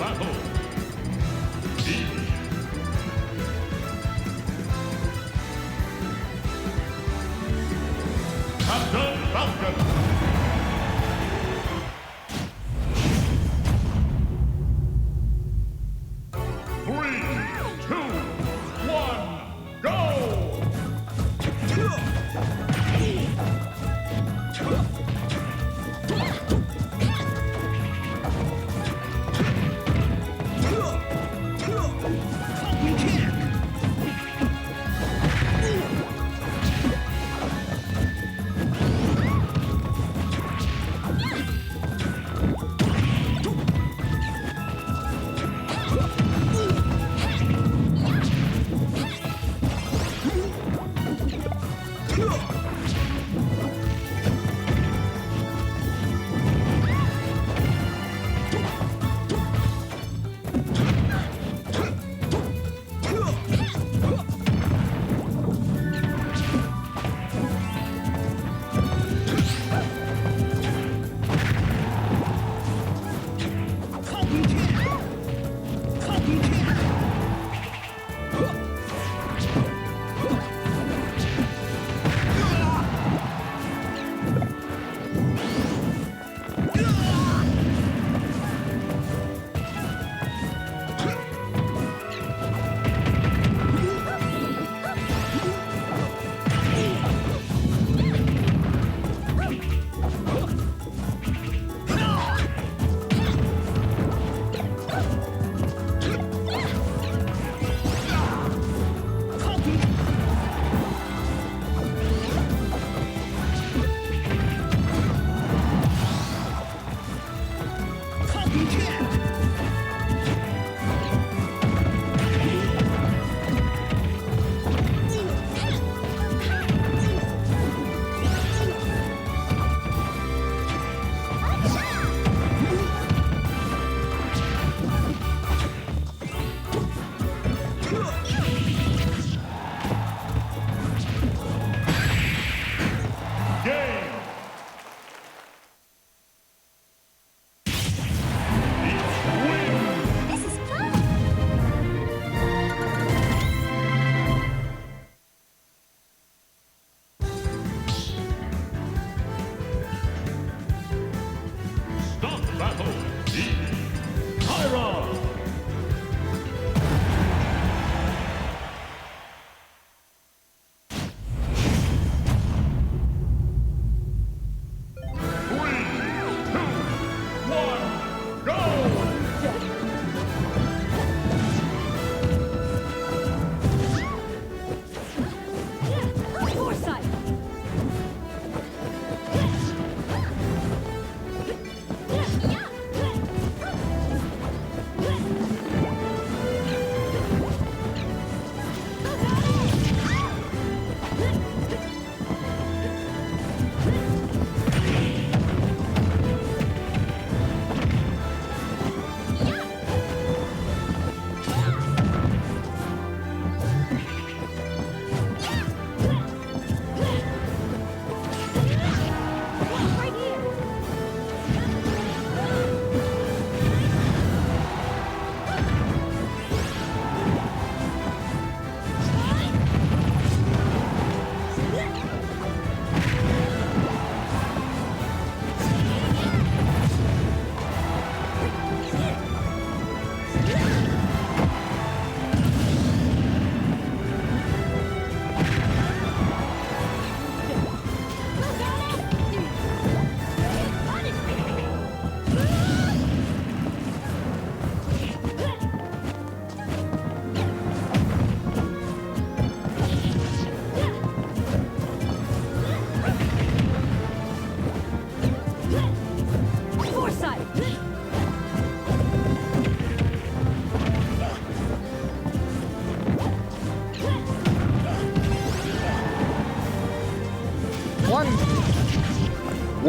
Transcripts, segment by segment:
battle. Sieve. Captain Falcon. 3, 2, 1, go!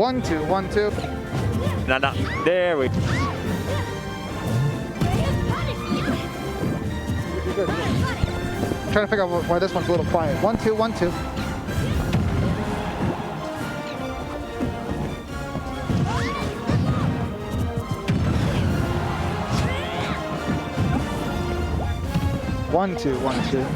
One, two, 1, 2. No, no. There we go. You're good. I'm trying to figure out why this one's a little quiet. 1, 2, 1, 2. 1, 2, 1, 2.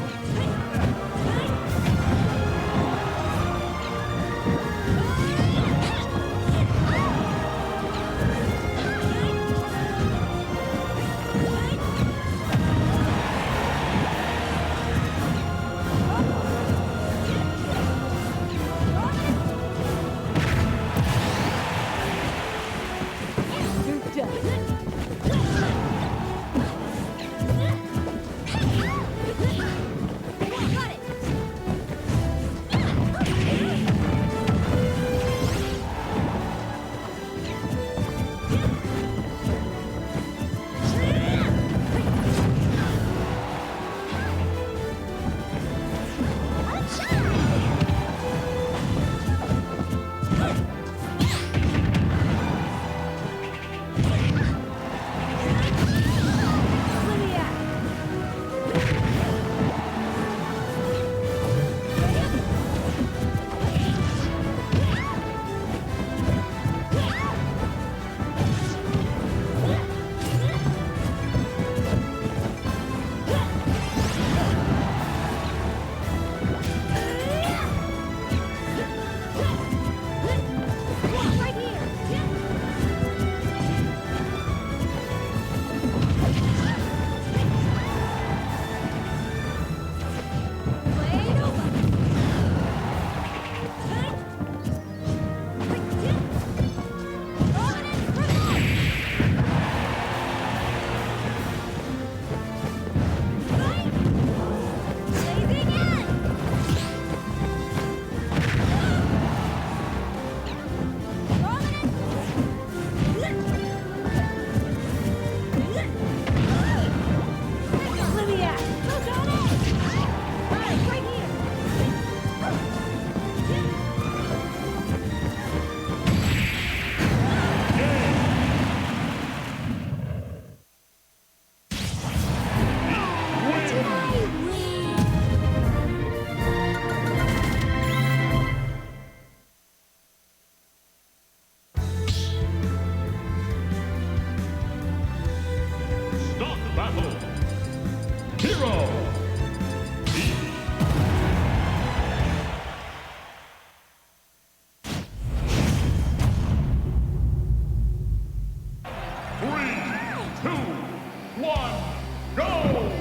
Start battle. Hero. Three, two, one, go!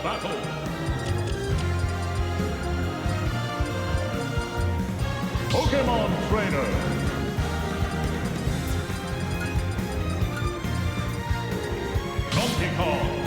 battle. Pokemon Trainer. Donkey Kong.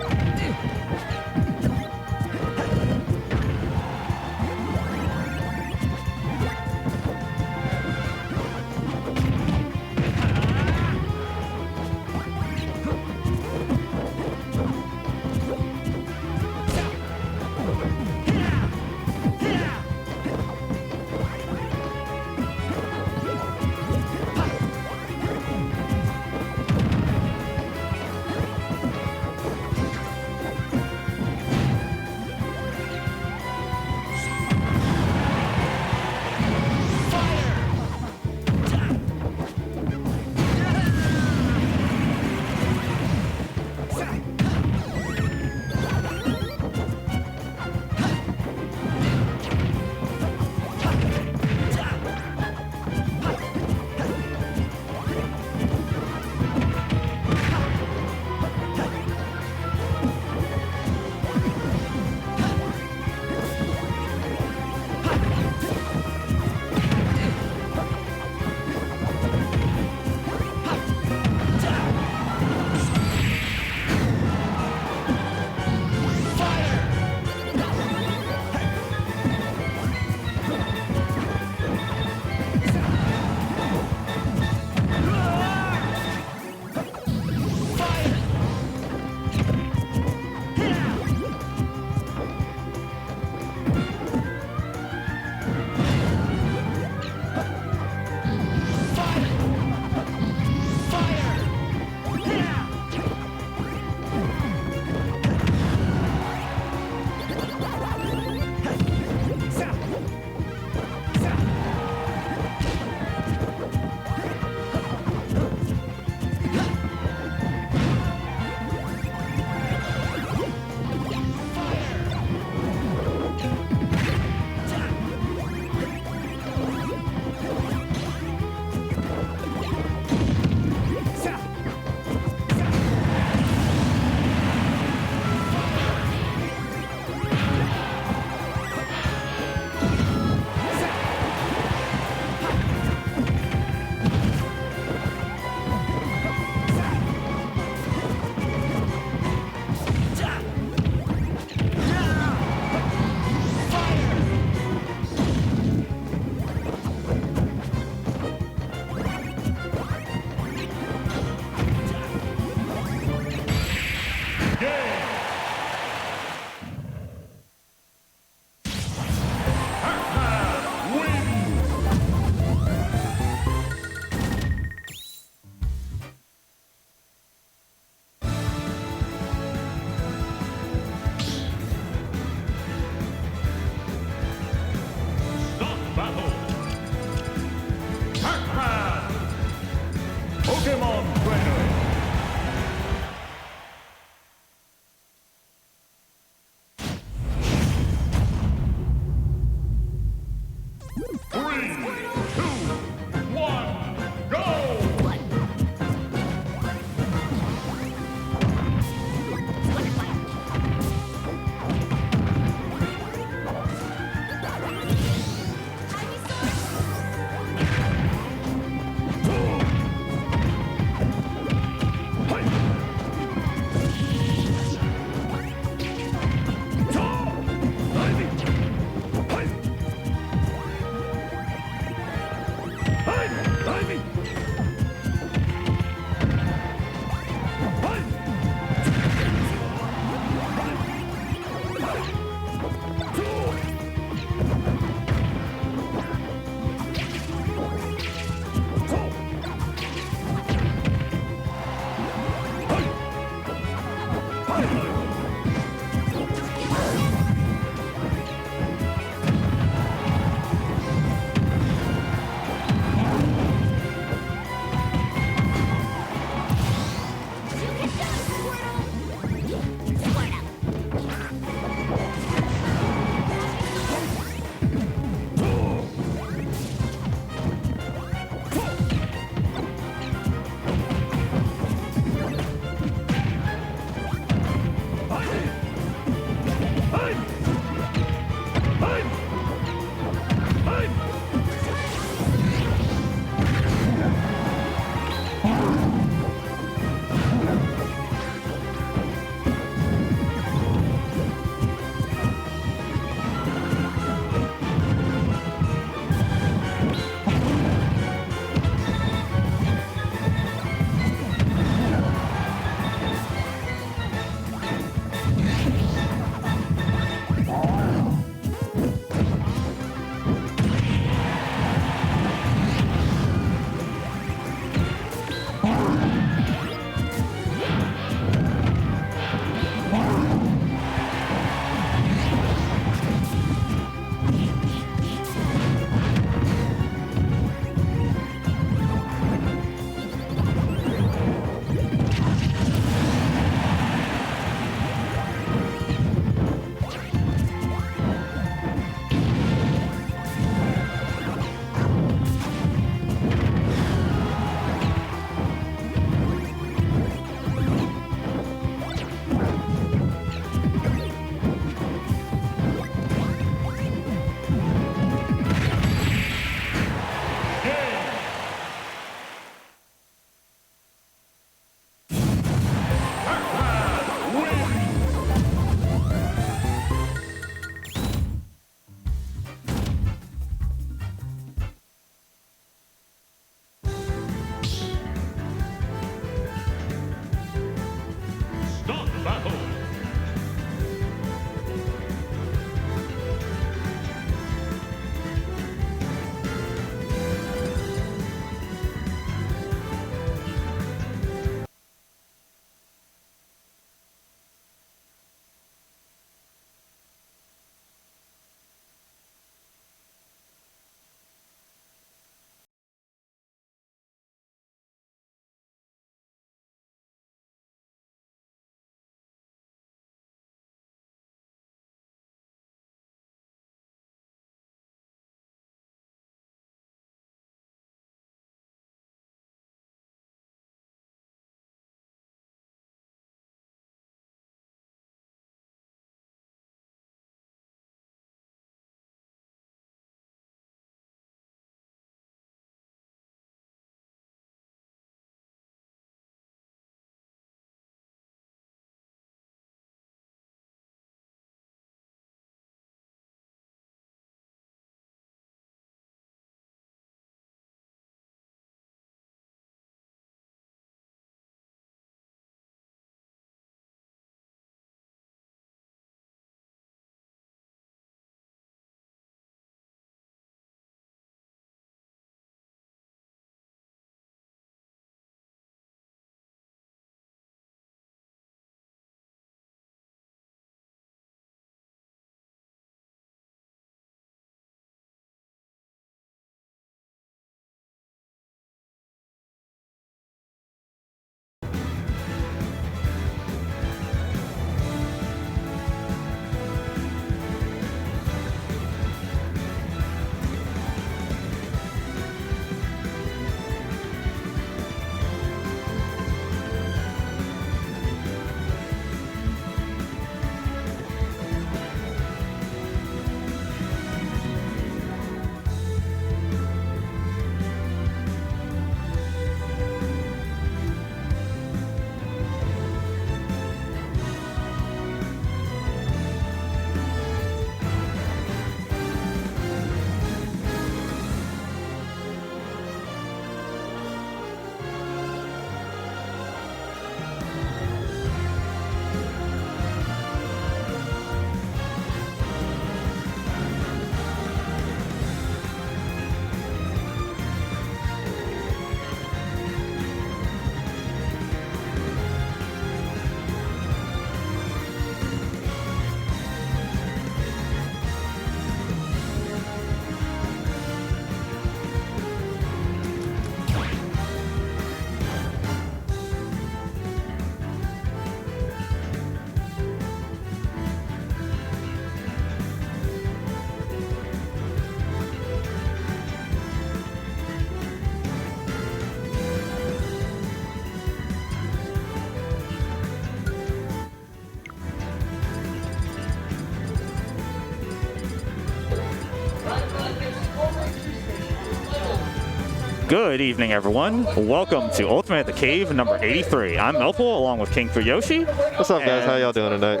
Good evening, everyone. Welcome to Ultimate at the Cave number 83. I'm Melpul, along with King Yoshi. What's up, guys? How y'all doing tonight?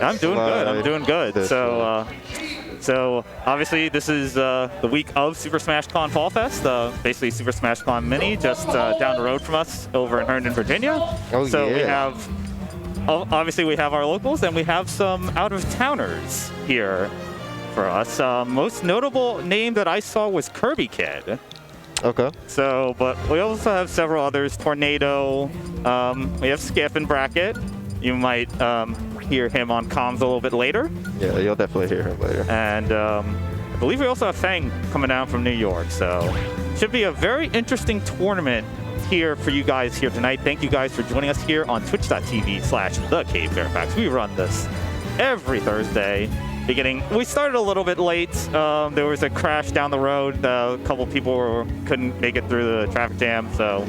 I'm doing good. I'm doing good. So obviously this is the week of Super Smash Con Fall Fest, basically Super Smash Con Mini, just down the road from us over in Herndon, Virginia. Oh, so yeah. we have, obviously we have our locals and we have some out-of-towners here for us. Most notable name that I saw was Kirby Kid. Okay. So, but we also have several others. Tornado. We have Skiff and Bracket. You might hear him on comms a little bit later. Yeah, you'll definitely hear him later. And I believe we also have Fang coming down from New York. So, should be a very interesting tournament here for you guys here tonight. Thank you guys for joining us here on twitch.tv/TheCaveFairfax. We run this every Thursday. We started a little bit late. There was a crash down the road. A couple people couldn't make it through the traffic jam. So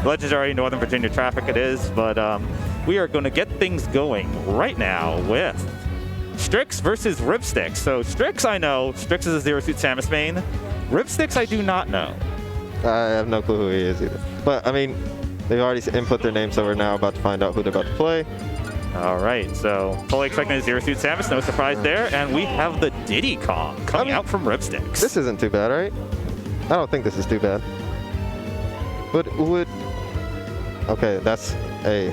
legendary Northern Virginia traffic it is. But we are going to get things going right now with Strix versus Ripsticks. So Strix, I know. Strix is a Zero Suit Samus main. Ripsticks, I do not know. I have no clue who he is either. But, I mean, they've already input their name, so we're now about to find out who they're about to play. All right, so fully expecting a Zero Suit Samus, no surprise there. And we have the Diddy Kong coming out from Ripsticks. This isn't too bad, right? I don't think this is too bad. Okay, that's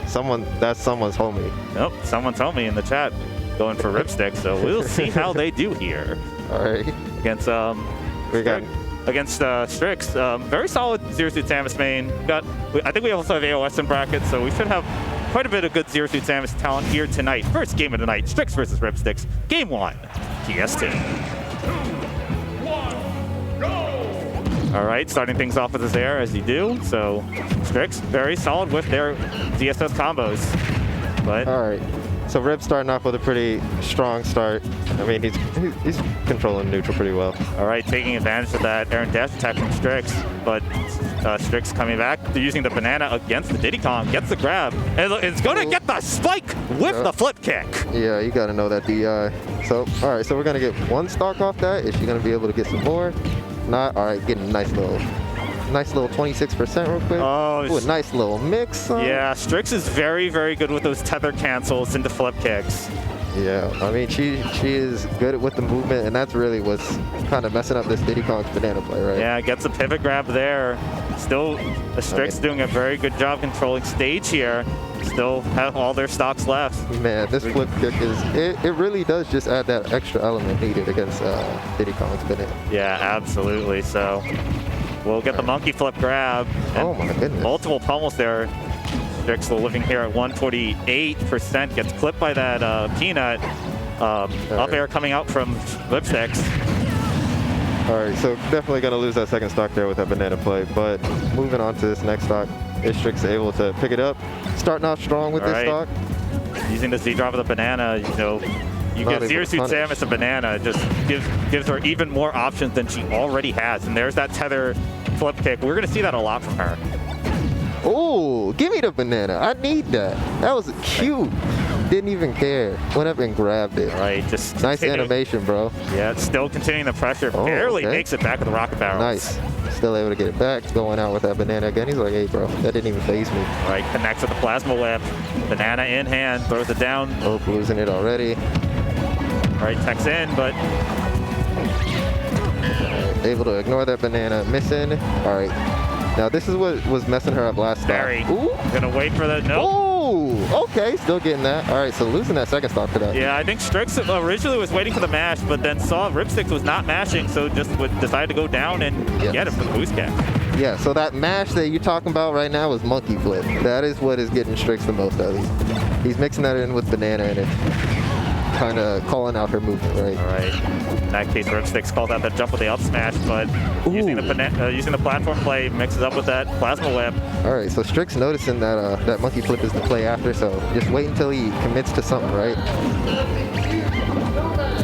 someone's homie. Nope, someone's homie in the chat going for Ripsticks, so we'll see how they do here. All right. Against Strix, very solid Zero Suit Samus main. I think we also have AOS in brackets, so we should have quite a bit of good Zero Suit Samus talent here tonight. First game of the night, Strix versus Ripsticks. Game 1, PS2. 2, 1, go! All right, starting things off with his air as you do. So Strix, very solid with their DSS combos. But All right. So Rip starting off with a pretty strong start. I mean, he's controlling neutral pretty well. all right, taking advantage of that air and dash attack from Strix. But Strix coming back. They're using the banana against the Diddy Kong. Gets the grab. And it's going to get the spike with the flip kick. Yeah, you got to know that DI. So, all right, so we're going to get one stock off that. Is she going to be able to get some more? Not. All right, getting a nice little 26% real quick. Oh, ooh, a nice little mix. Yeah, Strix is very, very good with those tether cancels into flip kicks. Yeah, I mean, she is good with the movement, and that's really what's kind of messing up this Diddy Kong's banana play, right? Yeah, gets a pivot grab there. Still, the Strix doing a very good job controlling stage here. Still have all their stocks left. Man, this flip kick it really does just add that extra element needed against Diddy Kong's banana. Yeah, absolutely. So we'll get the monkey flip grab. Oh my goodness. Multiple pummels there. Strix living here at 148%. Gets clipped by that peanut. Up air coming out from Lipsticks. All right, so definitely going to lose that second stock there with that banana play. But moving on to this next stock, is Strix able to pick it up? Starting off strong with this stock. Using the Z drop of the banana, you get Zero Suit Samus a banana, just gives her even more options than she already has. And there's that tether flip kick. We're going to see that a lot from her. Oh, give me the banana. I need that. That was cute. Didn't even care. Went up and grabbed it. Right, just nice animation, bro. Yeah, it's still continuing the pressure. Barely makes it back with the rocket barrels. Nice. Still able to get it back. Going out with that banana again. He's like, hey, bro, that didn't even faze me. Right, connects with the plasma whip. Banana in hand, throws it down. Oh, losing it already. All right, tech's in, but able to ignore that banana. Missing. All right. Now, this is what was messing her up last time. Barry. Gonna wait for the nope. Oh, okay. Still getting that. All right, so losing that second stock for that. Yeah, I think Strix originally was waiting for the mash, but then saw Ripsticks was not mashing, so just decided to go down and get it for the boost cap. Yeah, so that mash that you're talking about right now is monkey flip. That is what is getting Strix the most out of these. He's mixing that in with banana and it. Kind of calling out her movement, right? All right. In that case, Ripsticks called out that jump with the up smash, but using the platform play mixes up with that plasma whip. All right, so Strix noticing that that monkey flip is the play after, so just wait until he commits to something, right?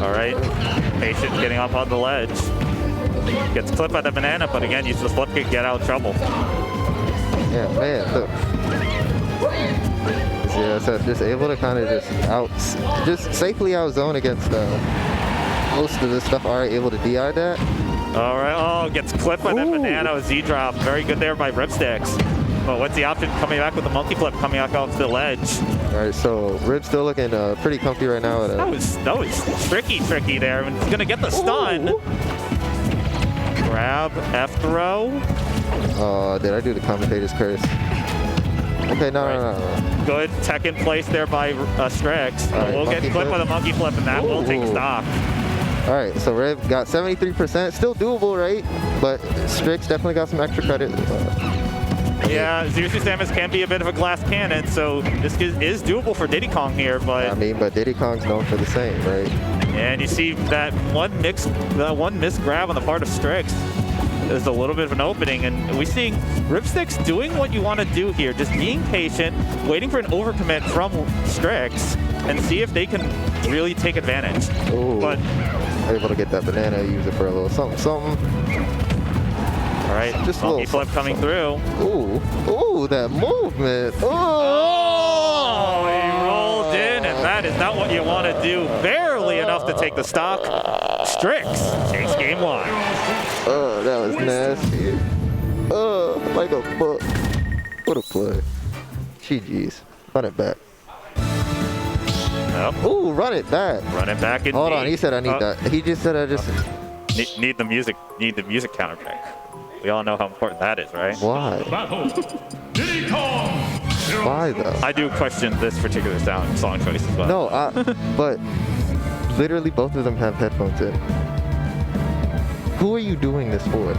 All right. Patient getting up on the ledge. Gets clipped by the banana, but again, uses the flip kick to get out of trouble. Yeah, man, look. Yeah, so just able to kind of just safely outzone against most of this stuff. All right, able to DI that. All right. Oh, gets clipped by that Ooh. banana Z-drop. Very good there by Ripsticks. But what's the option? Coming back with the monkey flip, coming back off the ledge. All right, so Rib's still looking pretty comfy right now. That was tricky there. And he's gonna get the stun. Ooh. Grab, F throw. Did I do the commentator's curse? Okay, no. Good tech in place there by Strix. All right, We'll get monkey clipped flip. with a monkey flip, and that will take Ooh. stock. All right, so Rib got 73%, still doable, right? But Strix definitely got some extra credit. Yeah, Zeus's Samus can be a bit of a glass cannon, so this is doable for Diddy Kong here, but... I mean, but Diddy Kong's known for the same, right? And you see that one missed grab on the part of Strix. There's a little bit of an opening, and we're seeing Ripsticks doing what you want to do here, just being patient, waiting for an overcommit from Strix, and see if they can really take advantage. Ooh, But able to get that banana, use it for a little something. all right, Just a monkey little flip coming through. Ooh, that movement. Oh, he rolled in, and that is not what you want to do. Barely enough to take the stock. Strix takes game one. Oh, that was nasty. Like a book. What a play. GG's. Run it back. Nope. Ooh, run it back. Run it back in. Hold on, he said I need that. He just said I just... Need the music counter pick. We all know how important that is, right? Why? Battle. Diddy Kong. Why though? I do question this particular song choice as well. No, but literally both of them have headphones in. Who are you doing this for?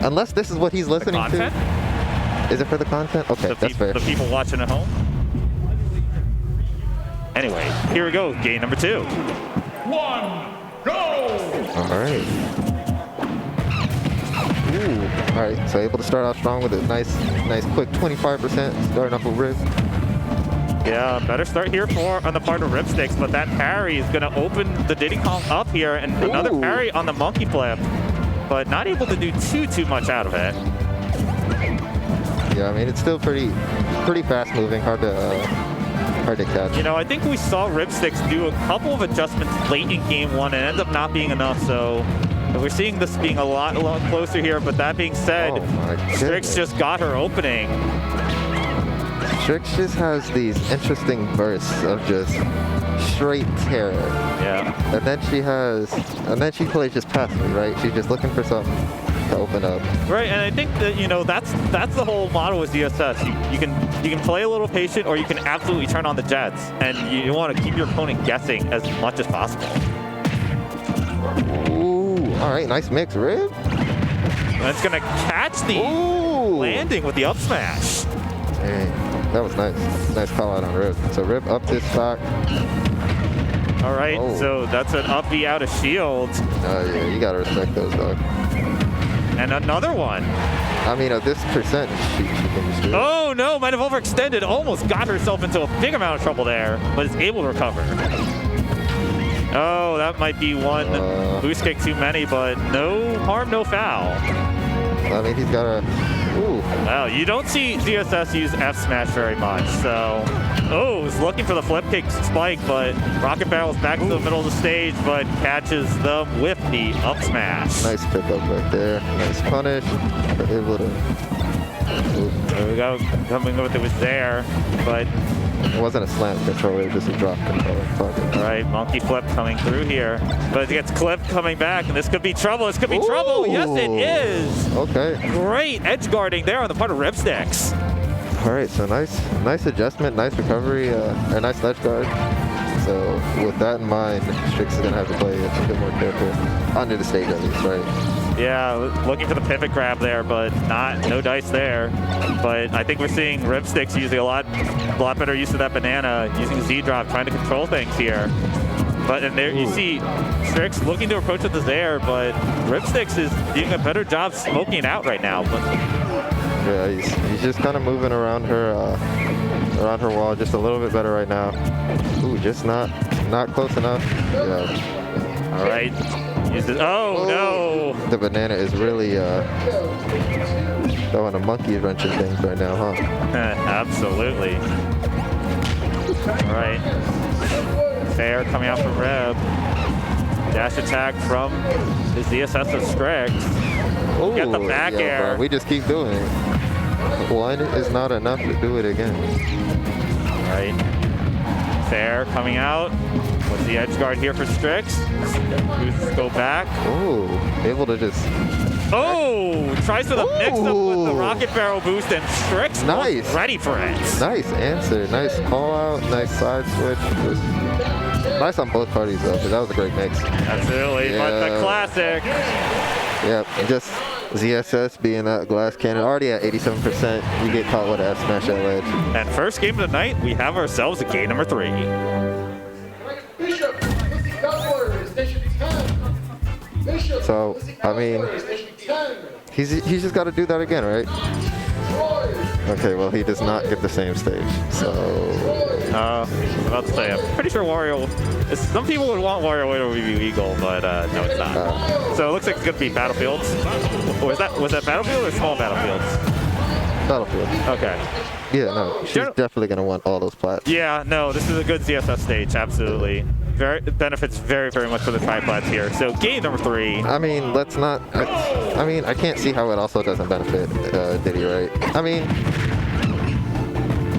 Unless this is what he's listening Content? to. Is it for the content? Okay, that's fair. The people watching at home. Anyway, here we go. Game number 2. 1, go! All right. Ooh. All right, so able to start off strong with a nice quick 25%, starting off with Rib. Yeah, better start here on the part of Ripsticks, but that parry is going to open the Diddy Kong up here, and another Ooh. parry on the monkey flip, but not able to do too much out of it. Yeah, I mean, it's still pretty fast moving, hard to catch. You know, I think we saw Ripsticks do a couple of adjustments late in game 1 and ends up not being enough, so we're seeing this being a lot closer here, but that being said, Oh my Strix goodness. just got her opening. Strix just has these interesting bursts of just straight terror. Yeah. And then she plays just passively, right? She's just looking for something to open up. Right, and I think that, you know, that's the whole model with DSS. You can play a little patient, or you can absolutely turn on the jets, and you want to keep your opponent guessing as much as possible. Ooh, all right, nice mix, Rib. And it's gonna catch the Ooh. landing with the up smash. Dang, that was nice. Nice call out on Rib. So Rib up this stock. All right, Oh. so that's an up B out of shield, Oh yeah, you gotta respect those, dog. and another one. I mean, at this percentage, she can just do it. Oh no, might have overextended, almost got herself into a big amount of trouble there, but is able to recover. Oh, that might be one boost kick too many, but no harm, no foul. I mean, he's got a... Ooh. Well, you don't see DSS use F smash very much, so... Oh, he's looking for the flip kick spike, but Rocket Barrel's back to the middle of the stage, but catches them with the up smash. Nice pickup right there. Nice punish. They're able to... Ooh. There we go, coming with it was there, but... It wasn't a slant controller, it was just a drop controller. All right, monkey flip coming through here, but it gets clipped coming back, and this could be trouble. This could be trouble. Yes, it is. Okay. Great edge guarding there on the part of Ripsticks. All right, so nice adjustment, nice recovery, a nice ledge guard. So with that in mind, Strix is gonna have to play a bit more careful under the stage at least, right? Yeah, looking for the pivot grab there, but no dice there. But I think we're seeing Ripsticks using a lot better use of that banana, using Z-drop, trying to control things here. But and there you see Strix looking to approach with the Zaire, but Ripsticks is doing a better job smoking it out right now. But Yeah, he's just kind of moving around her wall just a little bit better right now. Ooh, just not close enough. Yeah. all right. Oh no! The banana is really throwing a monkey wrench in things right now, huh? Absolutely. All right. Fair coming out from Reb. Dash attack from the ZSS of Strix. Ooh, Get the back air. Bro, we just keep doing it. One is not enough to do it again. Right. Fair coming out. What's the edge guard here for Strix? Boosts go back. Ooh, able to just... Oh, tries for the mix-up with the rocket barrel boost, and Strix Nice. was ready for it. Nice answer, nice call out, nice side switch. Just nice on both parties though, because that was a great mix. Absolutely, but the Yeah. classic. Yep, just ZSS being that glass cannon, already at 87%. You get caught with a smash that ledge. And first game of the night, we have ourselves a game number 3. Bishop, Lizzie Gunner, Station 10. Bishop, So, Lizzie I mean, Gunner, Station 10. he's just got to do that again, right? Troy, Okay, well, he does not get the same stage. So, I was about to say, I'm pretty sure Wario. Some people would want Wario to be Eagle, but no, it's not. So it looks like it's gonna be Battlefields. Was that Battlefield or small Battlefields? Battlefield. Okay. Yeah, no, she's General- definitely going to want all those plats. Yeah, no, this is a good ZSS stage, absolutely. It benefits very, very much for the triplats here. So game number 3. I mean, let's not. I mean, I can't see how it also doesn't benefit Diddy, right? I mean,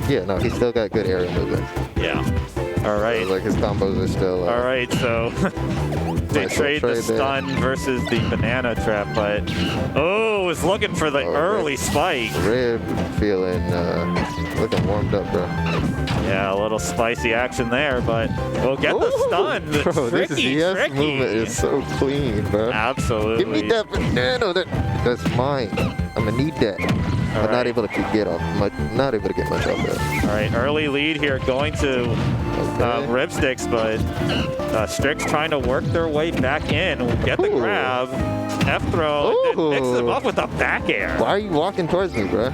yeah, no, he's still got good aerial movement. Yeah. All right. Like his combos are still. All right, so they Nice trade the little trade there. stun versus the banana trap, but oh, is looking for the early spike. Rib feeling looking warmed up, bro. Yeah, a little spicy action there, but we'll get the stun. Bro, this Tricky, ZS tricky. movement is so clean, bro. Absolutely. Give me that banana. That's mine. I'm gonna need that. I'm not able to get off. Not able to get much off that. All right, early lead here going to Okay. Ribsticks, but Strix trying to work their way back in. We'll get the Ooh. grab, F throw, and then mix them Ooh. up with the back air. Why are you walking towards me, bro?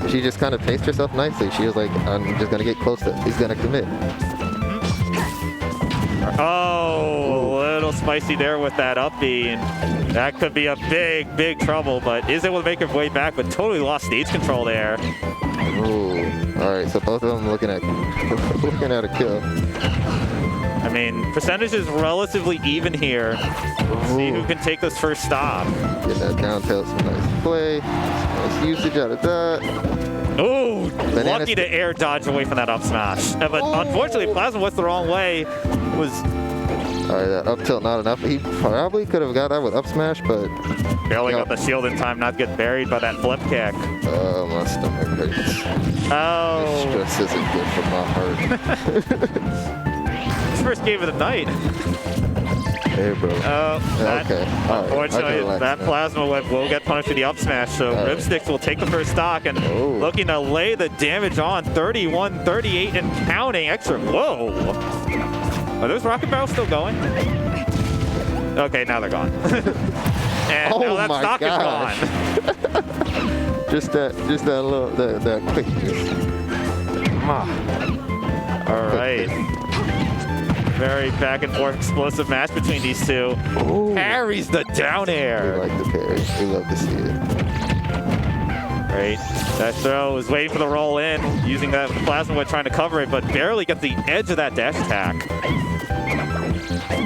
She just kind of paced herself nicely. She was like, I'm just gonna get close to him. He's gonna commit. Oh, a little spicy there with that up B. That could be a big, big trouble, but is able to make her way back, but totally lost stage control there. Ooh. All right, so both of them looking at looking at a kill. I mean, percentage is relatively even here. See who can take this first stop. Get that down tilt, some nice play, nice usage out of that. Oh, Banana lucky to air dodge away from that up smash. But unfortunately, Plasma went the wrong way. Was All right, that up tilt not enough. He probably could have got that with up smash, but barely Yep. got the shield in time not to get buried by that flip kick. my stomach hurts. Oh, Stress isn't good for my heart. first game of the night. Hey, bro. That, Okay. All right. I can unfortunately, relax that now. Plasma Whip will get punished for the up smash, so All right. Ribsticks will take the first stock and Oh. looking to lay the damage on 31, 38, and counting extra. Whoa! Are those rocket barrels still going? Okay, now they're gone. And Oh now that my stock gosh. is gone. Just that little, that quickness. All right. Very back and forth explosive match between these two. Ooh. Parries the down We air. like the parry. We love to see it. Right. That throw is waiting for the roll in, using that plasma whip trying to cover it, but barely gets the edge of that dash attack.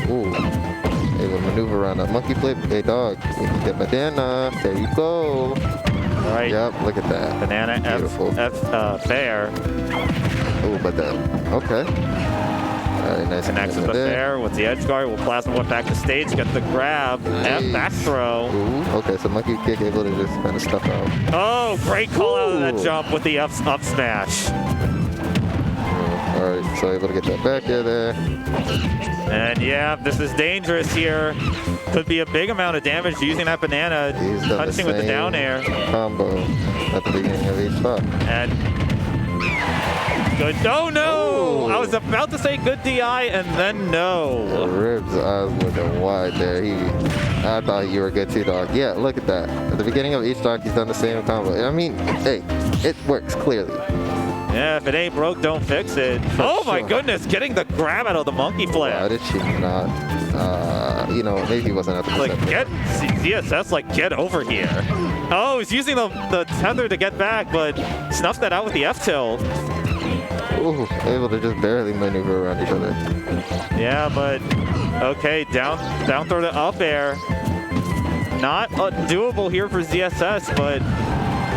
Ooh. Able to maneuver around that monkey flip. Hey, dog. We can get banana. There you go. All right. Yep, look at that. Banana Beautiful. fair. Ooh, but that. Okay. All right, nice. Connects with the there. fair with the edge guard. Will plasma whip back to stage, get the grab, F back throw. Ooh, okay, so monkey kick able to just kind of stuff out. Oh, great call out of that Ooh. jump with the up smash. All right, so able to get that back there. And yeah, this is dangerous here. Could be a big amount of damage using that banana, He's done punching with the down air. combo at the beginning of each stock. And good. Oh no! Ooh. I was about to say good DI and then no. Ribs eyes looking wide there. I thought you were good too, dog. Yeah, look at that. At the beginning of each stock, he's done the same combo. I mean, hey, it works clearly. Yeah, if it ain't broke, don't fix it. Oh my sure. goodness, getting the grab out of the monkey flip. Why did she not? You know, maybe he wasn't at the Like, percent. get ZSS, like, get over here. Oh, he's using the tether to get back, but snuffed that out with the F tilt. Ooh, able to just barely maneuver around each other. Yeah, but okay, down throw to up air. Not doable here for ZSS, but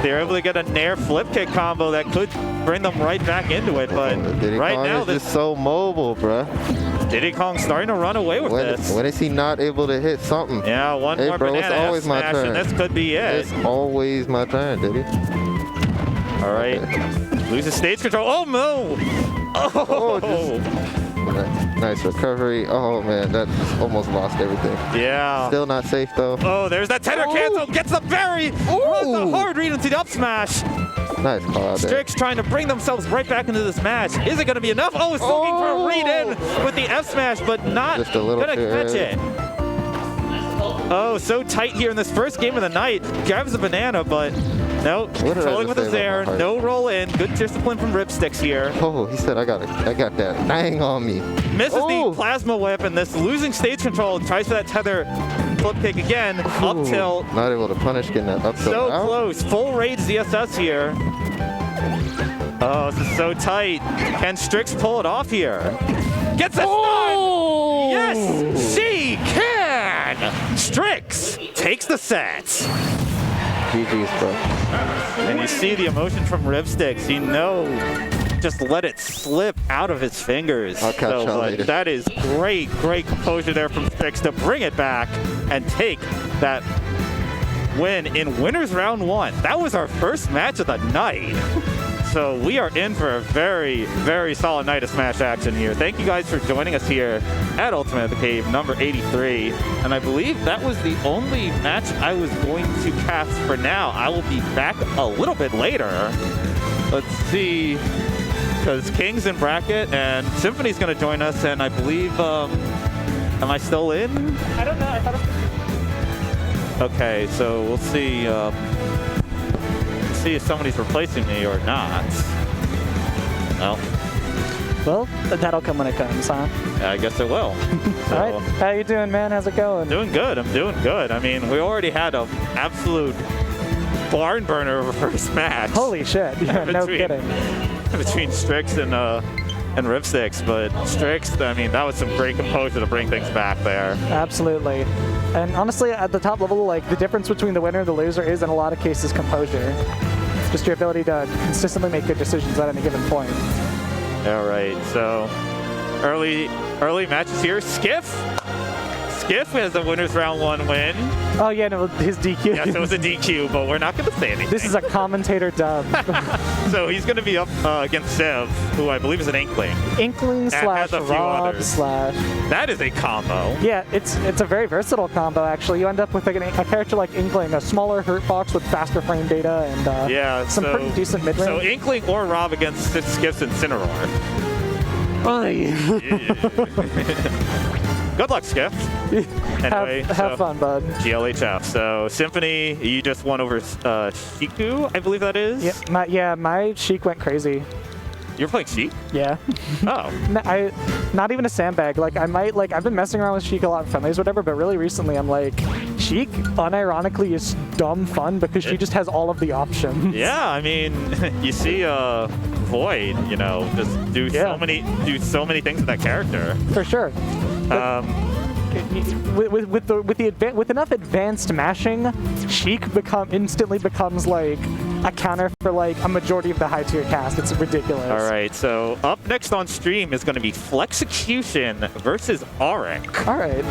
they're able to get a nair flip kick combo that could bring them right back into it. But Diddy right Kong now, is this just so mobile, bruh. Diddy Kong starting to run away with this. When is he not able to hit something? Yeah, one Hey, more bro, banana it's always my smash, turn. and this could be it. It's always my turn, Diddy. All right, loses stage control. Oh no! Oh, Nice recovery. Oh man, that just almost lost everything. yeah. Still not safe though. Oh, there's that tender cancel. Gets the berry. Runs the hard read into the up smash. Nice call out there. Strix trying to bring themselves right back into this match. Is it going to be enough? Oh, it's looking for a read in with the F smash, but not Just a little going to too catch early. it. Oh, so tight here in this first game of the night. Grabs the banana, but no, did I controlling just with his say about air. my heart? No roll in. Good discipline from Ripsticks here. Oh, he said I got that bang on me. Misses the Oh. plasma whip, and this losing stage control tries for that tether flip kick again. Up Ooh, tilt. Not able to punish getting that up tilt So out. close. Full rage ZSS here. Oh, this is so tight. Can Strix pull it off here? Gets a stun! Yes, she can! Strix takes the set. GG's, bro. And you see the emotion from Ripsticks. You know, just let it slip out of his fingers. I'll catch y'all later. That is great composure there from Strix to bring it back and take that win in winners round 1. That was our first match of the night. So we are in for a very, very solid night of Smash action here. Thank you guys for joining us here at Ultimate at the Cave, number 83. And I believe that was the only match I was going to cast for now. I will be back a little bit later. Let's see, because King's in bracket and Symphony's going to join us. And I believe, am I still in? I don't know. I thought it was... Okay, so we'll see. See if somebody's replacing me or not. Well, that'll come when it comes, huh? I guess it will. So, All right. How you doing, man? How's it going? doing good. I'm doing good. I mean, we already had an absolute barn burner over first match. Holy shit. Yeah, no kidding. Between Strix and Ripsticks, but Strix, I mean, that was some great composure to bring things back there. Absolutely. And honestly, at the top level, like, the difference between the winner and the loser is, in a lot of cases, composure. It's just your ability to consistently make good decisions at any given point. All right, so early matches here. Skiff has a winners round 1 win. Oh, yeah, no, his DQ. Yes, it was a DQ, but we're not going to say anything. This is a commentator dub. So he's going to be up against Sieve, who I believe is an Inkling. Inkling slash has a few Rob others. slash... That is a combo. Yeah, it's a very versatile combo, actually. You end up with like a character like Inkling, a smaller hurt box with faster frame data and Yeah, some pretty decent mid-range. So Inkling or Rob against Skiff's Incineroar. Good luck, Skiff. Anyway, have fun, bud. GLHF. So Symphony, you just won over Shiku, I believe that is. Yeah, my Sheik went crazy. You're playing Sheik? Yeah. Oh. Not even a sandbag. Like, I've been messing around with Sheik a lot in friendlies, whatever, but really recently I'm like, Sheik, unironically, is dumb fun because she just has all of the options. Yeah, I mean, you see Void, you know, just do so many things with that character. For sure. With enough advanced mashing, Sheik instantly becomes like a counter for like a majority of the high tier cast. It's ridiculous. All right, so up next on stream is going to be Flexecution versus Auric. All right.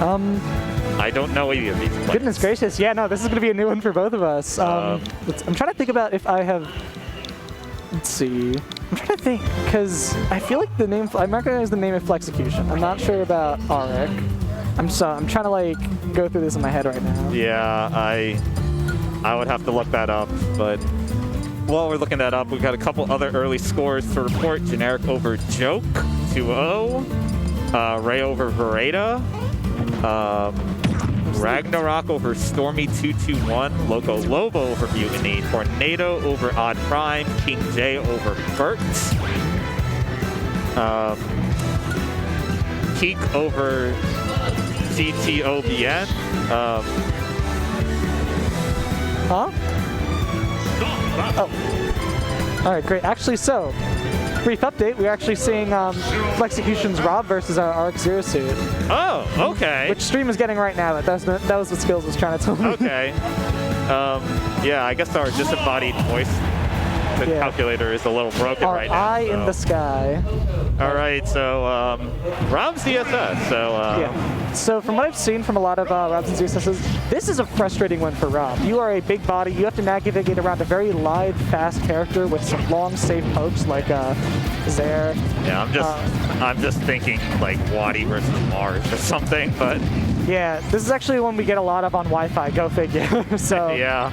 I don't know either of these players. Goodness gracious. Yeah, no, this is going to be a new one for both of us. I'm trying to think about if I have. Let's see. I'm trying to think because I feel like I recognize the name of Flexecution. I'm not sure about Auric. I'm trying to like go through this in my head right now. Yeah, I would have to look that up, but while we're looking that up, we've got a couple other early scores to report. Generic over Joke, 2-0. Ray over Vereda. Ragnarok over Stormy, 2-2-1. Loco Lobo over Mutiny. Tornado over Odd Prime. King J over Bert. Keek over CTOBN. Huh? Oh. All right, great. Actually, so brief update, we're actually seeing Flexecution's Rob versus Arc Zero Suit, Oh, okay. which stream is getting right now. That was what Skills was trying to tell me. Okay. Yeah, I guess our disembodied voice calculator is a little broken Our right now. eye in the sky. All right, so Rob's DSS. So Yeah. So from what I've seen from a lot of Rob's and ZSS's, this is a frustrating one for Rob. You are a big body. You have to navigate around a very live, fast character with some long, safe pokes like Zaire. yeah, I'm just thinking like Wadi versus Mars or something, but Yeah, this is actually one we get a lot of on Wi-Fi. Go figure. So yeah.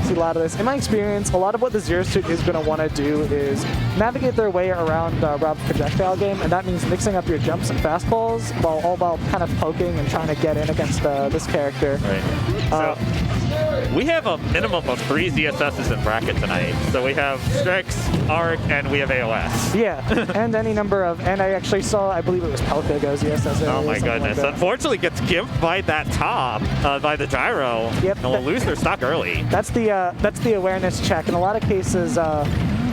see a lot of this. In my experience, a lot of what the Zero Suit is going to want to do is navigate their way around Rob's projectile game, and that means mixing up your jumps and fastballs while kind of poking and trying to get in against this character. Right. So we have a minimum of 3 ZSSs in bracket tonight. So we have Strix, Arc, and we have AOS. Yeah, and any number of, and I actually saw, I believe it was Pelka goes ZSS. Oh my goodness. Like Unfortunately, gets gimped by that top, by the gyro. Yep. And will lose their stock early. That's the awareness check. In a lot of cases,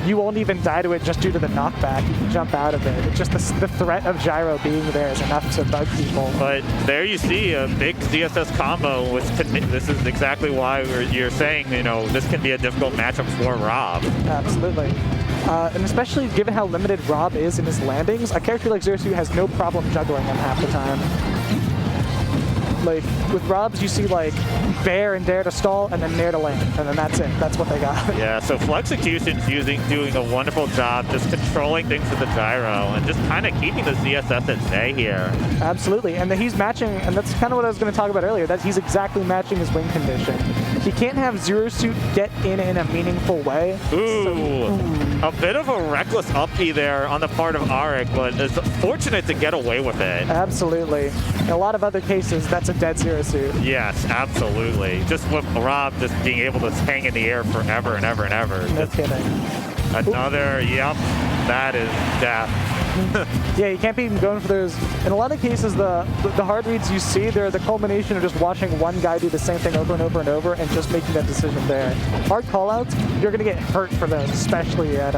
you won't even die to it just due to the knockback. You can jump out of it. It's just the threat of gyro being there is enough to bug people. But there you see a big ZSS combo. This is exactly why you're saying, you know, this can be a difficult matchup for Rob. Absolutely. And especially given how limited Rob is in his landings, a character like Zero Suit has no problem juggling him half the time. Like, with Robs, you see, like, Bear and Dare to stall, and then Nair to land, and then that's it. That's what they got. Yeah, so Flexecution's doing a wonderful job just controlling things with the gyro and just kind of keeping the ZSS at bay here. Absolutely, and he's matching, and that's kind of what I was going to talk about earlier, that he's exactly matching his wing condition. He can't have Zero Suit get in a meaningful way. Ooh, a bit of a reckless up-B there on the part of Arik, but it's fortunate to get away with it. Absolutely. In a lot of other cases, that's a dead Zero Suit. Yes, absolutely. Just with Rob just being able to hang in the air forever and ever and ever. No Just kidding. another, yep, that is death. Yeah, you can't be going for those. In a lot of cases, the hard reads you see, they're the culmination of just watching one guy do the same thing over and over and over and just making that decision there. Hard callouts, you're going to get hurt for those, especially at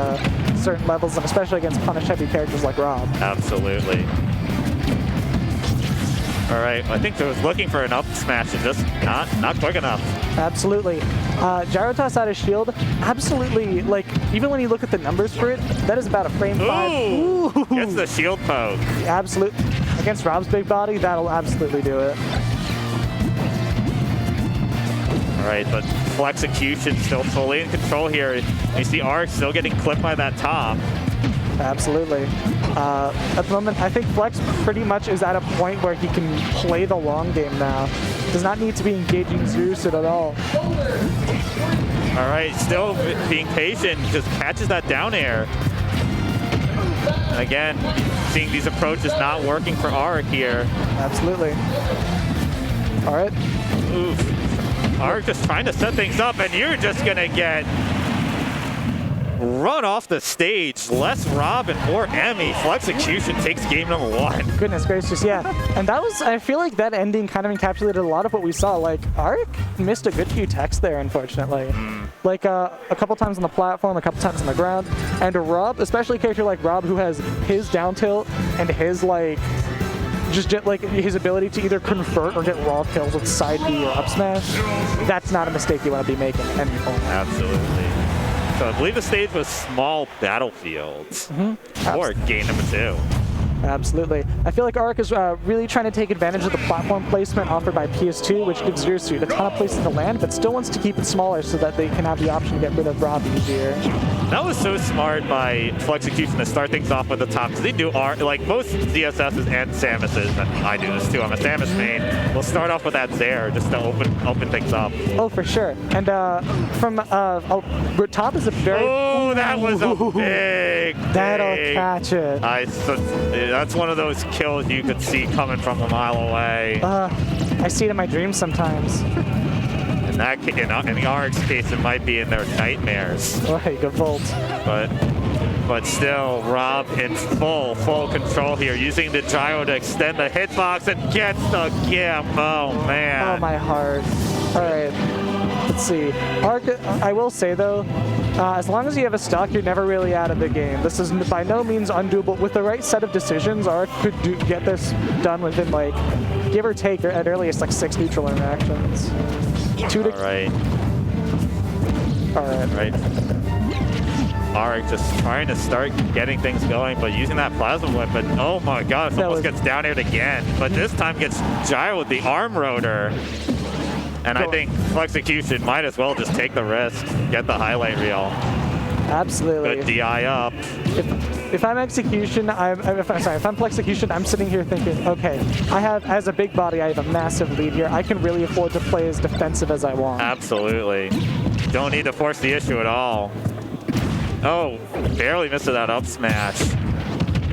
certain levels and especially against punish-heavy characters like Rob. Absolutely. All right, I think I was looking for an up smash and just not quick enough. Absolutely. Gyro toss out of shield, absolutely, like, even when you look at the numbers for it, that is about a frame 5. Ooh! Gets the shield poke. Absolute. Against Rob's big body, that'll absolutely do it. All right, but Flexecution still fully in control here. You see Arc still getting clipped by that top. Absolutely. At the moment, I think Flex pretty much is at a point where he can play the long game now. Does not need to be engaging Zero Suit at all. All right, still being patient, just catches that down air. And again, seeing these approaches not working for Arc here. Absolutely. All right. Oof. Arc just trying to set things up, and you're just gonna get run off the stage. Less Rob and more Emmy. Flexecution takes game number 1. Goodness gracious, yeah. And that was, I feel like that ending kind of encapsulated a lot of what we saw. Like, Arc missed a good few techs there, unfortunately. Like, a couple times on the platform, a couple times on the ground. And Rob, especially a character like Rob, who has his down tilt and his, like, just like his ability to either convert or get raw kills with side B or up smash, that's not a mistake you want to be making at any point. Absolutely. So I believe the stage was small battlefields for game number 2. Absolutely. I feel like Arc is really trying to take advantage of the platform placement offered by PS2, which gives Zero Suit a ton of places to land, but still wants to keep it smaller so that they can have the option to get rid of Rob easier. That was so smart by Flexecution to start things off with the top, because they do like most ZSSs and Samuses, and I do this too, I'm a Samus main, we'll start off with that Zaire just to open things up. Oh, for sure. And from top is a very... Oh, that was a big, That'll catch it. That's one of those kills you could see coming from a mile away. I see it in my dreams sometimes. In the Arc's case, it might be in their nightmares. Right, good volt. But still, Rob in full control here, using the gyro to extend the hitbox and gets the gimp. Oh man. Oh my heart. All right, let's see. Arc, I will say though, As long as you have a stock, you're never really out of the game. This is by no means undoable. With the right set of decisions, Arc could get this done within, like, give or take, at earliest, like 6 neutral interactions. All right. All right. Arik just trying to start getting things going, but using that plasma weapon. Oh my god, it almost gets down aired again. But this time gets gyro with the arm rotor. And I think Flexecution might as well just take the risk, get the highlight reel. Absolutely. Good DI up. If I'm Execution, if I'm Flexecution, I'm sitting here thinking, okay, as a big body, I have a massive lead here. I can really afford to play as defensive as I want. Absolutely. Don't need to force the issue at all. Oh, barely missed that up smash.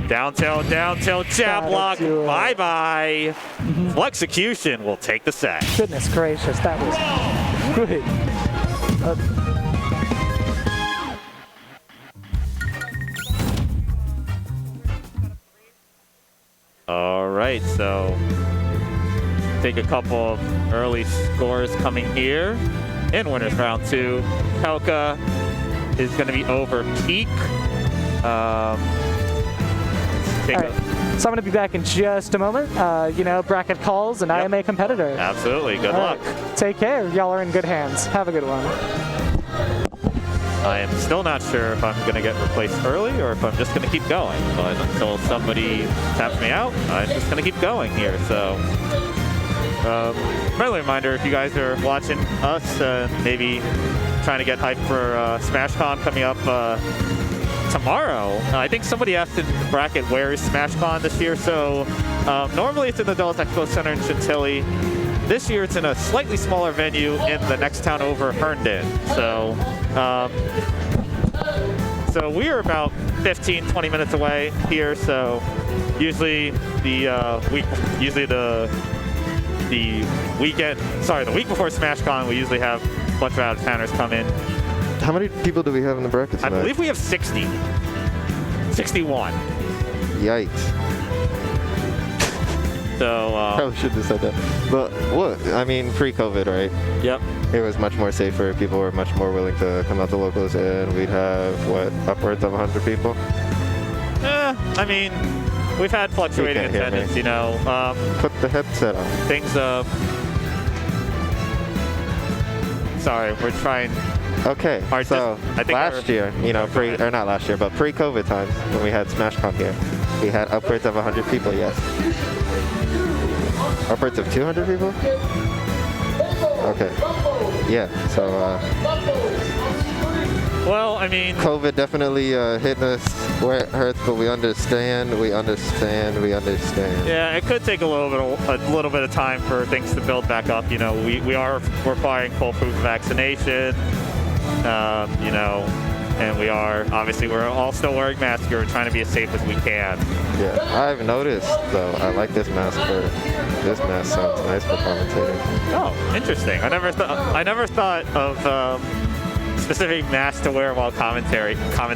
Down tilt, jab block. Bye-bye. Flexecution will take the set. Goodness gracious, that was good. All right, so take a couple of early scores coming here. In winners round 2, Pelka is going to be over Peak. So I'm going to be back in just a moment. You know, bracket calls, and I am a competitor. Absolutely. Good luck. Take care. Y'all are in good hands. Have a good one. I am still not sure if I'm going to get replaced early or if I'm just going to keep going. But until somebody taps me out, I'm just going to keep going here. So, friendly reminder, if you guys are watching us, maybe trying to get hyped for SmashCon coming up tomorrow. I think somebody asked in the bracket, where is SmashCon this year? So normally it's in the Dulles Expo Center in Chantilly. This year it's in a slightly smaller venue in the next town over, Herndon. So, so we are about 15-20 minutes away here. So usually the week before SmashCon, we usually have a bunch of out-of-towners come in. How many people do we have in the bracket tonight? I believe we have 60. 61. Yikes. So, probably should have said that. But what? I mean, pre-COVID, right? Yep. It was much more safer. People were much more willing to come out to locals, and we'd have, what, upwards of 100 people? I mean, we've had fluctuating attendance, you know. Put the headset on. Things, sorry, we're trying. Okay, so last year, you know, not last year, but pre-COVID times, when we had SmashCon here, we had upwards of 100 people, yes. Upwards of 200 people? Okay. Yeah, so, well, I mean, COVID definitely hitting us where it hurts, but we understand. Yeah, it could take a little bit of time for things to build back up. You know, we are requiring full-proof vaccination. You know, and we're all still wearing masks here. We're trying to be as safe as we can. Yeah, I've noticed though. I like this mask this mask sounds nice for commentating. Oh, interesting. I never thought of specific mask to wear while commentating. I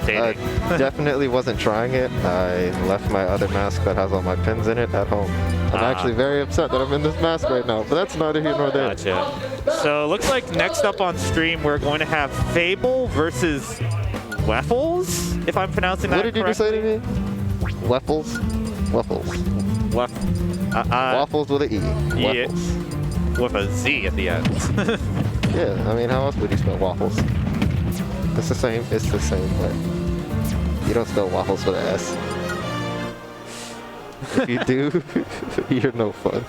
definitely wasn't trying it. I left my other mask that has all my pins in it at home. I'm actually very upset that I'm in this mask right now, but that's neither here nor there. Gotcha. So looks like next up on stream we're going to have Fable versus Fluffles, if I'm pronouncing that correctly. What did you just say to me? Fluffles? Waffles with an E. Yeah, with a Z at the end. Yeah, I mean, how else would you spell waffles? It's the same, but you don't spell waffles with an S. If you do, you're no fun.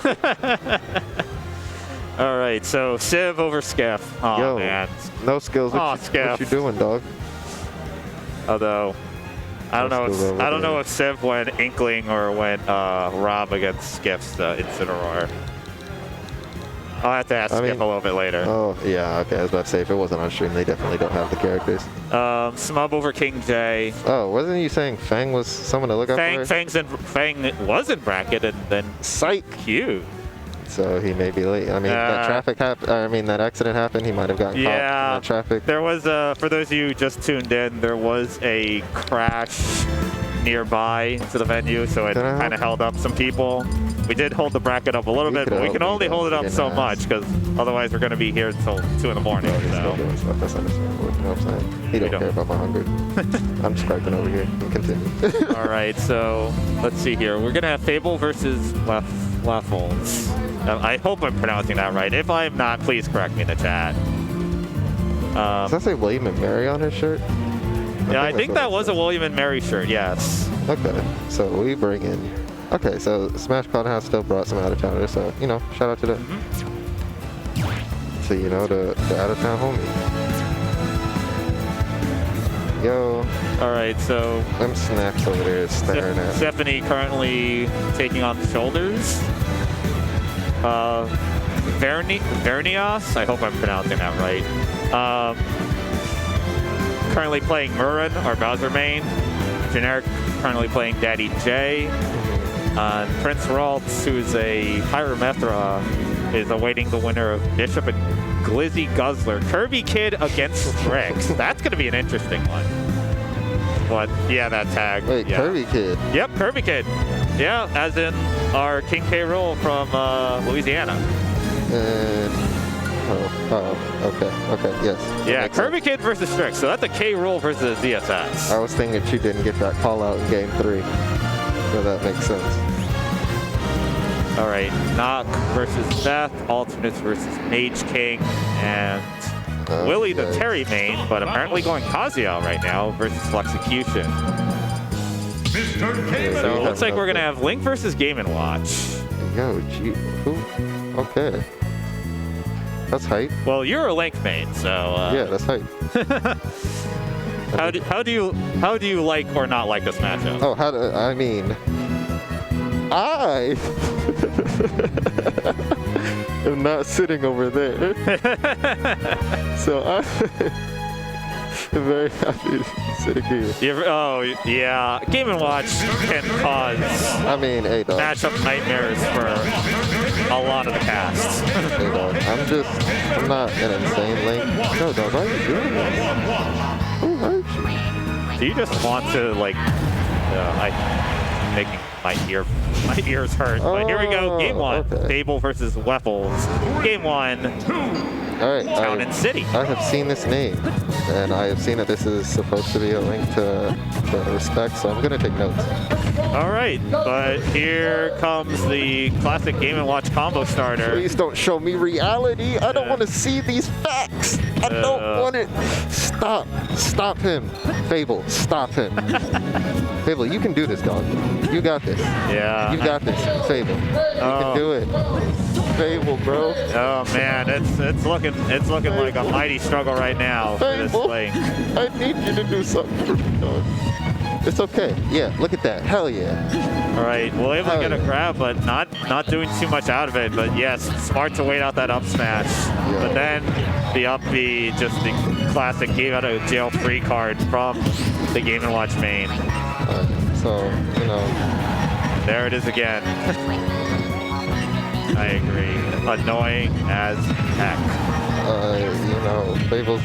All right, so Sieve over Skiff. Oh, yo, man. No skills. What you doing, dog? Although, I don't know if Sieve went Inkling or went Rob against Skiff's Incineroar. I'll have to ask Skiff a little bit later. Oh, yeah, okay. I was about to say, if it wasn't on stream, they definitely don't have the characters. Smub over King J. Oh, wasn't you saying Fang was someone to look out for? Fang was in bracket, and then Psych. Q. So he may be late. I mean, that accident happened. He might have gotten caught in that traffic. There was, for those of you who just tuned in, there was a crash nearby to the venue, so it kind of held up some people. We did hold the bracket up a little bit, but we can only hold it up so much because otherwise we're going to be here until 2 in the morning. He's So. still doing stuff. That's understandable. You know what I'm saying? He don't care about my hunger. I'm just griping over here. Continue. All right, so let's see here. We're going to have Fable versus Fluffles. I hope I'm pronouncing that right. If I'm not, please correct me in the chat. Does that say William and Mary on his shirt? Yeah, I think that was a William and Mary shirt, yes. Okay, so we bring in. Okay, so Smash Con has still brought some out of towners, so you know, shout out to them. So you know, the out of town homie. Yo. All right, so Them snacks over there is staring at me. Symphony currently taking on the shoulders. Vernias, I hope I'm pronouncing that right. Currently playing Murren, our Bowser main. Generic currently playing Daddy J. Prince Raltz, who's a Pyramethra, is awaiting the winner of Bishop and Glizzy Guzzler. Kirby Kid against Strix. That's going to be an interesting one. But yeah, that tag. Wait, yeah. Kirby Kid. Yep, Kirby Kid. Yeah, as in our King K. Rool from Louisiana. Okay, yes. Yeah, Kirby Kid versus Strix. So that's a K. Rool versus ZSS. I was thinking she didn't get that call out in game 3. So that makes sense. All right, Knock versus Beth, Alternates versus Mage King, and Willie the Terry main, but apparently going Kazuya right now versus Flexecution. Mr. K. So it looks like we're gonna have Link versus Game & Watch. Yo, gee, who? Okay. That's hype. Well, you're a Link main, so Yeah, that's hype. how do you like or not like this matchup? Oh, I mean, I am not sitting over there. So I'm very happy sitting here. Oh yeah, Game & Watch can cause I mean, hey dog. matchup nightmares for a lot of the cast. Hey dog. I'm not an insane Link. No dog, why are you doing this? Who hurt you? Do you just want to like, making my ears hurt? But here we go, game 1, okay. Fable versus Fluffles. Game 1, All right, Town and City. I have seen this name, and I have seen that this is supposed to be a link to respect, so I'm gonna take notes. All right, but here comes the classic Game & Watch combo starter. Please don't show me reality. I don't want to see these facts. I don't want it. Stop him. Fable, stop him. Fable, you can do this, dog. You got this. Yeah. You got this, Fable. You can do it. Fable, bro. Oh man, it's looking like a mighty struggle right now for this Fable, Link. I need you to do something for me, dog. It's okay. Yeah, look at that. Hell yeah. All right, well able to get a yeah. grab, but not doing too much out of it. But yes, smart to wait out that up smash. Yeah. But then the up B, just the classic game out of jail free card from the Game & Watch main. So, you know. There it is again. I agree. Annoying as heck. You know, Fable's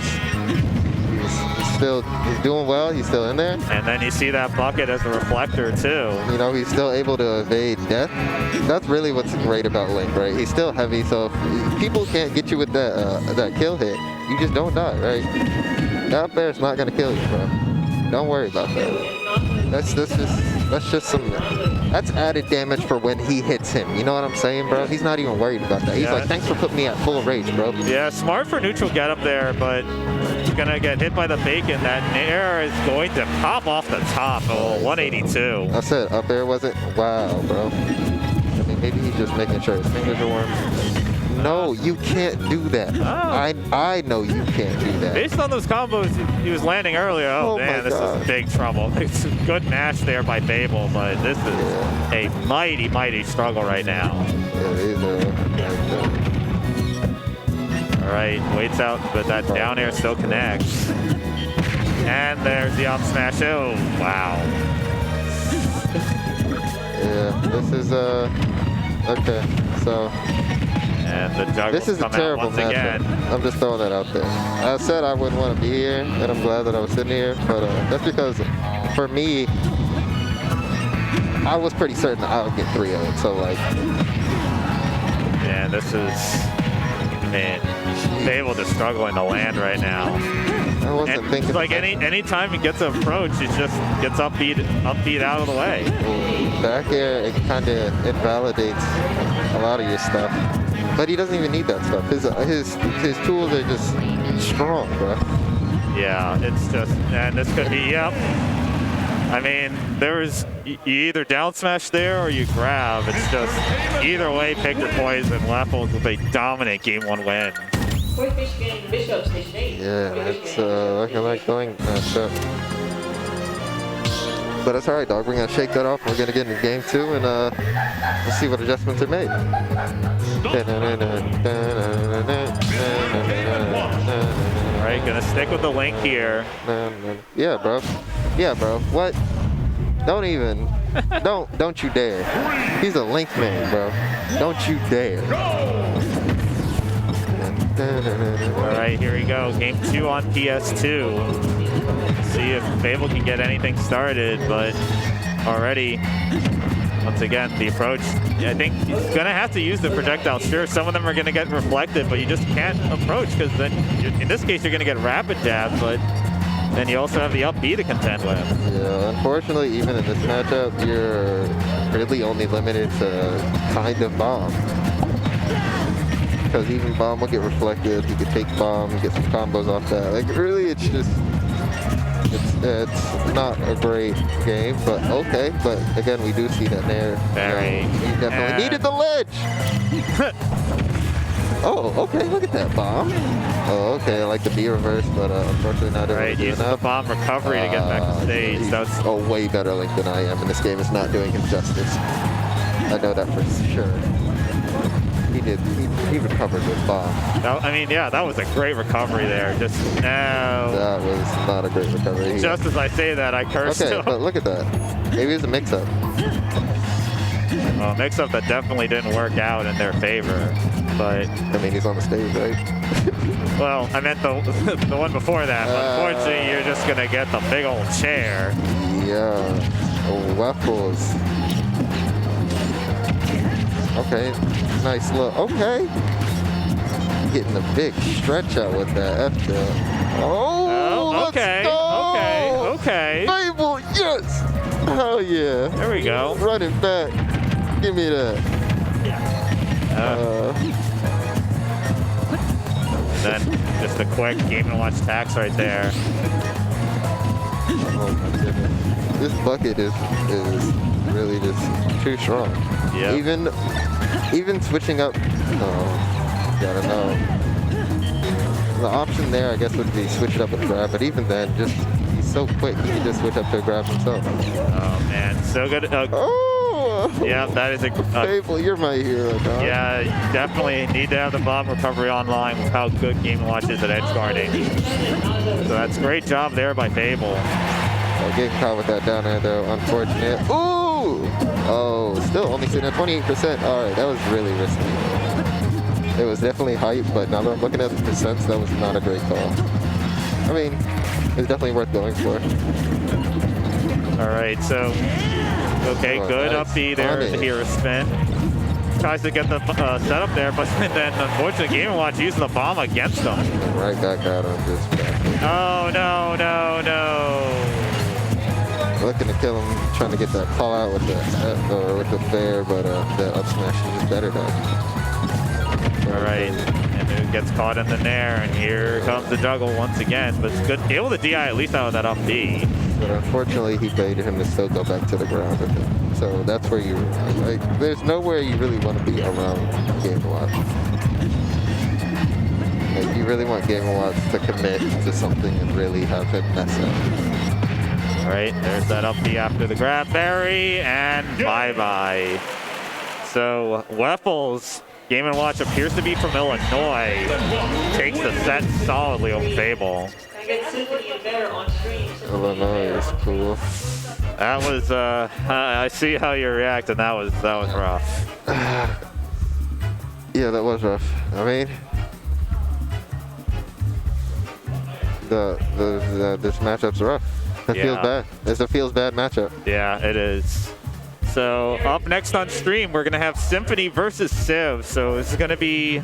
he's doing well. He's still in there. And then you see that bucket as a reflector too. You know, he's still able to evade death. That's really what's great about Link, right? He's still heavy, so if people can't get you with that kill hit, you just don't die, right? That bear's not gonna kill you, bro. Don't worry about that. That's added damage for when he hits him. You know what I'm saying, bro? He's not even worried about that. He's like, thanks for putting me at full rage, bro. Yeah, smart for neutral get up there, but he's gonna get hit by the bacon. That nair is going to pop off the top. Oh, 182. I said up there wasn't. Wow, bro. I mean, maybe he's just making sure his fingers are warm. No, you can't do that. Oh. I know you can't do that. Based on those combos he was landing earlier, oh man, this is big trouble. It's a good mash there by Fable, but this is a mighty, mighty struggle right now. Yeah, these are. All right, waits out, but that down air still connects. And there's the up smash. Oh, wow. Yeah, this is okay. So. And the juggles This is a come out terrible once matchup. again. I'm just throwing that out there. I said I wouldn't want to be here, and I'm glad that I was sitting here. But that's because, for me, I was pretty certain I would get 3 of it. So like, Yeah, this is, man, Fable just struggling to land right now. I wasn't And thinking. like any time he gets an approach, he just gets upbeat out of the way. Back air, it kind of invalidates a lot of your stuff. But he doesn't even need that stuff. His tools are just strong, bro. Yeah, it's just, and this could be, yep. I mean, you either down smash there or you grab. It's just, either way, pick your poison. Fluffles with a dominant game 1 win. Yeah, it's looking like going matchup. But it's alright, dog. We're gonna shake that off. We're gonna get into game 2 and we'll see what adjustments are made. Alright, gonna stick with the link here. Yeah, bro. Yeah, bro. What? Don't even. Don't you dare. He's a link man, bro. Don't you dare. Alright, here we go. Game 2 on PS2. See if Fable can get anything started, but already, once again, the approach, I think he's going to have to use the projectiles. Sure, some of them are going to get reflected, but you just can't approach because then, in this case, you're going to get rapid jab, but then you also have the up B to contend with. Yeah, unfortunately, even in this matchup, you're really only limited to kind of bomb. Because even bomb will get reflected, you could take bomb, get some combos off that. Like, really, it's just, it's not a great game, but okay. But again, we do see that there. Very. You definitely needed the ledge. Oh, okay, look at that bomb. Oh, okay, I like the B reverse, but unfortunately not able to do Use the enough. bomb recovery to get back to stage. He's That's a way better link than I am, and this game is not doing him justice. I know that for sure. He recovered with bomb. I mean, yeah, that was a great recovery there. Just no. That was not a great recovery. Just as I say that, I cursed Okay, him. but look at that. Maybe it's a mix-up. Well, mix-up that definitely didn't work out in their favor. But I mean, he's on the stage, right? well, I meant the one before that. Unfortunately, you're just gonna get the big old chair. Yeah. Oh, Fluffles. Okay. Nice look. Okay. Getting a big stretch out with that F there. Oh, okay. let's go. Okay. Fable, yes. Hell yeah. There we go. Run it back. Give me that. Then just a quick Game & Watch tax right there. Oh my goodness. This bucket is really just too strong. Yeah. Even switching up, gotta know. The option there, I guess, would be switch it up with grab, but even then, just he's so quick, he can just switch up to a grab himself. Oh man, so good. Yeah, that is a Fable, you're my hero, dog. yeah, you definitely need to have the bomb recovery online with how good Game & Watch is at edge guarding. So that's a great job there by Fable. Getting caught with that down air though, unfortunate. Ooh! Oh, still only sitting at 28%. Alright, that was really risky. It was definitely hype, but now that I'm looking at the percents, that was not a great call. I mean, it's definitely worth going for. Alright, so, okay, good nice. up B there to hero spin. Tries to get the setup there, but then unfortunately Game & Watch using the bomb against him. Right back out on this back. Oh, no. Looking to kill him, trying to get that call out with the fair, but the up smash is better though. All right, and it gets caught in the nair, and here comes the juggle once again. But it's good, able to DI at least out of that up B. But unfortunately, he baited him to still go back to the ground with it. So that's where you, like, there's nowhere you really want to be around Game & Watch. Like, you really want Game & Watch to commit to something and really have him mess up. All right, there's that up B after the grab berry, and bye-bye. So, Fluffles, Game & Watch appears to be from Illinois, takes the set solidly over Fable. Illinois is cool. That was, I see how you react, and that was rough. Yeah, that was rough. I mean, this matchup's rough. It feels bad. It's a feels bad matchup. Yeah, it is. So up next on stream, we're gonna have Symphony versus Sieve. So this is gonna be.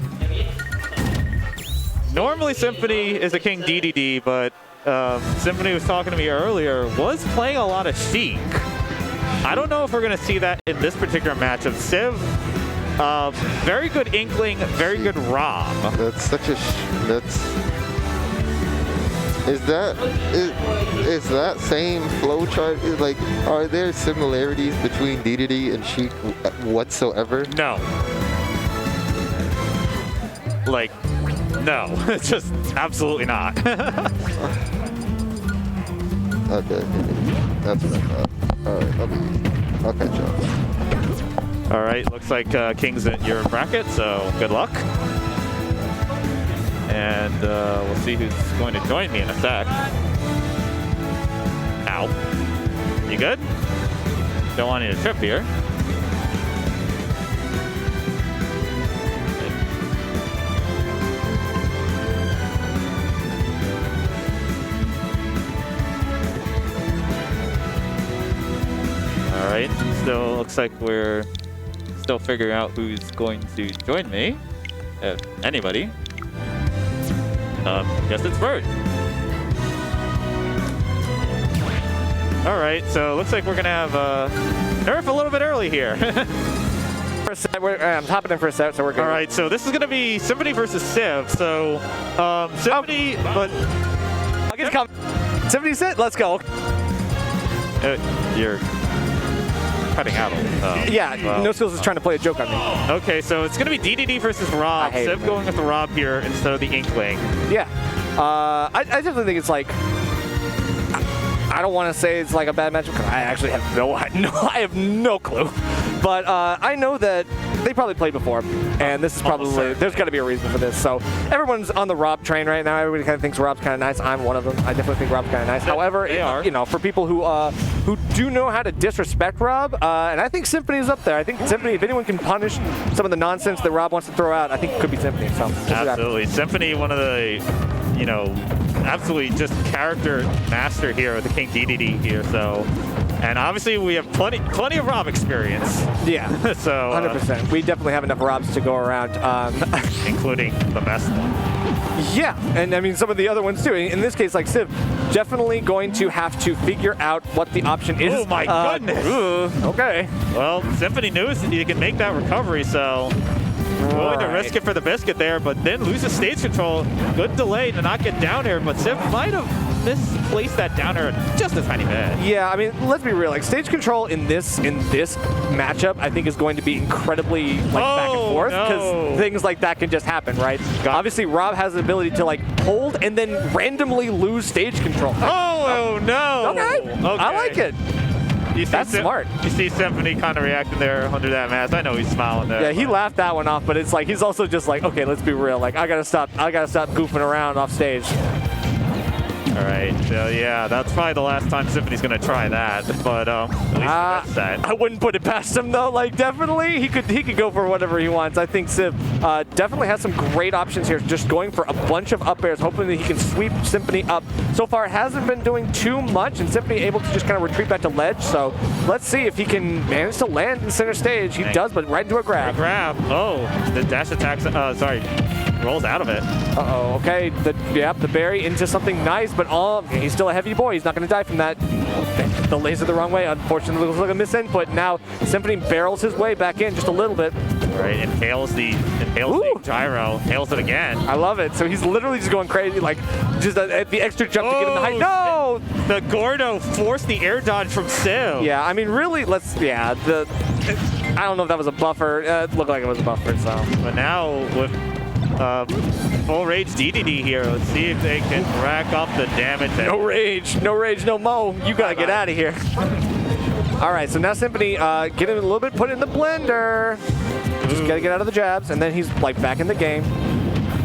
Normally Symphony is a king DDD, but Symphony was talking to me earlier, was playing a lot of Sheik. I don't know if we're gonna see that in this particular matchup. Sieve, very good Inkling, very good Rob. That's such a. Is that same flowchart? Like, are there similarities between DDD and Sheik whatsoever? No. Like, no. It's just absolutely not. Okay, that's what I thought. All right, I'll catch up. All right, looks like King's in your bracket, so good luck. And we'll see who's going to join me in a sec. Ow. You good? Don't want you to trip here. All right, still looks like we're still figuring out who's going to join me, if anybody. Guess it's Bert. All right, so looks like we're gonna have Nerf a little bit early here. I'm hopping in for a set, so we're good. All right, so this is gonna be Symphony versus Sieve. So Symphony, but I'll get come. Symphony set. Let's go. You're cutting out a little. Yeah, well, No Skills is trying to play a joke on me. Okay, so it's gonna be DDD versus Rob. Sieve going with the Rob here instead of the Inkling. Yeah, I definitely think it's like. I don't want to say it's like a bad matchup because I actually have I have no clue. But I know that they probably played before, and this is probably there's got to be a reason for this. So everyone's on the Rob train right now. Everybody kind of thinks Rob's kind of nice. I'm one of them. I definitely think Rob's kind of nice. However, you know, for people who do know how to disrespect Rob, and I think Symphony is up there. I think Symphony, if anyone can punish some of the nonsense that Rob wants to throw out, I think it could be Symphony. So absolutely, Symphony, one of the, you know, absolutely just character master here with the King DDD here. So. And obviously we have plenty of Rob experience. Yeah, so 100%. We definitely have enough Robs to go around, including the best one. Yeah, and I mean some of the other ones too. In this case, like Sieve, definitely going to have to figure out what the option is. Oh my goodness! Okay. Well, Symphony knows that you can make that recovery, so. Willing to risk it for the biscuit there, but then loses stage control. Good delay to not get down here, but Sieve might have misplaced that down air just a tiny bit. Yeah, I mean, let's be real. Like stage control in this matchup, I think is going to be incredibly like back and forth because things like that can just happen, right? Obviously, Rob has the ability to like hold and then randomly lose stage control. Oh no! Okay. I like it. That's smart. You see Symphony kind of reacting there under that mask. I know he's smiling there. Yeah, he laughed that one off, but it's like he's also just like, okay, let's be real. Like I gotta stop goofing around off stage. All right, so yeah, that's probably the last time Symphony's gonna try that, but at least that's that. I wouldn't put it past him though. Like definitely, he could go for whatever he wants. I think Sieve definitely has some great options here. Just going for a bunch of up airs, hoping that he can sweep Symphony up. So far, hasn't been doing too much, and Symphony able to just kind of retreat back to ledge. So let's see if he can manage to land in center stage. He does, but right into a grab. Oh, the dash attack. Sorry. Rolls out of it. Uh-oh, okay. The berry into something nice, but he's still a heavy boy. He's not going to die from that. The laser the wrong way. Unfortunately, looks like a misinput. Now, Symphony barrels his way back in just a little bit. Right, impales the gyro. Hails it again. I love it. So he's literally just going crazy, like just the extra jump to get him the height. No! The Gordo forced the air dodge from Sieve. Yeah, I mean, really, I don't know if that was a buffer. It looked like it was a buffer, so. But now, with full rage DDD here. Let's see if they can rack up the damage. No rage, no mo. You gotta get out of here. All right, so now Symphony getting a little bit put in the blender. Just gotta get out of the jabs, and then he's like back in the game.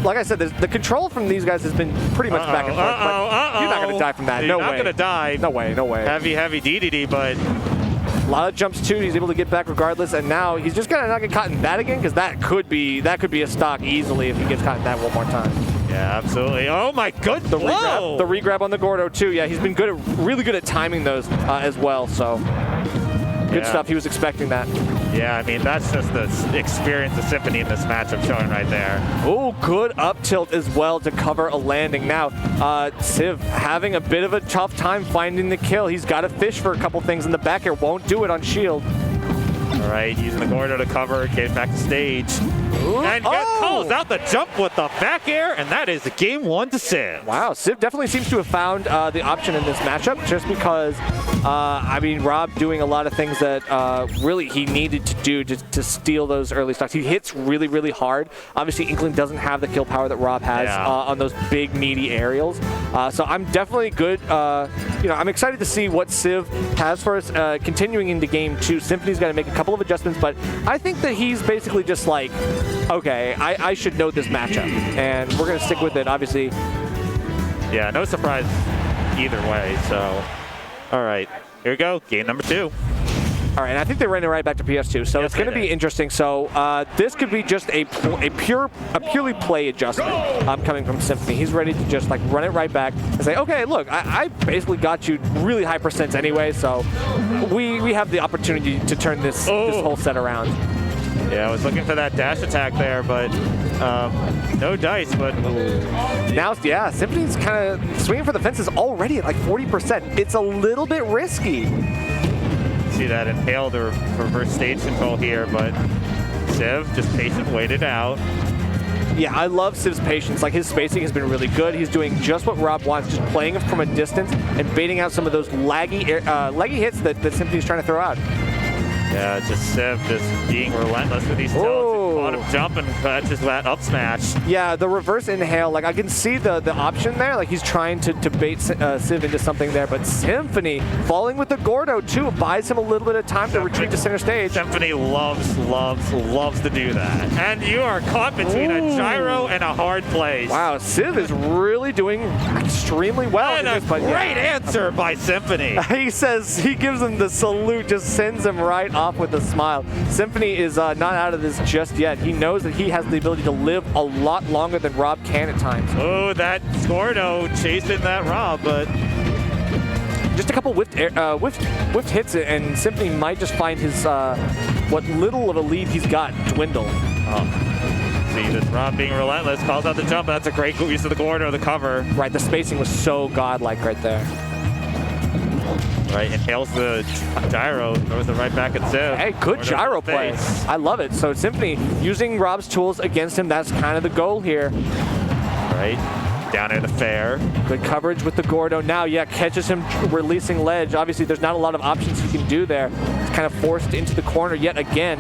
Like I said, the control from these guys has been pretty much back and forth. But you're not gonna die from that. You're not gonna die. No way. Heavy DDD, but. A lot of jumps too. He's able to get back regardless, and now he's just gonna not get caught in that again because that could be a stock easily if he gets caught in that one more time. Yeah, absolutely. Oh my good. The regrab on the Gordo too. Yeah, he's been really good at timing those as well. So Good Yeah. stuff. He was expecting that. Yeah, I mean, that's just the experience of Symphony in this matchup showing right there. Oh, good up tilt as well to cover a landing. Now, Sieve having a bit of a tough time finding the kill. He's got to fish for a couple things in the back here. Won't do it on shield. All right, using the Gordo to cover, get back to stage. And calls out the jump with the back air, and that is game 1 to Sieve. Wow, Sieve definitely seems to have found the option in this matchup just because, I mean, Rob doing a lot of things that really he needed to do to steal those early stocks. He hits really, really hard. Obviously, Inkling doesn't have the kill power that Rob has on those big, meaty aerials. So I'm definitely good. You know, I'm excited to see what Sieve has for us continuing into game 2. Symphony's got to make a couple of adjustments, but I think that he's basically just like, okay, I should know this matchup, and we're going to stick with it, obviously. Yeah, no surprise either way, so. All right, here we go, game number 2. All right, I think they ran it right back to PS2, so it's going to be interesting. So this could be just a purely play adjustment coming from Symphony. He's ready to just like run it right back and say, okay, look, I basically got you really high percents anyway, so we have the opportunity to turn this whole set around. Yeah, I was looking for that dash attack there, but no dice, but... Now, yeah, Symphony's kind of swinging for the fences already at like 40%. It's a little bit risky. See that inhale to reverse stage control here, but Sieve just patient, waited out. Yeah, I love Siv's patience. Like, his spacing has been really good. He's doing just what Rob wants, just playing from a distance and baiting out some of those laggy hits that Symphony's trying to throw out. Yeah, just Sieve just being relentless with these tilts. Caught him jumping, catches that up smash. Yeah, the reverse inhale, like I can see the option there. Like he's trying to bait Sieve into something there, but Symphony falling with the Gordo too buys him a little bit of time to retreat to center stage. Symphony loves to do that. And you are caught between a gyro and a hard place. Wow, Sieve is really doing extremely well. And a great answer by Symphony. He says, he gives him the salute, just sends him right off with a smile. Symphony is not out of this just yet. He knows that he has the ability to live a lot longer than Rob can at times. Oh, that Gordo chasing that Rob, but... Just a couple whiffed hits, and Symphony might just find his, what little of a lead he's got dwindle. See, this Rob being relentless, calls out the jump. That's a great use of the Gordo, the cover. Right, the spacing was so godlike right there. Right, inhales the gyro, throws it right back at Sieve. Hey, good gyro play. I love it. So Symphony using Rob's tools against him. That's kind of the goal here. Right, down air the fair. Good coverage with the Gordo. Now, yeah, catches him releasing ledge. Obviously, there's not a lot of options he can do there. He's kind of forced into the corner yet again.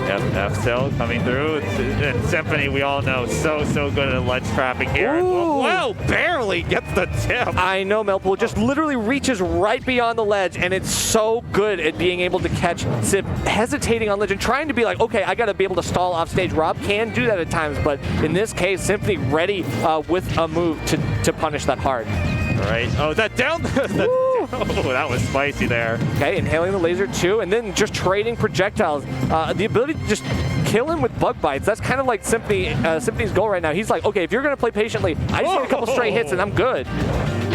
Yep, F-Cell coming through. And Symphony, we all know, so good at ledge trapping here. Well, barely gets the tip. I know, Melpool just literally reaches right beyond the ledge, and it's so good at being able to catch Sieve hesitating on ledge and trying to be like, okay, I got to be able to stall off stage. Rob can do that at times, but in this case, Symphony ready with a move to punish that hard. All right. Oh, that down. Oh, that was spicy there. Okay, inhaling the laser too, and then just trading projectiles. The ability to just kill him with bug bites. That's kind of like Symphony's goal right now. He's like, okay, if you're going to play patiently, I just need a couple straight hits and I'm good.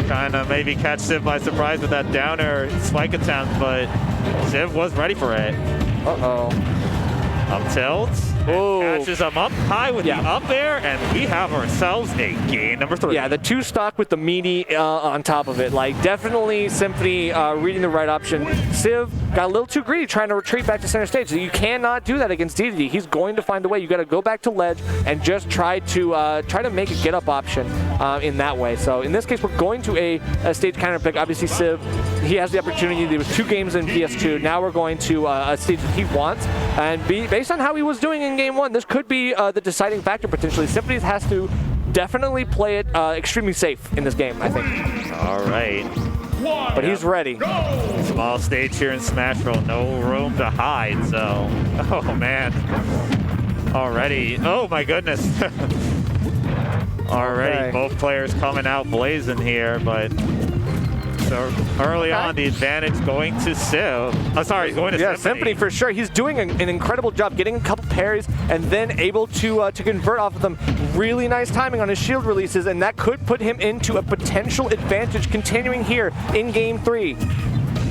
Trying to maybe catch Sieve by surprise with that downer spike attempt, but Sieve was ready for it. Uh-oh. Up tilts. Catches him up high with the up air, and we have ourselves a game number 3. Yeah, the 2 stock with the meaty on top of it. Like, definitely Symphony reading the right option. Sieve got a little too greedy trying to retreat back to center stage. So you cannot do that against DDD. He's going to find a way. You got to go back to ledge and just try to make a get-up option in that way. So in this case, we're going to a stage counter pick. Obviously, Sieve, he has the opportunity. There was 2 games in PS2. Now we're going to a stage that he wants. And based on how he was doing in Game 1, this could be the deciding factor potentially. Symphony has to definitely play it extremely safe in this game, I think. All right. But he's ready. Small stage here in Smashville, no room to hide, so... Oh, man. Already. Oh, my goodness. Already, both players coming out blazing here, but... So early on, the advantage going to Sieve. Oh, sorry, going to Symphony. Symphony for sure. He's doing an incredible job getting a couple parries and then able to convert off of them. Really nice timing on his shield releases, and that could put him into a potential advantage continuing here in Game 3.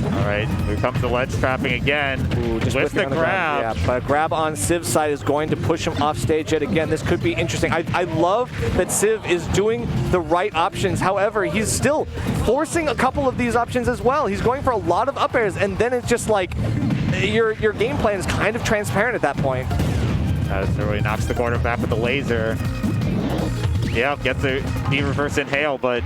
All right, here comes the ledge trapping again. Ooh, just with the whiffing on grab. Yeah, but a grab on Siv's side is going to push him off stage yet again. This could be interesting. I love that Sieve is doing the right options. However, he's still forcing a couple of these options as well. He's going for a lot of up airs, and then it's just like your game plan is kind of transparent at that point. Really knocks the corner back with the laser. Yeah, gets the reverse inhale, but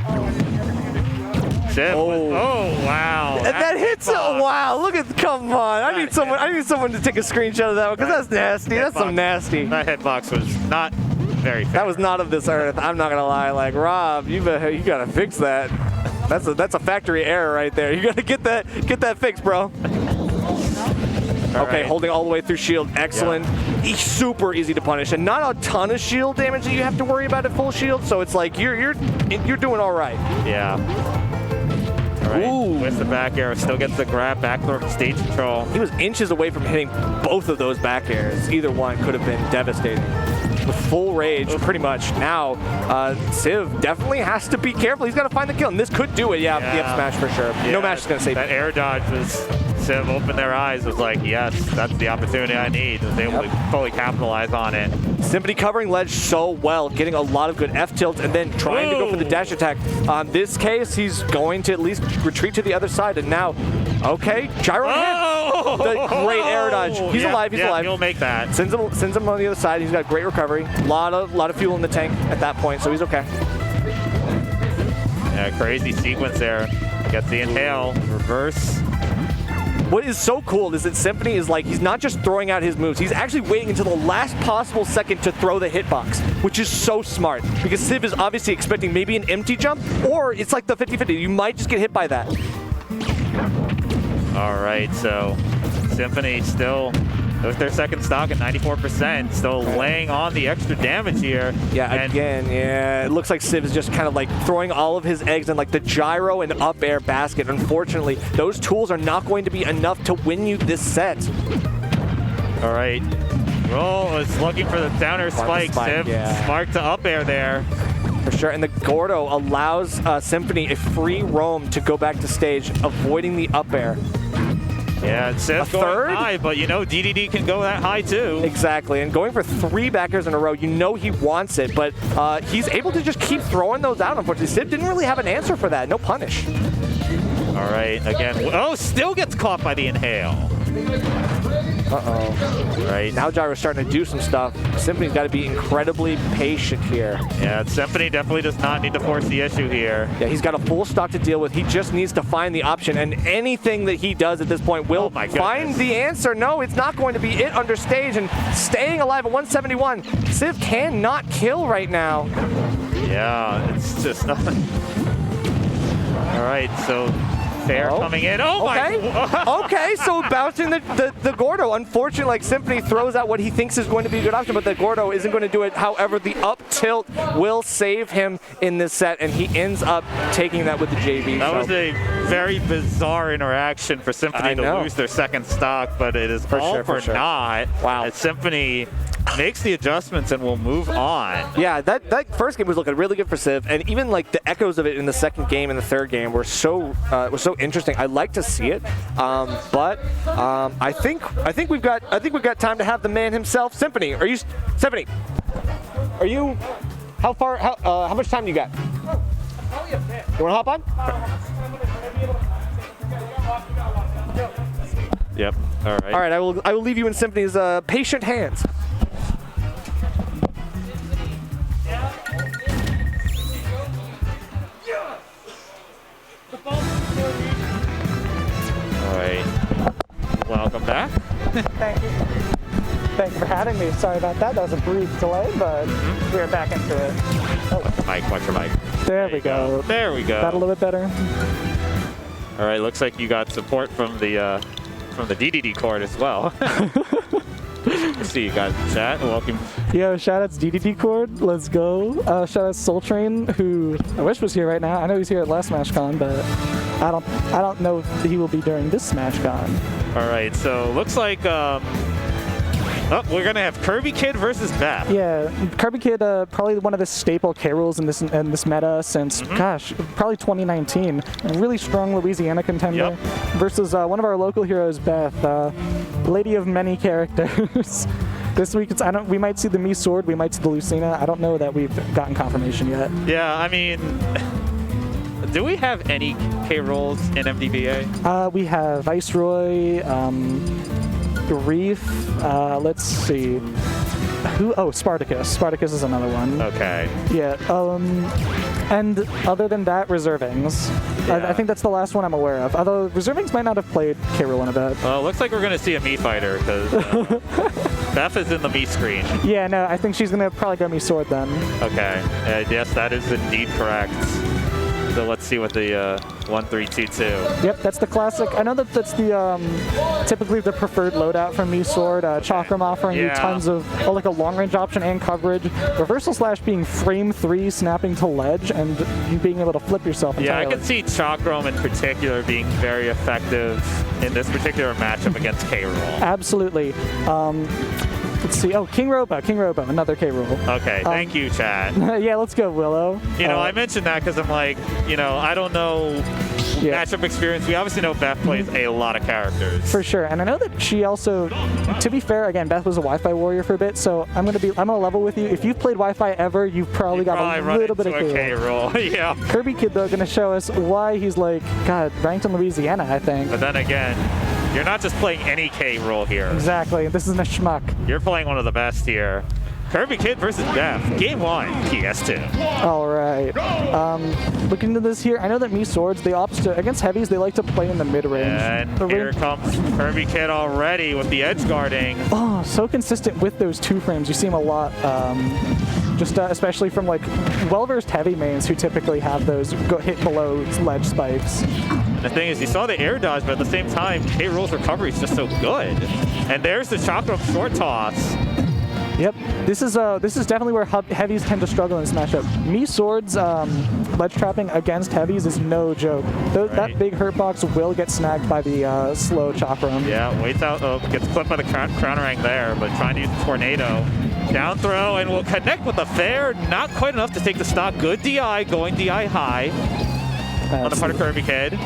Sieve wow. And that hits it. Wow, look at, come on. I need someone to take a screenshot of that one, because that's nasty. That's some nasty. That hitbox was not very fair. That was not of this earth. I'm not gonna lie. Like, Rob, you gotta fix that. That's a factory error right there. You gotta get that fixed, bro. Okay, holding all the way through shield. Excellent. Yeah. Super easy to punish, and not a ton of shield damage that you have to worry about at full shield. So it's like you're doing all right. Yeah. All right. Ooh. With the back air, still gets the grab, backdoor stage control. He was inches away from hitting both of those back airs. Either one could have been devastating. With full rage, pretty much. Now, Sieve definitely has to be careful. He's got to find the kill, and this could do it. Yeah, the up smash for sure. Yeah, no match is going to save that air dodge was. Sieve opened their eyes, was like, yes, that's the opportunity I need. Was able to fully capitalize on it. Symphony covering ledge so well, getting a lot of good F tilts, and then trying to go for the dash attack. On this case, he's going to at least retreat to the other side, and now, okay, gyro hand. The great air dodge. He's alive. He's alive. He'll make that. Sends him on the other side. He's got great recovery. Lot of fuel in the tank at that point, so he's okay. Yeah, crazy sequence there. Gets the inhale, reverse. What is so cool is that Symphony is like, he's not just throwing out his moves, he's actually waiting until the last possible second to throw the hitbox, which is so smart, because Sieve is obviously expecting maybe an empty jump, or it's like the 50-50. You might just get hit by that. All right, so Symphony still with their second stock at 94%, still laying on the extra damage here. Yeah, again, it looks like Sieve is just kind of like throwing all of his eggs in like the gyro and up air basket. Unfortunately, those tools are not going to be enough to win you this set. All right, Roll is looking for the downer spike. Sieve smart to up air there. For sure, and the Gordo allows Symphony a free roam to go back to stage, avoiding the up air. Yeah, Sieve going high, but you know DDD can go that high too. Exactly, and going for 3 backers in a row, you know he wants it, but he's able to just keep throwing those out. Unfortunately, Sieve didn't really have an answer for that. No punish. All right, again, still gets caught by the inhale. Uh-oh. Right. Now Gyro's starting to do some stuff. Symphony's got to be incredibly patient here. Yeah, Symphony definitely does not need to force the issue here. Yeah, he's got a full stock to deal with. He just needs to find the option, and anything that he does at this point will find the answer. No, it's not going to be it under stage, and staying alive at 171. Sieve cannot kill right now. Yeah, it's just... All right, so... Fair coming in. Oh okay. my! Okay, so bouncing the Gordo. Unfortunately, like Symphony throws out what he thinks is going to be a good option, but the Gordo isn't going to do it. However, the up tilt will save him in this set, and he ends up taking that with the JV. That was a very bizarre interaction for Symphony to lose their second stock, but it is all for naught. Wow. As Symphony makes the adjustments and will move on. Yeah, that first game was looking really good for Sieve, and even like the echoes of it in the second game and the third game were so interesting. I'd like to see it, but I think we've got time to have the man himself, Symphony. Symphony? Are you? How much time do you got? You want to hop on? Yep. All right. All right. I will leave you in Symphony's patient hands. All right. Welcome back. Thank you. Thank you for having me. Sorry about that. That was a brief delay, but we're back into it. Mike, watch your mic. There we go. There we go. That a little bit better. All right. Looks like you got support from the DDD cord as well. I see you guys in chat. Welcome. Yo, shoutouts DDD Cord. Let's go. Shoutouts Soul Train, who I wish was here right now. I know he's here at last SmashCon, but I don't know if he will be during this SmashCon. All right. So looks like Oh, we're gonna have Kirby Kid versus Beth. Yeah, Kirby Kid, probably one of the staple K rules in this meta since, gosh, probably 2019. Really strong Louisiana contender versus one of our local heroes, Beth, lady of many characters. This week, we might see the Mii Sword, we might see the Lucina. I don't know that we've gotten confirmation yet. Yeah, I mean, do we have any K roles in MDBA? We have Viceroy, Reef, let's see. Oh, Spartacus. Spartacus is another one. Okay. Yeah, and other than that, Reservings. Yeah. I think that's the last one I'm aware of. Although Reservings might not have played K rool in a bit. Well, looks like we're gonna see a Mii fighter because Beth is in the Mii screen. Yeah, no, I think she's gonna probably go Mii Sword then. Okay. Yes, that is indeed correct. So let's see what the 1322. Yep, that's the classic. I know that's the typically the preferred loadout from Mii Sword. Chakram offering you tons of like a long range option and coverage. Reversal slash being frame 3, snapping to ledge, and you being able to flip yourself entirely. Yeah, I could see Chakram in particular being very effective in this particular matchup against K rool. Absolutely. Let's see. Oh, King Robo, another K rool. Okay, thank you, chat. Yeah, let's go, Willow. You know, I mentioned that because I'm like, you know, I don't know matchup experience. We obviously know Beth plays a lot of characters. For sure, and I know that she also, to be fair, again, Beth was a Wi-Fi warrior for a bit, so I'm gonna level with you. If you've played Wi-Fi ever, you've probably got a little bit of K rool. Yeah. Kirby Kid though gonna show us why he's like, God, ranked in Louisiana, I think. But then again, you're not just playing any K rool here. Exactly. This isn't a schmuck. You're playing one of the best here. Kirby Kid versus Beth. Game 1, PS2. All right. Looking into this here, I know that Mii Swords, they opt to, against heavies, they like to play in the mid-range. And here comes Kirby Kid already with the edge guarding. Oh, so consistent with those 2 frames. You see him a lot, just especially from like well-versed heavy mains who typically have those hit below ledge spikes. The thing is, you saw the air dodge, but at the same time, K rool's recovery is just so good. And there's the Chakram short toss. Yep, this is definitely where heavies tend to struggle in this matchup. Mii Sword's ledge trapping against heavies is no joke. That big hurt box will get snagged by the slow Chakram. Yeah, waits out, gets clipped by the counterang there, but trying to use the tornado. Down throw, and will connect with the fair. Not quite enough to take the stock. Good DI, going DI high on the part of Kirby Kid.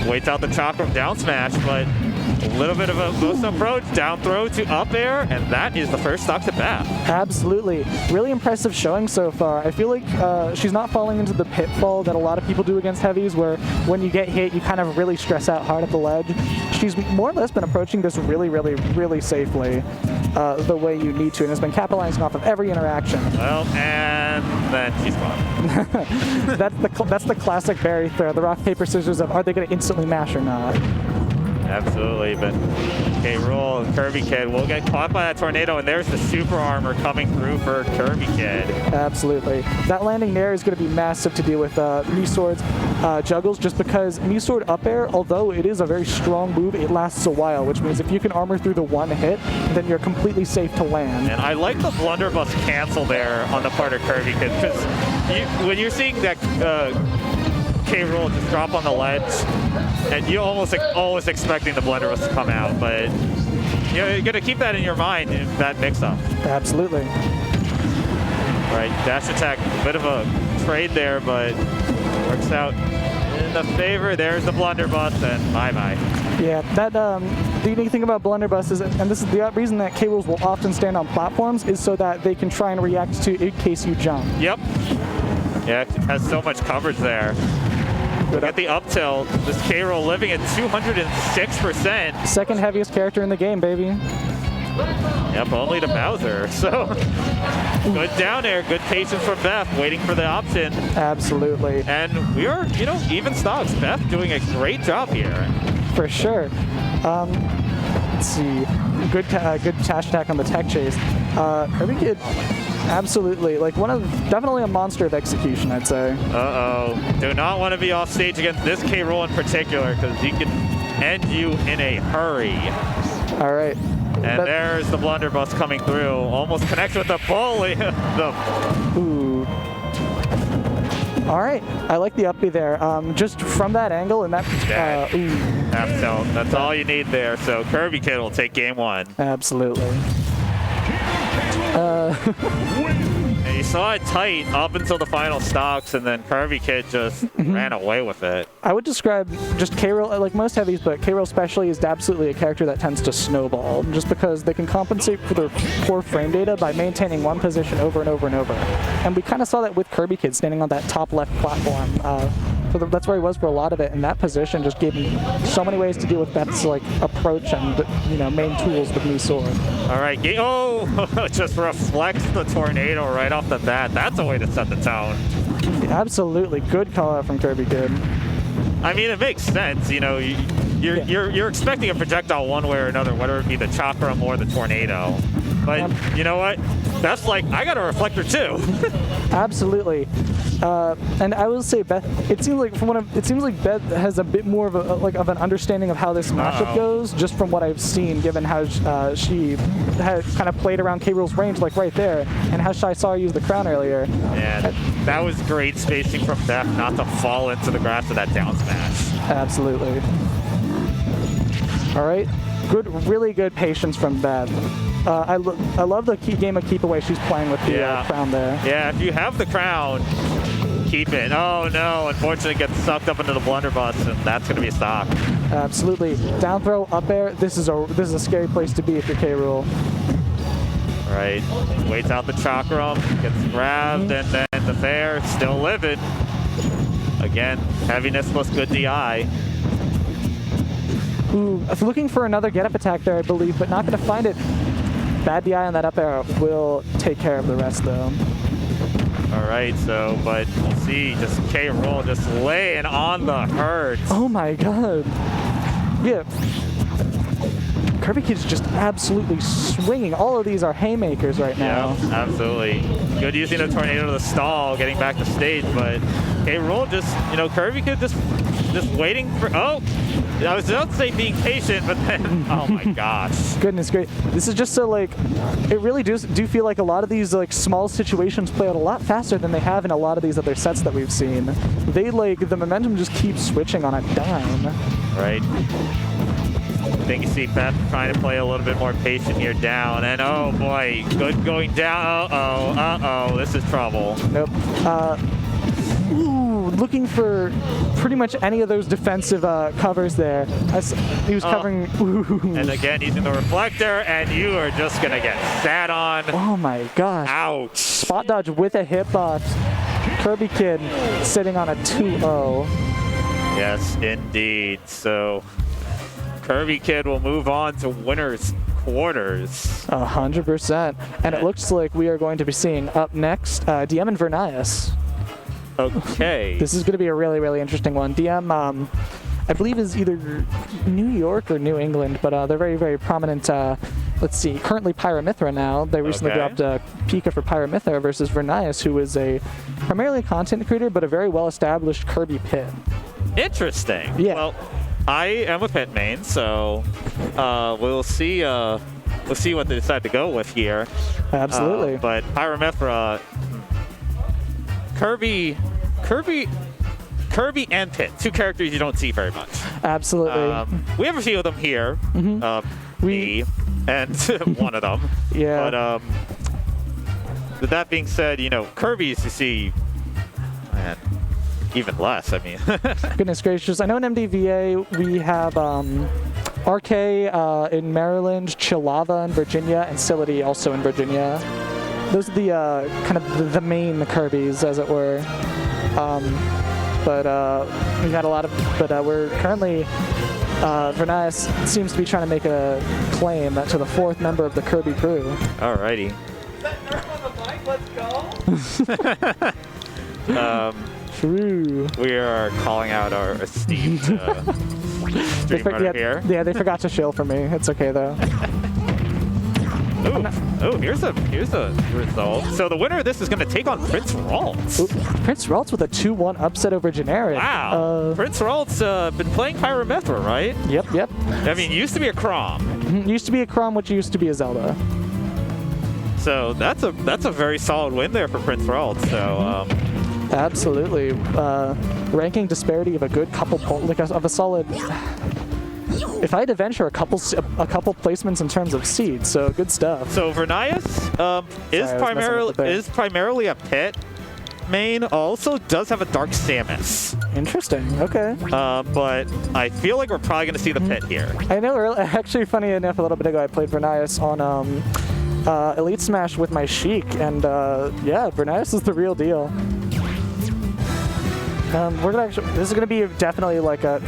Waits out the Chakram down smash, but a little bit of a most approach, down throw to up air, and that is the first stock to Beth. Absolutely. Really impressive showing so far. I feel like she's not falling into the pitfall that a lot of people do against heavies, where when you get hit, you kind of really stress out hard at the ledge. She's more or less been approaching this really, really, really safely the way you need to, and has been capitalizing off of every interaction. Well, and then she's gone. That's the classic Barry throw, the rock, paper, scissors of are they going to instantly mash or not? Absolutely, but K rool, Kirby Kid will get caught by that tornado, and there's the super armor coming through for Kirby Kid. Absolutely. That landing there is going to be massive to deal with Mii Sword's juggles, just because Mii Sword up air, although it is a very strong move, it lasts a while, which means if you can armor through the one hit, then you're completely safe to land. And I like the blunderbuss cancel there on the part of Kirby Kid, because when you're seeing that K rool just drop on the ledge, and you're always expecting the blunderbuss to come out, but you're gonna keep that in your mind in that mix-up. Absolutely. Right, dash attack, a bit of a trade there, but works out in the favor. There's the blunderbuss, and bye-bye. Yeah, that the unique thing about blunderbuss is, and this is the reason that K rools will often stand on platforms, is so that they can try and react to in case you jump. Yep. Yeah, it has so much coverage there. Look at the up tilt. This K rool living at 206%. Second heaviest character in the game, baby. Yep, only to Bowser. So, good down air, good patience from Beth, waiting for the option. Absolutely. And we are, even stocks. Beth doing a great job here. For sure. Let's see. Good dash attack on the tech chase. Kirby Kid, absolutely, like definitely a monster of execution, I'd say. Uh-oh. Do not want to be off stage against this K rool in particular, because he can end you in a hurry. All right. And there's the blunderbuss coming through. Almost connects with the bully. Ooh. All right. I like the up B there. Just from that angle and that. Half tilt. That's all you need there. So Kirby Kid will take game 1. Absolutely. And you saw it tight up until the final stocks, and then Kirby Kid just ran away with it. I would describe just K-Roll, like most heavies, but K-Roll especially is absolutely a character that tends to snowball, just because they can compensate for their poor frame data by maintaining one position over and over and over. And we kind of saw that with Kirby Kid standing on that top left platform. So that's where he was for a lot of it, and that position just gave him so many ways to deal with Beth's like approach and main tools with Mii Sword. All right, just reflects the tornado right off the bat. That's a way to set the tone. Absolutely, good call out from Kirby Kid. I mean, it makes sense. You're expecting a projectile one way or another, whether it be the chakram or the tornado. But you know what? That's like, I got a reflector too. Absolutely. And I will say, Beth, it seems like Beth has a bit more of an understanding of how this matchup goes, just from what I've seen, given how she had kind of played around K-Rool's range, like right there, and how I saw her use the crown earlier. Yeah, that was great spacing from Beth not to fall into the grasp of that down smash. Absolutely. All right. Really good patience from Beth. I love the game of keep away she's playing with the crown there. Yeah, if you have the crown, keep it. Oh no, unfortunately it gets sucked up into the blunderbuss, and that's going to be a stock. Absolutely. Down throw, up air. This is a scary place to be if you're K-Rool. Right. Waits out the chakram, gets grabbed, and then the fair still living. Again, heaviness plus good DI. Ooh, looking for another get-up attack there, I believe, but not going to find it. Bad DI on that up air will take care of the rest, though. All right, but you see just K-Rool just laying on the hurt. Oh my god. Yeah. Kirby Kid's just absolutely swinging. All of these are haymakers right now. Yeah, absolutely. Good using the tornado to the stall, getting back to stage, but K-Rool just, Kirby Kid just waiting for, I was about to say being patient, but then, oh my gosh. Goodness great. This is just so, it really do feel like a lot of these, small situations play out a lot faster than they have in a lot of these other sets that we've seen. They, the momentum just keeps switching on a dime. Right. I think you see Beth trying to play a little bit more patient here down, and oh boy, good going down. Uh-oh, this is trouble. Nope. Looking for pretty much any of those defensive covers there. He was covering. And again, using the reflector, and you are just going to get sat on. Oh my gosh. Ouch. Spot dodge with a hitbox. Kirby Kid sitting on a 2-0. Yes, indeed. So Kirby Kid will move on to winner's quarters. 100%. And it looks like we are going to be seeing up next DM and Vernias. Okay. This is going to be a really, really interesting one. DM, I believe, is either New York or New England, but they're very, very prominent. Let's see, currently Pyramithra now. They recently dropped Pika for Pyramithra versus Vernias, who is primarily a content creator, but a very well-established Kirby pit. Interesting. Yeah. Well, I am a pit main, so we'll see what they decide to go with here. Absolutely. But Pyramithra, Kirby and Pit, two characters you don't see very much. Absolutely. We have a few of them here. Me and one of them. Yeah. But with that being said, Kirby's you see, man, even less. I mean. Goodness gracious. I know in MDVA we have RK in Maryland, Chilava in Virginia, and Sility also in Virginia. Those are the kind of the main Kirbys, as it were. But we've had a lot of, but we're currently, Vernias seems to be trying to make a claim to the fourth member of the Kirby crew. Alrighty. Is that Nerf on the mic? Let's go. True. We are calling out our esteemed streamer here. Yeah, they forgot to shill for me. It's okay though. Oh, here's a result. So the winner of this is going to take on Prince Ralts. Prince Ralts with a 2-1 upset over Generic. Wow. Prince Ralts been playing Pyramithra, right? Yep. I mean, used to be a Crom. Used to be a Crom, which used to be a Zelda. So that's a very solid win there for Prince Ralts. So. Absolutely. Ranking disparity of a good couple of a solid. if I had to venture, a couple placements in terms of seeds. So good stuff. So Vernias is Sorry, I was messing with the thing. primarily a pit main. Also does have a Dark Samus. Interesting. Okay. But I feel like we're probably going to see the pit here. I know. Actually, funny enough, a little bit ago I played Vernias on Elite Smash with my Sheik, and yeah, Vernias is the real deal. We're gonna actually. This is gonna be definitely like a.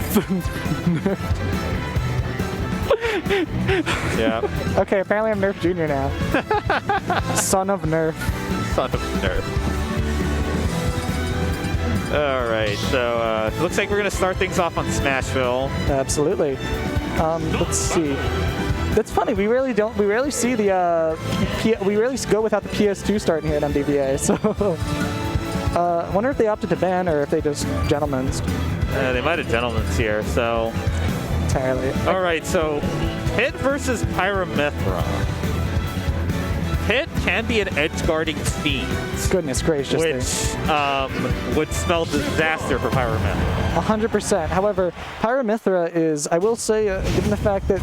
Yeah. Okay, apparently I'm Nerf Junior now. Son of Nerf. Son of Nerf. All right, so it looks like we're gonna start things off on Smashville. Absolutely. Let's see. That's funny. We rarely see the. We rarely go without the PS2 starting here at MDVA. So. I wonder if they opted to ban or if they just gentlemen's. They might have gentlemen's here, so. Entirely. All right, so Pit versus Pyramithra. Pit can be an edge-guarding fiend. Goodness gracious. Which would spell disaster for Pyramithra. 100%. However, Pyramithra is, I will say, given the fact that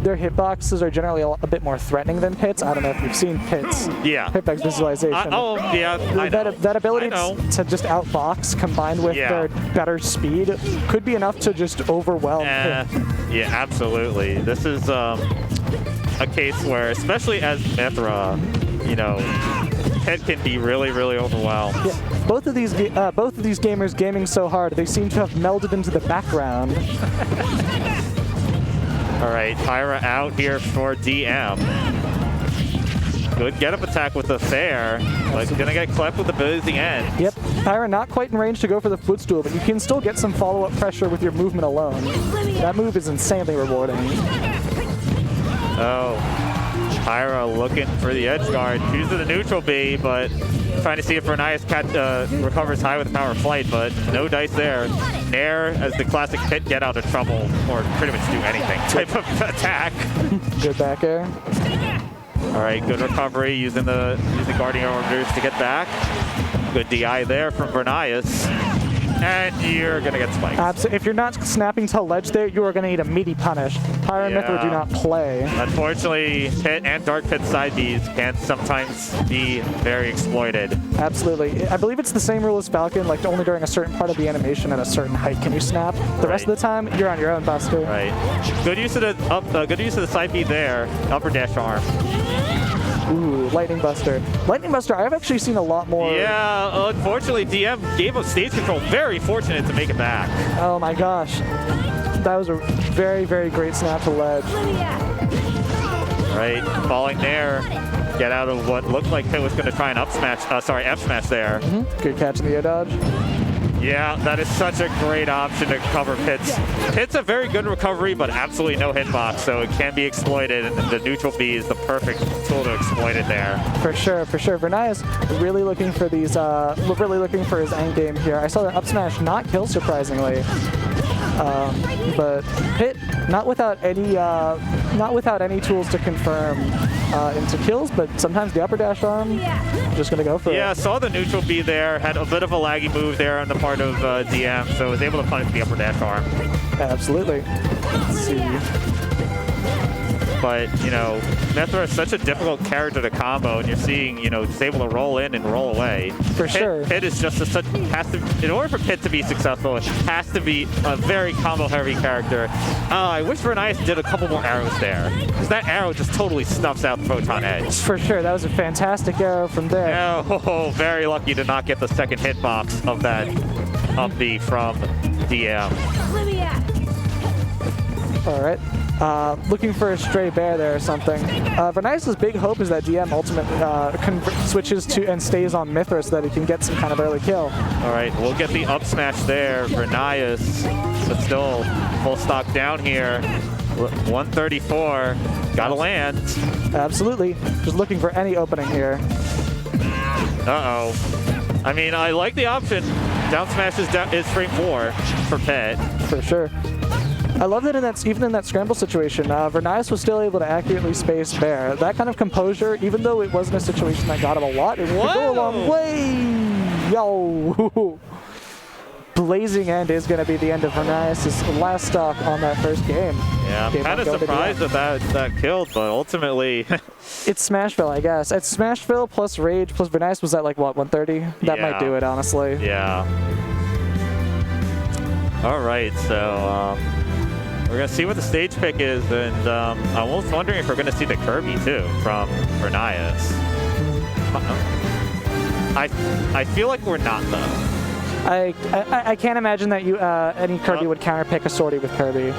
their hitboxes are generally a bit more threatening than Pit's. I don't know if you've seen Pit's hitbox visualization. I know. That ability to just outbox combined with their better speed could be enough to just overwhelm Pit. Yeah, absolutely. This is a case where, especially as Mithra, you know, Pit can be really, really overwhelmed. Yeah. Both of these gamers gaming so hard, they seem to have melded into the background. All right, Pyra out here for DM. Good get-up attack with the Fair, but gonna get clipped with the busy end. Yep, Pyra not quite in range to go for the footstool, but you can still get some follow-up pressure with your movement alone. That move is insanely rewarding. Oh, Pyra looking for the edge guard. Chooses the neutral B, but trying to see if Vernias recovers high with power flight, but no dice there. Nair as the classic Pit get out of trouble, or pretty much do anything type of attack. Good back air. All right, good recovery using the guarding orders to get back. Good DI there from Vernias. And you're going to get spiked. Absolutely. If you're not snapping to ledge there, you are going to need a meaty punish. Pyramithra do not play. Unfortunately, Pit and Dark Pit side Bs can sometimes be very exploited. Absolutely. I believe it's the same rule as Falcon, like only during a certain part of the animation at a certain height can you snap. The rest of the time, you're on your own, Buster. Right. Good use of the side B there. Upper dash arm. Ooh, Lightning Buster. Lightning Buster, I've actually seen a lot more. Yeah, unfortunately, DM gave up stage control. Very fortunate to make it back. Oh my gosh. That was a very, very great snap to ledge. Right, falling there. Get out of what looked like Pit was going to try an F smash there. Good catch in the air dodge. Yeah, that is such a great option to cover Pit's. Pit's a very good recovery, but absolutely no hitbox, so it can be exploited, and the neutral B is the perfect tool to exploit it there. For sure, for sure. Vernias really looking for these, really looking for his end game here. I saw the up smash not kill, surprisingly. But Pit not without any tools to confirm into kills, but sometimes the upper dash arm just gonna go for it. Yeah, saw the neutral B there, had a bit of a laggy move there on the part of DM, so was able to punish the upper dash arm. Absolutely. Let's see. But, you know, Mithra is such a difficult character to combo, and you're seeing, you know, just able to roll in and roll away. For sure. Pit is just in order for Pit to be successful, it has to be a very combo-heavy character. I wish Vernias did a couple more arrows there, because that arrow just totally snuffs out the Photon Edge. For sure, that was a fantastic arrow from there. Oh, very lucky to not get the second hitbox of that up B from DM. All right. Looking for a stray bear there or something. Vernias' big hope is that DM ultimately switches to and stays on Mithra so that he can get some kind of early kill. All right, we'll get the up smash there. Vernias, but still full stock down here. 134, gotta land. Absolutely, just looking for any opening here. Uh-oh. I mean, I like the option. Down smash is frame 4 for Pit. For sure. I love that even in that scramble situation, Vernias was still able to accurately space Bear. That kind of composure, even though it wasn't a situation that got him a lot, it could go a long way. Yo! blazing end is going to be the end of Vernias' last stock on that first game. Yeah, I'm Game kind of won't go to the surprised end. that killed, but ultimately, It's Smashville, I guess. It's Smashville plus Rage plus Vernias was at like, what, 130? That Yeah. might do it, honestly. yeah. All right, so we're gonna see what the stage pick is, and I'm almost wondering if we're gonna see the Kirby too from Vernias. I feel like we're not though. I can't imagine that you any Kirby would counterpick a sortie with Kirby.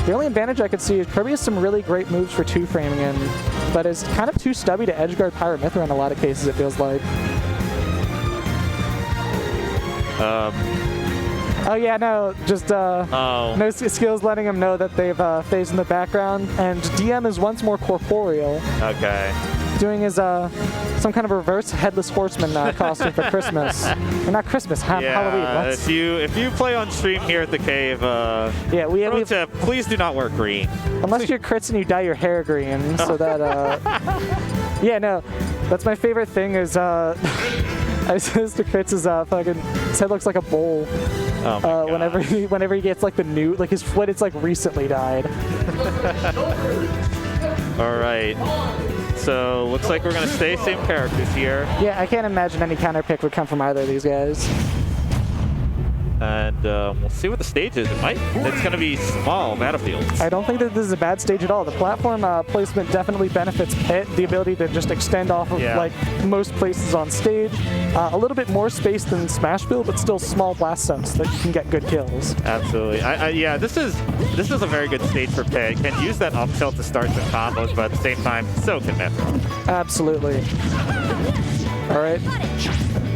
The only advantage I could see is Kirby has some really great moves for two-framing in, but is kind of too stubby to edgeguard Pyramithra in a lot of cases, it feels like. Oh yeah, no, just no skills letting him know that they've phased in the background, and DM is once more corporeal, Okay. doing his some kind of reverse headless horseman costume for Christmas. Or not Christmas, Halloween. Yeah. What? If you play on stream here at the cave, Yeah, we pro have, tip: please do not wear green. unless you're crits and you dye your hair green, so that yeah, no, that's my favorite thing is I says to crits is fucking his head looks like a bowl. Oh my Whenever he gets like the new, like his foot, it's like recently dyed. All right. So looks like we're gonna stay same characters here, Yeah, I can't imagine any counter pick would come from either of these guys. and we'll see what the stage is. It's gonna be small battlefields. I don't think that this is a bad stage at all. The platform placement definitely benefits Pit, the ability to just extend off of Yeah. like most places on stage. A little bit more space than Smashville, but still small blast zones so that you can get good kills. Absolutely. Yeah, this is a very good stage for Pit. Can use that up tilt to start some combos, but at the same time, so can Metro. Absolutely. All right.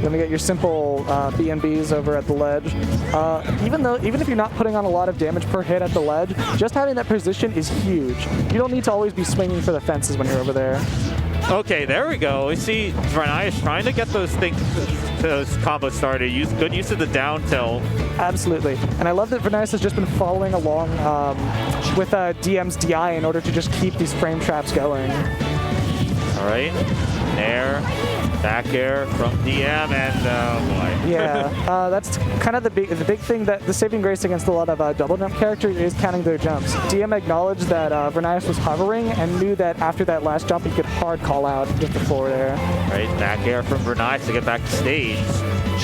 Gonna get your simple B&Bs over at the ledge. Even if you're not putting on a lot of damage per hit at the ledge, just having that position is huge. You don't need to always be swinging for the fences when you're over there. Okay, there we go. We see Vernias trying to get those combos started. Good use of the down tilt. Absolutely. And I love that Vernias has just been following along with DM's DI in order to just keep these frame traps going. All right, air, back air from DM, and oh boy. Yeah, that's kind of the big thing that the saving grace against a lot of double jump characters is counting their jumps. DM acknowledged that Vernias was hovering and knew that after that last jump he could hard call out just the forward air. Right, back air from Vernias to get back to stage.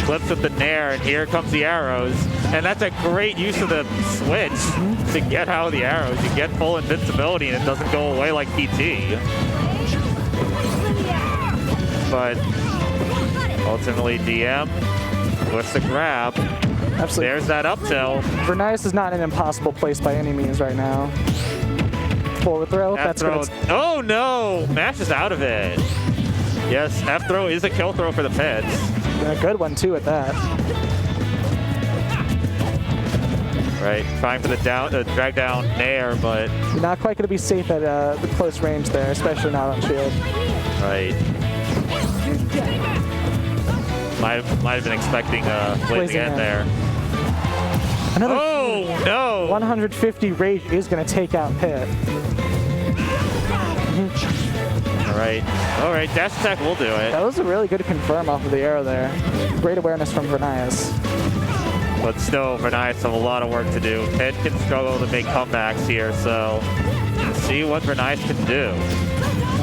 Flips with the nair, and here comes the arrows. And that's a great use of the switch to get out of the arrows. You get full invincibility, and it doesn't go away like PT. But ultimately, DM with the grab. Absolutely. There's that up tilt. Vernias is not in an impossible place by any means right now. Forward throw. F throw. Oh no! Mash is out of it. Yes, F throw is a kill throw for the Pets. A good one too at that. Right, trying for the drag down nair, but You're not quite going to be safe at the close range there, especially not on shield. right. Might have been expecting a blazing end there. Another Oh no! 150 rage is going to take out Pit. All right, dash attack will do it. That was a really good confirm off of the arrow there. Great awareness from Vernias. But still, Vernias have a lot of work to do. Pit can struggle to make comebacks here, so let's see what Vernias can do.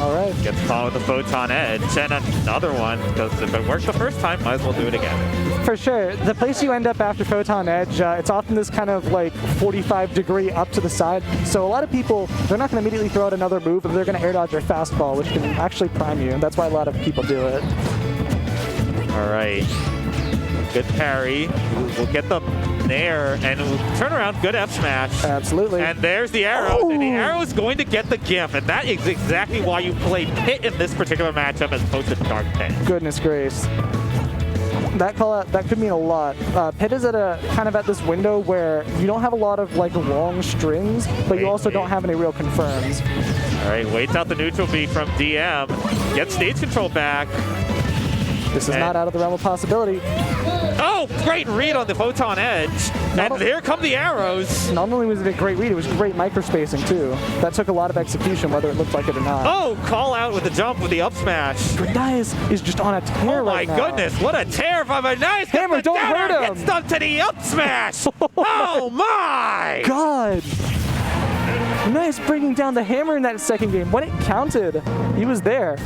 All right. Gets caught with the Photon Edge, and another one, because if it worked the first time, might as well do it again. For sure. The place you end up after Photon Edge, it's often this kind of like 45-degree up to the side. So a lot of people, they're not going to immediately throw out another move, but they're going to air dodge your fastball, which can actually prime you. That's why a lot of people do it. All right. Good parry. We'll get the nair, and we'll turn around. Good F smash. Absolutely. And there's the arrow, and the arrow is going to get the GIF, and that is exactly why you play Pit in this particular matchup as opposed to Dark Pit. Goodness grace. That call out, that could mean a lot. Pit is at a kind of at this window where you don't have a lot of like long strings, but you also don't have any real confirms. All right, waits out the neutral beat from DM. Gets stage control back. This is not out of the realm of possibility. Oh, great read on the Photon Edge. And here come the arrows. Not only was it a great read, it was great microspacing too. That took a lot of execution, whether it looked like it or not. Oh, call out with the jump with the up smash. Vernias is just on a tear Oh my right now. goodness, what a tear by Vernias. Hammer, don't hurt him. Gets done to the up smash. Oh my. God! Nice bringing down the hammer in that second game. When it counted, he was there.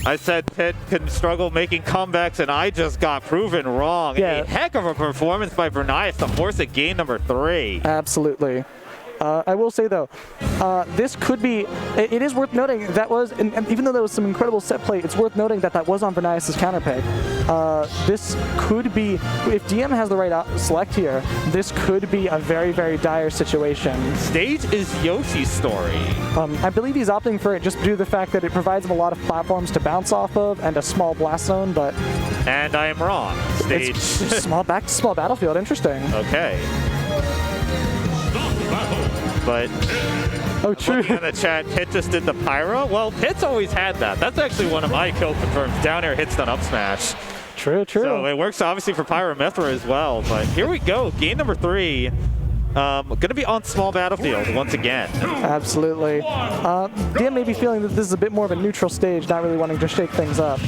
I said Pitt can struggle making comebacks, and I just got proven wrong. Yeah. A heck of a performance by Vernias to force it game number 3. Absolutely. I will say though, this could be, it is worth noting that was, and even though there was some incredible set play, it's worth noting that that was on Vernias' counterpick. This could be, if DM has the right select here, this could be a very, very dire situation. Stage is Yoshi's story. I believe he's opting for it just due to the fact that it provides him a lot of platforms to bounce off of and a small blast zone, but... And I am wrong. Stage. It's back to small battlefield, interesting. Okay. But Oh, true. looking at the chat, Pitt just did the pyro. Well, Pitt's always had that. That's actually one of my kill confirms. Down air hits on up smash. True. So it works obviously for Pyro Mithra as well. But here we go. Game number 3. Going to be on small battlefield once again. Absolutely. DM may be feeling that this is a bit more of a neutral stage, not really wanting to shake things up.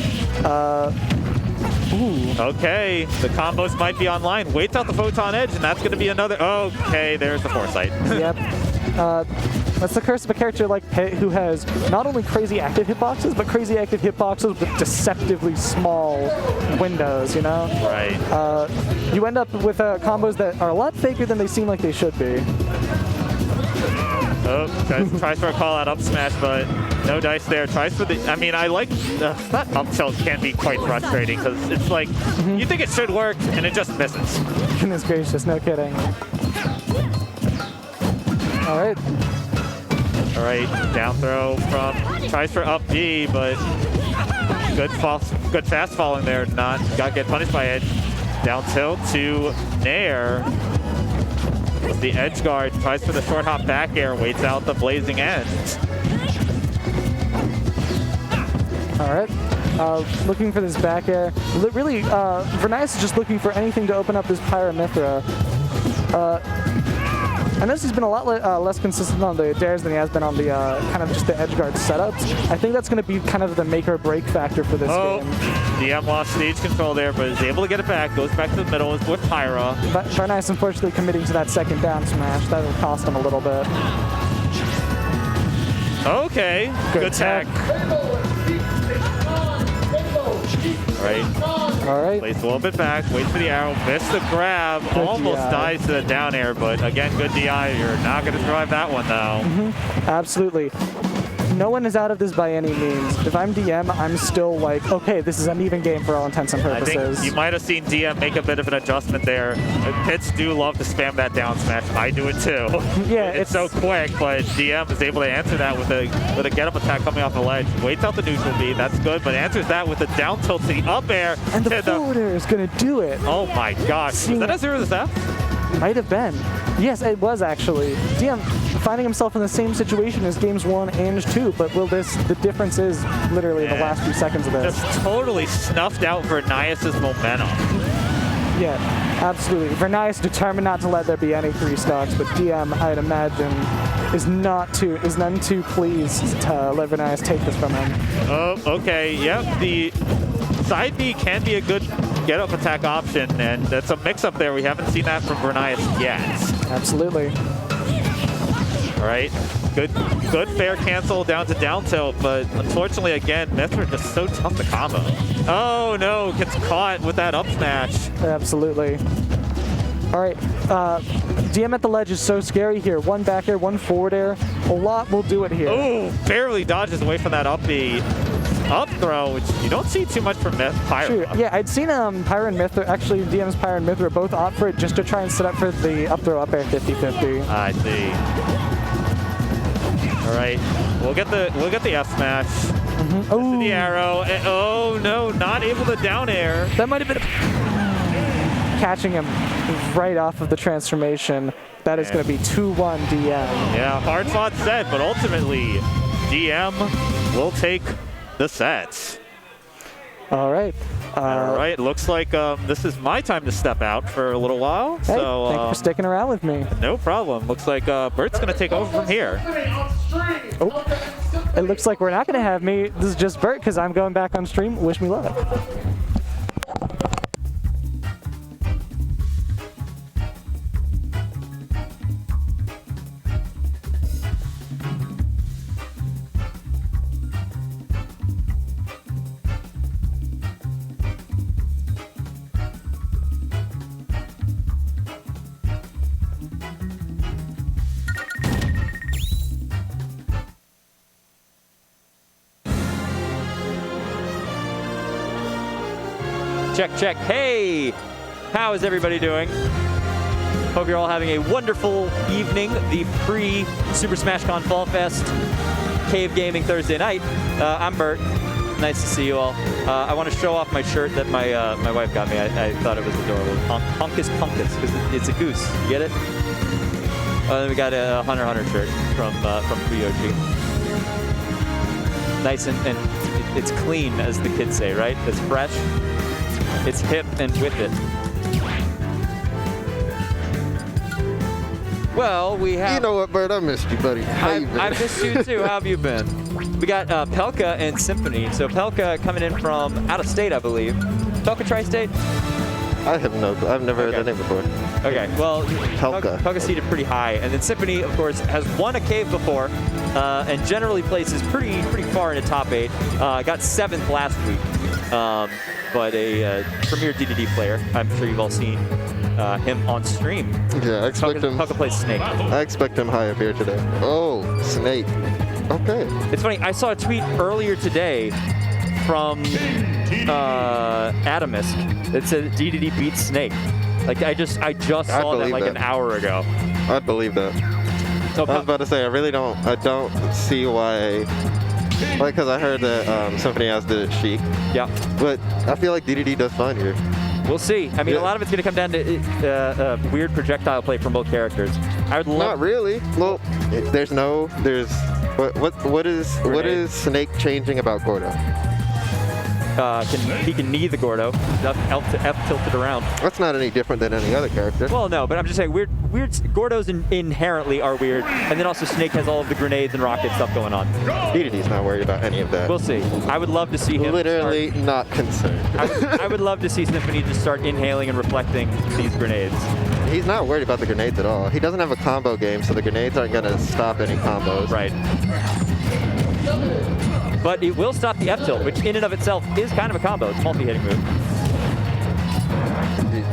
Okay, the combos might be online. Waits out the Photon Edge, and that's going to be another... Okay, there's the Foresight. Yep. That's the curse of a character like Pitt, who has not only crazy active hitboxes, but crazy active hitboxes with deceptively small windows, you know? Right. You end up with combos that are a lot faker than they seem like they should be. Oh, tries for a call out up smash, but no dice there. Tries for the... I mean, I like... that up tilt can be quite frustrating, because it's like, you think it should work, and it just misses. Goodness gracious, no kidding. All right. All right, down throw from... Tries for up B, but good fast falling there. Not got to get punished by Edge. Down tilt to Nair. With the edge guard, tries for the short hop back air, waits out the blazing end. All right. Looking for this back air. Really, Vernias is just looking for anything to open up this Pyro Mithra. I noticed he's been a lot less consistent on the dares than he has been on the kind of just the edge guard setups. I think that's going to be kind of the make or break factor for this game. DM lost stage control there, but is able to get it back. Goes back to the middle with Pyra. But Vernias unfortunately committing to that second down smash. That'll cost him a little bit. Okay, good tech. All right. Plays a little bit back, waits for the arrow, missed the grab, almost dies to the down air, but again, good DI. You're not going to survive that one, though. Absolutely. No one is out of this by any means. If I'm DM, I'm still like, okay, this is an even game for all intents and I purposes. think you might have seen DM make a bit of an adjustment there. Pits do love to spam that down smash. I do it too. Yeah, it's so quick, but DM is able to answer that with a get-up attack coming off the ledge. Waits out the neutral B, that's good, but answers that with a down tilt to the up air. And the forward air is going to do it. Oh my gosh. Was that a 0-0? Might have been. Yes, it was actually. DM finding himself in the same situation as games 1 and 2, but the difference is literally the last few seconds of this. Just totally snuffed out Vernias' momentum. Yeah, absolutely. Vernias determined not to let there be any 3 stocks, but DM, I'd imagine, is none too pleased to let Vernias take this from him. Oh, okay. Yep, the side B can be a good get-up attack option, and that's a mix-up there. We haven't seen that from Vernias yet. Absolutely. All right, good fair cancel down to down tilt, but unfortunately, again, Mithra just so tough to combo. Oh no, gets caught with that up smash. Absolutely. All right, DM at the ledge is so scary here. One back air, one forward air. A lot will do it here. Oh, barely dodges away from that up B. Up throw, which you don't see too much from Pyro. True. Yeah, I'd seen Pyro and Mithra, actually DM's Pyro and Mithra both opt for it just to try and set up for the up throw up air 50-50. I see. All right, we'll get the F smash. Oh, the arrow. And, oh no, not able to down air. That might have been catching him right off of the transformation. That is going to be 2-1 DM. Yeah, hard fought set, but ultimately DM will take the sets. All right. All right, looks like this is my time to step out for a little while. Hey, so thank you for sticking around with me. no problem. Looks like Bert's going to take over from here. It looks like we're not going to have me. This is just Bert because I'm going back on stream. Wish me luck. Check, check. Hey! How is everybody doing? Hope you're all having a wonderful evening. The pre-Super Smash Con Fall Fest Cave Gaming Thursday night. I'm Bert. Nice to see you all. I want to show off my shirt that my wife got me. I thought it was adorable. Punkus Punkus, because it's a goose. You get it? Then we got a Hunter x Hunter shirt from Yoshi. Nice and it's clean, as the kids say, right? It's fresh. It's hip and with it. Well, we have... You know what, Bert? I missed you, buddy. How you been? I missed you too. How have you been? We got Pelka and Symphony. So Pelka coming in from out of state, I believe. Pelka Tri-State? I have no clue. I've never heard that name before. Okay, well, Pelka seated pretty high. And then Symphony, of course, has won a cave before and generally places pretty far in the top 8. Got 7th last week. But a premier DDD player. I'm sure you've all seen him on stream. Yeah, I expect him. Pelka plays Snake. I expect him high up here today. Oh, Snake. Okay. It's funny. I saw a tweet earlier today from Atomisk that said DDD beats Snake. Like I just saw that like an hour ago. I'd believe that. So I was about to say I don't see why. Like, because I heard that Symphony House did it chic. Yeah. But I feel like DDD does fine here. We'll see. I mean, a lot of it's going to come down to weird projectile play from both characters. I would love. Not really. Well, what is Snake changing about Gordo? He can knee the Gordo, F tilted around. That's not any different than any other character. Well, no, but I'm just saying weird Gordos inherently are weird, and then also Snake has all of the grenades and rocket stuff going on. DDD's not worried about any of that. We'll see. I would love to see him. Literally not concerned. I would love to see Symphony just start inhaling and reflecting these grenades. He's not worried about the grenades at all. He doesn't have a combo game, so the grenades aren't going to stop any combos. Right. But it will stop the F-tilt, which in and of itself is kind of a combo. It's a multi-hitting move.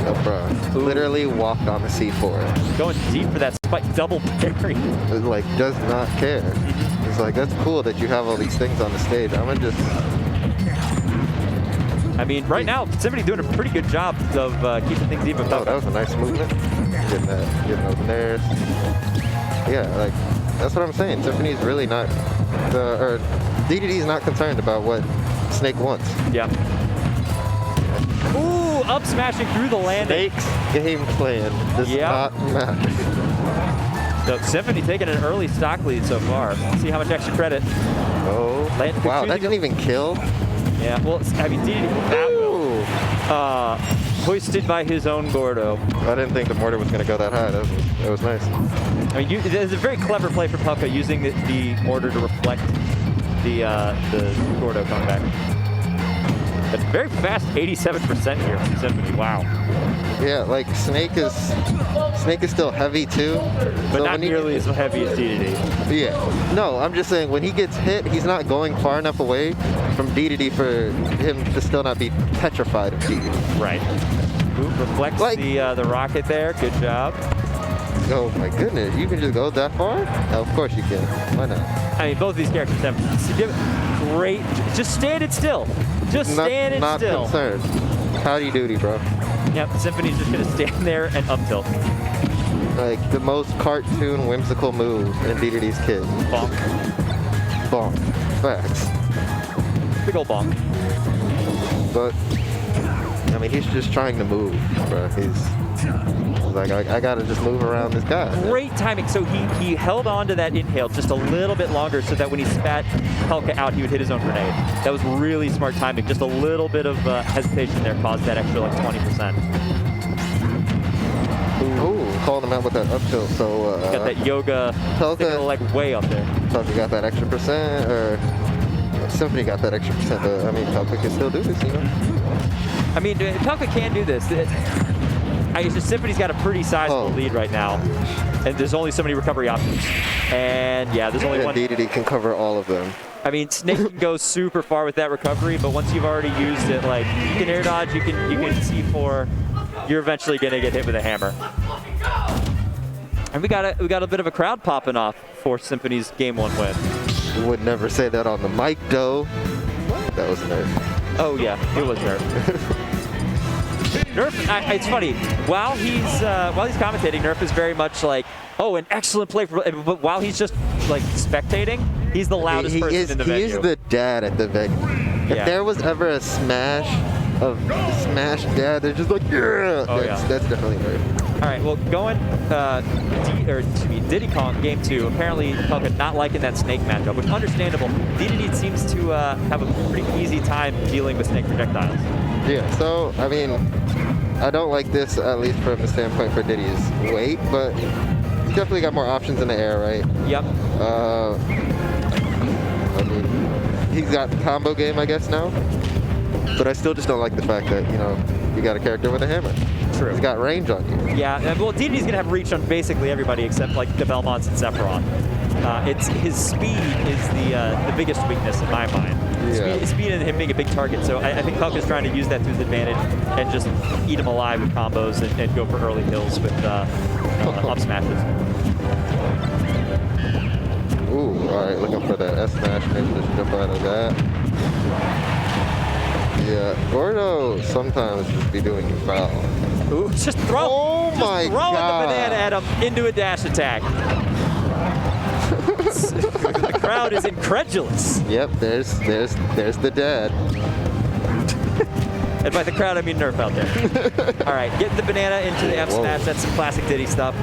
Oh, bro. Literally walked on the C4. Going deep for that spike double parry. Like, does not care. He's like, that's cool that you have all these things on the stage. I'm going to just... I mean, right now, Symphony doing a pretty good job of keeping things even. Oh, that was a nice movement. Getting those nairs. Yeah, like, that's what I'm saying. Symphony's really not... DDD's not concerned about what Snake wants. Yeah. Ooh, up smashing through the landing. Snake's game plan does not matter. So Symphony taking an early stock lead so far. Let's see how much extra credit. Oh, wow, that didn't even kill. Yeah, well, I mean, DDD, that will. Hoisted by his own Gordo. I didn't think the mortar was going to go that high. That was nice. I mean, it's a very clever play from Pelka using the mortar to reflect the Gordo comeback. But very fast 87% here from Symphony. Wow. Yeah, like Snake is still heavy too. But so not nearly as heavy as DDD. Yeah. No, I'm just saying when he gets hit, he's not going far enough away from DDD for him to still not be petrified of DDD. Right. Ooh, reflects like, the rocket there. Good job. Oh my goodness, you can just go that far? Oh, of course you can. Why not? I mean, both these characters have great. Just standing still. Just standing still. Not concerned. Howdy doody, bro. Yep, Symphony's just gonna stand there and up tilt. Like the most cartoon, whimsical move in DDD's kit. Bonk. Bonk. Facts. Big ol' bonk. But I mean, he's just trying to move, bro. He's like, I gotta just move around this guy. Great timing. So he held on to that inhale just a little bit longer so that when he spat Pelka out, he would hit his own grenade. That was really smart timing. Just a little bit of hesitation there caused that extra like 20%. Ooh, called him out with that up tilt. So Got that yoga signal, like way up there. Pelka got that extra percent, or Symphony got that extra percent. But I mean, Pelka can still do this, you know? I mean, Pelka can do this. Symphony's got a pretty sizable lead right now, and there's only so many recovery options. And yeah, there's only one. DDD can cover all of them. I mean, Snake can go super far with that recovery, but once you've already used it, like you can air dodge, you can C4. You're eventually gonna get hit with a hammer. And we got a bit of a crowd popping off for Symphony's Game 1 win. You would never say that on the mic, though. That was Nerf. Oh yeah, it was Nerf. Nerf, it's funny. While he's commentating, Nerf is very much like, oh, an excellent play. But while he's just like spectating, he's the loudest person in the venue. He is the dad at the venue. Yeah. If there was ever a Smash dad, they're just like, yeah. That's definitely Nerf. All right, well, going Diddy Kong Game 2. Apparently, Pelka not liking that Snake matchup, which is understandable. Diddy seems to have a pretty easy time dealing with Snake projectiles. Yeah, so, I mean, I don't like this, at least from the standpoint for Diddy's weight, but he's definitely got more options in the air, right? Yep. I mean, he's got the combo game, I guess, now. But I still just don't like the fact that, you know, you got a character with a hammer. True. He's got range on you. Yeah, well, DDD's going to have reach on basically everybody except, like, the Belmonts and Sephiroth. His speed is the biggest weakness in my mind. Yeah. Speed and him being a big target. So I think Pelka's trying to use that to his advantage and just eat him alive with combos and go for early kills with up smashes. Ooh, all right, looking for that S smash. Maybe just jump out of that. Yeah, Gordo sometimes just be doing foul. Ooh, just throwing the banana at him into a dash attack. The crowd is incredulous. Yep, there's the dad. And by the crowd, I mean Nerf out there. All right, getting the banana into the F smash. That's some classic Diddy stuff.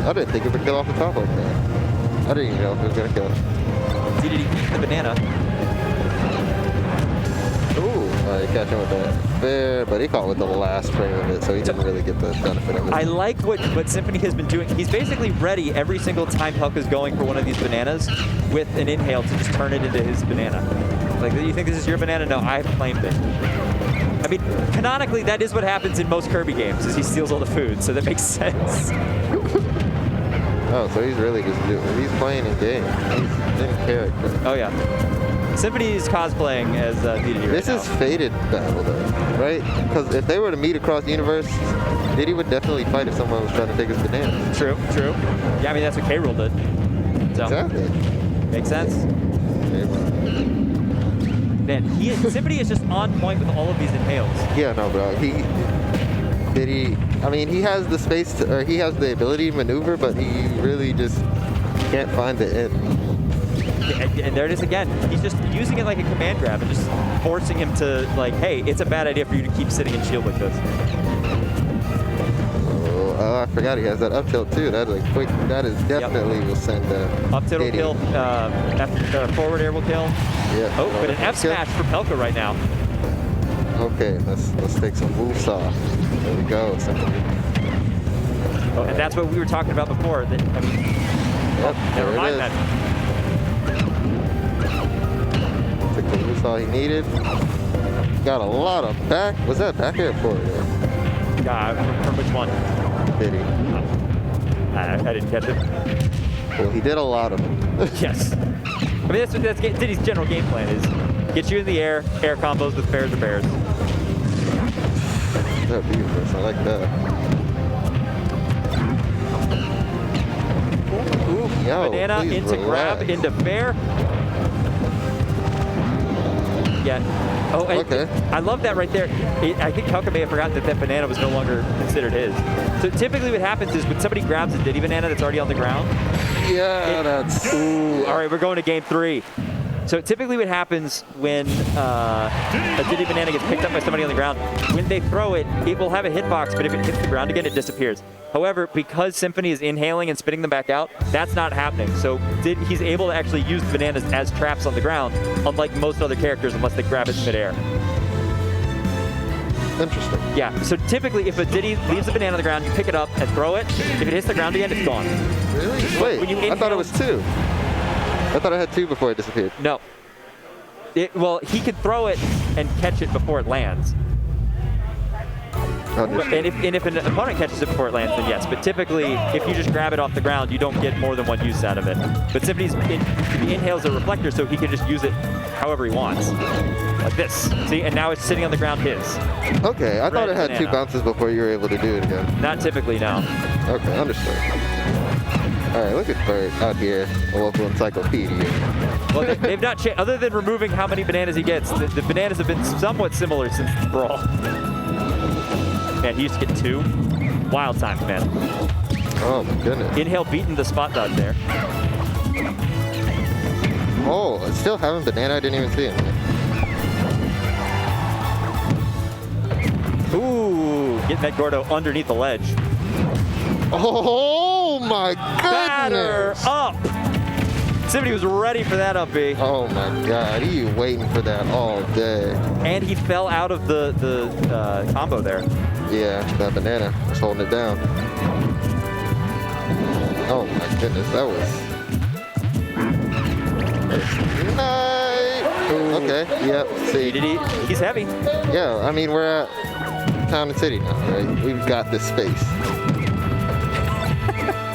I didn't think it would kill off the top like that. I didn't even know if it was gonna kill. Diddy eat the banana. Catch him with that fair, but he caught with the last frame of it, so he didn't really get the benefit of it. I like what Symphony has been doing. He's basically ready every single time Pelka's going for one of these bananas with an inhale to just turn it into his banana. Like, you think this is your banana? No, I've claimed it. I mean, canonically, that is what happens in most Kirby games, is he steals all the food, so that makes sense. Oh, so he's really just he's playing in game. He's in character. Oh, yeah. Symphony is cosplaying as DDD right This now. is fated battle, though, right? Because if they were to meet across the universe, Diddy would definitely fight if someone was trying to take his banana. True. Yeah, I mean, that's what K-Rool did. So, exactly. Makes sense. Man, Symphony is just on point with all of these inhales. Yeah, no, bro. I mean, he has the space, or he has the ability to maneuver, but he really just can't find the end. And there it is again. He's just using it like a command grab and just forcing him to, like, hey, it's a bad idea for you to keep sitting in shield like this. Oh, I forgot he has that up tilt too. That is quick. That is definitely will send up tilt will kill. Forward air will kill. Yeah. Oh, but an F smash for Pelka right now. Okay, let's take some woosah. There we go. Oh, and that's what we were talking about before. That, I mean, never mind that. Took the woosah he needed. Got a lot of back. Was that back air forward air? From which one? Diddy. I didn't catch it. Well, he did a lot of them. Yes. I mean, that's Diddy's general game plan is get you in the air combos with fairs or bears. That's beautiful. I like that. Ooh, Yo, banana into relax. grab, into fair. Yeah. Oh, okay. I love that right there. I think Pelka may have forgotten that banana was no longer considered his. So typically what happens is when somebody grabs a Diddy banana that's already on the ground. Yeah, that's... Ooh, all right, we're going to game 3. So typically what happens when a Diddy banana gets picked up by somebody on the ground, when they throw it, it will have a hitbox, but if it hits the ground again, it disappears. However, because Symphony is inhaling and spitting them back out, that's not happening. So he's able to actually use bananas as traps on the ground, unlike most other characters unless they grab it in midair. Interesting. Yeah, so typically if a Diddy leaves a banana on the ground, you pick it up and throw it. If it hits the ground again, it's gone. Really? Wait, When you I thought it inhale- was 2. I thought I had 2 before it disappeared. No. Well, he could throw it and catch it before it lands. And if an opponent catches it before it lands, then yes. But typically, if you just grab it off the ground, you don't get more than one use out of it. But Symphony's he inhales a reflector, so he can just use it however he wants. Like this. See? And now it's sitting on the ground his. Okay, I thought it had 2 banana. bounces before you were able to do it again. Not typically, no. Okay, understood. All right, look at Bert out here, a local encyclopedia. Well, they've not changed. Other than removing how many bananas he gets, the bananas have been somewhat similar since the brawl. Man, he used to get 2. Wild times, man. Oh my goodness. Inhale beating the spot dodge there. Oh, it's still having banana. I didn't even see him. Ooh, getting that Gordo underneath the ledge. Oh my Batter goodness! up. Symphony was ready for that up B. Oh my God, he waiting for that all day. And he fell out of the combo there. Yeah, that banana was holding it down. Oh my goodness, that was nice. Okay, yep, see. He's heavy. Yeah, I mean, we're at Town and City now, right? We've got this space.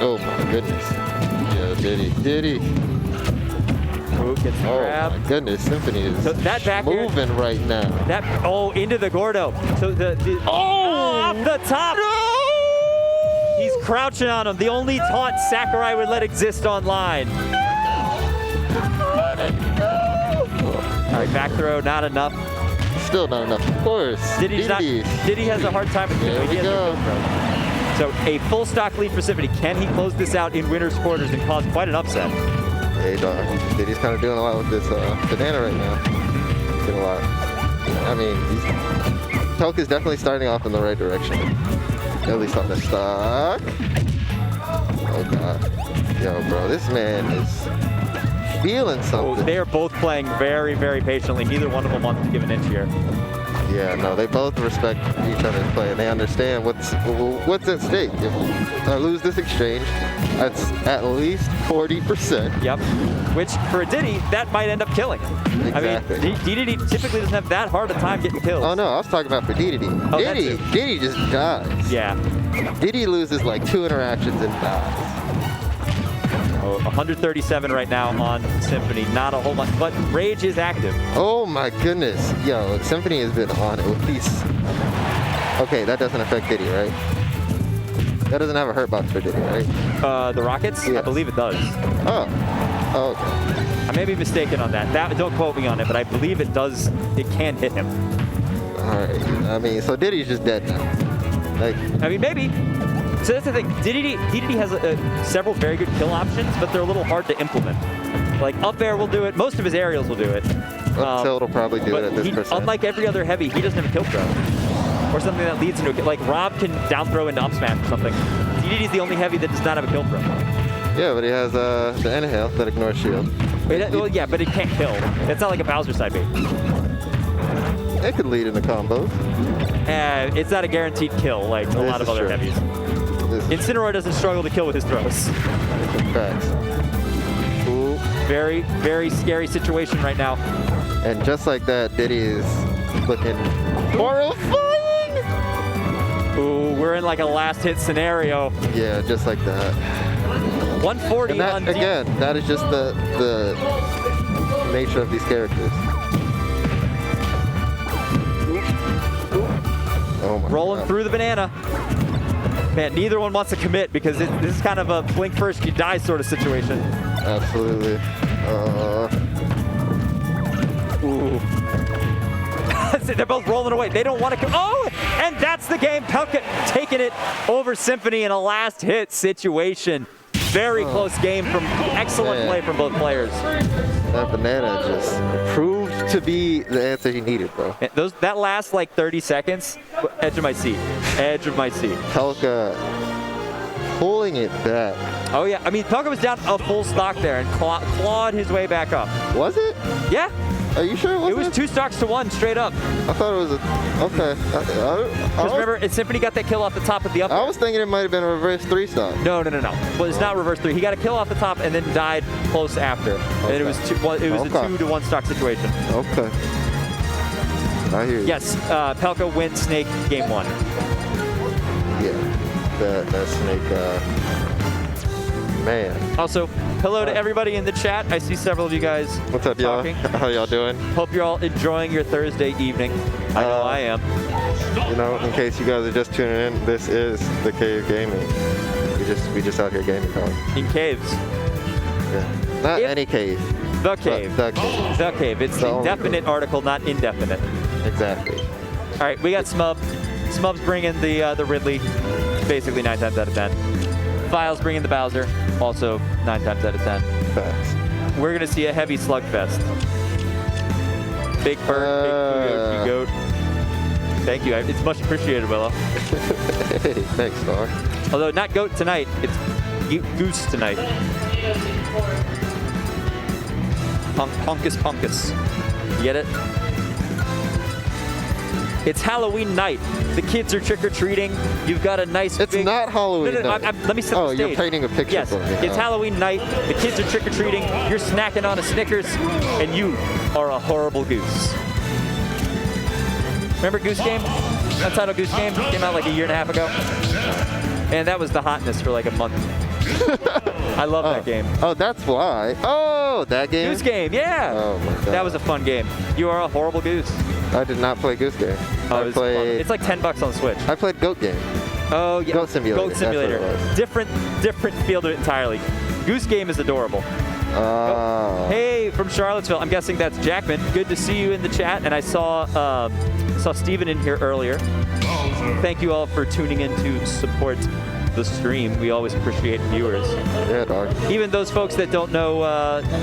Oh my goodness. Yeah, Diddy. Ooh, gets the Oh grab. my goodness, Symphony is So that back air- moving right now. Into the Gordo. So off the top. He's crouching on him. The only taunt Sakurai would let exist online. All right, back throw, not enough. Still not enough, of course. Diddy has a hard time with There we go. So a full stock lead for Symphony. Can he close this out in winner's quarters and cause quite an upset? Hey, dog. Diddy's kind of doing a lot with this banana right now. He's doing a lot. I mean, Toke is definitely starting off in the right direction. At least on the stock. Oh, God. Yo, bro, this man is feeling something. They are both playing very, very patiently. Neither one of them wants to give an inch here. Yeah, no, they both respect each other's play, and they understand what's at stake. If I lose this exchange, that's at least 40%. Yep. Which, for a Diddy, that might end up killing. Exactly. I mean, Diddy typically doesn't have that hard a time getting kills. Oh, no, I was talking about for Diddy. Oh, that too. Diddy just dies. Yeah. Diddy loses like 2 interactions and dies. 137 right now on Symphony. Not a whole lot, but Rage is active. Oh my goodness. Yo, Symphony has been on at least. Okay, that doesn't affect Diddy, right? That doesn't have a hurt box for Diddy, right? The Rockets? Yes. I believe it does. Oh, okay. I may be mistaken on that. Don't quote me on it, but I believe it does. It can hit him. All right. I mean, so Diddy's just dead now. Like, I mean, maybe. So that's the thing. Diddy has several very good kill options, but they're a little hard to implement. Like up air will do it. Most of his aerials will do it. up tilt will probably do it at this percent. Unlike every other heavy, he doesn't have a kill throw. Or something that leads into a kill. Like Rob can down throw into up smash or something. DDD's the only heavy that does not have a kill throw. Yeah, but he has the inhale that ignores shield. Well, yeah, but it can't kill. It's not like a Bowser side bait. It could lead into combos. It's not a guaranteed kill like a lot of other heavies. Incineroar doesn't struggle to kill with his throws. Facts. Ooh, very, very scary situation right now. And just like that, Diddy is looking horrifying. Ooh, we're in like a last hit scenario. Yeah, just like that. 140 and that, on again, that is just the nature of these characters. Oh my Rolling God. through the banana. Man, neither one wants to commit because this is kind of a blink first, you die sort of situation. Absolutely. Ooh. They're both rolling away. They don't want to. Oh, and that's the game. Pelka taking it over Symphony in a last hit situation. Very close game from excellent play from both players. That banana just proved to be the answer he needed, bro. And that last like 30 seconds, edge of my seat. Edge of my seat. Pelka pulling it back. Oh yeah, I mean Pelka was down a full stock there and clawed his way back up. Was it? Yeah. Are you sure It was 2 stocks to 1 straight up. I thought it was a... Okay. Because remember, Symphony got that kill off the top of the up. I was thinking it might have been a reverse 3 stock. No. Well, it's not reverse 3. He got a kill off the top and then died close after. And it was a 2 to 1 stock situation. Okay. I hear you. Yes, Pelka wins Snake game 1. Yeah. That Snake... Man. Also, hello to everybody in the chat. I see several of you guys What's up, y'all? talking. How y'all doing? Hope you're all enjoying your Thursday evening. I know I am. You know, in case you guys are just tuning in, this is the Cave Gaming. We just out here gaming, dog. In caves. Yeah. Not any cave. The cave. The cave. The cave. It's The an only definite article, not indefinite. Exactly. All right, we got Smub. Smub's bringing the Ridley, basically 9 times out of 10. Files bringing the Bowser, also 9 times out of 10. Facts. We're gonna see a heavy slugfest. Big bird, big goat. Thank you. It's much appreciated, Willow. Hey, thanks, dog. Although not goat tonight, it's goose tonight. Punkus. You get it? It's Halloween night. The kids are trick-or-treating. You've got a nice It's big... not Halloween No, night. let me set the stage. Oh, you're painting a picture yes, for me. it's Halloween night. The kids are trick-or-treating. You're snacking on a Snickers, and you are a horrible goose. Remember Goose Game? Untitled Goose Game came out like a year and a half ago. And that was the hotness for like a month. I love that game. Oh, that's why. Oh, that game? Goose Game, yeah. Oh, my God. That was a fun game. You are a horrible goose. I did not play Goose Game. Oh, I it's fun. played... It's like $10 on Switch. I played Goat Game. Oh, yeah. Goat Simulator. Goat Simulator. That's what it was. Different field entirely. Goose Game is adorable. Oh. Hey, from Charlottesville. I'm guessing that's Jackman. Good to see you in the chat. And I saw Steven in here earlier. Thank you all for tuning in to support the stream. We always appreciate viewers. Yeah, dog. Even those folks that don't know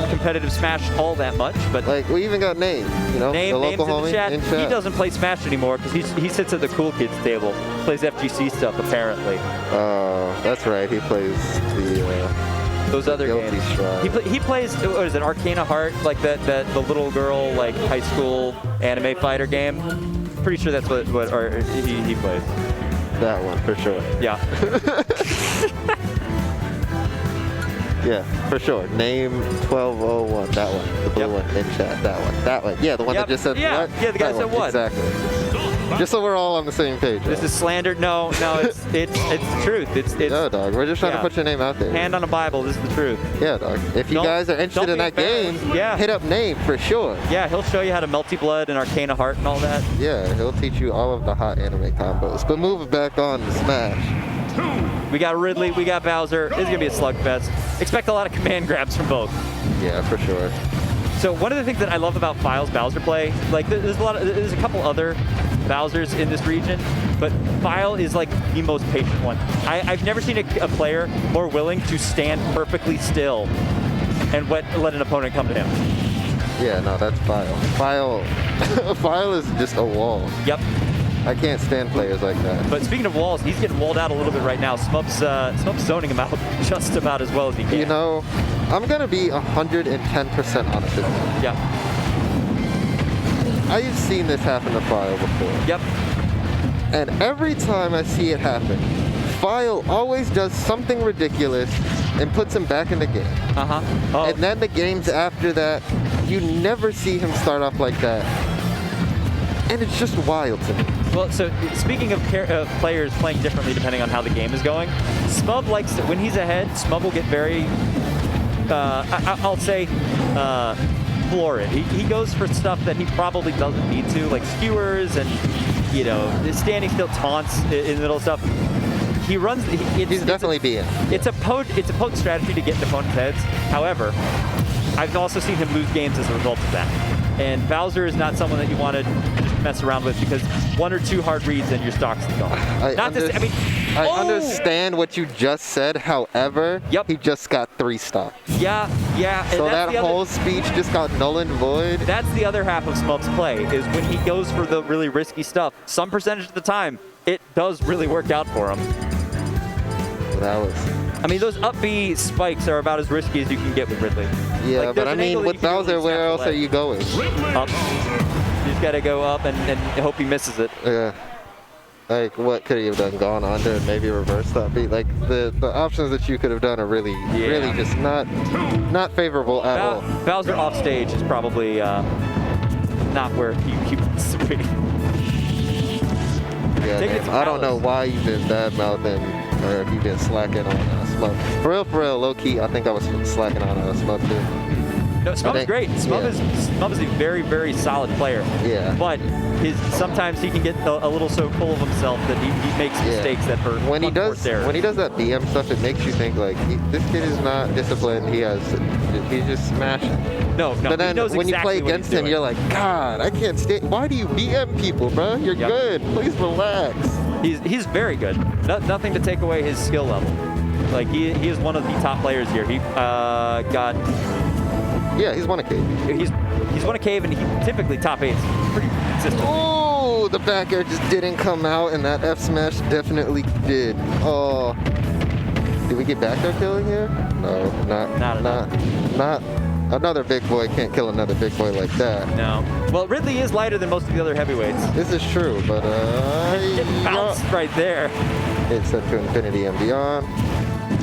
competitive Smash all that much, but like we even got Name, you know, the local names homie in the chat. He doesn't play Smash anymore because he sits at the cool kids table, plays FGC stuff apparently. That's right. He plays those other games. He plays, what is it, Arcana Heart, like the little girl like high school anime fighter game. Pretty sure that's what he plays. That one for sure. Yeah. Yeah, for sure. Name 1201. That one. The blue one in chat. That one. Yeah, the one that just said what? Yeah, the guy said what? Exactly. Just so we're all on the same page. This is slander. No, it's the truth. It's no, dog. We're just trying to put your name out there. Hand on a Bible. This is the truth. Yeah, dog. If you guys are interested in that game, hit up Name for sure. Yeah, he'll show you how to Melty Blood and Arcana Heart and all that. Yeah, he'll teach you all of the hot anime combos. But move back on to Smash. We got Ridley, we got Bowser. This is gonna be a slugfest. Expect a lot of command grabs from both. Yeah, for sure. So one of the things that I love about File's Bowser play, like there's a couple other Bowsers in this region, but File is like the most patient one. I've never seen a player more willing to stand perfectly still and let an opponent come to him. Yeah, no, that's File. File is just a wall. Yep. I can't stand players like that. But speaking of walls, he's getting walled out a little bit right now. Smub's zoning him out just about as well as he can. You know, I'm going to be 110% honest with you. Yeah. I've seen this happen to File before. Yep. And every time I see it happen, File always does something ridiculous and puts him back in the game. Uh-huh. Oh. And then the games after that, you never see him start off like that. And it's just wild to me. Well, so speaking of players playing differently depending on how the game is going, Smub likes to, when he's ahead, Smub will get very, I'll say, florid. He goes for stuff that he probably doesn't need to, like skewers and, you know, standing still taunts in the middle of stuff. He runs. He's definitely being. It's a potent strategy to get in opponents' heads. However, I've also seen him lose games as a result of that. And Bowser is not someone that you want to just mess around with because 1 or 2 hard reads and your stock's gone. I mean, I understand what you just said. However, Yep. he just got 3 stops. Yeah. And So that's that the whole other, speech just got null and void. that's the other half of Smub's play, is when he goes for the really risky stuff. Some percentage of the time, it does really work out for him. That was. I mean, those up B spikes are about as risky as you can get with Ridley. Yeah, Like, but there's I an mean, angle that with you can do Bowser, with where snap else the are leg. you going? Up. You just gotta go up and hope he misses it. Yeah. Like, what could he have done? Gone under and maybe reversed that beat? Like, the options that you could have done are really just not favorable at all. Bowser off stage is probably not where he wants to be. Yeah, Take it man, to I don't know Palace. why you've been bad-mouthing or if you've been slacking on Smub. For real, low-key, I think I was slacking on Smub too. No, Smub is great. Smub is a very, very solid player. Yeah. But sometimes he can get a little so full of himself that he makes mistakes that hurt. When he does that BM stuff, it makes you think like this kid is not disciplined. He's just smashing. No. But then he knows when exactly you play against him, you're like, God, I can't stay. Why do you BM people, bro? You're good. Please relax. He's very good. Nothing to take away his skill level. Like he is one of the top players here. He got. Yeah, he's won a cave. He's won a cave, and he typically top 8s. Pretty consistent. Oh, the back air just didn't come out, and that F smash definitely did. Oh, did we get back air killing here? No, not another big boy can't kill another big boy like that. No. Well, Ridley is lighter than most of the other heavyweights. This is true, but It bounced right there. It's set to infinity and beyond.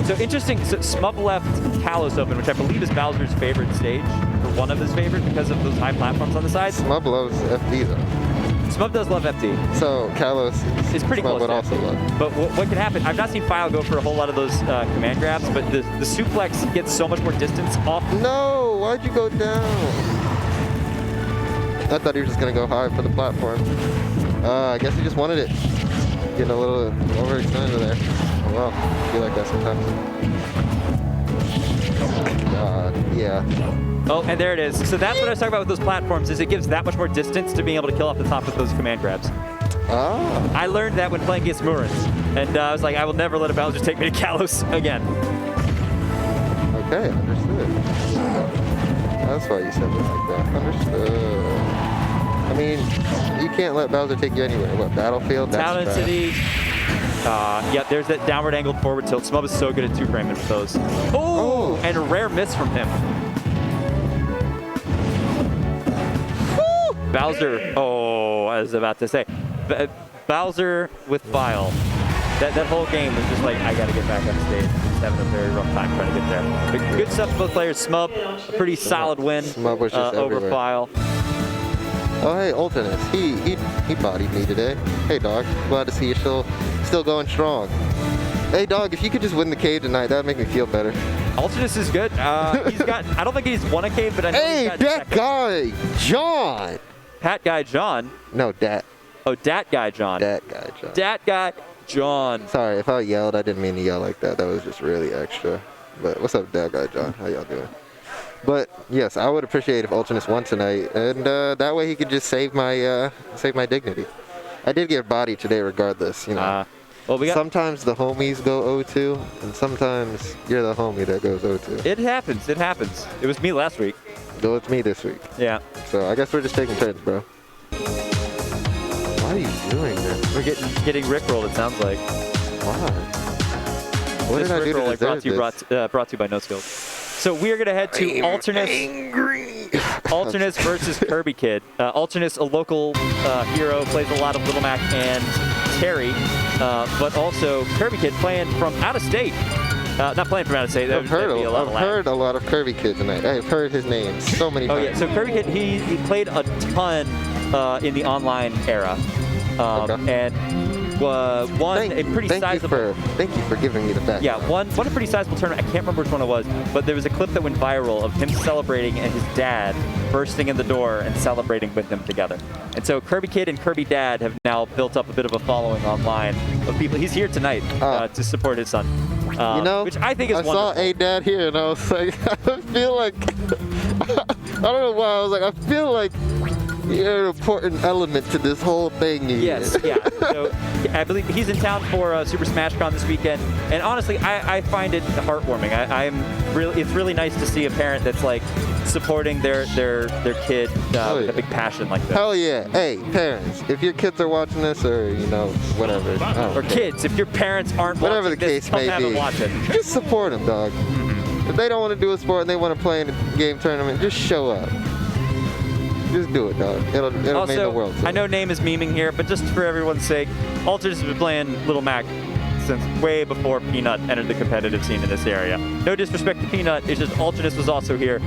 So interesting, so Smub left Kalos open, which I believe is Bowser's favorite stage, or one of his favorite, because of those high platforms on the sides. Smub loves FD though. Smub does love FD. So Kalos It's pretty Smub close would to also FD. love. But what can happen, I've not seen File go for a whole lot of those command grabs, but the suplex gets so much more distance off. No, why'd you go down? I thought he was just gonna go high for the platform. I guess he just wanted it. Getting a little overextended there. Oh well, I feel like that sometimes. Yeah. Oh, and there it is. So that's what I was talking about with those platforms, is it gives that much more distance to being able to kill off the top with those command grabs. Ah. I learned that when playing against Murins, and I was like, I will never let a Bowser take me to Kalos again. Okay, understood. That's why you said it like that. Understood. I mean, you can't let Bowser take you anywhere. What, Battlefield? That's Town and trash. City. Yep, there's that downward angled forward tilt. Smub is so good at 2-framing with those. Oh, and a rare miss from him. Bowser, oh, I was about to say. Bowser with Vile. That whole game was just like, I gotta get back on stage. Just having a very rough time trying to get there. But good stuff to both players. Smub, a pretty solid win Smub was just over everywhere. File. Oh, hey, Ultimus. He bodied me today. Hey, dog. Glad to see you still going strong. Hey, dog, if you could just win the cave tonight, that would make me feel better. Alternus is good. He's got, I don't think he's won a cave, but I know Hey, he's got that second. guy, John. Pat Guy John. No, Dat Dat Guy John. guy, John. Dat Guy John. Sorry, if I yelled, I didn't mean to yell like that. That was just really extra. But what's up, Dat guy, John? How y'all doing? But yes, I would appreciate if Ultimus won tonight, and that way he could just save my dignity. I did get bodied today, regardless. You know. Well, we got. Sometimes the homies go 0-2, and sometimes you're the homie that goes 0-2. It happens. It happens. It was me last week. So it's me this week. Yeah. So I guess we're just taking turns, bro. Why are you doing this? We're getting rickrolled. It sounds like. Why? What did I do to Rickroll, deserve this? brought to you by No Skills. So we are gonna head to Alternus. Alternus versus Kirby Kid. Alternus, a local hero, plays a lot of Little Mac and Terry, but also Kirby Kid playing from out of state. Not playing from out of state. I've heard a lot of Kirby Kid tonight. I've heard his name so many times. Oh yeah, so Kirby Kid, he played a ton in the online era, and won a pretty sizable. Thank you for giving me the background. Yeah, won a pretty sizable tournament. I can't remember which one it was, but there was a clip that went viral of him celebrating and his dad bursting in the door and celebrating with them together. And so Kirby Kid and Kirby Dad have now built up a bit of a following online of people. He's here tonight to support his son. You know, which I think is wonderful. I saw A Dad here, and I was like, I feel like, I don't know why, I was like, I feel like You're an important element to this whole thing here. Yes, yeah. So I believe he's in town for Super Smash Con this weekend, and honestly, I find it heartwarming. It's really nice to see a parent that's like supporting their kid with a big passion like this. Hell yeah. Hey, parents, if your kids are watching this or, you know, whatever. Or kids, if your parents aren't whatever watching the this, case come may have them be, watch it. just support them, dog. If they don't want to do a sport and they want to play in a game tournament, just show up. Just do it, dog. It'll Also, make the world. I know Name is memeing here, but just for everyone's sake, Alternus has been playing Little Mac since way before Peanut entered the competitive scene in this area. No disrespect to Peanut, it's just Alternus was also here.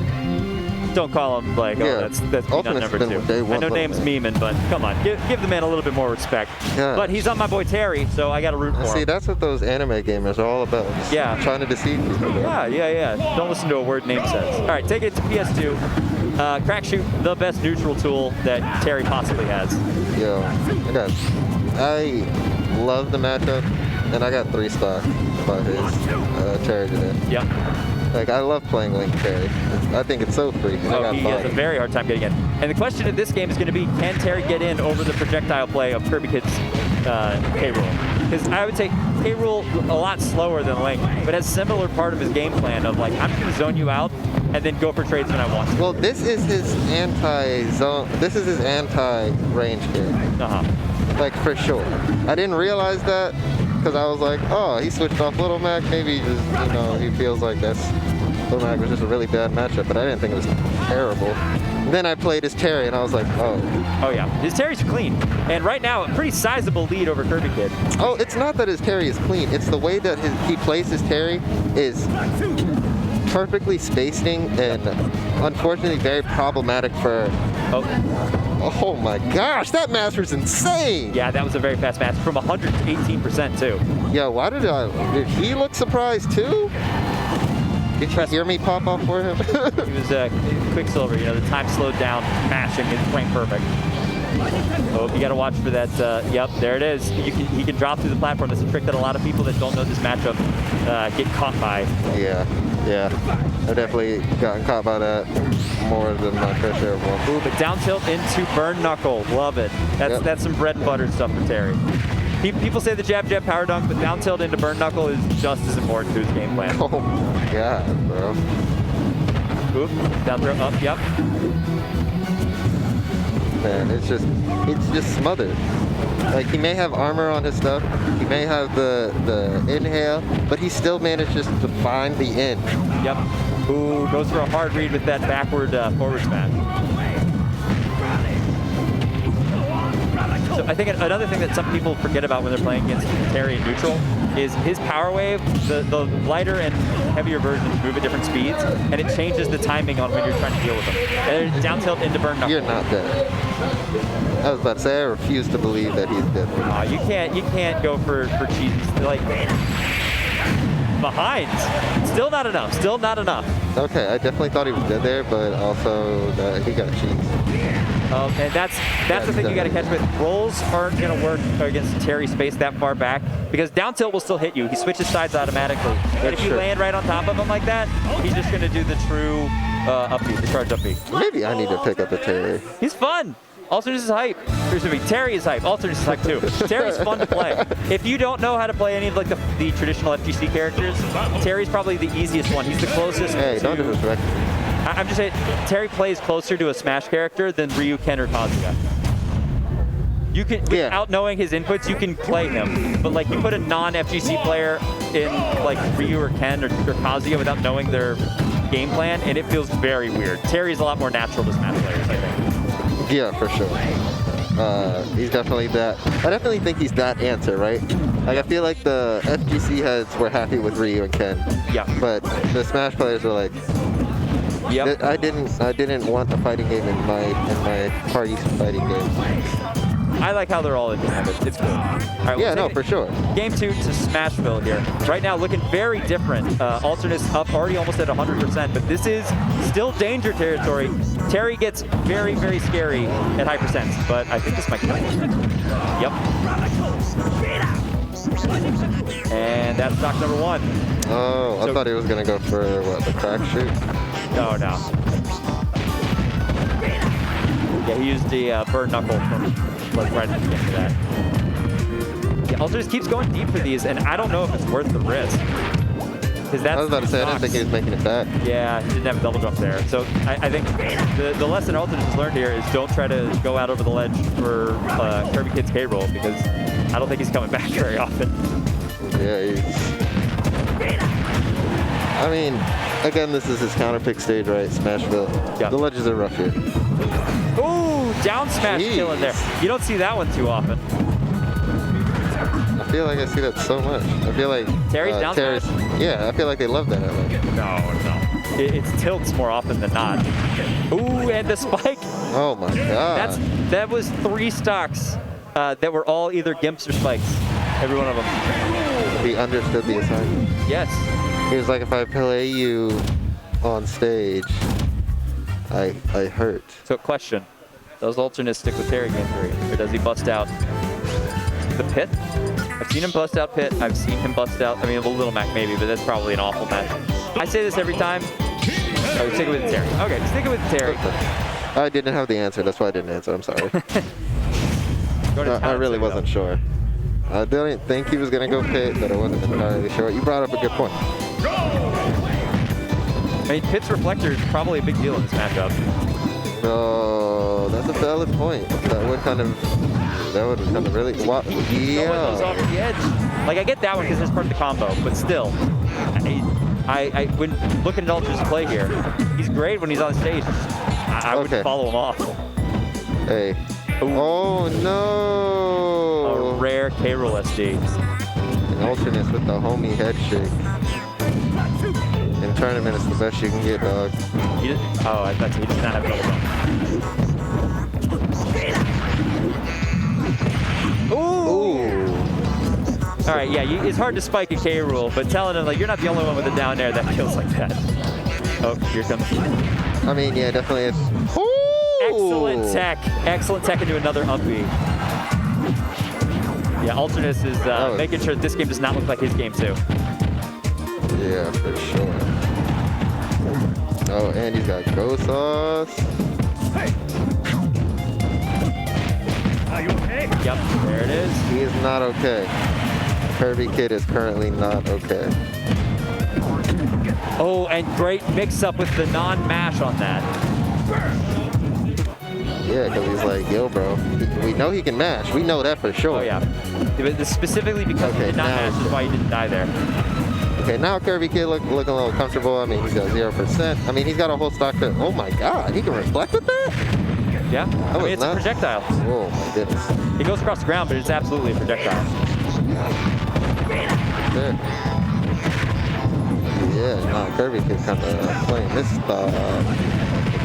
Don't call him like, oh, that's Peanut Alternus number been 2. day one, I know Name's memeing, but come on, give the man a little bit more respect. Yeah. But he's on my boy Terry, so I got to root for him. See, that's what those anime gamers are all about. Just trying to deceive people. Yeah. Don't listen to a word Name says. All right, take it to PS2. Crack Shoot, the best neutral tool that Terry possibly has. Yo, I love the matchup, and I got 3 stocks by his Terry today. Yep. Like, I love playing Link Terry. I think it's so free. Oh, he has a very hard time getting in. And the question of this game is going to be, can Terry get in over the projectile play of Kirby Kid's K-Rool? Because I would say K-Rool a lot slower than Link, but has similar part of his game plan of like, I'm going to zone you out and then go for trades when I want to. Well, this is his anti-zone. This is his anti-range game. Like, for sure. I didn't realize that because I was like, oh, he switched off Little Mac. Maybe he just, you know, he feels like Little Mac was just a really bad matchup, but I didn't think it was terrible. And then I played his Terry, and I was like, oh. Oh, yeah. His Terry's clean. And right now, a pretty sizable lead over Kirby Kid. Oh, it's not that his Terry is clean. It's the way that he plays his Terry is perfectly spacing and unfortunately very problematic for... Oh my gosh, that master's insane! Yeah, that was a very fast match from 118% too. Yeah, did he look surprised too? Did you hear me pop off for him? He was Quicksilver, you know, the time slowed down, mashing, it's playing perfect. Oh, you got to watch for that. Yep, there it is. He can drop through the platform. That's a trick that a lot of people that don't know this matchup get caught by. Yeah. I've definitely gotten caught by that more than my fair share of one. Ooh, but down tilt into burn knuckle. Love it. That's some bread and butter stuff for Terry. People say the jab power dunk, but down tilt into burn knuckle is just as important to his game plan. Oh my god, bro. Oop, down throw, up, yep. Man, it's just smothered. Like, he may have armor on his stuff, he may have the inhale, but he still manages to find the in. Yep. Ooh, goes for a hard read with that backward forward smash. So I think another thing that some people forget about when they're playing against Terry in neutral is his power wave, the lighter and heavier versions move at different speeds, and it changes the timing on when you're trying to deal with them. And down tilt into burn knuckle. You're not dead. I was about to say, I refuse to believe that he's dead. You can't go for cheese like behind. Still not enough. Okay, I definitely thought he was dead there, but also he got cheese. And that's the thing you got to catch with. Rolls aren't going to work against Terry's space that far back because down tilt will still hit you. He switches sides automatically. And if you land right on top of him like that, he's just going to do the true up beat, the charge up beat. Maybe I need to pick up a Terry. He's fun. Alternus is hype. Terry is hype. Alternus is hype too. Terry's fun to play. If you don't know how to play any of like the traditional FGC characters, Terry's probably the easiest one. He's the closest. Hey, don't disrespect. I'm just saying, Terry plays closer to a Smash character than Ryu, Ken, or Kazuya. You can, without knowing his inputs, you can play him. But like, you put a non-FGC player in like Ryu or Ken or Kazuya without knowing their game plan, and it feels very weird. Terry's a lot more natural to Smash players, I think. Yeah, for sure. He's definitely that. I definitely think he's that answer, right? Like, I feel like the FGC heads were happy with Ryu and Ken. Yeah. But the Smash players are like, yep. I didn't want a fighting game in my party fighting game. I like how they're all independent. It's cool. All right, yeah, no, for sure. Game 2 to Smashville here. Right now, looking very different. Alternus up already almost at 100%, but this is still danger territory. Terry gets very, very scary at high percents, but I think this might kill him. Yep. And that's stock number 1. Oh, I thought he was going to go for, what, the crack shoot? No. Yeah, he used the burn knuckle from like right at the end of that. Yeah, Ultra just keeps going deep for these, and I don't know if it's worth the risk. Because that's I was about to say, I didn't think he was making it back. Yeah, he didn't have a double jump there. So I think the lesson Ultimate has learned here is don't try to go out over the ledge for Kirby Kid's K-roll, because I don't think he's coming back very often. Yeah, he's... I mean, again, this is his counter pick stage, right? Smashville. Yeah. The ledges are rough here. Ooh, down smash Jeez. kill in there. You don't see that one too often. I feel like I see that so much. I feel like Terry's down smash? Yeah, I feel like they love that. No. It's tilts more often than not. Ooh, and the spike. Oh my god. That was 3 stocks that were all either gimps or spikes. Every one of them. He understood the assignment. Yes. He was like, if I play you on stage, I hurt. So question, does Alternate stick with Terry game 3, or does he bust out the pit? I've seen him bust out pit. I've seen him bust out, I mean, a Little Mac maybe, but that's probably an awful match. I say this every time. Oh, stick it with Terry. Okay, stick it with Terry. I didn't have the answer. That's why I didn't answer. I'm sorry. I really Talent wasn't sure. I didn't think he was going to go pit, but I wasn't entirely sure. You brought up a good point. I mean, pit's reflector is probably a big deal in this matchup. No, that's a valid point. That would kind of really... What? Yeah. Off the edge. Like, I get that one because it's part of the combo, but still. I when looking at Ultra's play here, he's great when he's on stage. I wouldn't follow him off. Hey. Ooh. Oh, no. A rare K-roll SD. An alternate with the homie head shake. In tournament, it's the best you can get, dog. Oh, I thought he did not have double jump. Ooh. All right, yeah, it's hard to spike a K-roll, but telling him, like, you're not the only one with a down air that kills like that. Oh, here comes. I mean, yeah, definitely. It's... Excellent tech. Excellent tech into another uppy. Yeah, Alternus is making sure this game does not look like his game, too. Yeah, for sure. Oh, and he's got Go Sauce. Hey! Are you okay? Yep, there it is. He is not okay. Kirby Kid is currently not okay. Oh, and great mix-up with the non-mash on that. Yeah, because he's like, yo, bro, we know he can mash. We know that for sure. Oh, yeah. But specifically because he did not mash is why he didn't die there. Okay, now Kirby Kid looking a little comfortable. I mean, he's got 0%. I mean, he's got a whole stock to... Oh, my God. He can reflect with that? Yeah. I mean, it's a projectile. Oh, my goodness. It goes across the ground, but it's absolutely a projectile. There. Yeah, no, Kirby Kid kind of playing this stuff.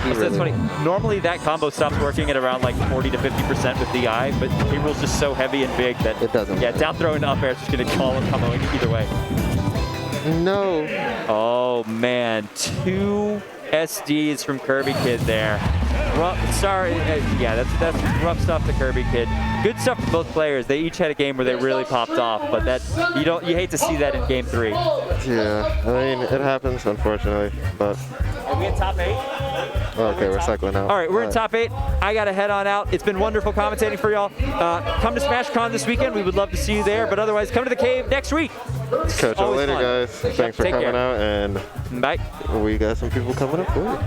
That's funny. Normally that combo stops working at around like 40 to 50% with DI, but K-roll's just so heavy and big that it doesn't. Yeah, down throw and up air is just going to call him combo either way. No. Oh man, 2 SDs from Kirby Kid there. Sorry, yeah, that's rough stuff to Kirby Kid. Good stuff for both players. They each had a game where they really popped off, but that you hate to see that in game 3. Yeah, I mean it happens unfortunately, but. Are we in top 8? Okay, we're cycling out. All right, we're in top 8. I got to head on out. It's been wonderful commentating for y'all. Come to SmashCon this weekend. We would love to see you there. But otherwise, come to the cave next week. Catch you later, guys. Thanks for coming out. And bye. We got some people coming up for you.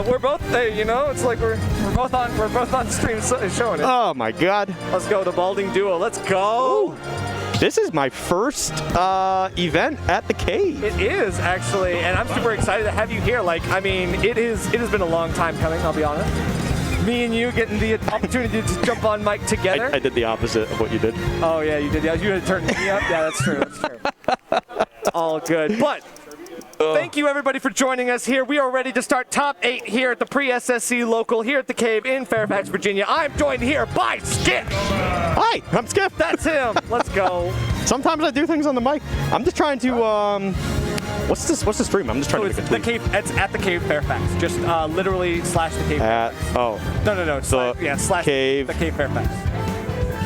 We're both, you know, it's like we're both on stream showing it. Oh my God! Let's go, the balding duo. Let's go. This is my first event at the cave. It is, actually, and I'm super excited to have you here. Like, I mean, it has been a long time coming, I'll be honest. Me and you getting the opportunity to jump on mic together. I did the opposite of what you did. Oh, yeah, you did. Yeah, you had turned me up. Yeah, that's true. That's true. All good. But thank you, everybody, for joining us here. We are ready to start top 8 here at the Pre-SSC local here at the Cave in Fairfax, Virginia. I'm joined here by Skip. Hi, I'm Skip. That's him. Let's go. Sometimes I do things on the mic. I'm just trying to, what's the stream? I'm just trying to make a the tweet. Cave. It's at the Cave Fairfax. Just literally slash the Cave. Oh. No. So slash Cave. the Cave Fairfax.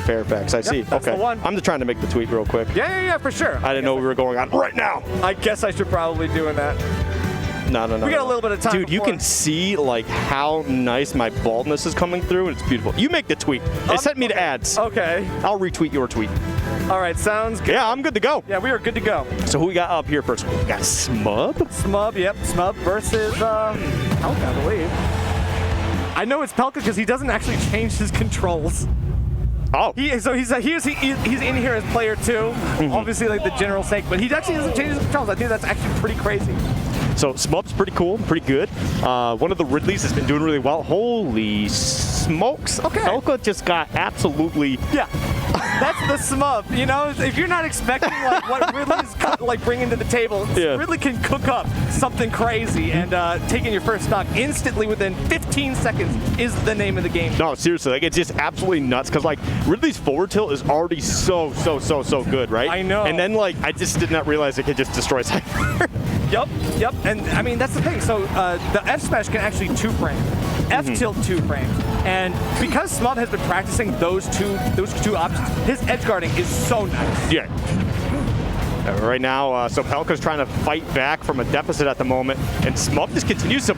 Fairfax, I see. That's okay. the one. I'm just trying to make the tweet real quick. Yeah, for sure. I didn't know we were going on right now. I guess I should probably doing that. No. We got a little bit of time. Dude, you before. can see like how nice my baldness is coming through, and it's beautiful. You make the tweet. It sent me to ads. Okay. I'll retweet your tweet. All right, sounds good. Yeah, I'm good to go. Yeah, we are good to go. So who we got up here first? We got Smub. Smub, yep. Smub versus Pelka, I believe. I know it's Pelka because he doesn't actually change his controls. Oh. He's in here as player 2, obviously like the general sake, but he actually doesn't change his controls. I think that's actually pretty crazy. So Smub's pretty cool, pretty good. One of the Ridleys has been doing really well. Holy smokes. Okay. Pelka just got absolutely... Yeah. That's the Smub. You know, if you're not expecting like what Ridley's like bringing to the table, Yeah. Ridley can cook up something crazy, and taking your first stock instantly within 15 seconds is the name of the game. No, seriously, like it's just absolutely nuts because like Ridley's forward tilt is already so good, right? I know. And then like I just did not realize it could just destroy Cypher. Yep. And I mean that's the thing. So the F smash can actually 2-frame, F tilt 2 frames, and because Smub has been practicing those two options, his edge guarding is so nice. Yeah. Right now, so Pelka's trying to fight back from a deficit at the moment, and Smub just continues to.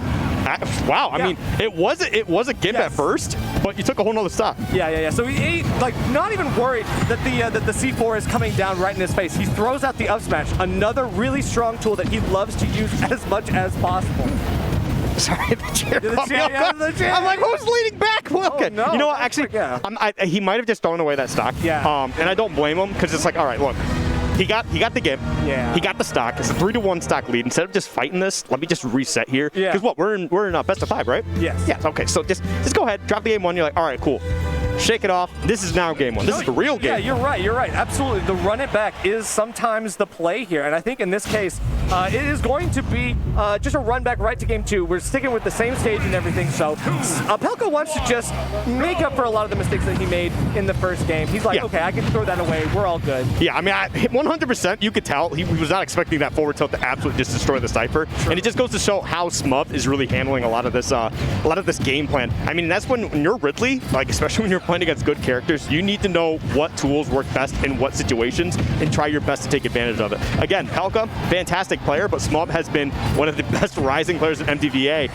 Wow, I mean, it was a gimp at first, but you took a whole nother stop. Yeah. So he like not even worried that the C4 is coming down right in his face. He throws out the up smash, another really strong tool that he loves to use as much as possible. Sorry, the chair. The chair. I'm like, who's leading back? Okay. No, you know what? Actually, he might have just thrown away that stock. Yeah. And I don't blame him because it's like, all right, look. He got the game. Yeah. He got the stock. It's a 3-1 stock lead. Instead of just fighting this, let me just reset here. Yeah. Because what? We're in best of 5, right? Yes. Yeah. Okay. So just go ahead, drop the game 1. You're like, all right, cool. Shake it off. This is now game 1. This is the real game. Yeah, you're right. Absolutely. The run it back is sometimes the play here. And I think in this case, it is going to be just a run back right to game 2. We're sticking with the same stage and everything. So Pelka wants to just make up for a lot of the mistakes that he made in the first game. He's like, okay, I can throw that away. We're all good. Yeah, I mean, 100%, you could tell he was not expecting that forward tilt to absolutely just destroy the Cypher. Sure. And it just goes to show how Smub is really handling a lot of this game plan. I mean, that's when you're Ridley, like especially when you're playing against good characters, you need to know what tools work best in what situations and try your best to take advantage of it. Again, Pelka, fantastic player, but Smub has been one of the best rising players in MTVA.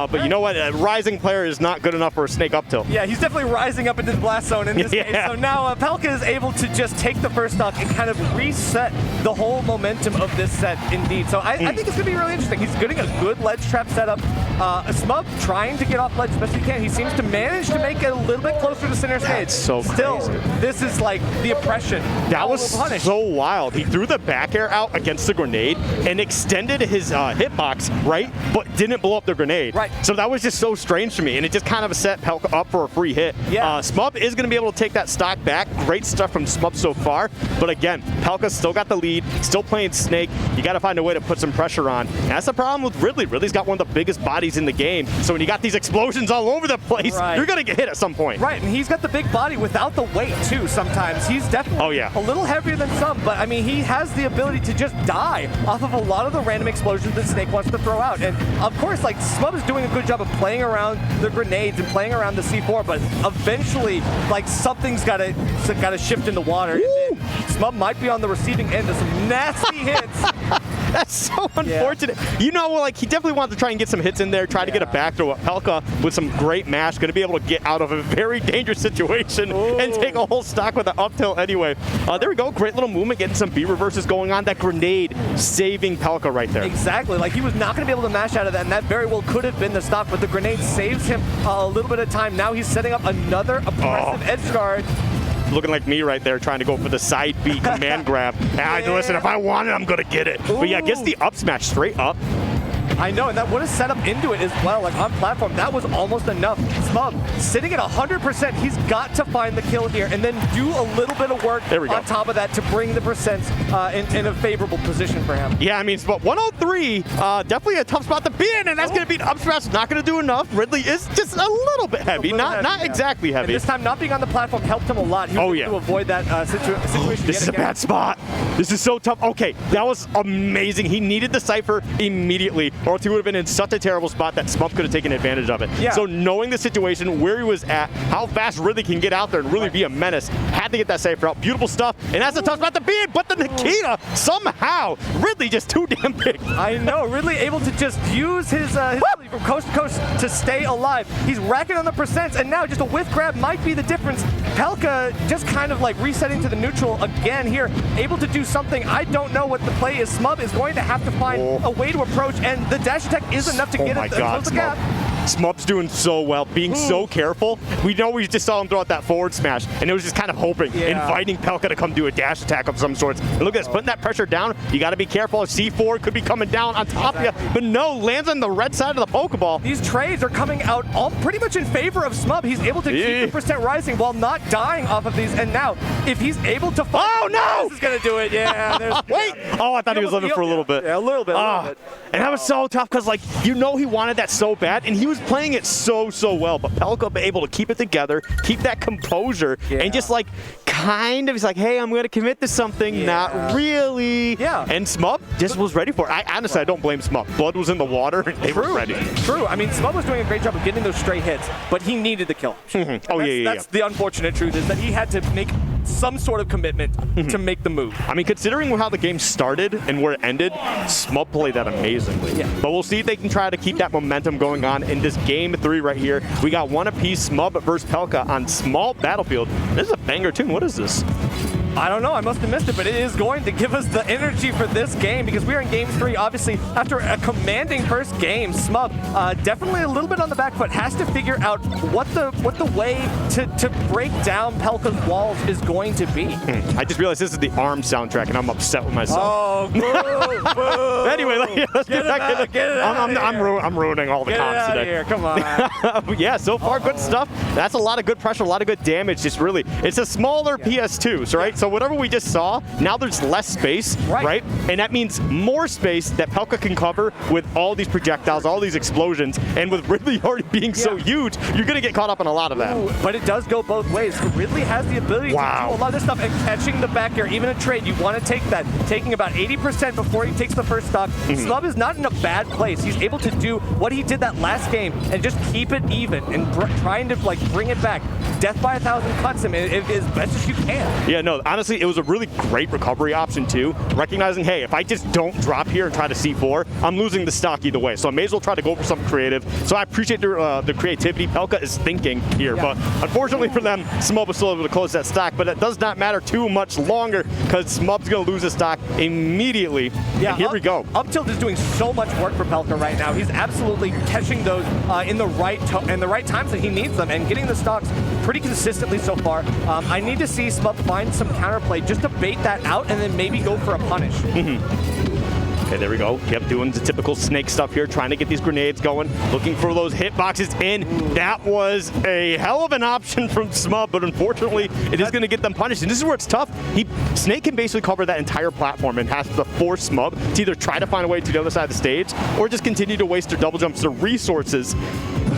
But you know what? A rising player is not good enough for a snake up tilt. Yeah, he's definitely rising up into the blast zone in this case. So now Pelka is able to just take the first stock and kind of reset the whole momentum of this set, indeed. So I think it's going to be really interesting. He's getting a good ledge trap setup. Smub trying to get off ledge as best he can. He seems to manage to make it a little bit closer to center stage. So Still, crazy. This is like the oppression. That was so wild. He threw the back air out against the grenade and extended his hitbox, right? But didn't blow up the grenade. Right. So that was just so strange to me, and it just kind of set Pelka up for a free hit. Yeah. Smub is going to be able to take that stock back. Great stuff from Smub so far. But again, Pelka's still got the lead, still playing Snake. You got to find a way to put some pressure on. And that's the problem with Ridley. Ridley's got one of the biggest bodies in the game. So when you got these explosions all over the place, you're going to get hit at some point. Right, and he's got the big body without the weight, too, sometimes. He's definitely a little heavier than some, but, I mean, he has the ability to just die off of a lot of the random explosions that Snake wants to throw out. And, of course, like, Smub is doing a good job of playing around the grenades and playing around the C4, but eventually, like, something's got to shift in the water. And Smub might be on the receiving end of some nasty hits. That's so unfortunate. Yeah. You know, like, he definitely wanted to try and get some hits in there, try to get a back throw. Pelka, with some great mash, going to be able to get out of a very dangerous situation and take a whole stock with an up tilt anyway. There we go. Great little movement, getting some B reverses going on. That grenade saving Pelka right there. Exactly. Like, he was not going to be able to mash out of that, and that very well could have been the stock, but the grenade saves him a little bit of time. Now he's setting up another oppressive edge guard. looking like me right there, trying to go for the side B command grab. And listen, if I want it, I'm gonna get it. But yeah, gets the up smash straight up. I know, and that would have set up into it as well, like on platform. That was almost enough. Smub sitting at 100%. He's got to find the kill here and then do a little bit of work on top of that to bring the percents in a favorable position for him. Yeah, I mean, but 103, definitely a tough spot to be in, and that's going to be an up smash. Not going to do enough. Ridley is just a little bit heavy, not exactly heavy. And this time, not being on the platform helped him a lot. He was able to avoid that situation. This is a bad spot. This is so tough. Okay, that was amazing. He needed the Cypher immediately, or else he would have been in such a terrible spot that Smub could have taken advantage of it. Yeah. So knowing the situation, where he was at, how fast Ridley can get out there and really be a menace, had to get that Cypher out. Beautiful stuff, and that's a tough spot to be in, but the Nikita, somehow, Ridley just too damn big. I know, Ridley able to just use his ability from coast to coast to stay alive. He's racking on the percents, and now just a whiff grab might be the difference. Pelka just kind of like resetting to the neutral again here, able to do something. I don't know what the play is. Smub is going to have to find a way to approach, and the dash attack is enough to get it close the gap. Smub's doing so well, being so careful. We know we just saw him throw out that forward smash, and it was just kind of hoping, inviting Pelka to come do a dash attack of some sorts. And look at this, putting that pressure down. You got to be careful. C4 could be coming down on top of you, but no, lands on the red side of the Pokeball. These trades are coming out all pretty much in favor of Smub. He's able to keep the percent rising while not dying off of these. And now, if he's able to find this is going to do it. Yeah. Wait. Oh, I thought he was living for a little bit. Yeah, a little bit. And that was so tough because, like, you know he wanted that so bad, and he was playing it so well. But Pelka able to keep it together, keep that composure, and just, like, kind of, he's like, hey, I'm going to commit to something. Not really. Yeah. And Smub just was ready for it. Honestly, I don't blame Smub. Blood was in the water, and they were ready. True. I mean, Smub was doing a great job of getting those straight hits, but he needed the kill. That's the unfortunate truth, is that he had to make some sort of commitment to make the move. I mean, considering how the game started and where it ended, Smub played that amazingly. Yeah. But we'll see if they can try to keep that momentum going on in this game 3 right here. We got one apiece, Smub versus Pelka on small battlefield. This is a banger tune. What is this? I don't know, I must have missed it, but it is going to give us the energy for this game because we are in game 3. Obviously, after a commanding first game, Smub definitely a little bit on the back foot, has to figure out what the way to break down Pelka's walls is going to be. I just realized this is the ARM soundtrack, and I'm upset with myself. Oh, boo. Anyway, let's get back in. I'm ruining all the comps today. Here, come on. Yeah, so far good stuff. That's a lot of good pressure, a lot of good damage. Just really, it's a smaller PS2, right? So whatever we just saw, now there's less space, right? And that means more space that Pelka can cover with all these projectiles, all these explosions, and with Ridley already being so huge, you're going to get caught up in a lot of that. But it does go both ways. Ridley has the ability to do a lot of this stuff, and catching the back air, even a trade, you want to take that, taking about 80% before he takes the first stock. Smub is not in a bad place. He's able to do what he did that last game and just keep it even and trying to like bring it back. Death by 1,000 cuts him as best as you can. Yeah, no, honestly, it was a really great recovery option too. Recognizing, hey, if I just don't drop here and try to C4, I'm losing the stock either way. So I may as well try to go for something creative. So I appreciate the creativity Pelka is thinking here. But unfortunately for them, Smub was still able to close that stock. But it does not matter too much longer because Smub's going to lose his stock immediately. Yeah, and here we go. Up tilt is doing so much work for Pelka right now. He's absolutely catching those in the right times that he needs them and getting the stocks pretty consistently so far. I need to see Smub find some counterplay just to bait that out and then maybe go for a punish. Okay, there we go. Yep, doing the typical snake stuff here, trying to get these grenades going, looking for those hitboxes in. That was a hell of an option from Smub, but unfortunately, it is going to get them punished. And this is where it's tough. Snake can basically cover that entire platform and has to force Smub to either try to find a way to the other side of the stage or just continue to waste their double jumps, their resources,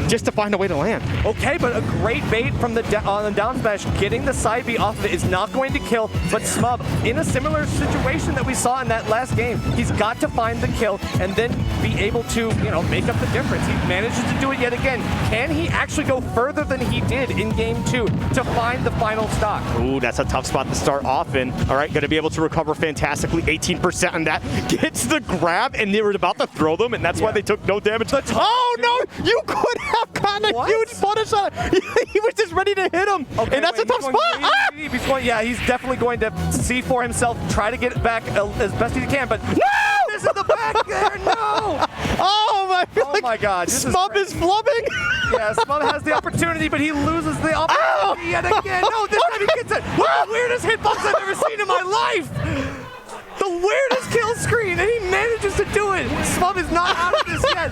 just to find a way to land. Okay, but a great bait from on the down smash. Getting the side B off of it is not going to kill, but Smub, in a similar situation that we saw in that last game, he's got to find the kill and then be able to, make up the difference. He manages to do it yet again. Can he actually go further than he did in game 2 to find the final stock? Ooh, that's a tough spot to start off in. All right, going to be able to recover fantastically. 18% on that. Gets the grab, and they were about to throw them, and that's why they took no damage. Oh, no! You could have gotten a huge punish on it. He was just ready to hit him, and that's a tough spot. He's definitely going to see for himself, try to get it back as best he can, but no! This is the back there, no! Oh my God. Smub is flubbing. Yeah, Smub has the opportunity, but he loses the opportunity yet again. No, this time he gets it. What the weirdest hitbox I've ever seen in my life. The weirdest kill screen, and he manages to do it. Smub is not out of this yet.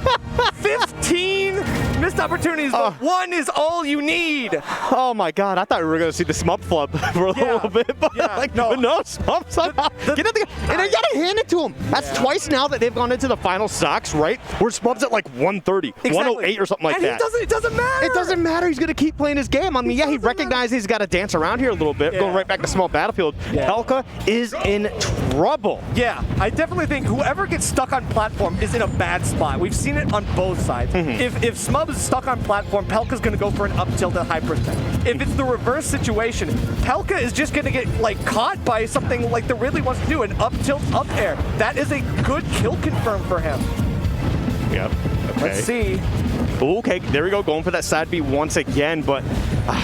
15 missed opportunities, but one is all you need. Oh my God, I thought we were going to see the Smub flub for a little bit, but no, Smub somehow. And I got to hand it to him. That's twice now that they've gone into the final stocks, right? Where Smub's at like 130, 108 or something like that. It doesn't matter. It doesn't matter. He's going to keep playing his game. I mean, he recognizes he's got to dance around here a little bit, going right back to small battlefield. Pelka is in trouble. Yeah, I definitely think whoever gets stuck on platform is in a bad spot. We've seen it on both sides. If Smub is stuck on platform, Pelka's going to go for an up tilt at high percent. If it's the reverse situation, Pelka is just going to get like caught by something like the Ridley wants to do, an up tilt up air. That is a good kill confirm for him. Yep. Okay. Let's see. Okay, there we go, going for that side B once again, but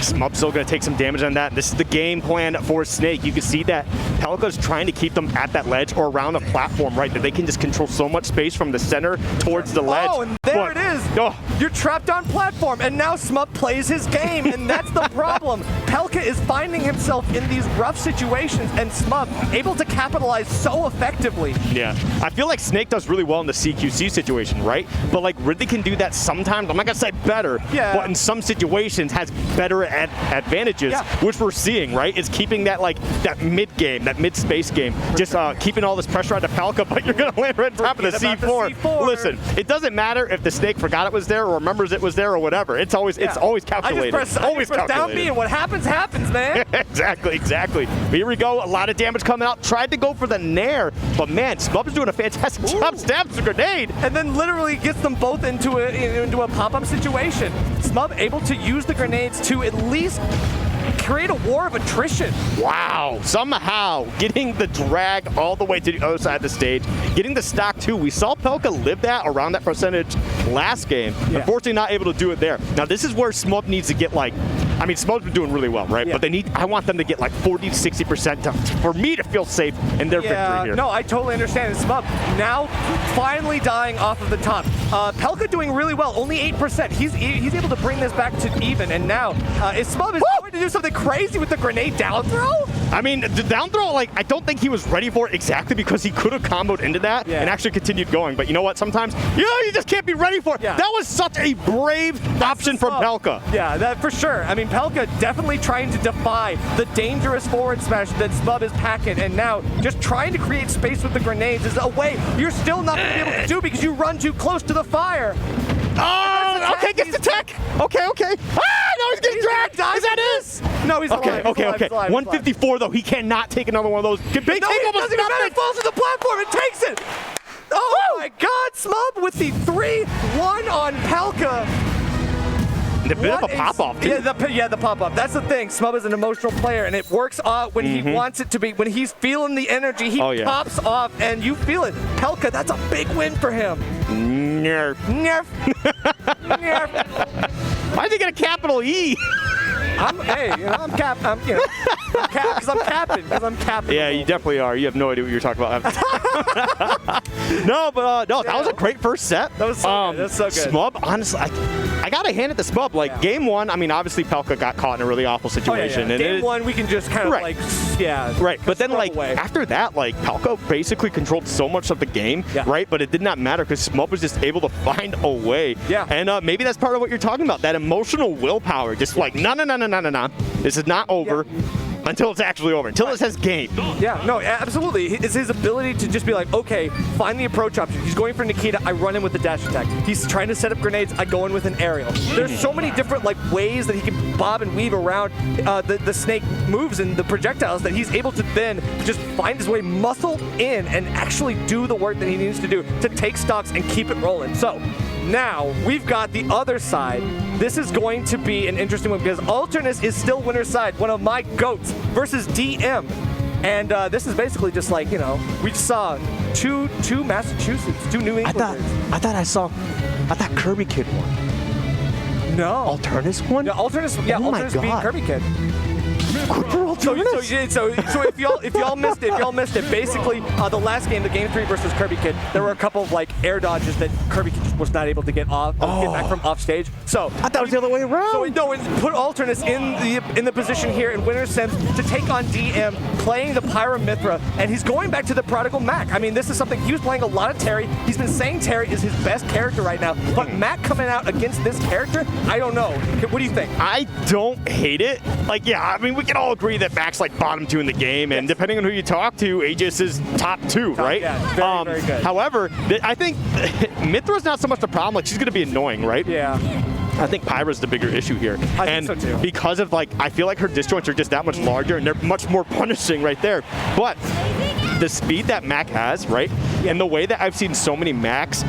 Smub's still going to take some damage on that. This is the game plan for Snake. You can see that Pelka's trying to keep them at that ledge or around a platform, right, that they can just control so much space from the center towards the ledge. Oh, and there it is. You're trapped on platform, and now Smub plays his game, and that's the problem. Pelka is finding himself in these rough situations, and Smub able to capitalize so effectively. Yeah, I feel like Snake does really well in the CQC situation, right? But like Ridley can do that sometimes. I'm not gonna say better, but in some situations has better advantages, which we're seeing, right? It's keeping that that mid game, that mid space game, just keeping all this pressure on the Pelka, but you're gonna land right on top of the C4. Listen, it doesn't matter if the Snake forgot it was there or remembers it was there or whatever. It's always calculated. I just press down B, and what happens, man. exactly. But here we go. A lot of damage coming out. Tried to go for the Nair, but man, Smub is doing a fantastic job. Stabs the grenade, and then literally gets them both into a pop-up situation. Smub able to use the grenades to at least create a war of attrition. Wow, somehow getting the drag all the way to the other side of the stage, getting the stock too. We saw Pelka live that around that percentage last game. Unfortunately not able to do it there. Now this is where Smub needs to get Smub's been doing really well, right? But I want them to get like 40 to 60% for me to feel safe in their victory here. No, I totally understand. Smub now finally dying off of the top. Pelka doing really well, only 8%. He's able to bring this back to even, and now Smub is going to do something crazy with the grenade down throw? I mean, the down throw, I don't think he was ready for it exactly because he could have comboed into that and actually continued going. But you know what? Sometimes, you just can't be ready for it. That was such a brave option from Pelka. Yeah, that for sure. I mean, Pelka definitely trying to defy the dangerous forward smash that Smub is packing, and now just trying to create space with the grenades is a way you're still not going to be able to do because you run too close to the fire. Oh, okay, gets the tech. Okay. No, he's getting dragged. Is that it? No, he's alive. Okay. 154 though. He cannot take another one of those. No, he doesn't even matter. It falls to the platform. It takes it. Oh my God, Smub with the 3-1 on Pelka. And a bit of a pop-off, too. The pop-off. That's the thing. Smub is an emotional player, and it works when he wants it to be. When he's feeling the energy, he pops off, and you feel it. Pelka, that's a big win for him. Nerf. Why'd you get a capital E? I'm capping because I'm capping. Yeah, you definitely are. You have no idea what you're talking about. No, that was a great first set. That was so good. That's so good. Smub, honestly, I gotta hand it to Smub. Game one, I mean, obviously Pelka got caught in a really awful situation. And game one, we can just kind of right. But then after that, Pelka basically controlled so much of the game, right? But it did not matter because Smub was just able to find a way. Yeah. And maybe that's part of what you're talking about. That emotional willpower, just no. This is not over. Until it's actually over, until it says game. Yeah, no, absolutely. It's his ability to just be like, okay, find the approach option. He's going for Nikita, I run in with the dash attack. He's trying to set up grenades, I go in with an aerial. There's so many different ways that he can bob and weave around the Snake moves and the projectiles that he's able to then just find his way, muscle in, and actually do the work that he needs to do to take stocks and keep it rolling. So now we've got the other side. This is going to be an interesting one because Alternus is still winner's side, one of my GOATs versus DM. And this is basically just we just saw two Massachusetts, two New Englanders. I thought Kirby Kid won. No. Alternus won? Yeah, Alternus beat Kirby Kid. So if y'all missed it, basically the last game, the game 3 versus Kirby Kid, there were a couple of like air dodges that Kirby Kid just was not able to get back from off stage. So I thought it was the other way around. So no, it put Alternus in the position here in Winner's Sims to take on DM, playing the Pyra Mithra, and he's going back to the Prodigal Mac. I mean, this is something he was playing a lot of Terry. He's been saying Terry is his best character right now, but Mac coming out against this character, I don't know. What do you think? I don't hate it. Like, yeah, I mean, we can all agree that Mac's like bottom 2 in the game, and depending on who you talk to, Aegis is top 2, right? Yeah, very good. However, I think Mithra's not so much the problem. Like, she's going to be annoying, right? Yeah. I think Pyra's the bigger issue here. I think so too. Because of, like, I feel like her disjoints are just that much larger, and they're much more punishing right there. But the speed that Mac has, right? And the way that I've seen so many Macs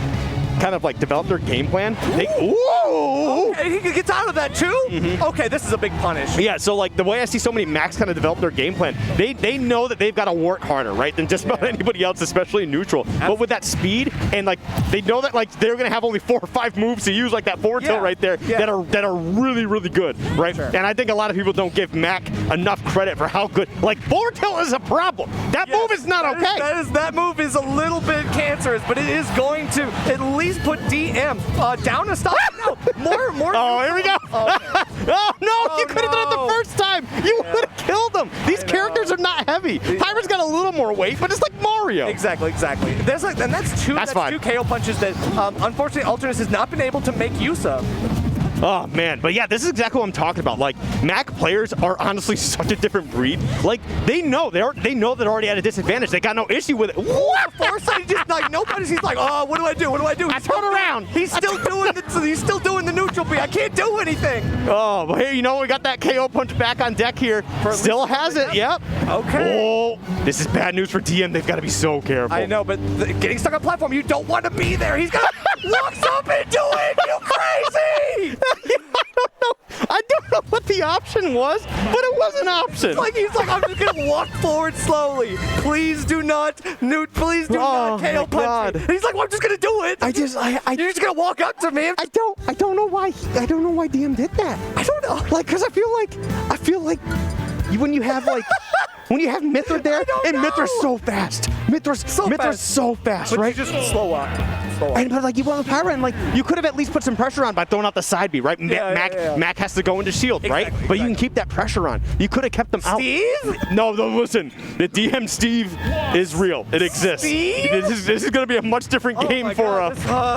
kind of like develop their game plan. Okay, he gets out of that too? Okay, this is a big punish. Yeah, so like the way I see so many Macs kind of develop their game plan, they know that they've got to work harder, right, than just about anybody else, especially in neutral. But with that speed, and like they know that like they're gonna have only 4 or 5 moves to use, like that forward tilt right there, that are really, really good, right? Sure. And I think a lot of people don't give Mac enough credit for how good. Like forward tilt is a problem. That move is not okay. That move is a little bit cancerous, but it is going to at least put DM down a stop. No, more. Oh, here we go. Oh no, you could have done it the first time. You would have killed them. These characters are not heavy. Pyra's got a little more weight, but it's like Mario. Exactly. That's two KO punches that unfortunately Alternus has not been able to make use of. Oh man, but yeah, this is exactly what I'm talking about. Like Mac players are honestly such a different breed. Like they know they're already at a disadvantage. They got no issue with it. What? Foresight just like nobody's. He's like, oh, what do I do? What do I do? I turn around. He's still doing the neutral B. I can't do anything. Oh, but hey, you know we got that KO punch back on deck here. Still has it. Yep. Okay. Oh, this is bad news for DM. They've got to be so careful. I know, but getting stuck on platform, you don't want to be there. He's gonna walks up into it. You crazy. I don't know what the option was, but it was an option. He's like, I'm just gonna walk forward slowly. Please do not Please do not KO punch me. And he's like, well, I'm just gonna do it. You're just gonna walk up to me. I don't know why DM did that. I don't know. Like, cause I feel like when you have like. When you have Mithra there, and Mithra's so fast. Mithra's so fast, right? Just slow up. And but like you went with Pyra, and like you could have at least put some pressure on by throwing out the side B, right? Mac has to go into shield, right? But you can keep that pressure on. You could have kept them out. Steve? No, listen. The DM Steve is real. It exists. Steve? This is going to be a much different game for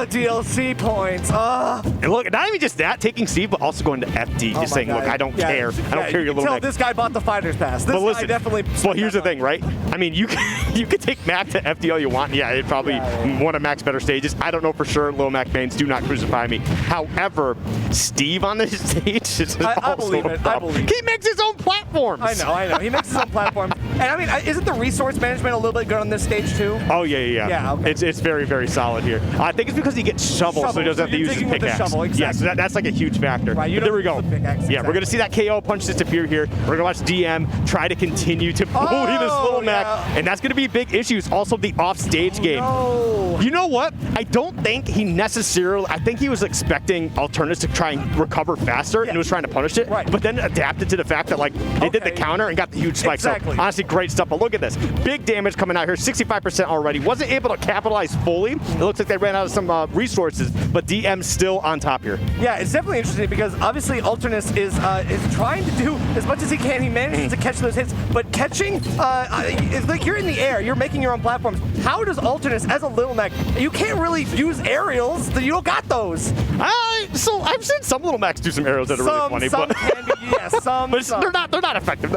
DLC points. And look, not even just that, taking Steve, but also going to FD, just saying, look, I don't care. I don't care your little neck. This guy bought the fighter's pass. This guy definitely. Well, here's the thing, right? I mean, you could take Mac to FD all you want. Yeah, it probably one of Mac's better stages. I don't know for sure. Lil Mac mains do not crucify me. However, Steve on this stage is I believe it. He makes his own platforms. I know. He makes his own platforms. And I mean, isn't the resource management a little bit good on this stage too? Oh yeah. Okay. It's very, very solid here. I think it's because he gets shovels, so he doesn't have to use his pickaxe. Shovel, exactly. Yeah, so that's like a huge factor. Right, but there we go. Yeah, we're gonna see that KO punch disappear here. We're gonna watch DM try to continue to bully this little Mac, and that's gonna be big issues. Also, the off-stage game. No. You know what? I don't think he necessarily. I think he was expecting Alternus to try and recover faster, and was trying to punish it. Right. But then adapted to the fact that like they did the counter and got the huge spike. Exactly. So honestly, great stuff. But look at this, big damage coming out here. 65% already. Wasn't able to capitalize fully. It looks like they ran out of some resources, but DM's still on top here. Yeah, it's definitely interesting because obviously Alternus is trying to do as much as he can. He manages to catch those hits, but catching it's like you're in the air. You're making your own platforms. How does Alternus, as a Little Mac, you can't really use aerials. You don't got those. So I've seen some Little Macs do some arrows that are really funny, some but can be, yes, some. But they're not effective.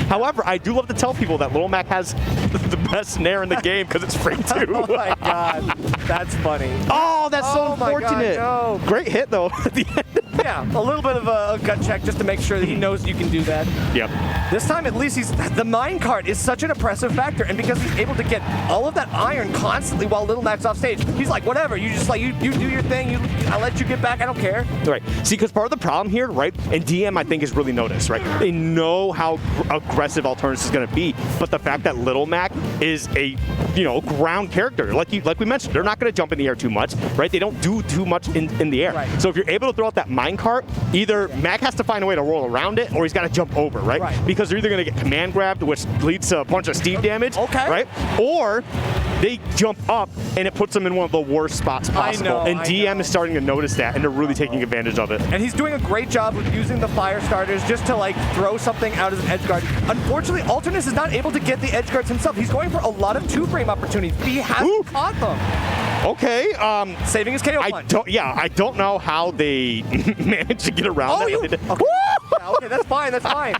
However, I do love to tell people that Little Mac has the best snare in the game because it's free too. Oh my god, that's funny. Oh, that's so unfortunate. God, no. Great hit though at the end. Yeah, a little bit of a gut check just to make sure that he knows you can do that. Yep. This time, at least, the minecart is such an oppressive factor, and because he's able to get all of that iron constantly while Little Mac's off stage, he's like, whatever. You just like you do your thing. I'll let you get back. I don't care. Right. See, because part of the problem here, right, and DM I think has really noticed, right? They know how aggressive Alternus is going to be, but the fact that Little Mac is a ground character, like we mentioned, they're not going to jump in the air too much, right? They don't do too much in the air. Right. So if you're able to throw out that minecart, either Mac has to find a way to roll around it, or he's got to jump over, right? Because they're either going to get command grabbed, which leads to a bunch of Steve damage, right? Or they jump up, and it puts them in one of the worst spots possible. And DM is starting to notice that, and they're really taking advantage of it. And he's doing a great job with using the fire starters just to like throw something out as an edge guard. Unfortunately, Alternus is not able to get the edge guards himself. He's going for a lot of two-frame opportunities. He hasn't caught them. Okay. Saving his KO punch. I don't know how they managed to get around that. Okay, that's fine. That's fine.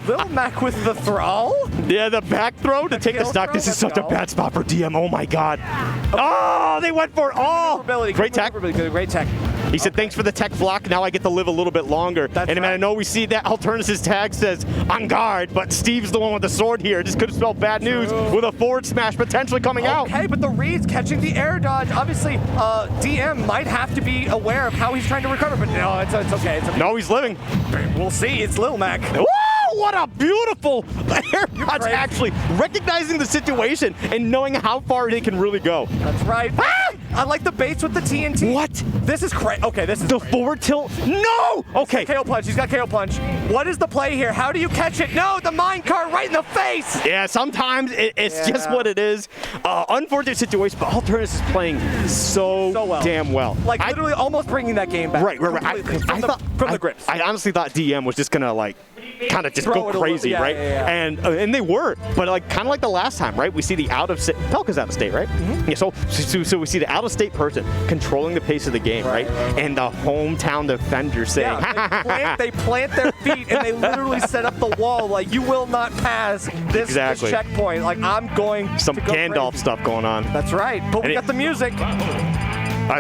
Little Mac with the throw. Yeah, the back throw to take the stock. This is such a bad spot for DM. Oh my God. Oh, they went for it. Oh, great tech. Great tech. He said, thanks for the tech block. Now I get to live a little bit longer. And I know we see that Alternus' tag says on guard, but Steve's the one with the sword here. This could spell bad news with a forward smash potentially coming out. Okay, but the read's catching the air dodge. Obviously, DM might have to be aware of how he's trying to recover, but no, it's okay. No, he's living. We'll see. It's Lil Mac. Woo! What a beautiful air dodge, actually recognizing the situation and knowing how far they can really go. That's right. I like the baits with the TNT. What? This is crazy. Okay, this is the forward tilt. No! Okay. KO punch. He's got KO punch. What is the play here? How do you catch it? No, the minecart right in the face. Yeah, sometimes it's just what it is. Unfortunate situation, but Alternus is playing so well. Damn well. Like literally almost bringing that game back. Right. From the grips. I honestly thought DM was just gonna like kind of just go crazy, right? And they were, but like kind of like the last time, right? We see the out of state. Pelka's out of state, right? Yeah. So we see the out of state person controlling the pace of the game, right? And the hometown defender saying, they plant their feet and they literally set up the wall. Like, you will not pass this checkpoint. Like, I'm going some to go Gandalf crazy. Stuff going on. That's right. But we got the music.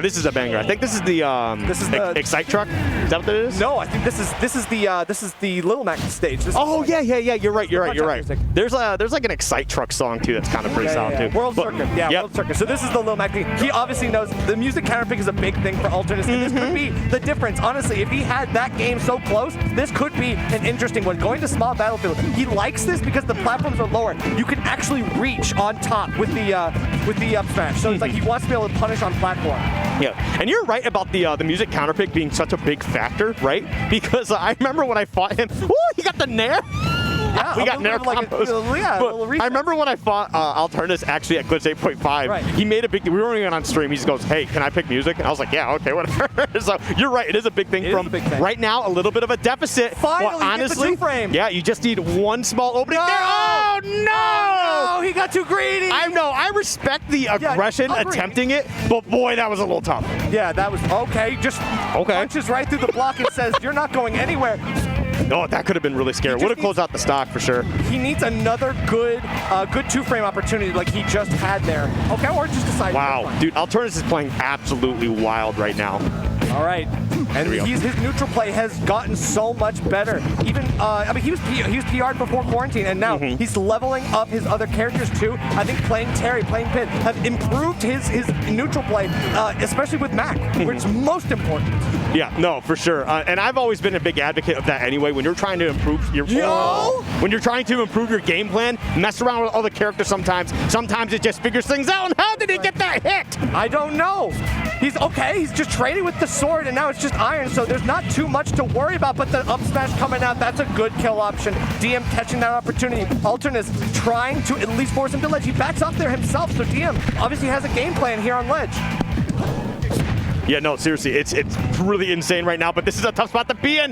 This is a banger. I think this is the Excite truck. Is that what it is? No, I think this is the Little Mac stage. Yeah. You're right. There's like an Excite truck song too that's kind of pretty solid too. World Circuit. World Circuit. So this is the Lil Mac thing. He obviously knows the music counterpick is a big thing for Alternus. And this could be the difference. Honestly, if he had that game so close, this could be an interesting one. Going to small battlefield. He likes this because the platforms are lower. You can actually reach on top with the up smash. So it's like he wants to be able to punish on platform. Yeah, and you're right about the music counterpick being such a big factor, right? Because I remember when I fought him, he got the nair. Yeah, we got nair combos. I remember when I fought Alternus actually at Glitch 8.5. Right. He made a big. We were only on stream. He just goes, "Hey, can I pick music?" And I was like, "Yeah, okay, whatever." So you're right. It is a big thing. Right now, a little bit of a deficit. Finally, honestly, get the 2-frame. Yeah, you just need one small opening there. Oh no! He got too greedy. I know. I respect the aggression attempting it, but boy, that was a little tough. Yeah, that was okay. Just punches right through the block and says, "You're not going anywhere." No, that could have been really scary. Would have closed out the stock for sure. He needs another good 2-frame opportunity like he just had there. Okay, or just decide. Wow, dude, Alternus is playing absolutely wild right now. All right. And his neutral play has gotten so much better. Even, he was PR'd before quarantine, and now he's leveling up his other characters too. I think playing Terry, playing Pit have improved his neutral play, especially with Mac, which is most important. Yeah, no, for sure. And I've always been a big advocate of that anyway. When you're trying to improve when you're trying to improve your game plan, mess around with other characters sometimes. Sometimes it just figures things out. And how did he get that hit? I don't know. He's okay. He's just trading with the sword, and now it's just iron, so there's not too much to worry about. But the up smash coming out, that's a good kill option. DM catching that opportunity. Alternus trying to at least force him to ledge. He backs up there himself, so DM obviously has a game plan here on ledge. Yeah, no, seriously, it's really insane right now, but this is a tough spot to be in.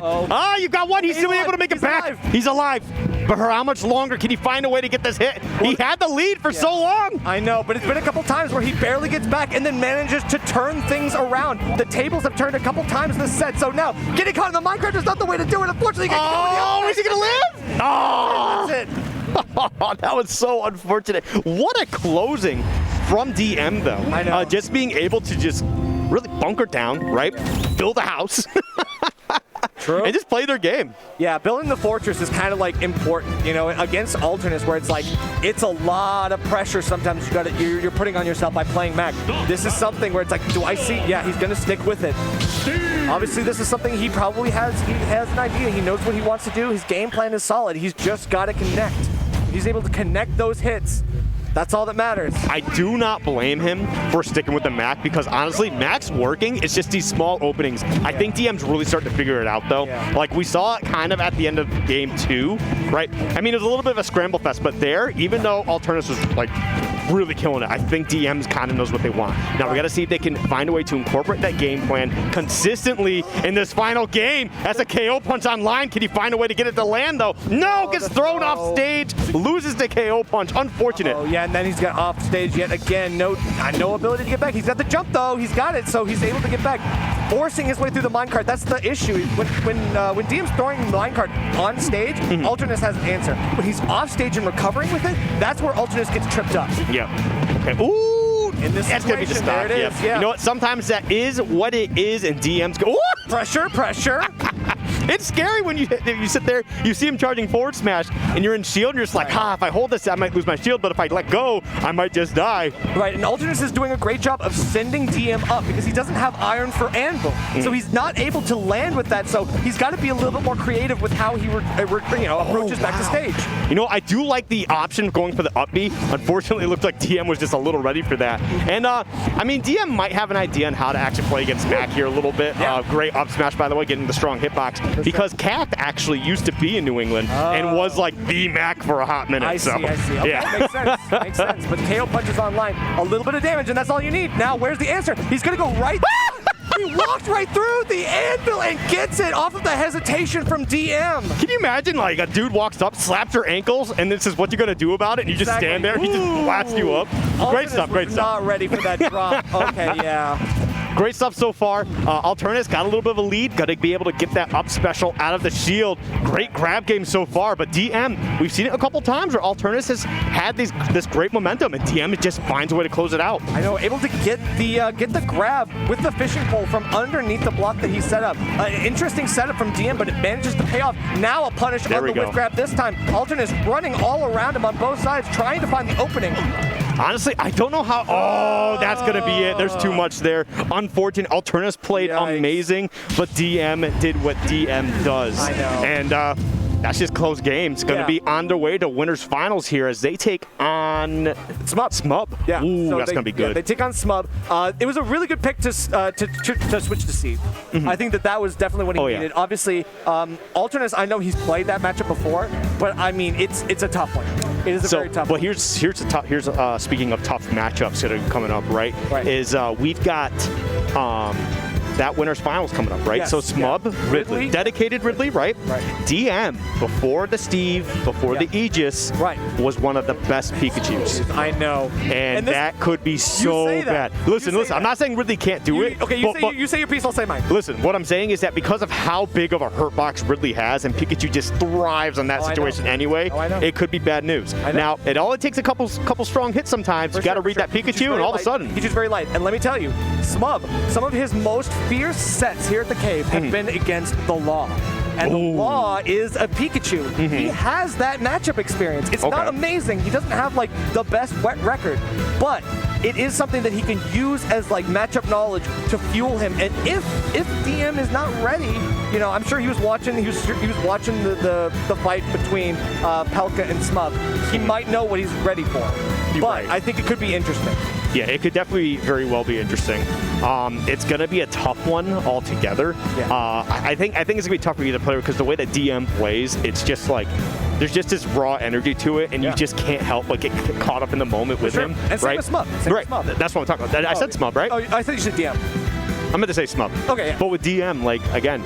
You've got one. He's still able to make it back. Alive. He's alive. But how much longer can he find a way to get this hit? He had the lead for so long. I know, but it's been a couple times where he barely gets back and then manages to turn things around. The tables have turned a couple times this set, so now getting caught in the minecart is not the way to do it. Unfortunately, is he going to live? Oh, that's it. That was so unfortunate. What a closing from DM, though. I know. Just being able to just really bunker down, right? Build a house. True. And just play their game. Yeah, building the fortress is kind of like important, you know, against Alternus, where it's like it's a lot of pressure sometimes you're putting on yourself by playing Mac. This is something where it's like, do I see? Yeah, he's gonna stick with it. Obviously, this is something he probably has. He has an idea. He knows what he wants to do. His game plan is solid. He's just got to connect. He's able to connect those hits. That's all that matters. I do not blame him for sticking with the Mac because honestly, Mac's working. It's just these small openings. I think DM's really starting to figure it out though. Yeah. Like we saw it kind of at the end of game 2, right? I mean, it was a little bit of a scramble fest, but there, even though Alternus was like really killing it, I think DMs kind of knows what they want. Now we got to see if they can find a way to incorporate that game plan consistently in this final game. That's a KO punch online. Can he find a way to get it to land though? No, gets thrown off stage, loses the KO punch. Unfortunate. Oh yeah, and then he's got off stage yet again. No ability to get back. He's got the jump though. He's got it, so he's able to get back, forcing his way through the minecart. That's the issue. When DM's throwing the minecart on stage, Alternus has an answer. When he's off stage and recovering with it, that's where Alternus gets tripped up. Yeah. Okay. Ooh. In this That's going to be the situation, stock. there it is, yeah. You know what? Sometimes that is what it is, and DMs go, ooh! Pressure. It's scary when you sit there, you see him charging forward smash, and you're in shield, and you're just like, if I hold this, I might lose my shield, but if I let go, I might just die. Right, and Alternus is doing a great job of sending DM up because he doesn't have iron for anvil. So he's not able to land with that, so he's got to be a little bit more creative with how he approaches back to stage. You know, I do like the option of going for the up B. Unfortunately, it looked like DM was just a little ready for that. And, I mean, DM might have an idea on how to actually play against Mac here a little bit. Yeah. Great up smash, by the way, getting the strong hitbox. Because Cath actually used to be in New England and was like the Mac for a hot minute. I see. Okay, yeah. makes sense. Makes sense. But KO punches online, a little bit of damage, and that's all you need. Now, where's the answer? He's going to go right. He walked right through the anvil and gets it off of the hesitation from DM. Can you imagine, like, a dude walks up, slaps your ankles, and this is what you're going to do about it, and you just stand there, he just blasts you up. Great stuff, great stuff. Not ready for that drop. Okay, yeah. Great stuff so far. Alternus got a little bit of a lead. Got to be able to get that up special out of the shield. Great grab game so far, but DM, we've seen it a couple times where Alternus has had this great momentum, and DM just finds a way to close it out. I know, able to get the grab with the fishing pole from underneath the block that he set up. An interesting setup from DM, but it manages to pay off. Now a punish on the whip grab this time. Alternus running all around him on both sides, trying to find the opening. Honestly, I don't know how. Oh, that's going to be it. There's too much there. Unfortunate. Alternus played amazing, but DM did what DM does. I know. And that's just close game. It's going to be on their way to winners finals here as they take on Smub. Yeah. Ooh, so that's going to be good. Yeah, they take on Smub. It was a really good pick to switch to Sieve. I think that was definitely what he needed. Yeah. Obviously, Alternus, I know he's played that matchup before, but I mean, it's a tough one. It is a very tough one. But here's speaking of tough matchups that are coming up, right? Is we've got that winner's finals coming up, right? Yes, So Smub, Ridley. dedicated Ridley, right? DM, before the Steve, before the Aegis, was one of the best Pikachus. I know. And that could be so bad. Listen, I'm not saying Ridley can't do it. Okay, you say your piece, I'll say mine. Listen, what I'm saying is that because of how big of a hurt box Ridley has, and Pikachu just thrives on that situation anyway, it could be bad news. Now, it only takes a couple strong hits sometimes. You got to read that Pikachu, and all of a sudden. Pikachu's very light. And let me tell you, Smub, some of his most fierce sets here at the cave have been against the Law. And the Law is a Pikachu. He has that matchup experience. It's not amazing. He doesn't have like the best wet record, but it is something that he can use as like matchup knowledge to fuel him. And if DM is not ready, you know, I'm sure he was watching. He was watching the fight between Pelka and Smub. He might know what he's ready for. But I think it could be interesting. Yeah, it could definitely very well be interesting. It's going to be a tough one altogether. Yeah. I think it's going to be tough for either player because the way that DM plays, it's just like there's just this raw energy to it, and you just can't help but get caught up in the moment with him. And same with Smub. That's what I'm talking about. I said Smub, right? Oh, I said you said DM. I meant to say Smub. Okay, yeah. But with DM, like, again,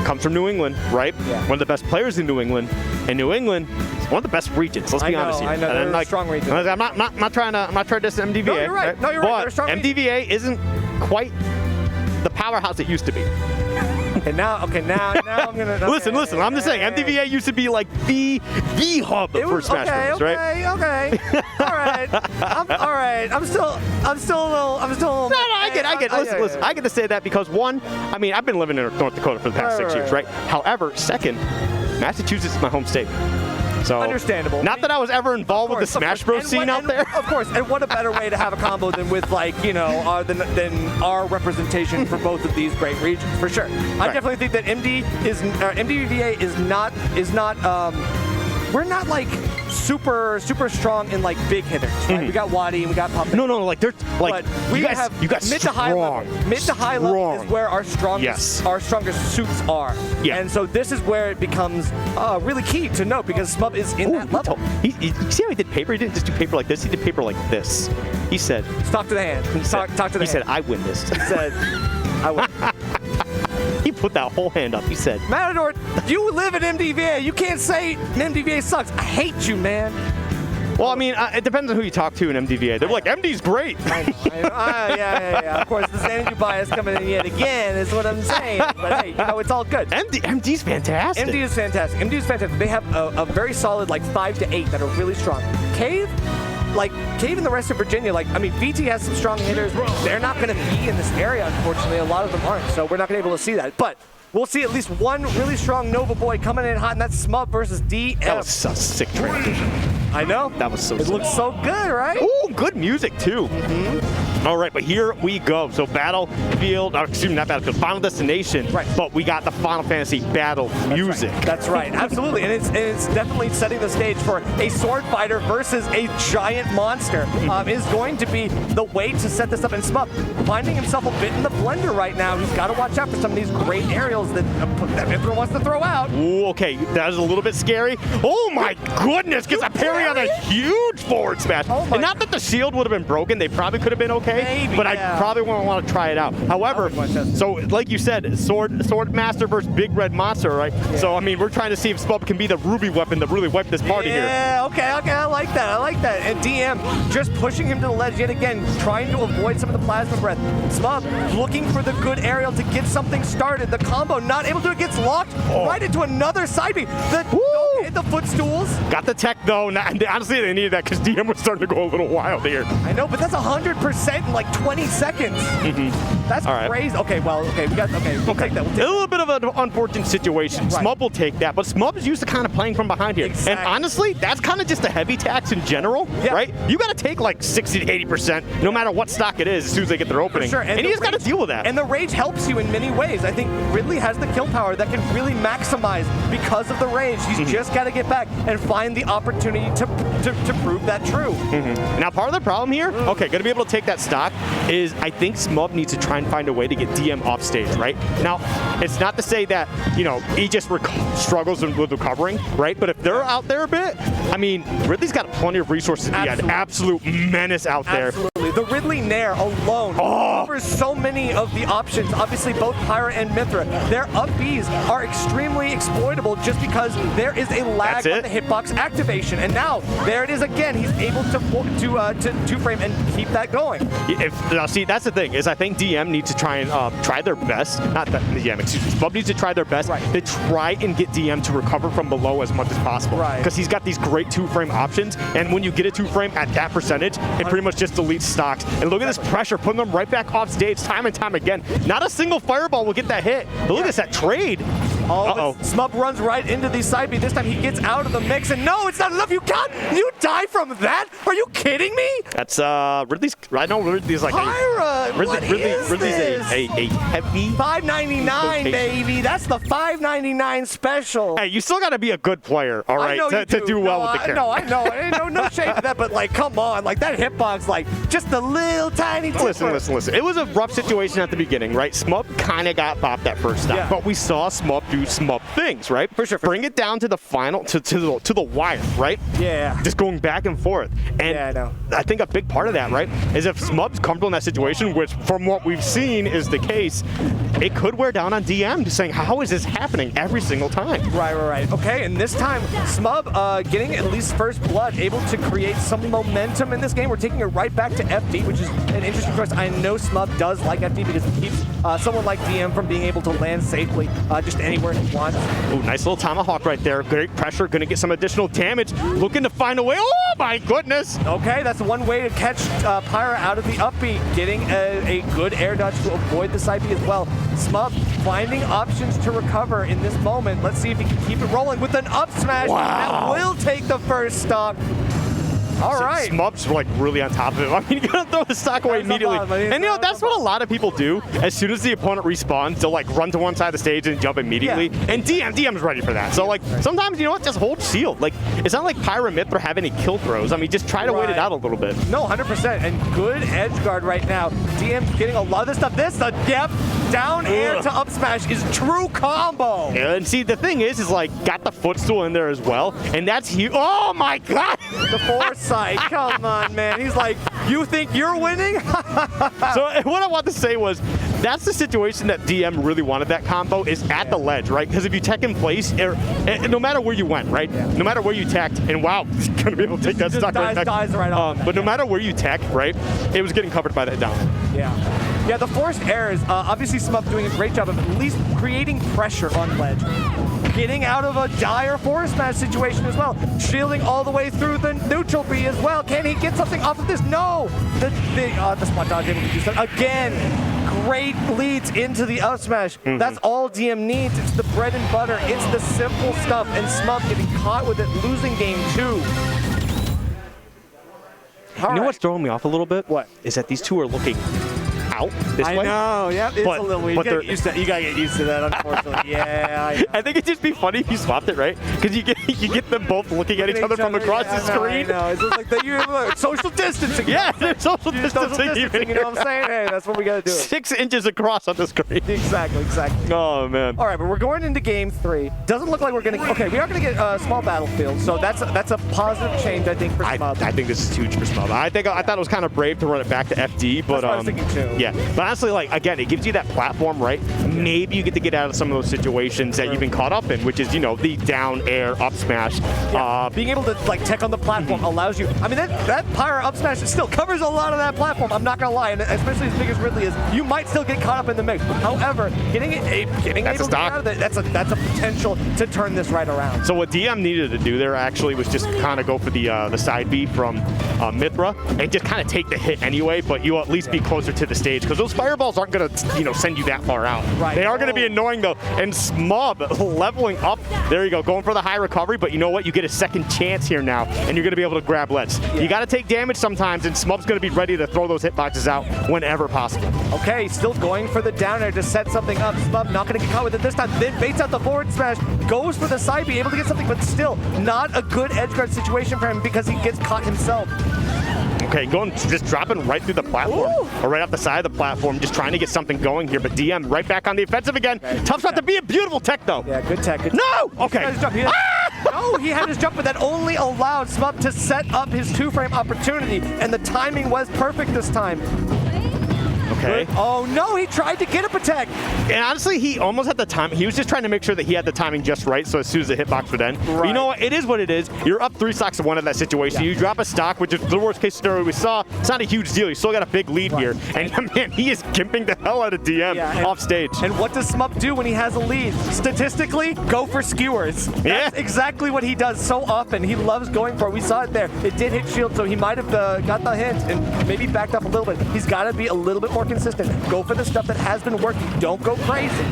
comes from New England, right? Yeah. One of the best players in New England. And New England is one of the best regions. Let's be honest here. I know. They're a strong region. I'm not trying to diss MDVA. No, you're right. Right? No, you're right. But They're a strong MDVA isn't quite the powerhouse it used to be. Okay, now I'm gonna. Okay, listen. I'm just saying, MDVA used to be like the hub for Smash Bros. Right? Okay. All right. I'm still a little. No, I get. Listen. I get to say that because one, I mean, I've been living in North Dakota for the past 6 years, right? However, second, Massachusetts is my home state. So understandable. Not that I was ever involved with the Smash Bros. Scene out there. Of course, and what a better way to have a combo than with like than our representation for both of these great regions for sure. I definitely think that MDVA is not we're not like super strong in like big hitters, right? We got Wadi and we got Puppet. No, like they're like But we you guys, have you got mid to high level. Mid to high level is where our strongest suits are. Yeah. And so this is where it becomes really key to note because Smub is in that level. You see how he did paper? He didn't just do paper like this. He did paper like this. He said, Talk to the hand. Talk to the hand. He said, I win this. He said, I win. He put that whole hand up. He said, Matador, you live in MDVA. You can't say MDVA sucks. I hate you, man. well, I mean, it depends on who you talk to in MDVA. They're like, MD's great. Yeah. Of course, the sanity bias coming in yet again is what I'm saying. But hey, you know, it's all good. MD's fantastic. MD is fantastic. MD is fantastic. They have a very solid like 5 to 8 that are really strong. Cave and the rest of Virginia, like, I mean, VT has some strong hitters. They're not going to be in this area, unfortunately. A lot of them aren't, so we're not going to be able to see that. But we'll see at least one really strong Nova boy coming in hot, and that's Smub versus DF. That was a sick transition. I know. That was so It sick. looks so good, right? Ooh, good music, too. All right, but here we go. So Battlefield, excuse me, not Battlefield, Final Destination. Right. But we got the Final Fantasy battle music. That's right, absolutely, and it's definitely setting the stage for a sword fighter versus a giant monster. Is going to be the way to set this up. And Smub finding himself a bit in the blender right now. He's got to watch out for some of these great aerials that everyone wants to throw out. Ooh, okay, that is a little bit scary. Oh my goodness, gets a parry on a huge forward smash. Oh my and not that the shield would have been broken, they probably could have been okay, Maybe, but yeah. I probably wouldn't want to try it out. However, so like you said, sword master versus big red monster, right? Yeah. So I mean, we're trying to see if Smub can be the ruby weapon to really wipe this party here. Yeah, okay, I like that. And DM just pushing him to the ledge yet again, trying to avoid some of the plasma breath. Smub looking for the good aerial to get something started. The combo not able to, it gets locked right into another side B. The footstools. Got the tech though. Honestly, they needed that because DM was starting to go a little wild here. I know, but that's 100% in like 20 seconds. That's All right. crazy. Okay, we'll take that. We'll take A little bit of an unfortunate situation. Right. Smub will take that, but Smub is used to kind of playing from behind here. Exactly. And honestly, that's kind of just a heavy tax in general, Yeah. right? You got to take like 60 to 80%, no matter what stock it is, as soon as they get their opening. Sure. And you just got to deal with that. And the rage helps you in many ways. I think Ridley has the kill power that can really maximize because of the rage. He's just got to get back and find the opportunity to prove that true. Now, part of the problem here, okay, going to be able to take that stock, is I think Smub needs to try and find a way to get DM off stage, right? Now, it's not to say that, you know, he just struggles with recovering, right? But if they're out there a bit, I mean, Ridley's got plenty of resources to be an absolute menace out there. Absolutely. The Ridley Nair alone offers so many of the options. Obviously, both Pyra and Mithra, their up Bs are extremely exploitable just because there is a lag on the hitbox activation. And now, there it is again. He's able to two-frame and keep that going. Now, see, that's the thing, is I think DM needs to try and try their best, not that DM, excuse me, Smub needs to try their best to try and get DM to recover from below as much as possible. Right. Because he's got these great two-frame options, and when you get a two-frame at that percentage, it pretty much just deletes stocks. And look at this pressure, putting them right back off stage time and time again. Not a single fireball will get that hit. But look at that trade. Oh, Smub runs right into the side B. This time he gets out of the mix, and no, it's not enough. You die from that? Are you kidding me? That's Ridley's. I know Ridley's like Pyra, Ridley's a heavy. $5.99, baby. That's the $5.99 special. Hey, you still got to be a good player, all right, to do well with the character. I know. No shade to that, but like, come on, like that hitbox, like just a little tiny. Listen. It was a rough situation at the beginning, right? Smub kind of got bopped that first stop, but we saw Smub do Smub things, right? For sure. Bring it down to the final, to the wire, right? Yeah. Just going back and forth. And I know. I think a big part of that, right, is if Smub's comfortable in that situation, which from what we've seen is the case, it could wear down on DM, just saying, how is this happening every single time? Right. Okay, and this time, Smub getting at least first blood, able to create some momentum in this game. We're taking it right back to FD, which is an interesting choice. I know Smub does like FD because it keeps someone like DM from being able to land safely just anywhere he wants. Ooh, nice little tomahawk right there. Great pressure, gonna get some additional damage. Looking to find a way. Oh my goodness! Okay, that's one way to catch Pyra out of the upbeat, getting a good air dodge to avoid the side B as well. Smub finding options to recover in this moment. Let's see if he can keep it rolling with an up smash. Wow. That will take the first stock. All right. Smub's like really on top of him. I mean, you're gonna throw the stock away immediately. And you know, that's what a lot of people do. As soon as the opponent respawns, they'll like run to one side of the stage and jump immediately. Yeah. And DM's ready for that. So like sometimes, you know what, just hold shield. Like it's not like Pyra and Mythra have any kill throws. I mean, just try to wait it out a little bit. No, 100%. And good edge guard right now. DM getting a lot of this stuff. Down air to up smash is true combo. Yeah, and see, the thing is like, got the footstool in there as well, and that's huge. Oh my God! The foresight, come on, man. He's like, you think you're winning? So what I want to say was, that's the situation that DM really wanted that combo, is at the ledge, right? Because if you tech in place, no matter where you went, right? No matter where you teched, and wow, he's going to be able to take that stock right back. Dies right off. But no matter where you tech, right, it was getting covered by that down. Yeah, the forced errors, obviously Smub doing a great job of at least creating pressure on ledge. Getting out of a dire forward smash situation as well. Shielding all the way through the neutral B as well. Can he get something off of this? No! The spot dodge able to do something. Again, great leads into the up smash. That's all DM needs. It's the bread and butter. It's the simple stuff. And Smub getting caught with it, losing game 2. You know what's throwing me off a little bit? What? Is that these two are looking out this way. I know, yeah, it's a little weird. You gotta get used to that, unfortunately. Yeah, I think it'd just be funny if you swapped it, right? Because you get them both looking at each other from across the screen. I know. It's just like the social distancing. Yeah, they're social distancing. You know what I'm saying? Hey, that's what we gotta do. 6 inches across on the screen. Exactly. Oh man. All right, but we're going into game 3. Doesn't look like we're gonna. Okay, we are gonna get a small battlefield, so that's a positive change, I think, for Smub. I think this is huge for Smub. I thought it was kind of brave to run it back to FD, but that's what I was thinking too. Yeah, but honestly, like again, it gives you that platform, right? Maybe you get to get out of some of those situations that you've been caught up in, which is, you know, the down air up smash. Yeah. Being able to like tech on the platform allows you. I mean, that Pyra up smash still covers a lot of that platform. I'm not gonna lie, and especially as big as Ridley is, you might still get caught up in the mix. However, getting able to get out of it, that's a potential to turn this right around. So what DM needed to do there actually was just kind of go for the side B from Mythra and just kind of take the hit anyway, but you'll at least be closer to the stage because those fireballs aren't going to, you know, send you that far out. Right. They are going to be annoying though. And Smub leveling up. There you go, going for the high recovery, but you know what? You get a second chance here now, and you're going to be able to grab lets. You got to take damage sometimes, and Smub's going to be ready to throw those hitboxes out whenever possible. Okay, still going for the down air to set something up. Smub not going to get caught with it this time. Then baits out the forward smash, goes for the side B, able to get something, but still not a good edge guard situation for him because he gets caught himself. Okay, just dropping right through the platform, or right off the side of the platform, just trying to get something going here. But DM right back on the offensive again. Okay, tough spot to be a beautiful tech though. Yeah, good tech. Good no! Tech. Okay. No, he had his jump, but that only allowed Smub to set up his 2-frame opportunity, and the timing was perfect this time. Okay. Oh no, he tried to get a protect. And honestly, he almost had the time. He was just trying to make sure that he had the timing just right, so as soon as the hitbox would end. Right. You know what? It is what it is. You're up 3 stocks to 1 in that situation. You drop a stock, which is the worst case scenario we saw. It's not a huge deal. You still got a big lead here. And man, he is gimping the hell out of DM off stage. And what does Smub do when he has a lead? Statistically, go for skewers. That's exactly what he does so often. He loves going for it. We saw it there. It did hit shield, so he might have got the hint and maybe backed up a little bit. He's got to be a little bit more consistent. Go for the stuff that has been working. Don't go crazy.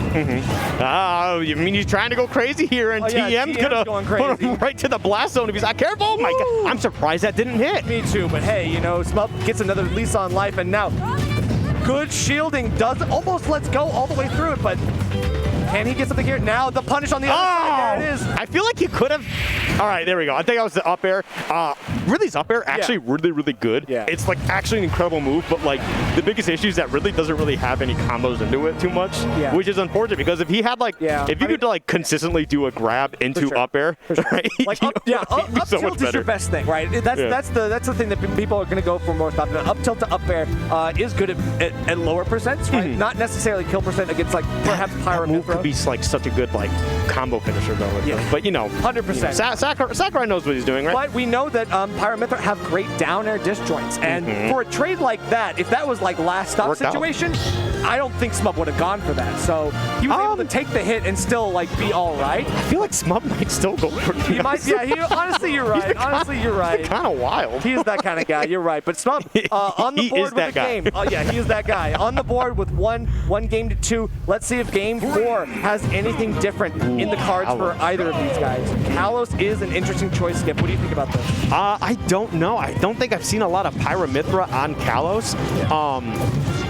You mean he's trying to go crazy here, and TM's gonna put him right to the blast zone if he's not careful. Oh my God! I'm surprised that didn't hit. Me too, but hey, you know, Smub gets another lease on life, and now good shielding does almost lets go all the way through it, but can he get something here? Now the punish on the other side. There it is. I feel like he could have. All right, there we go. I think that was the up air. Ridley's up air actually really, really good. Yeah. It's like actually an incredible move, but like the biggest issue is that Ridley doesn't really have any combos into it too much, which is unfortunate because if he had like, if you could like consistently do a grab into up air, right? Like up so tilt is your best thing, right? That's the thing that people are going to go for most often. Up tilt to up air is good at lower percents, right? Not necessarily kill percent against like perhaps Pyra move could be like such a good like combo finisher though. But you know, 100%. Sakurai knows what he's doing, right? But we know that Pyra Mythra have great down air disjoints, and for a trade like that, if that was like last stop situation, I don't think Smub would have gone for that. So he was able to take the hit and still like be all right. I feel like Smub might still go for it. He might, honestly, you're right. Honestly, you're right. Kind of wild. He is that kind of guy. You're right. But Smub on the board with a game. Oh yeah, he is that guy. On the board with one game to 2. Let's see if game 4 has anything different in the cards for either of these guys. Kalos is an interesting choice, Skip. What do you think about this? I don't know. I don't think I've seen a lot of Pyra/Mythra on Kalos.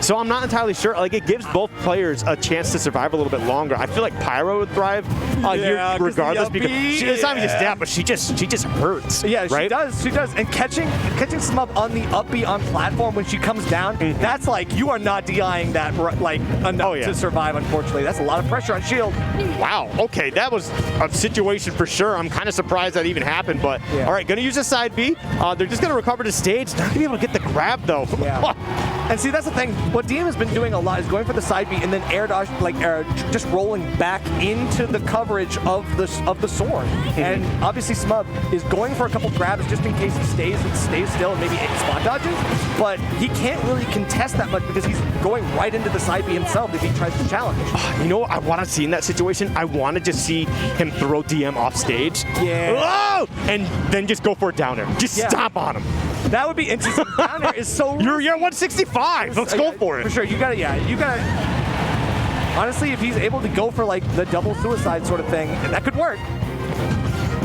So I'm not entirely sure. Like, it gives both players a chance to survive a little bit longer. I feel like Pyra would thrive here regardless, because it's not even just that, but she just hurts. Yeah, right? She does. And catching Smub on the up B on platform when she comes down, that's like, you are not DIing that like enough to survive, unfortunately. That's a lot of pressure on shield. Wow, okay, that was a situation for sure. I'm kind of surprised that even happened, but all right, gonna use a side B. They're just gonna recover the stage. Not gonna be able to get the grab though. Yeah. And see, that's the thing. What DM has been doing a lot is going for the side B and then air dodge, like just rolling back into the coverage of the sword. And obviously Smub is going for a couple grabs just in case he stays still and maybe spot dodges. But he can't really contest that much because he's going right into the side B himself if he tries to challenge. You know what I want to see in that situation? I want to just see him throw DM off stage. Yeah. Oh! And then just go for a down air. Just stomp on him. That would be interesting. Down air is so... You're 165. Let's go for it. For sure. You gotta... Honestly, if he's able to go for like the double suicide sort of thing, that could work.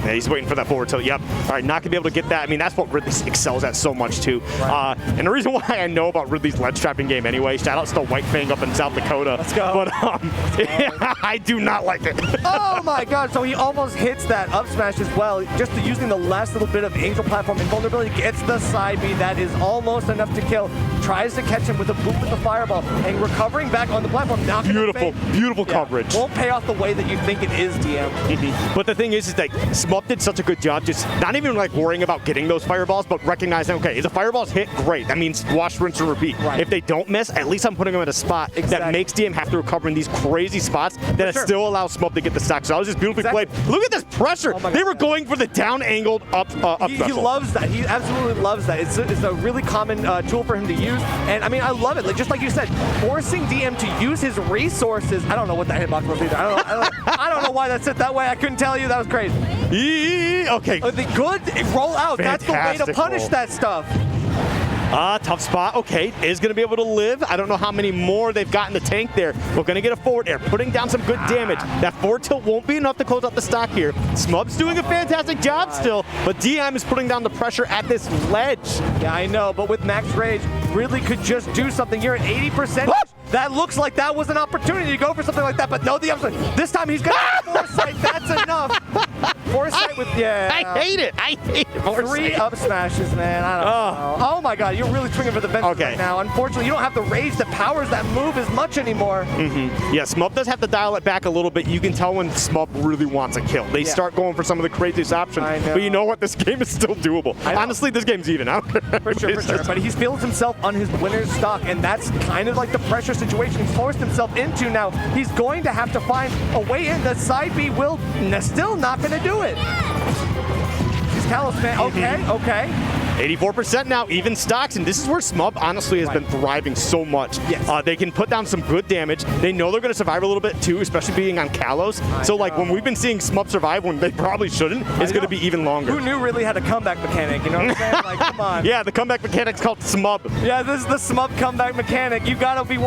Yeah, he's waiting for that forward tilt. Yep. All right, not going to be able to get that. I mean, that's what Ridley excels at so much, too. Right. And the reason why I know about Ridley's ledge trapping game anyway, shout out to White Fang up in South Dakota. Let's go. But I do not like it. Oh, my God. So he almost hits that up smash as well. Just using the last little bit of Angel platform invulnerability, gets the side B. That is almost enough to kill. Tries to catch him with a boot with the fireball and recovering back on the platform. Not Beautiful coverage. Won't pay off the way that you think it is, DM. But the thing is that Smub did such a good job just not even like worrying about getting those fireballs, but recognizing, okay, if the fireballs hit, great. That means wash, rinse, and repeat. Right. If they don't miss, at least I'm putting them at a spot that makes DM have to recover in these crazy spots that it still allows Smub to get the stock. So that was just beautifully played. Look at this pressure. They were going for the down angled up He loves that. He absolutely loves that. It's a really common tool for him to use. And I mean, I love it. Like, just like you said, forcing DM to use his resources. I don't know what that hitbox was either. I don't know why that's it that way. I couldn't tell you. That was crazy. Okay. The good roll out. Fantastic. That's the way to punish that stuff. Tough spot. Okay, is going to be able to live. I don't know how many more they've got in the tank there. We're going to get a forward air, putting down some good damage. That forward tilt won't be enough to close out the stock here. Smub's doing a fantastic job still, but DM is putting down the pressure at this ledge. Yeah, I know, but with max rage, Ridley could just do something here at 80%. That looks like that was an opportunity to go for something like that, but no, the upside. This time he's got foresight. That's enough. Foresight with, I hate it. 3 up smashes, man. I don't know. Oh my God, you're really swinging for the fences right now. Unfortunately, you don't have the rage that powers that move as much anymore. Yeah, Smub does have to dial it back a little bit. You can tell when Smub really wants a kill. They start going for some of the craziest options. But you know what? This game is still doable. Honestly, this game's even out. For sure. But he's feels himself on his winner's stock, and that's kind of like the pressure situation he's forced himself into now. He's going to have to find a way in. The side B will still not going to do it. He's Kalos, man. Okay. 84% now, even stocks, and this is where Smub honestly has been thriving so much. Yes. They can put down some good damage. They know they're going to survive a little bit too, especially being on Kalos. So like when we've been seeing Smub survive when they probably shouldn't, it's going to be even longer. Who knew really had a comeback mechanic, you know what I'm saying? Like, come on. Yeah, the comeback mechanic's called Smub. Yeah, this is the Smub comeback mechanic. You gotta be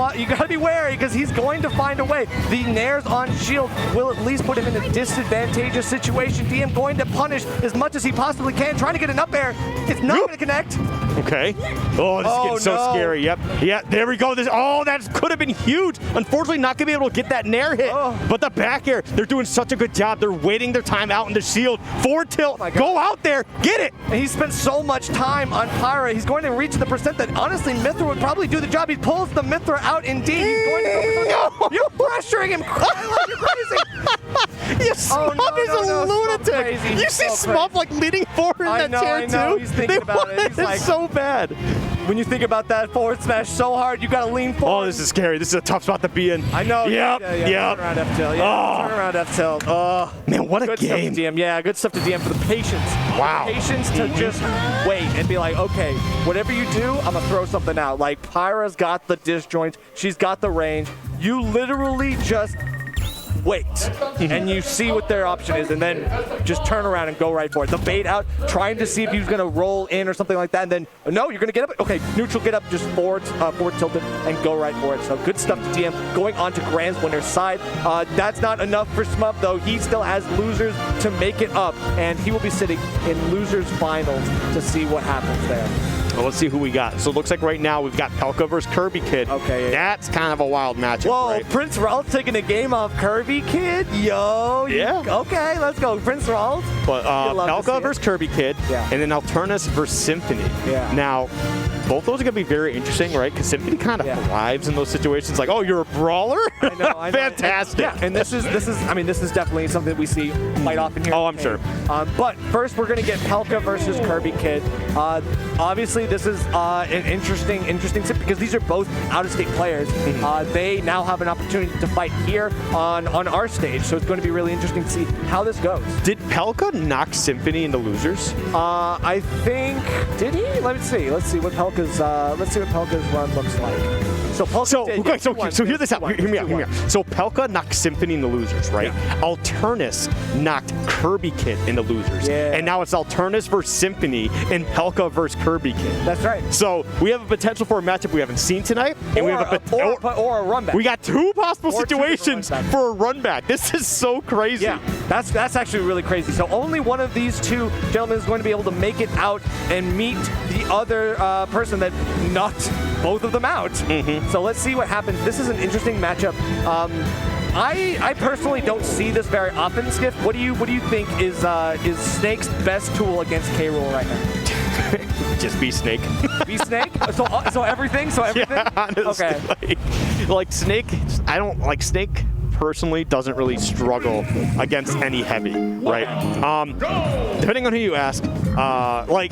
wary because he's going to find a way. The nairs on shield will at least put him in a disadvantageous situation. DM going to punish as much as he possibly can, trying to get an up air. It's not going to connect. Okay. Oh, this is getting so scary. Yep. Yeah, there we go. That could have been huge. Unfortunately, not going to be able to get that nair hit. But the back air, they're doing such a good job. They're waiting their time out in the shield. Forward tilt. Go out there. Get it. And he spent so much time on Pyra. He's going to reach the percent that, honestly, Mythra would probably do the job. He pulls the Mythra out indeed. He's going to go. You're pressuring him. You're crazy. Smub is a lunatic. You see Smub like leaning forward in that chair too? He's thinking about it. He's like, so bad. When you think about that forward smash so hard, you gotta lean forward. Oh, this is scary. This is a tough spot to be in. I know. Yep. Turn around F tilt. Turn around F tilt. Oh, man, what a good game. Stuff to DM. Yeah, good stuff to DM for the patience. Wow. Patience to just wait and be like, okay, whatever you do, I'm gonna throw something out. Like Pyra's got the disjoint. She's got the range. You literally just wait, and you see what their option is, and then just turn around and go right for it. The bait out, trying to see if he was going to roll in or something like that, and then, no, you're going to get up. Okay, neutral, get up, just forward tilted, and go right for it. So good stuff to TM. Going on to Grand's winner's side. That's not enough for Smub, though. He still has losers to make it up, and he will be sitting in losers finals to see what happens there. Well, let's see who we got. So it looks like right now we've got Pelka versus Kirby Kid. Okay. Yeah. That's kind of a wild matchup. Whoa, right? Prince Ralph taking a game off Kirby Kid? Yo. Yeah. Okay, let's go. Prince Ralph. But Pelka versus Kirby Kid, Yeah. and then Alternus versus Symphony. Yeah. Now, both those are going to be very interesting, right? Because Symphony kind of thrives in those situations. Like, oh, you're a brawler? I know. Fantastic. And this is definitely something that we see quite often here. Oh, I'm sure. But first, we're going to get Pelka versus Kirby Kid. Obviously, this is an interesting because these are both out-of-state players. They now have an opportunity to fight here on our stage, so it's going to be really interesting to see how this goes. Did Pelka knock Symphony into losers? I think, did he? Let's see what Pelka's run looks like. So Pelka So hear this out. Hear me out. So Pelka knocked Symphony into losers, right? Yeah. Alternus knocked Kirby Kid into losers. Yeah. And now it's Alternus versus Symphony and Pelka versus Kirby Kid. That's right. So we have a potential for a matchup we haven't seen tonight. And we have or a run back. We got two possible Or two different situations run backs. for a run back. This is so crazy. Yeah, that's actually really crazy. So only one of these two gentlemen is going to be able to make it out and meet the other person that knocked both of them out. So let's see what happens. This is an interesting matchup. I personally don't see this very often, Skiff. What do you think is Snake's best tool against K. Rool right now? Just be Snake. Be Snake? So everything? So everything? Yeah, honestly. Okay. Like Snake, I don't like Snake. Personally doesn't really struggle against any heavy, right? Depending on who you ask, like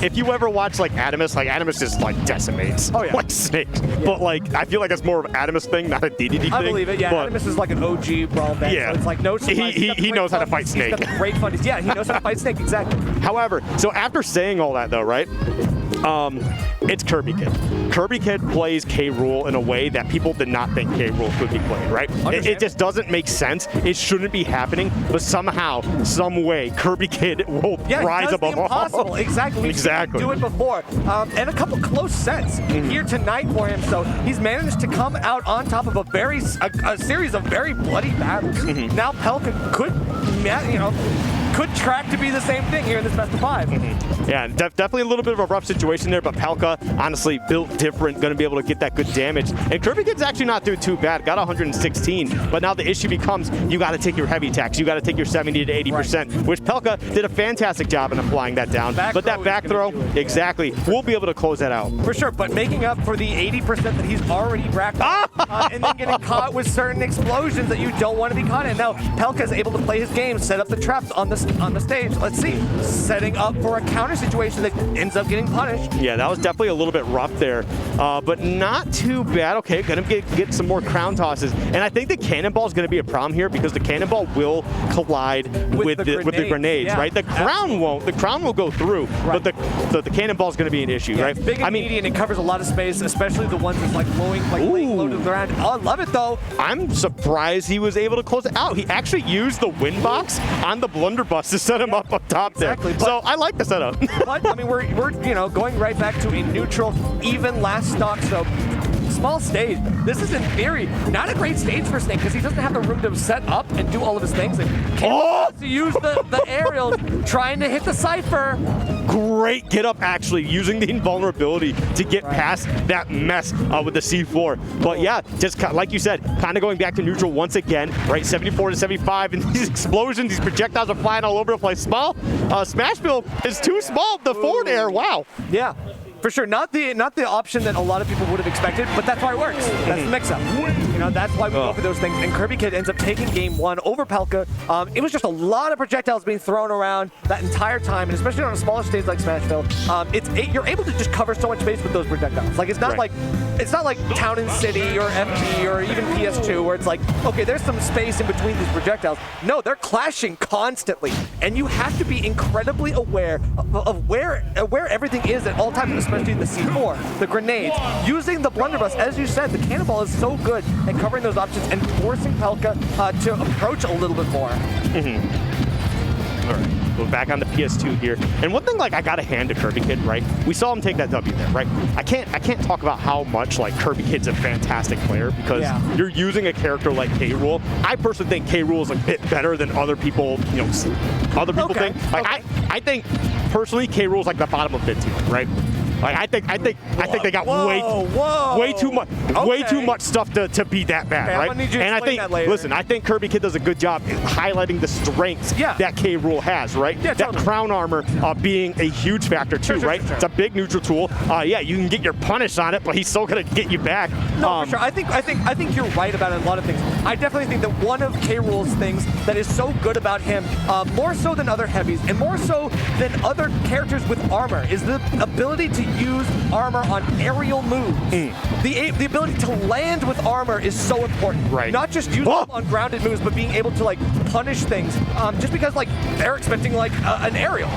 if you ever watch like Adamus just like decimates like Snake. But like I feel like that's more of an Adamus thing, not a DDD thing. I believe it. Yeah, but Adamus is like an OG brawl vet. Yeah. So it's like no surprise. He knows how to fight Snake. He's got great fun. Yeah, he knows how to fight Snake. Exactly. However, so after saying all that though, right? It's Kirby Kid. Kirby Kid plays K. Rool in a way that people did not think K. Rool could be played, right? It just doesn't make sense. It shouldn't be happening, but somehow, some way, Kirby Kid will rise above all. Impossible. Exactly. We've seen him do it before. And a couple close sets here tonight for him. So he's managed to come out on top of a series of very bloody battles. Now Pelka could track to be the same thing here in this best of 5. Yeah, definitely a little bit of a rough situation there, but Pelka, honestly, built different, going to be able to get that good damage. And Kirby Kid's actually not doing too bad, got 116, but now the issue becomes you got to take your heavy attacks, you got to take your 70 to 80%, which Pelka did a fantastic job in applying that down. But that back throw, exactly, we'll be able to close that out. For sure, but making up for the 80% that he's already racked up, and then getting caught with certain explosions that you don't want to be caught in. Now, Pelka is able to play his game, set up the traps on the stage. Let's see, setting up for a counter situation that ends up getting punished. Yeah, that was definitely a little bit rough there, but not too bad. Okay, gonna get some more crown tosses, and I think the cannonball is gonna be a problem here because the cannonball will collide with the grenades, right? The crown won't. The crown will go through, but the cannonball is gonna be an issue, right? It's big and meaty, and it covers a lot of space, especially the ones that's like laying low to the ground. Oh, I love it though. I'm surprised he was able to close it out. He actually used the wind box on the blunderbuss to set him up top there. So I like the setup. But I mean, we're going right back to a neutral, even last stock. So small stage. This is in theory not a great stage for Snake because he doesn't have the room to set up and do all of his things. And can't to use the aerials trying to hit the Cypher. Great get up, actually, using the invulnerability to get past that mess with the C4. But yeah, just like you said, kind of going back to neutral once again, right? 74 to 75, and these explosions, these projectiles are flying all over the place. Small. Smashville is too small. The forward air, wow. Yeah. For sure, not the option that a lot of people would have expected, but that's why it works. That's the mix-up. That's why we go for those things. And Kirby Kid ends up taking game 1 over Pelka. It was just a lot of projectiles being thrown around that entire time, and especially on a smaller stage like Smashville, you're able to just cover so much space with those projectiles. Like it's not like Town and City or FG or even PS2 where it's like, okay, there's some space in between these projectiles. No, they're clashing constantly, and you have to be incredibly aware of where everything is at all times, especially the C4, the grenades, using the blunderbuss, as you said, the cannonball is so good at covering those options and forcing Pelka to approach a little bit more. All right, go back on the PS2 here. And one thing, like, I gotta hand to Kirby Kid, right? We saw him take that W there, right? I can't talk about how much, like, Kirby Kid's a fantastic player because you're using a character like K. Rool. I personally think K. Rool is a bit better than other people, you know, think. Like, I think personally, K. Rool's like the bottom of mid tier, right? Like, I think they got way too much stuff to be that bad, okay, right? I'm gonna need you to and I explain think, that later. listen, I think Kirby Kid does a good job in highlighting the strengths that K. Rool has, right? Yeah, that totally. crown armor being a huge factor too, right? It's a big neutral tool. Yeah, you can get your punish on it, but he's still gonna get you back. No, for sure. I think you're right about a lot of things. I definitely think that one of K. Rool's things that is so good about him, more so than other heavies, and more so than other characters with armor, is the ability to use armor on aerial moves. The ability to land with armor is so important. Right. Not just use them on grounded moves, but being able to like punish things. Just because like they're expecting like an aerial.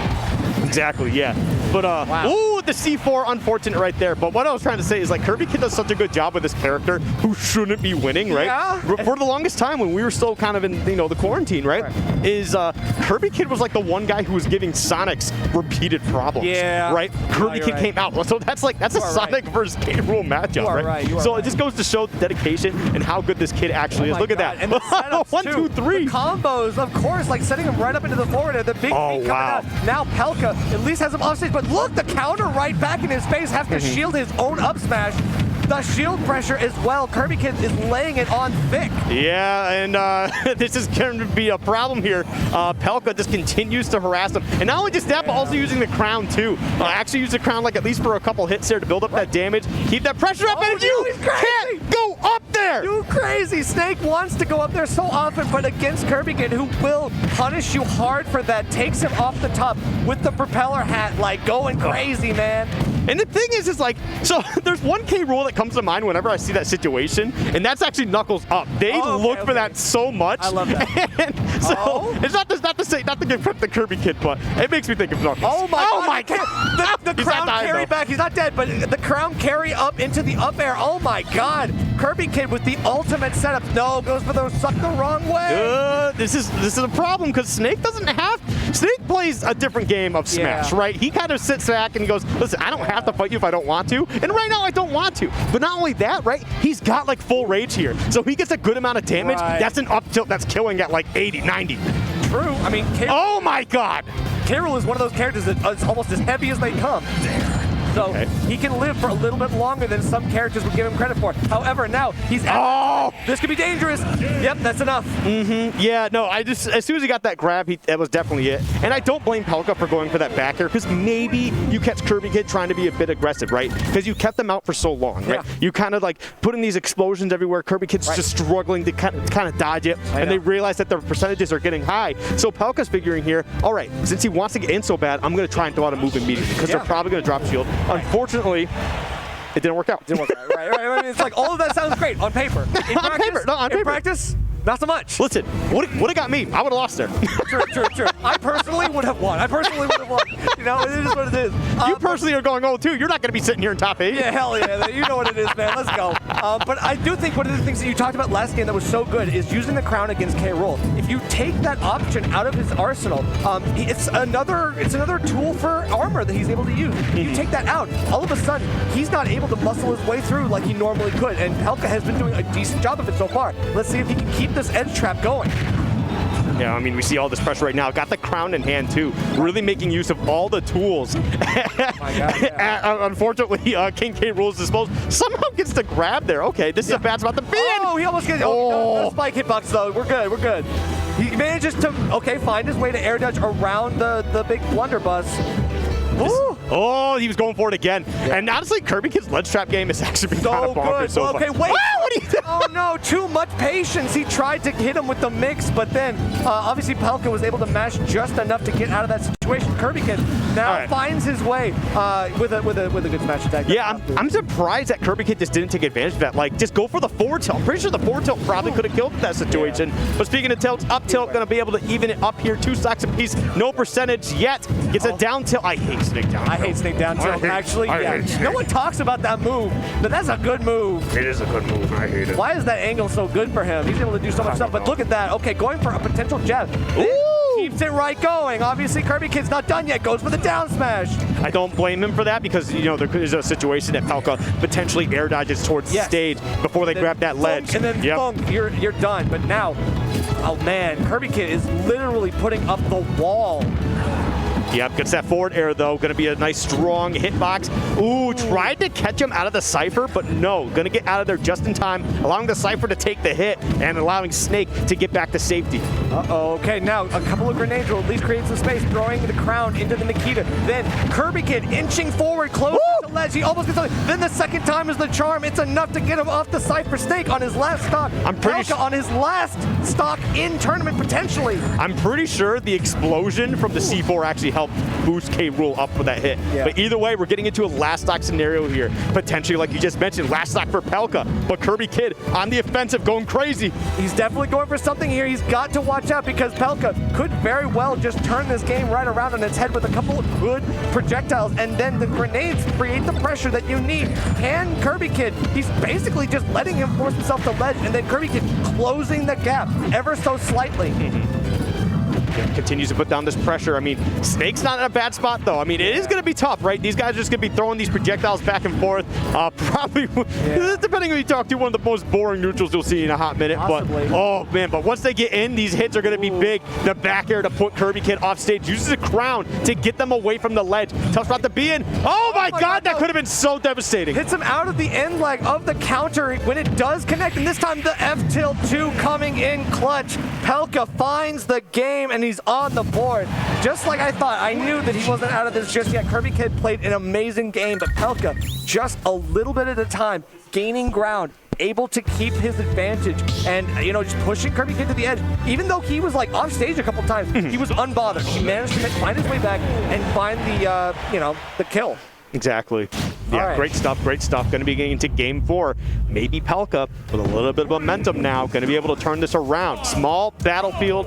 Exactly, yeah. But, ooh, the C4, unfortunate right there. But what I was trying to say is, like, Kirby Kid does such a good job with this character who shouldn't be winning, right? Yeah. For the longest time when we were still kind of in, you know, the quarantine, right? Is Kirby Kid was like the one guy who was giving Sonic's repeated problems. Yeah. Right? Kirby Kid right. came out. So that's a Sonic versus K. Rool matchup, You are right? right, you are so right. it just goes to show the dedication and how good this kid actually is. my Look at God. that. And the setups, 1, too. 2, 3. The combos, of course, like setting him right up into the forward, the big feet coming out. Now Pelka at least has him offstage, but look, the counter right back in his face, has to shield his own up smash. The shield pressure as well. Kirby Kid is laying it on thick. Yeah, and this is going to be a problem here. Pelka just continues to harass him. And not only just that, but also using the crown too. Actually use the crown like at least for a couple hits there to build up that damage. Keep that pressure up, and you can't go up there! You crazy! Snake wants to go up there so often, but against Kirby Kid, who will punish you hard for that, takes him off the top with the propeller hat, like going crazy, man. And the thing is like, so there's one K Rool that comes to mind whenever I see that situation, and that's actually Knuckles up. They look for that so much. I love that. And so it's not to give credit to Kirby Kid, but it makes me think of Knuckles. Oh my God. God! The crown carry back. He's not dead, but the crown carry up into the up air. Oh my God. Kirby Kid with the ultimate setup. No, goes for those suck the wrong way. This is a problem because Snake plays a different game of Smash, right? He kind of sits back and he goes, listen, I don't have to fight you if I don't want to. And right now I don't want to. But not only that, right? He's got like full rage here. So he gets a good amount of damage. Right. That's an up tilt that's killing at like 80, 90. True. I mean, Oh my God. K. Rool is one of those characters that is almost as heavy as they come. So he can live for a little bit longer than some characters would give him credit for. However, now he's this could be dangerous. Yep, that's enough. Yeah, no, as soon as he got that grab, that was definitely it. And I don't blame Pelka for going for that back air, because maybe you catch Kirby Kid trying to be a bit aggressive, right? Because you kept them out for so long, right? You kind of like putting these explosions everywhere. Kirby Kid's just struggling to kind of dodge it, and they realize that their percentages are getting high. So Pelka's figuring here, all right, since he wants to get in so bad, I'm going to try and throw out a move immediately, because they're probably going to drop shield. Unfortunately, it didn't work out. Right. I mean, it's like all of that sounds great on paper. On paper. In practice, not so much. Listen, would have got me. I would have lost there. True. I personally would have won. You know, it is what it is. You personally are going 0-2. You're not going to be sitting here in top 8. Yeah, hell yeah. You know what it is, man. Let's go. But I do think one of the things that you talked about last game that was so good is using the crown against K. Rool. If you take that option out of his arsenal, it's another tool for armor that he's able to use. If you take that out, all of a sudden, he's not able to muscle his way through like he normally could. And Pelka has been doing a decent job of it so far. Let's see if he can keep this edge trap going. Yeah, I mean, we see all this pressure right now. Got the crown in hand, too. Really making use of all the tools. Unfortunately, King K. Rool's disposed. Somehow gets the grab there. Okay, this is a bad spot to be in. Oh, he almost gets no spike hitbox, though. We're good. He manages to, find his way to air dodge around the big blunderbuss. Oh, he was going for it again. Yeah. And honestly, Kirby Kid's ledge trap game has actually been kind of bonkers so far. Okay, wait. What are you doing? Oh no, too much patience. He tried to hit him with the mix, but then obviously Pelka was able to mash just enough to get out of that situation. Kirby Kid now finds his way with a good smash attack. Yeah, I'm surprised that Kirby Kid just didn't take advantage of that. Like, just go for the forward tilt. I'm pretty sure the forward tilt probably could have killed that situation. Yeah. But speaking of tilts, up tilt going to be able to even it up here. 2 stocks apiece. No percentage yet. Gets a down tilt. I hate Snake down. I hate snake down tilt. Actually, yeah. No one talks about that move, but that's a good move. It is a good move. I hate it. Why is that angle so good for him? He's able to do so much stuff, but look at that. Okay, going for a potential jab. Keeps it right going. Obviously, Kirby Kid's not done yet. Goes for the down smash. I don't blame him for that because, you know, there is a situation that Pelka potentially air dodges towards the stage before they grab that ledge. And then thunk, you're done. But now, oh man, Kirby Kid is literally putting up the wall. Yep, gets that forward air though. Gonna be a nice strong hitbox. Ooh, tried to catch him out of the Cypher, but no. Gonna get out of there just in time, allowing the Cypher to take the hit and allowing Snake to get back to safety. Uh-oh, okay, now a couple of grenades will at least create some space, throwing the crown into the Nikita. Then Kirby Kid inching forward, close to the ledge. He almost gets on. Then the second time is the charm. It's enough to get him off the Cypher. Snake on his last stock. I'm pretty on his last stock in tournament, potentially. I'm pretty sure the explosion from the C4 actually helped boost K. Rool up for that hit. Yeah. But either way, we're getting into a last stock scenario here. Potentially, like you just mentioned, last stock for Pelka. But Kirby Kid on the offensive going crazy. He's definitely going for something here. He's got to watch out because Pelka could very well just turn this game right around on its head with a couple of good projectiles, and then the grenades create the pressure that you need. Can Kirby Kid, he's basically just letting him force himself to ledge, and then Kirby Kid closing the gap ever so slightly. Continues to put down this pressure. I mean, Snake's not in a bad spot, though. I mean, it is going to be tough, right? These guys are just going to be throwing these projectiles back and forth. Probably, depending who you talk to, one of the most boring neutrals you'll see in a hot minute. Possibly. But, oh, man, but once they get in, these hits are going to be big. The back air to put Kirby Kid off stage. Uses a crown to get them away from the ledge. Tough spot to be in. Oh, my God, that could have been so devastating. Hits him out of the end leg of the counter when it does connect, and this time the F-tilt 2 coming in clutch. Pelka finds the game, and he's on the board. Just like I thought, I knew that he wasn't out of this just yet. Kirby Kid played an amazing game, but Pelka, just a little bit at a time, gaining ground, able to keep his advantage, and, you know, just pushing Kirby Kid to the edge. Even though he was, like, off stage a couple times, he was unbothered. He managed to find his way back and find the, you know, the kill. Exactly. Yeah, right. Great stuff, great stuff. Going to be getting into game 4. Maybe Pelka, with a little bit of momentum now, going to be able to turn this around. Small battlefield,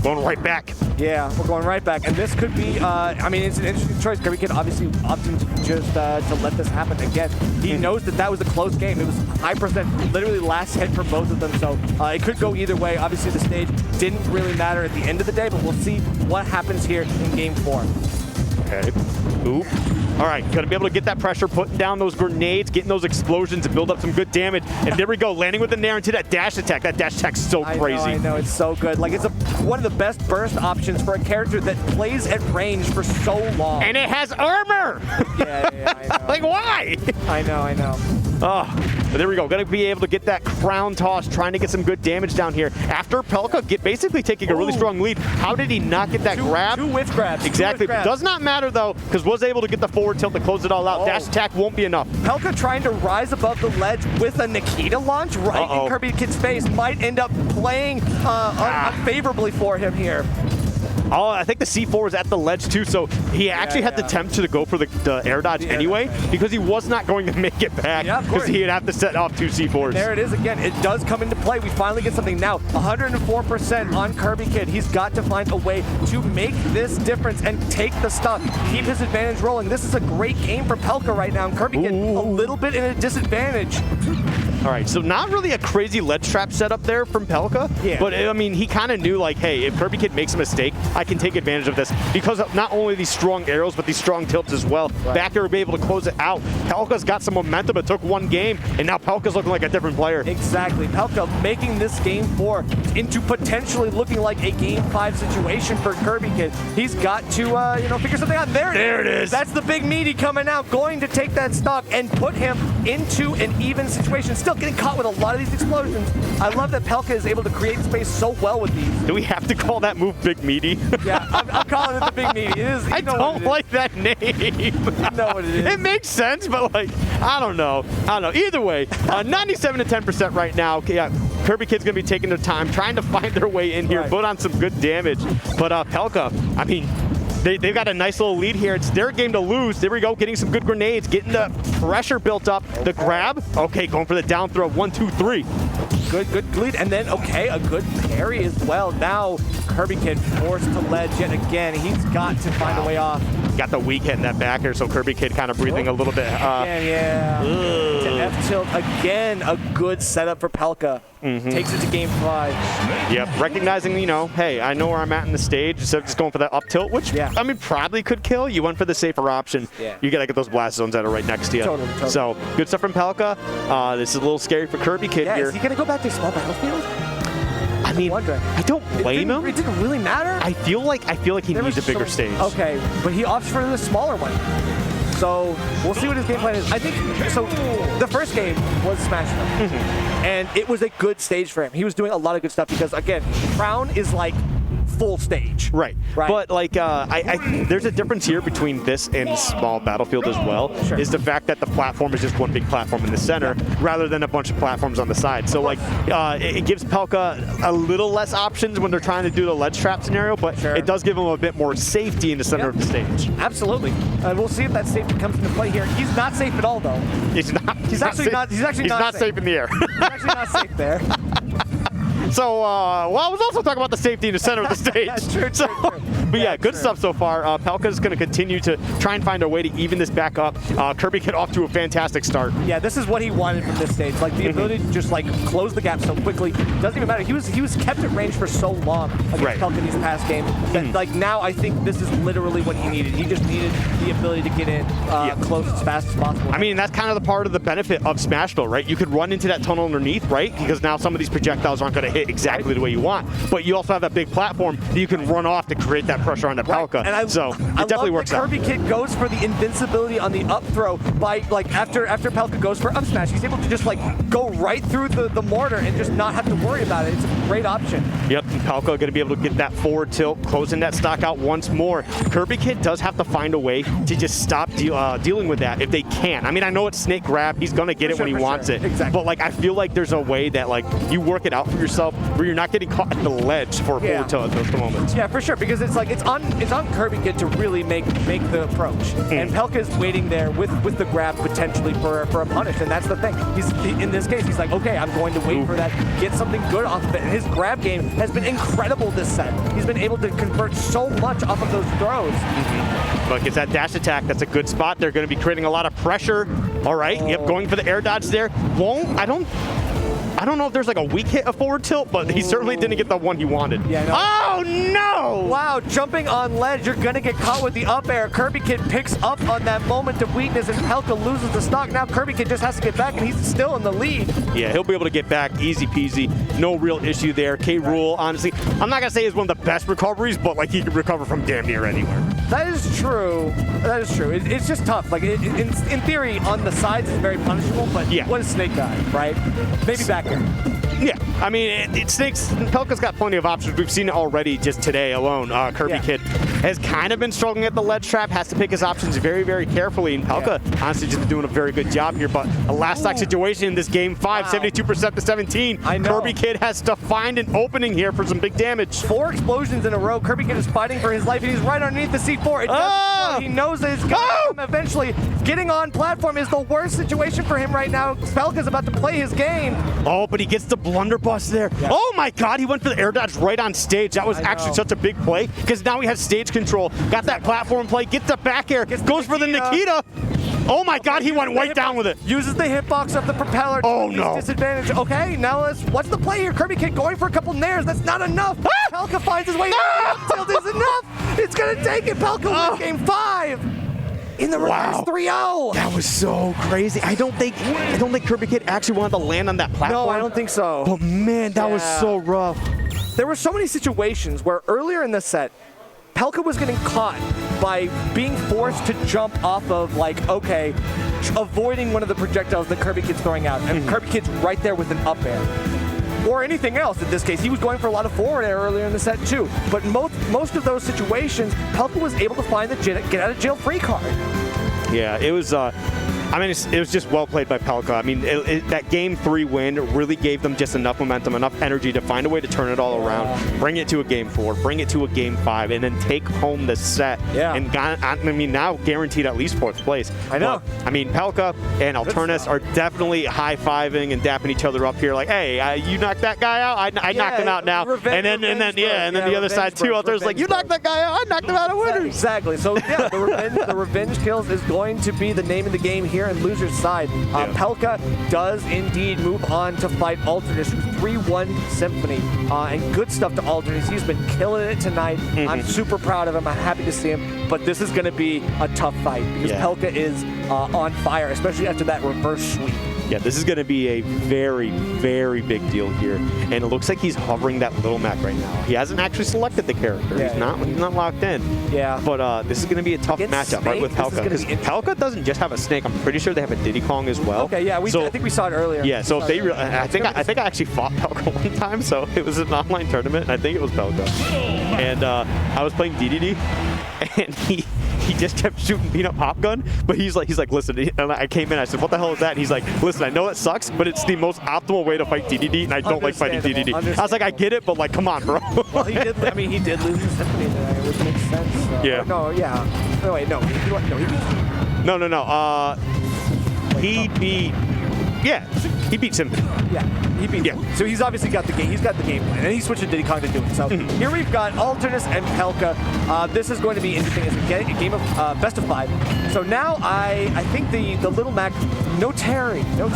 going right back. Yeah, we're going right back, and this could be, I mean, it's an interesting choice. Kirby Kid obviously opting to just to let this happen again. He knows that that was a close game. It was high percent, literally last hit for both of them, so it could go either way. Obviously, the stage didn't really matter at the end of the day, but we'll see what happens here in game 4. Okay. Oop. All right, gonna be able to get that pressure, putting down those grenades, getting those explosions, and build up some good damage. And there we go, landing with the Nair into that dash attack. That dash attack's so crazy. I know, it's so good. Like, it's one of the best burst options for a character that plays at range for so long. And it has armor! Yeah, I know. Like, why? I know. Oh, but there we go. Gonna be able to get that crown toss, trying to get some good damage down here. After Pelka basically taking a really strong lead, how did he not get that grab? Two whiff grabs. Exactly. Does not matter, though, because was able to get the forward tilt to close it all out. Dash attack won't be enough. Pelka trying to rise above the ledge with a Nikita launch right in Kirby Kid's face might end up playing unfavorably for him here. Oh, I think the C4 was at the ledge too, so he actually had the attempt to go for the air dodge anyway, because he was not going to make it back, because he'd have to set off 2 C4s. There it is again. It does come into play. We finally get something now. 104% on Kirby Kid. He's got to find a way to make this difference and take the stock, keep his advantage rolling. This is a great game for Pelka right now, and Kirby Kid a little bit in a disadvantage. All right, so not really a crazy ledge trap setup there from Pelka, but I mean, he kind of knew, like, hey, if Kirby Kid makes a mistake, I can take advantage of this because of not only these strong arrows, but these strong tilts as well. Back air will be able to close it out. Pelka's got some momentum. It took one game, and now Pelka's looking like a different player. Exactly. Pelka making this game 4 into potentially looking like a game 5 situation for Kirby Kid. He's got to, you know, figure something out. There it is. That's the big meaty coming out, going to take that stock and put him into an even situation. Still getting caught with a lot of these explosions. I love that Pelka is able to create space so well with these. Do we have to call that move Big Meaty? Yeah, I'm calling it the Big Meaty. It is. I don't like that name. You know what it is. It makes sense, but, like, I don't know. Either way, 97 to 10% right now. Yeah, Kirby Kid's gonna be taking their time, trying to find their way in here, put on some good damage. But Pelka, I mean, they've got a nice little lead here. It's their game to lose. There we go, getting some good grenades, getting the pressure built up. The grab, okay, going for the down throw. 1, 2, 3. Good lead, and then, a good parry as well. Now, Kirby Kid forced to ledge yet again. He's got to find a way off. got the weak hit in that back air, so Kirby Kid kind of breathing a little bit. Yeah. To F tilt again, a good setup for Pelka. Takes it to game 5. Yep, recognizing, you know, hey, I know where I'm at in the stage, instead of just going for that up tilt, which, I mean, probably could kill. You went for the safer option. Yeah. You got to get those blast zones that are right next to you. Totally. So, good stuff from Pelka. This is a little scary for Kirby Kid here. Is he going to go back to small battlefield? I mean, I don't blame him. It didn't really matter. I feel like he needs a bigger stage. Okay, but he opts for the smaller one. So we'll see what his game plan is. I think, so the first game was Smashville, and it was a good stage for him. He was doing a lot of good stuff because, again, Crown is like full stage. Right. But like, there's a difference here between this and small battlefield as well. Is the fact that the platform is just one big platform in the center rather than a bunch of platforms on the side. So like, it gives Pelka a little less options when they're trying to do the ledge trap scenario, but it does give him a bit more safety in the center of the stage. Absolutely. We'll see if that safety comes into play here. He's not safe at all, though. He's not. He's actually not safe in the air. He's actually not safe there. So, well, I was also talking about the safety in the center of the stage. True. But yeah, good stuff so far. Pelka's going to continue to try and find a way to even this back up. Kirby Kid off to a fantastic start. Yeah, this is what he wanted from this stage. Like the ability to just like close the gap so quickly. Doesn't even matter. He was kept at range for so long against Pelka these past games that like now I think this is literally what he needed. He just needed the ability to get in close as fast as possible. I mean, that's kind of the part of the benefit of Smashville, right? You could run into that tunnel underneath, right? Because now some of these projectiles aren't going to hit exactly the way you want. But you also have that big platform that you can run off to create that pressure on the Pelka. And so it definitely works out. Kirby Kid goes for the invincibility on the up throw by like after Pelka goes for up smash, he's able to just like go right through the mortar and just not have to worry about it. It's a great option. Yep, and Pelka going to be able to get that forward tilt, closing that stock out once more. Kirby Kid does have to find a way to just stop dealing with that if they can. I mean, I know it's snake grab. He's going to get it when he wants it. Exactly. But like, I feel like there's a way that like you work it out for yourself where you're not getting caught at the ledge for a forward tilt at those moments. Yeah, for sure, because it's like it's on Kirby Kid to really make the approach, and Pelka's waiting there with the grab potentially for a punish, and that's the thing. In this case, he's like, okay, I'm going to wait for that, get something good off of it. And his grab game has been incredible this set. He's been able to convert so much off of those throws. Look, it's that dash attack. That's a good spot. They're going to be creating a lot of pressure. All right. Yep, going for the air dodge there. I don't know if there's like a weak hit, a forward tilt, but he certainly didn't get the one he wanted. Yeah, no. Oh, no! Wow, jumping on ledge, you're going to get caught with the up air. Kirby Kid picks up on that moment of weakness, and Pelka loses the stock. Now Kirby Kid just has to get back, and he's still in the lead. Yeah, he'll be able to get back easy peasy. No real issue there. K-Rool, honestly, I'm not going to say is one of the best recoveries, but like he can recover from damn near anywhere. That is true. That is true. It's just tough. Like in theory, on the sides, it's very punishable, but what is Snake Guy, right? Maybe back here. Yeah, I mean, Snakes, Pelka's got plenty of options. We've seen it already just today alone. Kirby Kid has kind of been struggling at the ledge trap, has to pick his options very, very carefully. And Pelka, honestly, just doing a very good job here. But a last stock situation in this game 5, 72% to 17. I know. Kirby Kid has to find an opening here for some big damage. 4 explosions in a row. Kirby Kid is fighting for his life, and he's right underneath the C4. He knows that it's going to come eventually. Getting on platform is the worst situation for him right now. Pelka's about to play his game. Oh, but he gets the blunderbuss there. Yeah. Oh my God, he went for the air dodge right on stage. That was actually such a big play because now he has stage control. Got that platform play, gets the back air, goes for the Nikita. Oh my God, he went right down with it. Uses the hitbox of the propeller to his disadvantage. Okay, now what's the play here? Kirby Kid going for a couple nairs. That's not enough. Pelka finds his way. Tilt is enough. It's going to take it. Pelka wins game 5. In the reverse 3-0. That was so crazy. I don't think Kirby Kid actually wanted to land on that platform. No, I don't think so. But man, that was so rough. There were so many situations where earlier in the set, Pelka was getting caught by being forced to jump off of, like, okay, avoiding one of the projectiles that Kirby Kid's throwing out. And Kirby Kid's right there with an up air. Or anything else in this case. He was going for a lot of forward air earlier in the set too. But most of those situations, Pelka was able to find the get out of jail free card. Yeah, it was I mean, it was just well played by Pelka. I mean, that Game 3 win really gave them just enough momentum, enough energy to find a way to turn it all around, bring it to a Game 4, bring it to a Game 5, and then take home the set. Yeah. And I mean, now guaranteed at least 4th place. I know. But, I mean, Pelka and Alternus are definitely high-fiving and dapping each other up here, like, hey, you knocked that guy out, I knocked him out now. And then the other side too. Alternus like, you knocked that guy out, I knocked him out of winners. Exactly. So yeah, the revenge kills is going to be the name of the game here in loser's side. Pelka does indeed move on to fight Alternus, 3-1 Symphony, and good stuff to Alternus. He's been killing it tonight. I'm super proud of him. I'm happy to see him. But this is going to be a tough fight because Pelka is on fire, especially after that reverse sweep. Yeah, this is going to be a very, very big deal here, and it looks like he's hovering that Little Mac right now. He hasn't actually selected the character. Yeah, he's not locked in. Yeah. But this is going to be a tough matchup, right, with Pelka, because Pelka doesn't just have a Snake. I'm pretty sure they have a Diddy Kong as well. Okay, yeah, I think we saw it earlier. Yeah, so if they, I think I actually fought Pelka one time, so it was an online tournament, and I think it was Pelka, and I was playing DDD, and he just kept shooting peanut pop gun, but he's like, listen, and I came in, I said, what the hell is that? And he's like, listen, I know it sucks, but it's the most optimal way to fight DDD, and I don't like fighting DDD. I was like, I get it, but like, come on, bro. Well, he did lose to Symphony tonight, which makes sense. Yeah. No, yeah. No, wait, no. He beat Symphony. Yeah, he beat him. So he's obviously got the game. He's got the game plan, and he's switching Diddy Kong to do it. So here we've got Alternus and Pelka. This is going to be interesting. It's a game of best of 5. So now I think the Little Mac, no Terry though.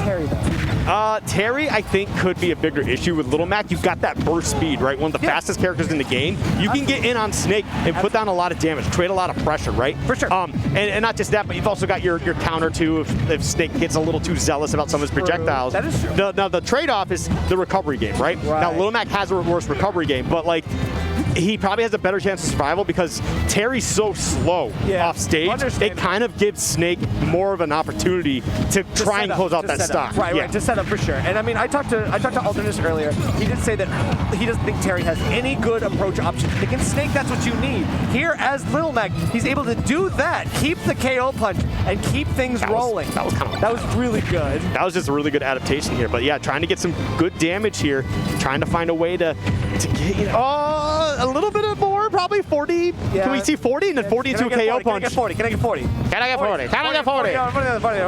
Terry, I think, could be a bigger issue with Little Mac. You've got that burst speed, right? One of the fastest characters in the game. You can get in on Snake and put down a lot of damage, create a lot of pressure, right? For sure. And not just that, but you've also got your counter too if Snake gets a little too zealous about some of his projectiles. That is true. Now the trade-off is the recovery game, right? Now Little Mac has a worse recovery game, but like, he probably has a better chance of survival because Terry's so slow off stage. It kind of gives Snake more of an opportunity to try and close out that stock. Right, to set up for sure. And I mean, I talked to Alternus earlier. He did say that he doesn't think Terry has any good approach options. Against Snake, that's what you need. Here, as Little Mac, he's able to do that, keep the KO punch, and keep things rolling. That was really good. That was just a really good adaptation here. But yeah, trying to get some good damage here, trying to find a way to get, a little bit more, probably 40. Yeah. Can we see 40 and then 42 KO punch? Can I get 40? Can I get 40? Can I get 40?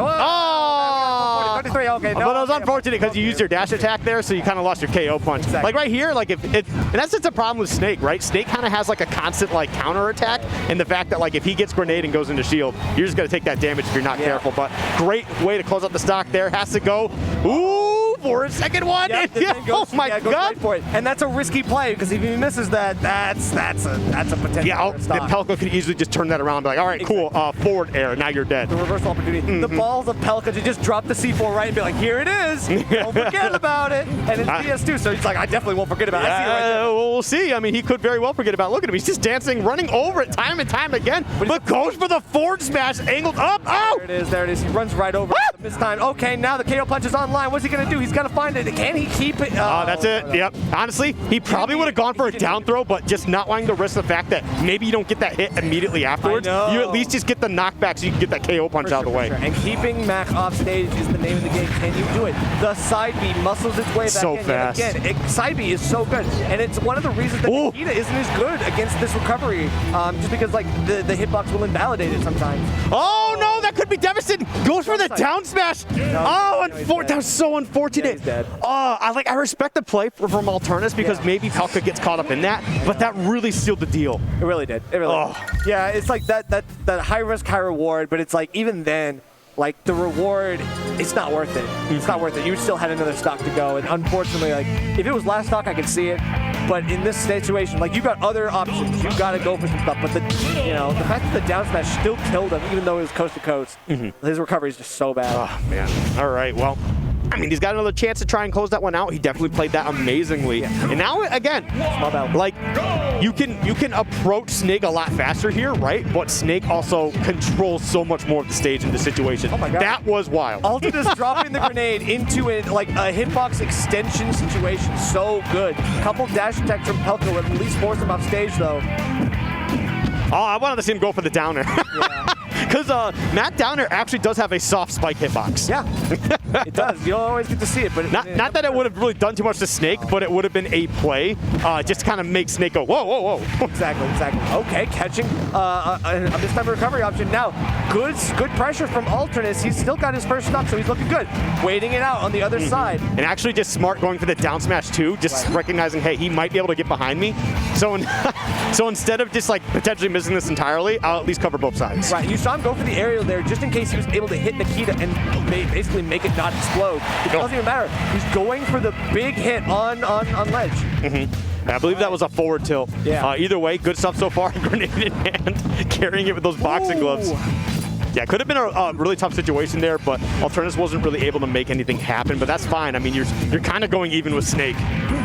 Oh! 33, okay. But it was unfortunate because you used your dash attack there, so you kind of lost your KO punch. Exactly. Like right here, like and that's just a problem with Snake, right? Snake kind of has like a constant like counter attack, and the fact that like if he gets grenade and goes into shield, you're just gonna take that damage if you're not careful. But great way to close out the stock there. Has to go. Ooh, for a second one. Yep, Oh my God! For it. And that's a risky play because if he misses that, that's a potential. Yeah, Pelka could easily just turn that around and be like, all right, cool, forward air, now you're dead. The reversal opportunity. The balls of Pelka to just drop the C4 right and be like, here it is. Don't forget about it. And it's PS2, so he's like, I definitely won't forget about it. I see it right there. Well, we'll see. I mean, he could very well forget about it. Look at him. He's just dancing, running over it time and time again, but goes for the forward smash, angled up. Oh! There it is. He runs right over it this time. Okay, now the KO punch is online. What's he going to do? He's got to find it. Can he keep it? Oh, that's it. No. Yep. Honestly, he probably would have gone for a down throw, but just not wanting to risk the fact that maybe you don't get that hit immediately afterwards. You at least just get the knockback so you can get that KO punch out of the way. Sure. And keeping Mac off stage is the name of the game. Can you do it? The side B muscles its way back so in. Fast. And again, side B is so good. And it's one of the reasons that Nikita isn't as good against this recovery. Just because like the hitbox will invalidate it sometimes. Oh no, that could be devastating. Goes for the down smash. That was so unfortunate. Yeah, I respect the play from Alternus because maybe Pelka gets caught up in that, but that really sealed the deal. It really did. It really did. Yeah, it's like that high risk, high reward, but it's like even then, like the reward, it's not worth it. It's not worth it. You still had another stock to go, and unfortunately, like if it was last stock, I could see it. But in this situation, like you got other options. You got to go for some stuff. But the fact that the down smash still killed him, even though it was coast to coast, his recovery is just so bad. Oh man. All right. Well, I mean, he's got another chance to try and close that one out. He definitely played that amazingly. And now, again, like, you can approach Snake a lot faster here, right? But Snake also controls so much more of the stage in the situation. Oh my God. That was wild. Alternus dropping the grenade into a hitbox extension situation. So good. Couple dash attacks from Pelka would at least force him off stage, though. Oh, I wanted to see him go for the downer. Because Matt Downer actually does have a soft spike hitbox. Yeah, it does. You don't always get to see it, but Not that it would have really done too much to Snake, but it would have been a play just to kind of make Snake go, whoa, whoa, whoa. Exactly. Okay, catching a mistime recovery option now. Good pressure from Alternus. He's still got his first stock, so he's looking good. Waiting it out on the other side. And actually just smart going for the down smash too, just recognizing, hey, he might be able to get behind me. So so instead of just like potentially missing this entirely, I'll at least cover both sides. Right, you saw him go for the aerial there just in case he was able to hit Nikita and basically make it not explode. It doesn't even matter. He's going for the big hit on ledge. I believe that was a forward tilt. Yeah. Either way, good stuff so far. Grenade in hand, carrying it with those boxing gloves. Yeah, could have been a really tough situation there, but Alternus wasn't really able to make anything happen, but that's fine. I mean, you're kind of going even with Snake.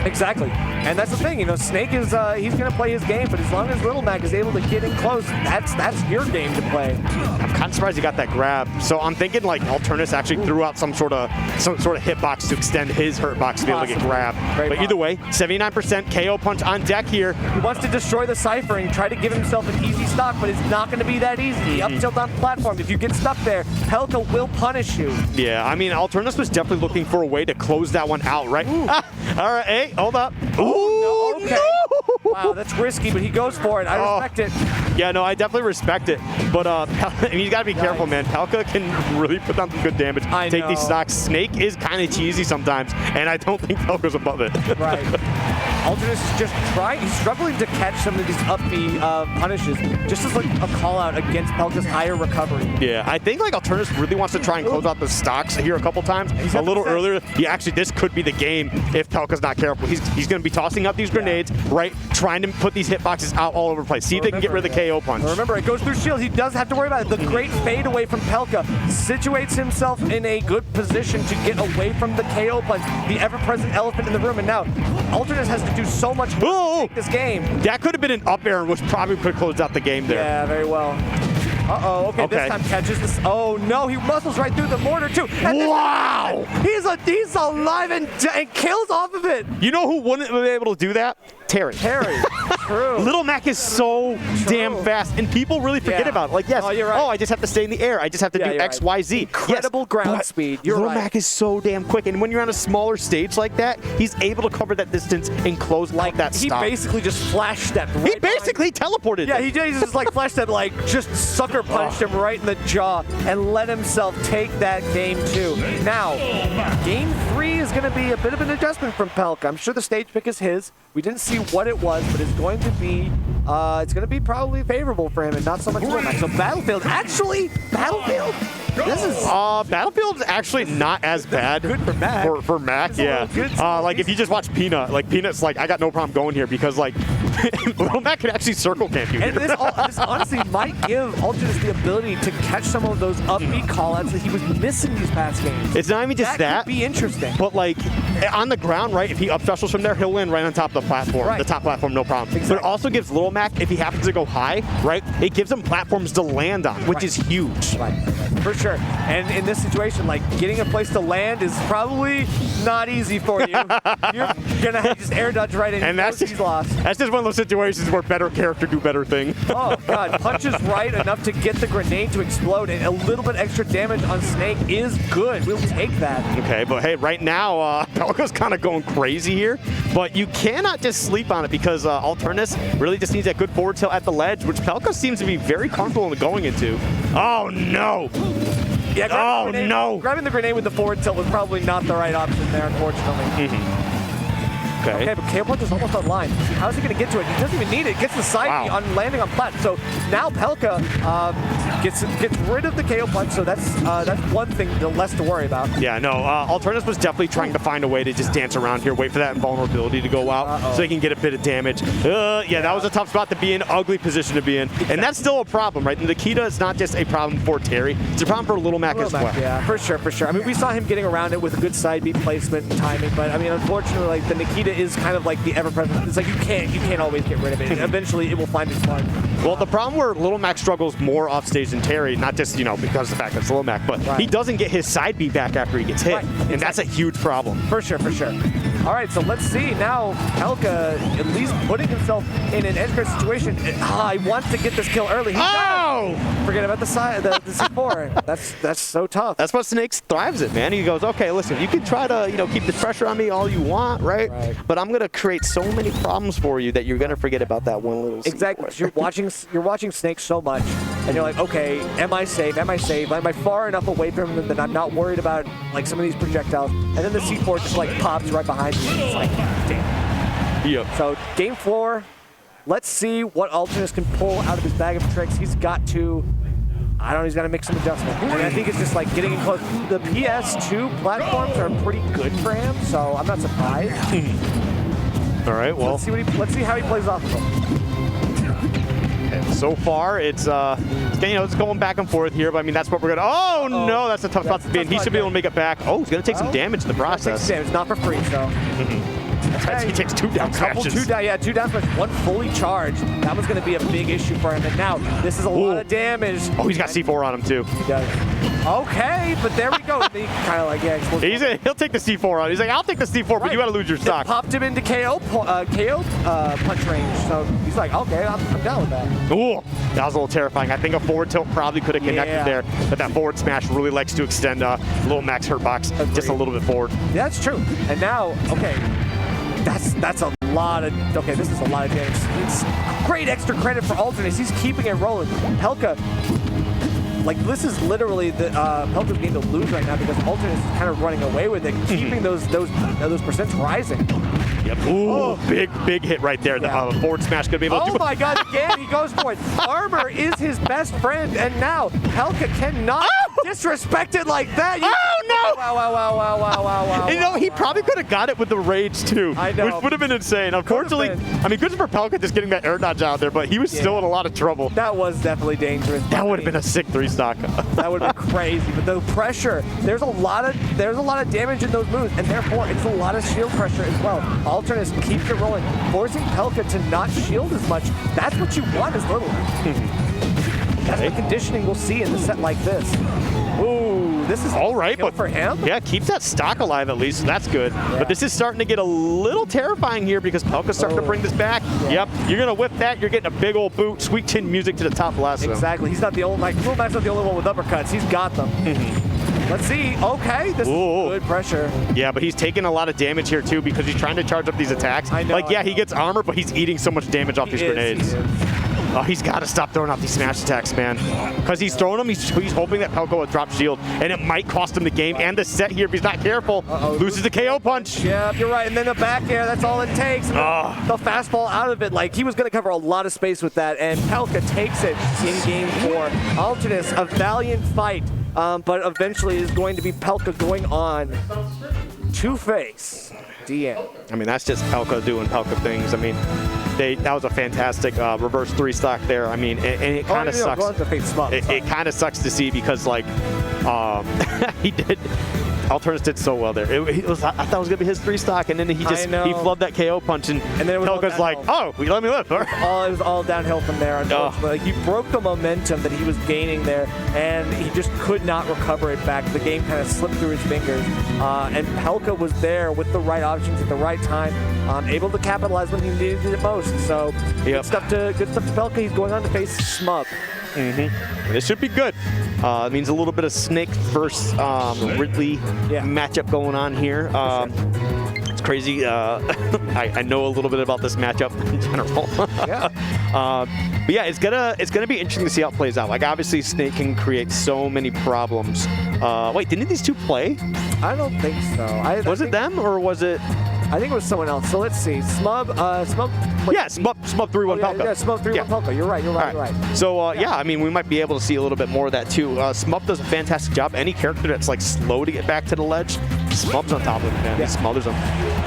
Exactly. And that's the thing, you know, Snake is, he's going to play his game, but as long as Little Mac is able to get in close, that's your game to play. I'm kind of surprised he got that grab. So I'm thinking like Alternus actually threw out some sort of hitbox to extend his hurt box to be able to get grabbed. But either way, 79% KO punch on deck here. He wants to destroy the Cypher and try to give himself an easy stock, but it's not going to be that easy. Up tilt on platform. If you get stuck there, Pelka will punish you. Yeah, I mean, Alternus was definitely looking for a way to close that one out, right? All right, hey, hold up. Oh, no, okay. No! Wow, that's risky, but he goes for it. I respect it. Yeah, no, I definitely respect it. But I mean, you got to be careful, man. Pelka can really put down some good damage. Take these stocks. Snake is kind of cheesy sometimes, and I don't think Pelka's above it. Right. Alternus is just trying. He's struggling to catch some of these up B punishes, just as like a call out against Pelka's higher recovery. Yeah, I think like Alternus really wants to try and close out the stocks here a couple times. A little earlier. Yeah, actually, this could be the game if Pelka's not careful. He's going to be tossing up these grenades, right? Trying to put these hitboxes out all over the place. See if they can get rid of the KO punch. Remember, it goes through shields. He doesn't have to worry about it. The great fade away from Pelka situates himself in a good position to get away from the KO punch, the ever-present elephant in the room. And now, Alternus has to do so much more to take this game. That could have been an up air, which probably could have closed out the game there. Yeah, very well. Uh-oh, okay, this time catches this. Oh, no, he muscles right through the mortar, too. And wow! He's alive and kills off of it. You know who wouldn't be able to do that? Terry. True. Little Mac is so damn fast, and people really forget about it. Like, yes, you're right. I just have to stay in the air. I just have to do X, Y, Z. Incredible ground speed. Little Mac is so damn quick, and when you're on a smaller stage like that, he's able to cover that distance and close like that stop. He basically just flash stepped. Right he basically teleported. Yeah, he just like flash stepped, like just sucker punched him right in the jaw and let himself take that game 2. Now, game 3 is going to be a bit of an adjustment from Pelka. I'm sure the stage pick is his. We didn't see what it was, but it's going to be probably favorable for him and not so much for Mac. So Battlefield, Battlefield? This is Battlefield's actually not as bad. Good for Mac. For Mac, yeah. Like if you just watch Peanut, like Peanut's like, I got no problem going here because like Little Mac can actually circle camp you. And this honestly might give Alternus the ability to catch some of those upbeat callouts that he was missing these past games. It's not even just that. Could be interesting. But like on the ground, right? If he up specials from there, he'll land right on top of the platform. Right. The top platform, no problem. Exactly. But it also gives Little Mac, if he happens to go high, right? It gives him platforms to land on, which is huge. Right. For sure. And in this situation, like getting a place to land is probably not easy for you. You're gonna have to just air dodge right in. And that's just one of those situations where better character do better thing. Oh god, punches right enough to get the grenade to explode, and a little bit extra damage on Snake is good. We'll take that. Okay, but hey, right now, Pelka's kind of going crazy here, but you cannot just sleep on it because Alternus really just needs that good forward tilt at the ledge, which Pelka seems to be very comfortable in going into. Oh no! Yeah, grabbing the grenade with the forward tilt was probably not the right option there, unfortunately. Okay, but KO punch is almost online. How is he going to get to it? He doesn't even need it. Gets the side B on landing on plat. So now Pelka gets rid of the KO punch. So that's one thing less to worry about. Yeah, no. Alternus was definitely trying to find a way to just dance around here, wait for that invulnerability to go out so he can get a bit of damage. Yeah, that was a tough spot to be in, ugly position to be in. Exactly. And that's still a problem, right? And Nikita is not just a problem for Terry. It's a problem for Little Mac as well. Yeah, for sure. I mean, we saw him getting around it with a good side beat placement and timing, but I mean, unfortunately, like the Nikita is kind of like the ever-present. It's like you can't always get rid of it. Eventually, it will find its mark. Well, the problem where Little Mac struggles more off stage than Terry, not just because of the fact that it's Little Mac, but he doesn't get his side B back after he gets hit, and that's a huge problem. For sure. All right, so let's see now. Pelka at least putting himself in an edge guard situation. He wants to get this kill early. He does. Forget about the C4. That's so tough. That's what Snakes thrives at, man. He goes, okay, listen, you can try to, keep the pressure on me all you want, right? But I'm gonna create so many problems for you that you're gonna forget about that one little. Exactly. You're watching Snakes so much, and you're like, okay, am I safe? Am I safe? Am I far enough away from him that I'm not worried about like some of these projectiles? And then the C4 just like pops right behind you. It's like, damn. Yep. So game 4. Let's see what Alternus can pull out of his bag of tricks. He's got to. I don't know, he's got to make some adjustments. And I think it's just like getting in close. The PS2 platforms are pretty good for him, so I'm not surprised. All right, well. Let's see how he plays off of them. And so far, it's going back and forth here, but I mean, that's what we're going to. Oh, no, that's a tough spot to be in. He should be able to make it back. Oh, he's going to take some damage in the process. Takes damage, not for free, so. He takes 2 down smashes. 2 down smashes, 1 fully charged. That was going to be a big issue for him. And now, this is a lot of damage. Oh, he's got C4 on him, too. He does. Okay, but there we go. He kind of like, he'll take the C4 on. He's like, I'll take the C4, but you got to lose your stock. It popped him into KO punch range. So he's like, okay, I'm down with that. Ooh, that was a little terrifying. I think a forward tilt probably could have connected there, but that forward smash really likes to extend little max hurt box just a little bit forward. Yeah, that's true. And now, okay, that's a lot of, this is a lot of damage. It's great extra credit for Alternus. He's keeping it rolling. Pelka, like this is literally the Pelka's game to lose right now because Alternus is kind of running away with it, keeping those percents rising. Yep. Ooh, big hit right there. The forward smash gonna be able to do. Oh my God! Again, he goes for it. Armor is his best friend, and now Pelka cannot disrespect it like that. No! Wow! He probably could have got it with the rage too, I know. which would have been insane. Unfortunately, I mean, good for Pelka just getting that air dodge out there, but he was still in a lot of trouble. That was definitely dangerous. That would have been a sick 3-stock. That would have been crazy. But the pressure, there's a lot of damage in those moves, and therefore it's a lot of shield pressure as well. Alternus keeps it rolling, forcing Pelka to not shield as much. That's what you want as little. That's the conditioning we'll see in a set like this. Ooh, this is all right, but for him. Yeah, keeps that stock alive at least. So that's good. Yeah. But this is starting to get a little terrifying here because Pelka's starting to bring this back. Yeah. Yep, you're gonna whip that. You're getting a big old boot, sweet chin music to the top last. Exactly. He's not the old Coolmack's not the only one with uppercuts. He's got them. Let's see. Okay, this is good pressure. Yeah, but he's taking a lot of damage here too because he's trying to charge up these attacks. I know. He gets armor, but he's eating so much damage off these grenades. Oh, he's got to stop throwing out these smash attacks, man. Because he's throwing them, he's hoping that Pelka will drop shield, and it might cost him the game and the set here if he's not careful. Loses the KO punch. Yeah, you're right. And then the back air, that's all it takes. The fastball out of it, like he was going to cover a lot of space with that, and Pelka takes it in game 4. Alternus, a valiant fight, but eventually is going to be Pelka going on to face DM. I mean, that's just Pelka doing Pelka things. I mean, that was a fantastic reverse 3-stock there. I mean, and it kind of sucks. It kind of sucks to see because, like, Alternus did so well there. I thought it was gonna be his 3-stock, and then he flubbed that KO punch, and then Pelka's like, "Oh, let me live." It was all downhill from there. Unfortunately, like, he broke the momentum that he was gaining there, and he just could not recover it back. The game kind of slipped through his fingers, and Pelka was there with the right options at the right time, able to capitalize when he needed it most. So good stuff to Pelka. He's going on to face Smub. This should be good. It means a little bit of Snake versus Ridley matchup going on here. It's crazy. I know a little bit about this matchup in general. But yeah, it's gonna be interesting to see how it plays out. Like, obviously, Snake can create so many problems. Wait, didn't these two play? I don't think so. Was it them or was it? I think it was someone else. So let's see. Smub. Yeah, Smub 3-1 Pelka. Yeah, Smub 3-1 Pelka. You're right. So yeah, I mean, we might be able to see a little bit more of that too. Smub does a fantastic job. Any character that's like slow to get back to the ledge, Smub's on top of it, man. He smothers them.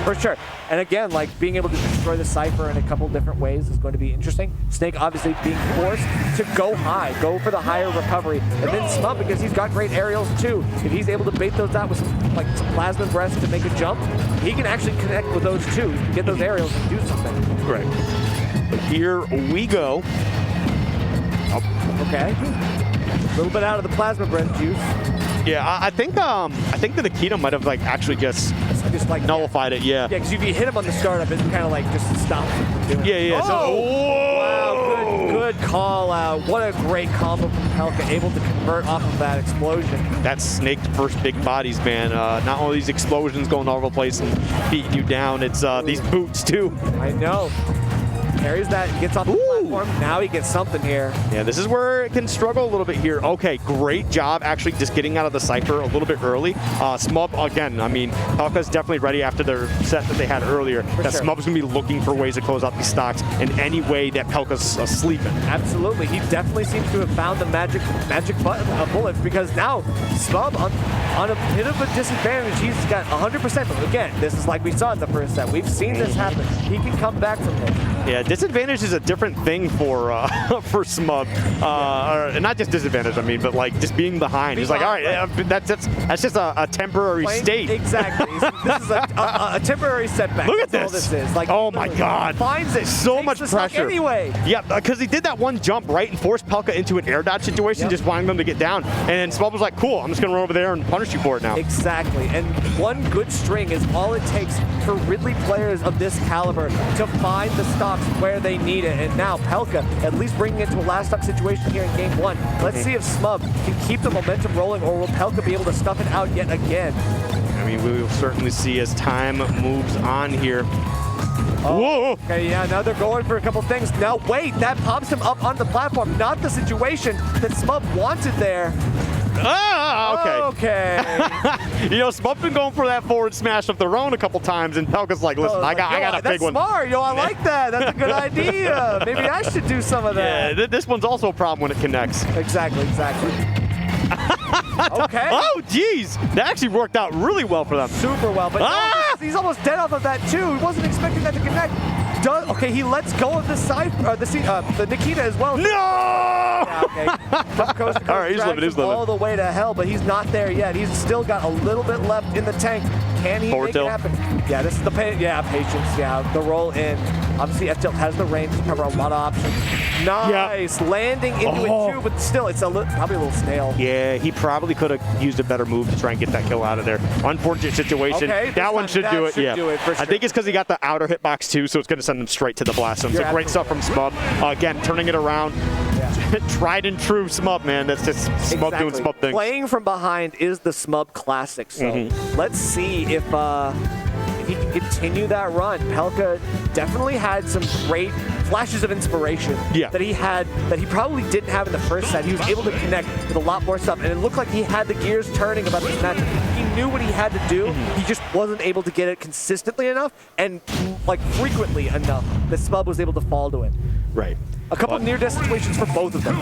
For sure. And again, like, being able to destroy the Cypher in a couple different ways is going to be interesting. Snake obviously being forced to go high, go for the higher recovery. And then Smub, because he's got great aerials too, if he's able to bait those out with some plasma breath to make a jump, he can actually connect with those too. He can get those aerials and do something. Great. Here we go. Okay. A little bit out of the plasma breath juice. Yeah, I think the Nikita might have actually just just like nullified it. Yeah. Yeah, because if you hit him on the startup, it kind of like just stops him from doing it. Yeah. Wow, good call out. What a great combo from Pelka, able to convert off of that explosion. That snaked first big bodies, man. Not only these explosions going all over the place and beating you down, it's these boots too. I know. Carries that, gets off the platform. Now he gets something here. Yeah, this is where it can struggle a little bit here. Okay, great job actually just getting out of the Cypher a little bit early. Smub, again, I mean, Pelka's definitely ready after their set that they had earlier. Smub's going to be looking for ways to close out these stocks in any way that Pelka's sleeping. Absolutely. He definitely seems to have found the magic button of bullets, because now Smub on a bit of a disadvantage. He's got 100%. But again, this is like we saw in the first set. We've seen this happen. He can come back from this. Yeah, disadvantage is a different thing for for Smub, or not just disadvantage. I mean, but like just being behind. He's like, all right, that's just a temporary state. Exactly. This is a temporary setback. Look at that's this. All this is. Like, oh my God. Finds it. So much pressure. Anyway. Yeah, because he did that one jump right and forced Pelka into an air dodge situation, just wanting them to get down. And Smub was like, cool, I'm just gonna run over there and punish you for it now. Exactly. And one good string is all it takes for Ridley players of this caliber to find the stocks where they need it. And now Pelka at least bringing it to a last stop situation here in game one. Let's see if Smub can keep the momentum rolling, or will Pelka be able to stuff it out yet again? I mean, we will certainly see as time moves on here. Whoa! Okay, yeah, now they're going for a couple things. Now, wait, that pops him up on the platform. Not the situation that Smub wanted there. Ah, okay. Okay. You know, Smub's been going for that forward smash of their own a couple times, and Pelka's like, listen, I got a big one. That's smart. Yo, I like that. That's a good idea. Maybe I should do some of that. Yeah, this one's also a problem when it connects. Exactly. Okay. Oh, geez. That actually worked out really well for them. Super well, but no, he's almost dead off of that, too. He wasn't expecting that to connect. Okay, he lets go of the the Nikita as well. No! Yeah, okay. From coast to coast, all right, he's living. all the way to hell, but he's not there yet. He's still got a little bit left in the tank. Can he make it happen? Yeah, this is the patience. Yeah, the roll in. Obviously, F-Tilt has the range to cover a lot of options. Nice. Yep. Landing into it, too, but still, it's probably a little stale. Yeah, he probably could have used a better move to try and get that kill out of there. Unfortunate situation. Okay, that one should do it. Yeah. Do it for sure. I think it's because he got the outer hitbox, too, so it's going to send him straight to the blast zone. So great stuff from Smub. Again, turning it around. Yeah. Tried and true Smub, man. That's just Smub doing Smub things. Playing from behind is the Smub classic. So let's see if he can continue that run. Pelka definitely had some great flashes of inspiration that he probably didn't have in the first set. He was able to connect with a lot more stuff, and it looked like he had the gears turning about this match. He knew what he had to do. He just wasn't able to get it consistently enough and like frequently enough that Smub was able to fall to it. Right. A couple of near-death situations for both of them.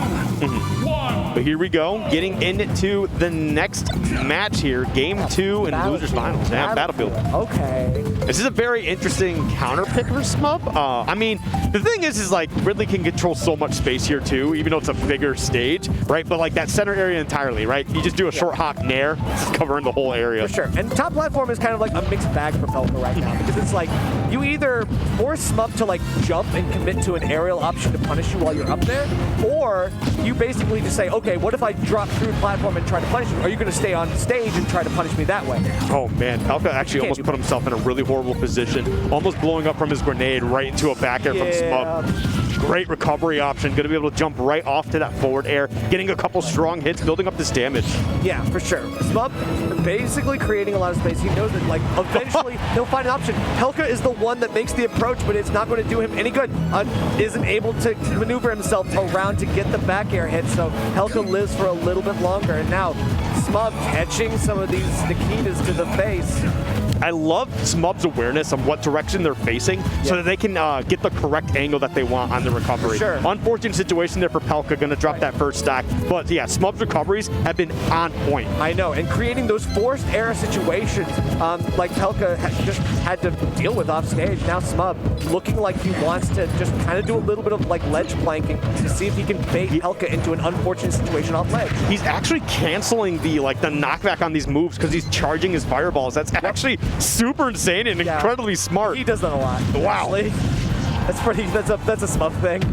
But here we go, getting into the next match here, game 2 in losers finals. Yeah, Battlefield. Okay. This is a very interesting counter pick for Smub. I mean, the thing is like Ridley can control so much space here too, even though it's a bigger stage, right? But like that center area entirely, right? You just do a short hop nair, covering the whole area. For sure. And top platform is kind of like a mixed bag for Pelka right now, because it's like you either force Smub to like jump and commit to an aerial option to punish you while you're up there, or you basically just say, okay, what if I drop through the platform and try to punish you? Are you going to stay on stage and try to punish me that way? Oh man, Pelka actually almost put himself in a really horrible position, almost blowing up from his grenade right into a back air from Smub. Great recovery option, going to be able to jump right off to that forward air, getting a couple strong hits, building up this damage. Yeah, for sure. Smub basically creating a lot of space. He knows that like eventually he'll find an option. Pelka is the one that makes the approach, but it's not going to do him any good. Isn't able to maneuver himself around to get the back air hit, so Pelka lives for a little bit longer. And now Smub catching some of these Nikitas to the face. I love Smub's awareness of what direction they're facing so that they can get the correct angle that they want on the recovery. Sure. Unfortunate situation there for Pelka, going to drop that first stock. But yeah, Smub's recoveries have been on point. I know, and creating those forced air situations like Pelka just had to deal with off stage. Now Smub looking like he wants to just kind of do a little bit of like ledge planking to see if he can bait Pelka into an unfortunate situation off ledge. He's actually canceling the knockback on these moves because he's charging his fireballs. That's actually super insane and incredibly smart. He does that a lot. Wow. Actually. That's a Smub thing.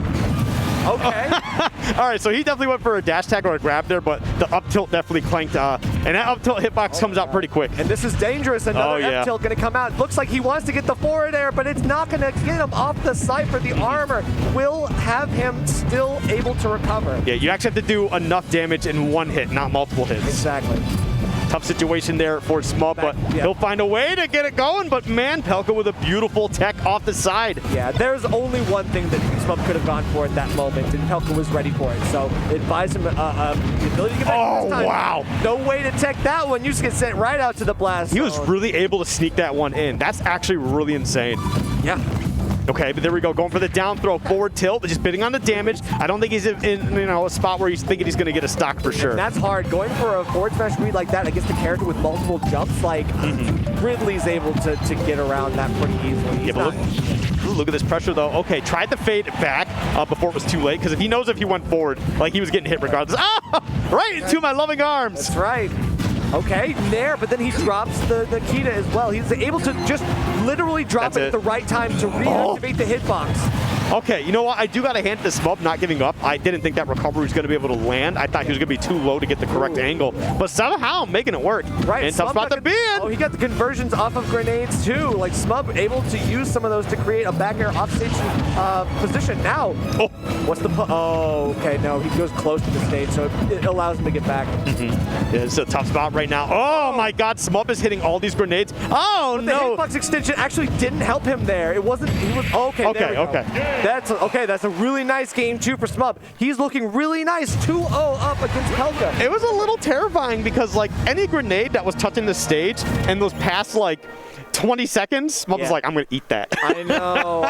Okay. All right, so he definitely went for a dash tag or a grab there, but the up tilt definitely clanked. And that up tilt hitbox comes out pretty quick. And this is dangerous. Another F tilt going to come out. Looks like he wants to get the forward air, but it's not going to get him off the Cypher. The armor will have him still able to recover. Yeah, you actually have to do enough damage in one hit, not multiple hits. Exactly. Tough situation there for Smub, but he'll find a way to get it going. But man, Pelka with a beautiful tech off the side. Yeah, there's only one thing that Smub could have gone for at that moment, and Pelka was ready for it. So it buys him the ability to get back this time. Wow. No way to tech that one. You just get sent right out to the blast He zone. was really able to sneak that one in. That's actually really insane. Yeah. Okay, but there we go, going for the down throw, forward tilt, but just bidding on the damage. I don't think he's in a spot where he's thinking he's going to get a stock for sure. And that's hard. Going for a forward smash read like that against a character with multiple jumps, like Ridley's able to get around that pretty easily. He's but look at this pressure though. Okay, tried to fade it back before it was too late, because if he knows if he went forward, like he was getting hit regardless. Ah! Right into my loving arms. That's right. Okay, Nair, but then he drops the Kita as well. He's able to just literally drop it at the right time to reactivate the hitbox. Okay, you know what? I do got to hand to Smub not giving up. I didn't think that recovery was going to be able to land. I thought he was going to be too low to get the correct angle, but somehow making it work. Right. And tough spot to be in. Oh, he got the conversions off of grenades too. Like Smub able to use some of those to create a back air offstage position. Now, what's the okay, no, he goes close to the stage, so it allows him to get back. Yeah, it's a tough spot right now. Oh my God, Smub is hitting all these grenades. Oh no. The hitbox extension actually didn't help him there. It wasn't, he was, okay, there we go. That's a really nice game too for Smub. He's looking really nice, 2-0 up against Pelka. It was a little terrifying because like any grenade that was touching the stage and those past like 20 seconds, Smub was like, I'm gonna eat that. I know.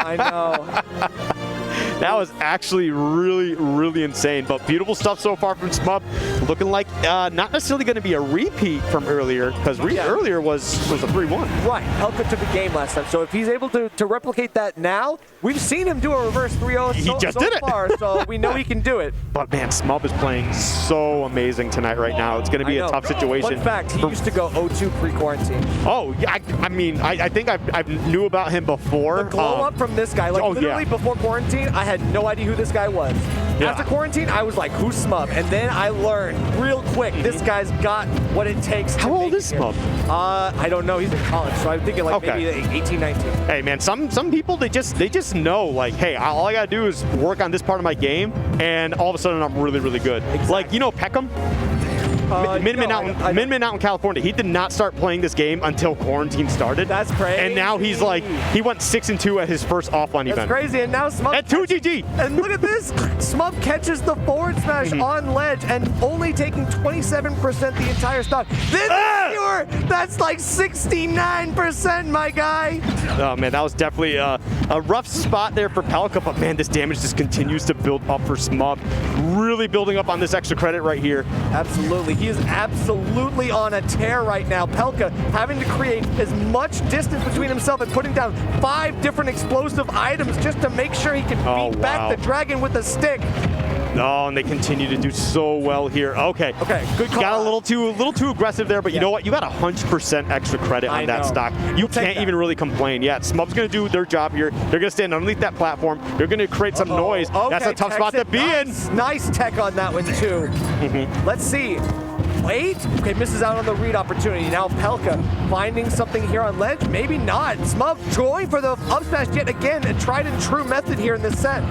That was actually really, really insane, but beautiful stuff so far from Smub. Looking like not necessarily going to be a repeat from earlier, because earlier was a 3-1. Right, Pelka took a game last time, so if he's able to replicate that now, we've seen him do a reverse 3-0 so far, so we know he can do it. But man, Smub is playing so amazing tonight right now. It's going to be a tough situation. Fun fact, he used to go 0-2 pre-quarantine. Oh, yeah, I mean, I think I knew about him before. The glow up from this guy, like literally before quarantine, I had no idea who this guy was. After quarantine, I was like, who's Smub? And then I learned real quick, this guy's got what it takes to How old is Smub? I don't know. He's in college, so I'm thinking like maybe 18, 19. Hey man, some people, they just know like, hey, all I gotta do is work on this part of my game, and all of a sudden I'm really, really good. Exactly. Like, you know Peckham? Minman out in California. He did not start playing this game until quarantine started. That's crazy. And now he's like, he went 6-2 at his first offline event. That's crazy. And now Smub at 2GG. And look at this. Smub catches the forward smash on ledge and only taking 27% the entire stock. This is pure. That's like 69%, my guy. Oh man, that was definitely a rough spot there for Pelka, but man, this damage just continues to build up for Smub. Really building up on this extra credit right here. Absolutely. He is absolutely on a tear right now. Pelka having to create as much distance between himself and putting down 5 different explosive items just to make sure he can beat back the dragon with a stick. Oh, and they continue to do so well here. Okay, good call. Got a little too aggressive there, but you know what? You got 100% extra credit on that stock. You can't even really complain. Yeah, Smub's going to do their job here. They're going to stand underneath that platform. They're going to create some noise. That's a tough spot to be in. Nice tech on that one too. Let's see. Wait, okay, misses out on the read opportunity. Now Pelka finding something here on ledge, maybe not. Smub going for the up smash yet again, a tried and true method here in this set.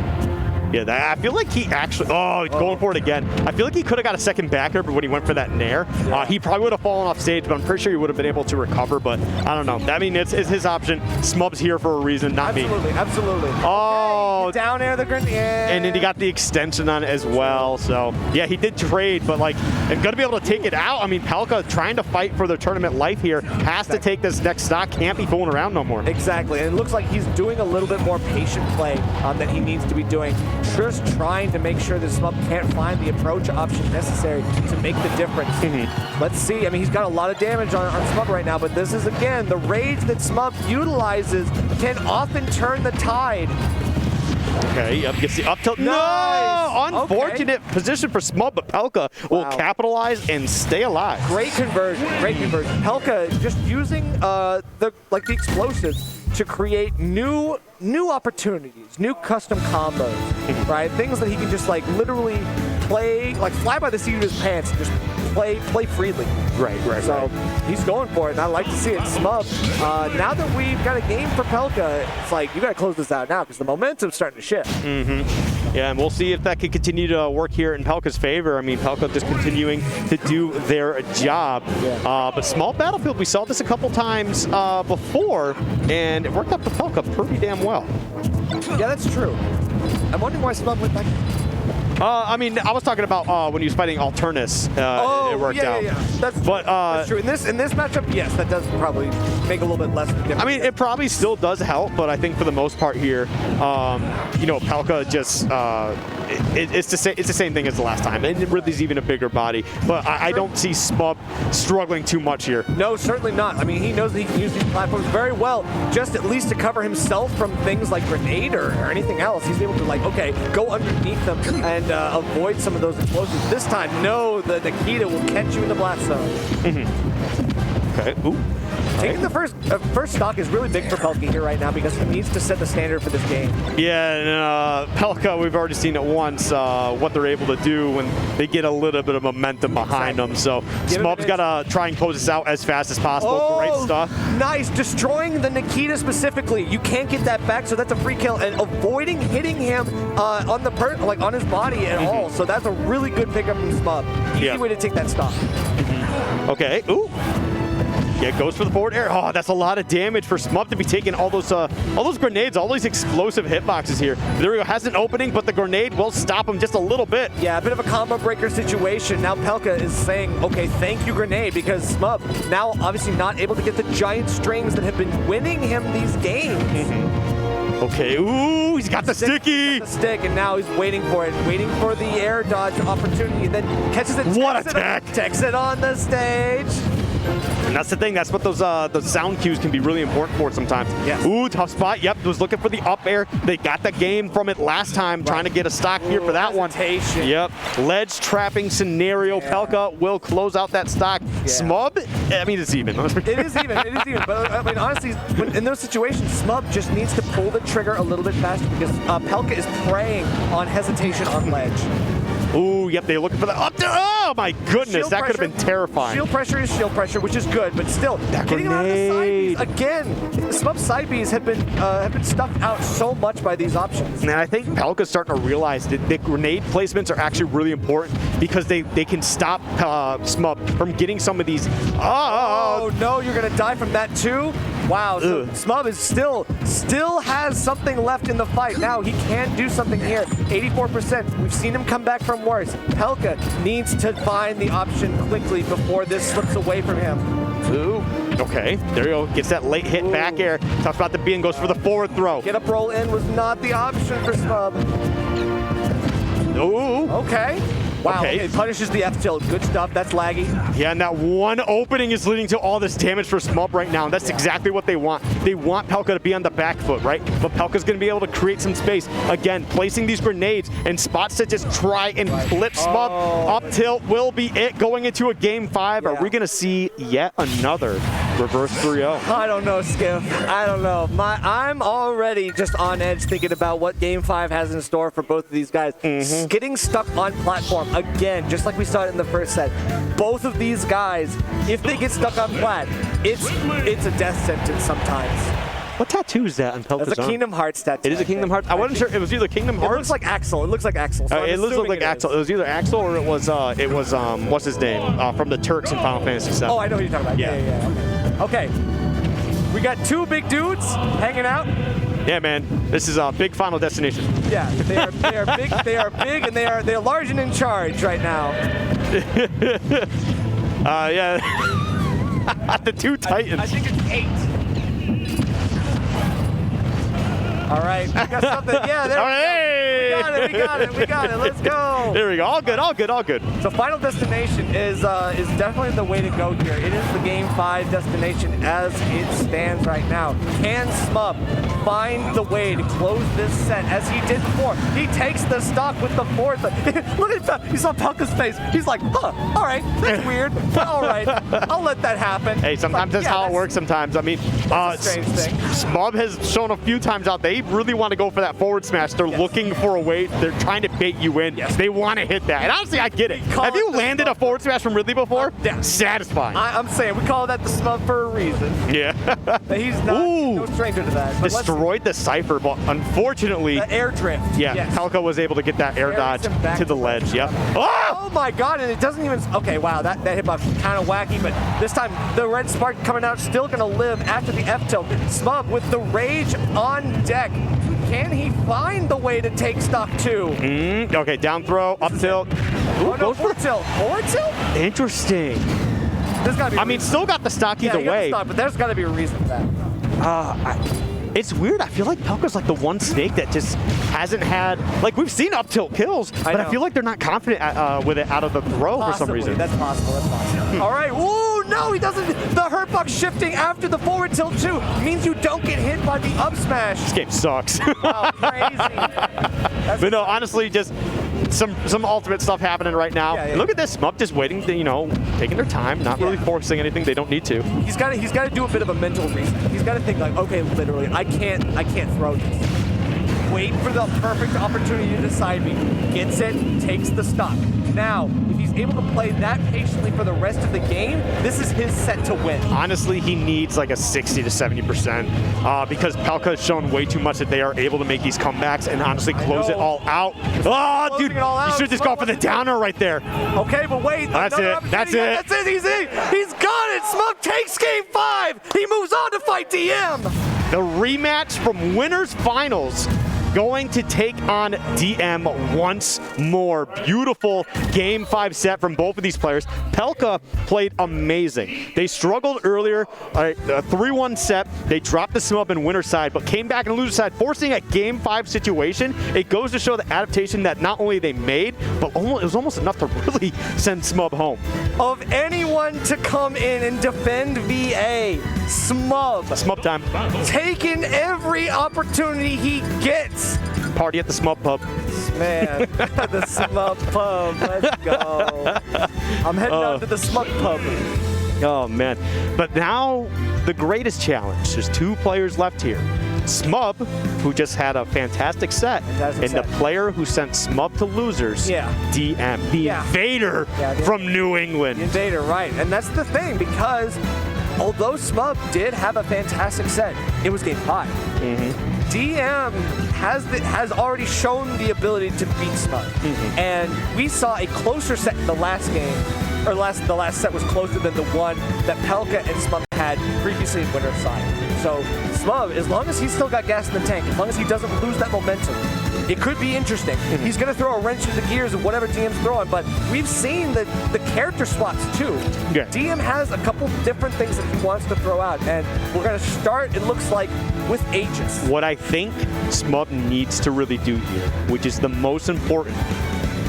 Yeah, I feel like he actually, he's going for it again. I feel like he could have got a second backer, but when he went for that nair, he probably would have fallen off stage, but I'm pretty sure he would have been able to recover, but I don't know. I mean, it's his option. Smub's here for a reason, not me. Absolutely. Oh. Okay, down air the grenade. And then he got the extension on it as well, so yeah, he did trade, but like, I'm going to be able to take it out. I mean, Pelka trying to fight for their tournament life here, has to take this next stock, can't be fooling around no more. Exactly, and it looks like he's doing a little bit more patient play that he needs to be doing. Just trying to make sure that Smub can't find the approach option necessary to make the difference. Let's see. I mean, he's got a lot of damage on Smub right now, but this is, again, the rage that Smub utilizes can often turn the tide. Okay, gets the up tilt. Nice. No! Unfortunate position for Smub, but Pelka will capitalize and stay alive. Great conversion. Pelka just using the explosives to create new opportunities, new custom combos, right? Things that he can just like literally play, like fly by the seat of his pants and just play freely. Right. So he's going for it, and I like to see it. Smub, now that we've got a game for Pelka, it's like you got to close this out now because the momentum's starting to shift. Yeah, and we'll see if that can continue to work here in Pelka's favor. I mean, Pelka just continuing to do their job. But small battlefield, we saw this a couple times before, and it worked out for Pelka pretty damn well. Yeah, that's true. I'm wondering why Smub went back. I mean, I was talking about when he was fighting Alternus. It worked out. Yeah. That's true. In this matchup, yes, that does probably make a little bit less of a difference. I mean, it probably still does help, but I think for the most part here, you know, Pelka just it's the same thing as the last time. And Ridley's even a bigger body, but I don't see Smub struggling too much here. No, certainly not. I mean, he knows that he can use these platforms very well, just at least to cover himself from things like grenade or anything else. He's able to like, okay, go underneath them and avoid some of those explosions. This time, no, the Nikita will catch you in the blast zone. Okay. Ooh. Taking the first stock is really big for Pelka here right now because he needs to set the standard for this game. Yeah, and Pelka, we've already seen it once, what they're able to do when they get a little bit of momentum behind them. So Smub's got to try and close this out as fast as possible. Oh, great stuff. Nice. Destroying the Nikita specifically. You can't get that back, so that's a free kill. And avoiding hitting him on the on his body at all. So that's a really good pickup from Smub. Easy way to take that stock. Okay. Ooh. Yeah, goes for the forward air. Oh, that's a lot of damage for Smub to be taking all those grenades, all these explosive hitboxes here. There we go, has an opening, but the grenade will stop him just a little bit. Yeah, a bit of a combo breaker situation. Now Pelka is saying, okay, thank you, grenade, because Smub now obviously not able to get the giant strings that have been winning him these games. Okay, ooh, he's got the sticky. The stick, and now he's waiting for it, waiting for the air dodge opportunity, and then catches it. What attack! Takes it on the stage. And that's the thing. That's what those sound cues can be really important for sometimes. Yes. Ooh, tough spot. Yep, was looking for the up air. They got the game from it last time, trying to get a stock here for that one. Yep. Ledge trapping scenario. Yeah. Pelka will close out that stock. Yeah. Smub, I mean, it's even. It is even. It is even. But I mean, honestly, in those situations, Smub just needs to pull the trigger a little bit faster because Pelka is preying on hesitation on ledge. Ooh, yep, they're looking for the up. Oh my goodness, shield that could have been terrifying. Shield pressure is shield pressure, which is good, but still, that getting around the side Bs again. Smub's side Bs have been stuffed out so much by these options. And I think Pelka's starting to realize that the grenade placements are actually really important because they can stop Smub from getting some of these. Oh no, you're gonna die from that too. Wow, so Smub is still has something left in the fight. Now he can do something here. 84%. We've seen him come back from worse. Pelka needs to find the option quickly before this slips away from him. Ooh. Okay, there you go. Gets that late hit back air. Talks about the B and goes for the forward throw. Get up roll in was not the option for Smub. Ooh. Okay. Wow, okay. It punishes the F tilt. Good stuff. That's laggy. Yeah, and that one opening is leading to all this damage for Smub right now. And that's exactly what they want. They want Pelka to be on the back foot, right? But Pelka's going to be able to create some space. Again, placing these grenades and spots to just try and flip Smub. Up tilt will be it going into a game 5. Are we going to see yet another reverse 3-0? I don't know, Skiff. I don't know. I'm already just on edge thinking about what game 5 has in store for both of these guys. Getting stuck on platform. Again, just like we saw it in the first set, both of these guys, if they get stuck on plat, it's a death sentence sometimes. What tattoo is that on Pelka's It's a Kingdom Hearts tattoo. It is a Kingdom Hearts? I wasn't sure. It was either Kingdom Hearts. It looks like Axel. It looks like Axel. So it looks like Axel. It was either Axel or it was what's his name? From the Turks in Final Fantasy VII. Oh, I know who you're talking about. Yeah. Okay. We got two big dudes hanging out. Yeah, man. This is a big Final Destination. Yeah, they are big. They are big, and they are large and in charge right now. Yeah. The two Titans. I think it's 8. All right, we got something. Yeah, there we go. We got it. Let's go. There we go. All good, all good, all good. So Final Destination is definitely the way to go here. It is the Game 5 destination as it stands right now. Can Smub find the way to close this set as he did before? He takes the stock with the fourth. Look at that. You saw Pelka's face. He's like, huh, all right, that's weird. But all right, I'll let that happen. Hey, sometimes that's how it works sometimes. I mean, strange thing. Smub has shown a few times out they really want to go for that forward smash. They're looking for a way. They're trying to bait you in. Yes. They want to hit that. And honestly, I get it. Have you landed a forward smash from Ridley before? Yeah. Satisfying. I'm saying we call that the Smub for a reason. Yeah. But he's not no stranger to that. But Destroyed the Cypher, but unfortunately, the air drift. yeah, Yes. Pelka was able to get that air dodge him back to the ledge. Yep. Oh! Oh my god, and it doesn't even, okay, wow, that hitbox kind of wacky, but this time the red spark coming out still gonna live after the F-tilt. Smub with the rage on deck. Can he find the way to take stock too? Okay, down throw, up tilt. Oh no, forward tilt. Forward tilt? Interesting. There's gotta be I mean, still got the stock either you got the way. stock, but there's gotta be a reason for that. It's weird. I feel like Pelka's like the one snake that just hasn't had, like we've seen up tilt kills, but I feel like they're not confident with it out of the throw for some reason. That's possible, that's possible. All right, ooh, no, he doesn't. The hurtbox shifting after the forward tilt too means you don't get hit by the up smash. This game sucks. Wow, crazy. But no, honestly, just some ultimate stuff happening right now. Yeah, yeah. Look at this, Smub just waiting, taking their time, not really forcing anything they don't need to. He's got to do a bit of a mental reset. He's got to think like, okay, literally, I can't throw this. Wait for the perfect opportunity to decide me. Gets it, takes the stock. Now, if he's able to play that patiently for the rest of the game, this is his set to win. Honestly, he needs like a 60 to 70% because Pelka has shown way too much that they are able to make these comebacks and honestly close it all out. Oh, dude, you should just go for the downer right there. Okay, but wait. That's it. That's it. That's it. He's in. He's got it. Smub takes game 5. He moves on to fight DM. The rematch from Winners Finals going to take on DM once more. Beautiful Game 5 set from both of these players. Pelka played amazing. They struggled earlier, a 3-1 set. They dropped the Smub in winner side, but came back in loser side, forcing a Game 5 situation. It goes to show the adaptation that not only they made, but it was almost enough to really send Smub home. Of anyone to come in and defend VA, Smub. Smub time. Taking every opportunity he gets. Party at the Smub pub. Man, the Smub pub. Let's go. I'm heading out to the Smub pub. Oh, man. But now, the greatest challenge. There's 2 players left here. Smub, who just had a fantastic set, the player who sent Smub to losers, DM, the Invader from New England. The Invader, right. And that's the thing, because although Smub did have a fantastic set, it was game 5. DM has already shown the ability to beat Smub. And we saw a closer set in the last game, or the last set was closer than the one that Pelka and Smub had previously in winner's side. So Smub, as long as he's still got gas in the tank, as long as he doesn't lose that momentum, it could be interesting. He's going to throw a wrench in the gears of whatever DM's throwing, but we've seen the character swaps too. DM has a couple different things that he wants to throw out, and we're going to start, it looks like, with Aegis. What I think Smub needs to really do here, which is the most important,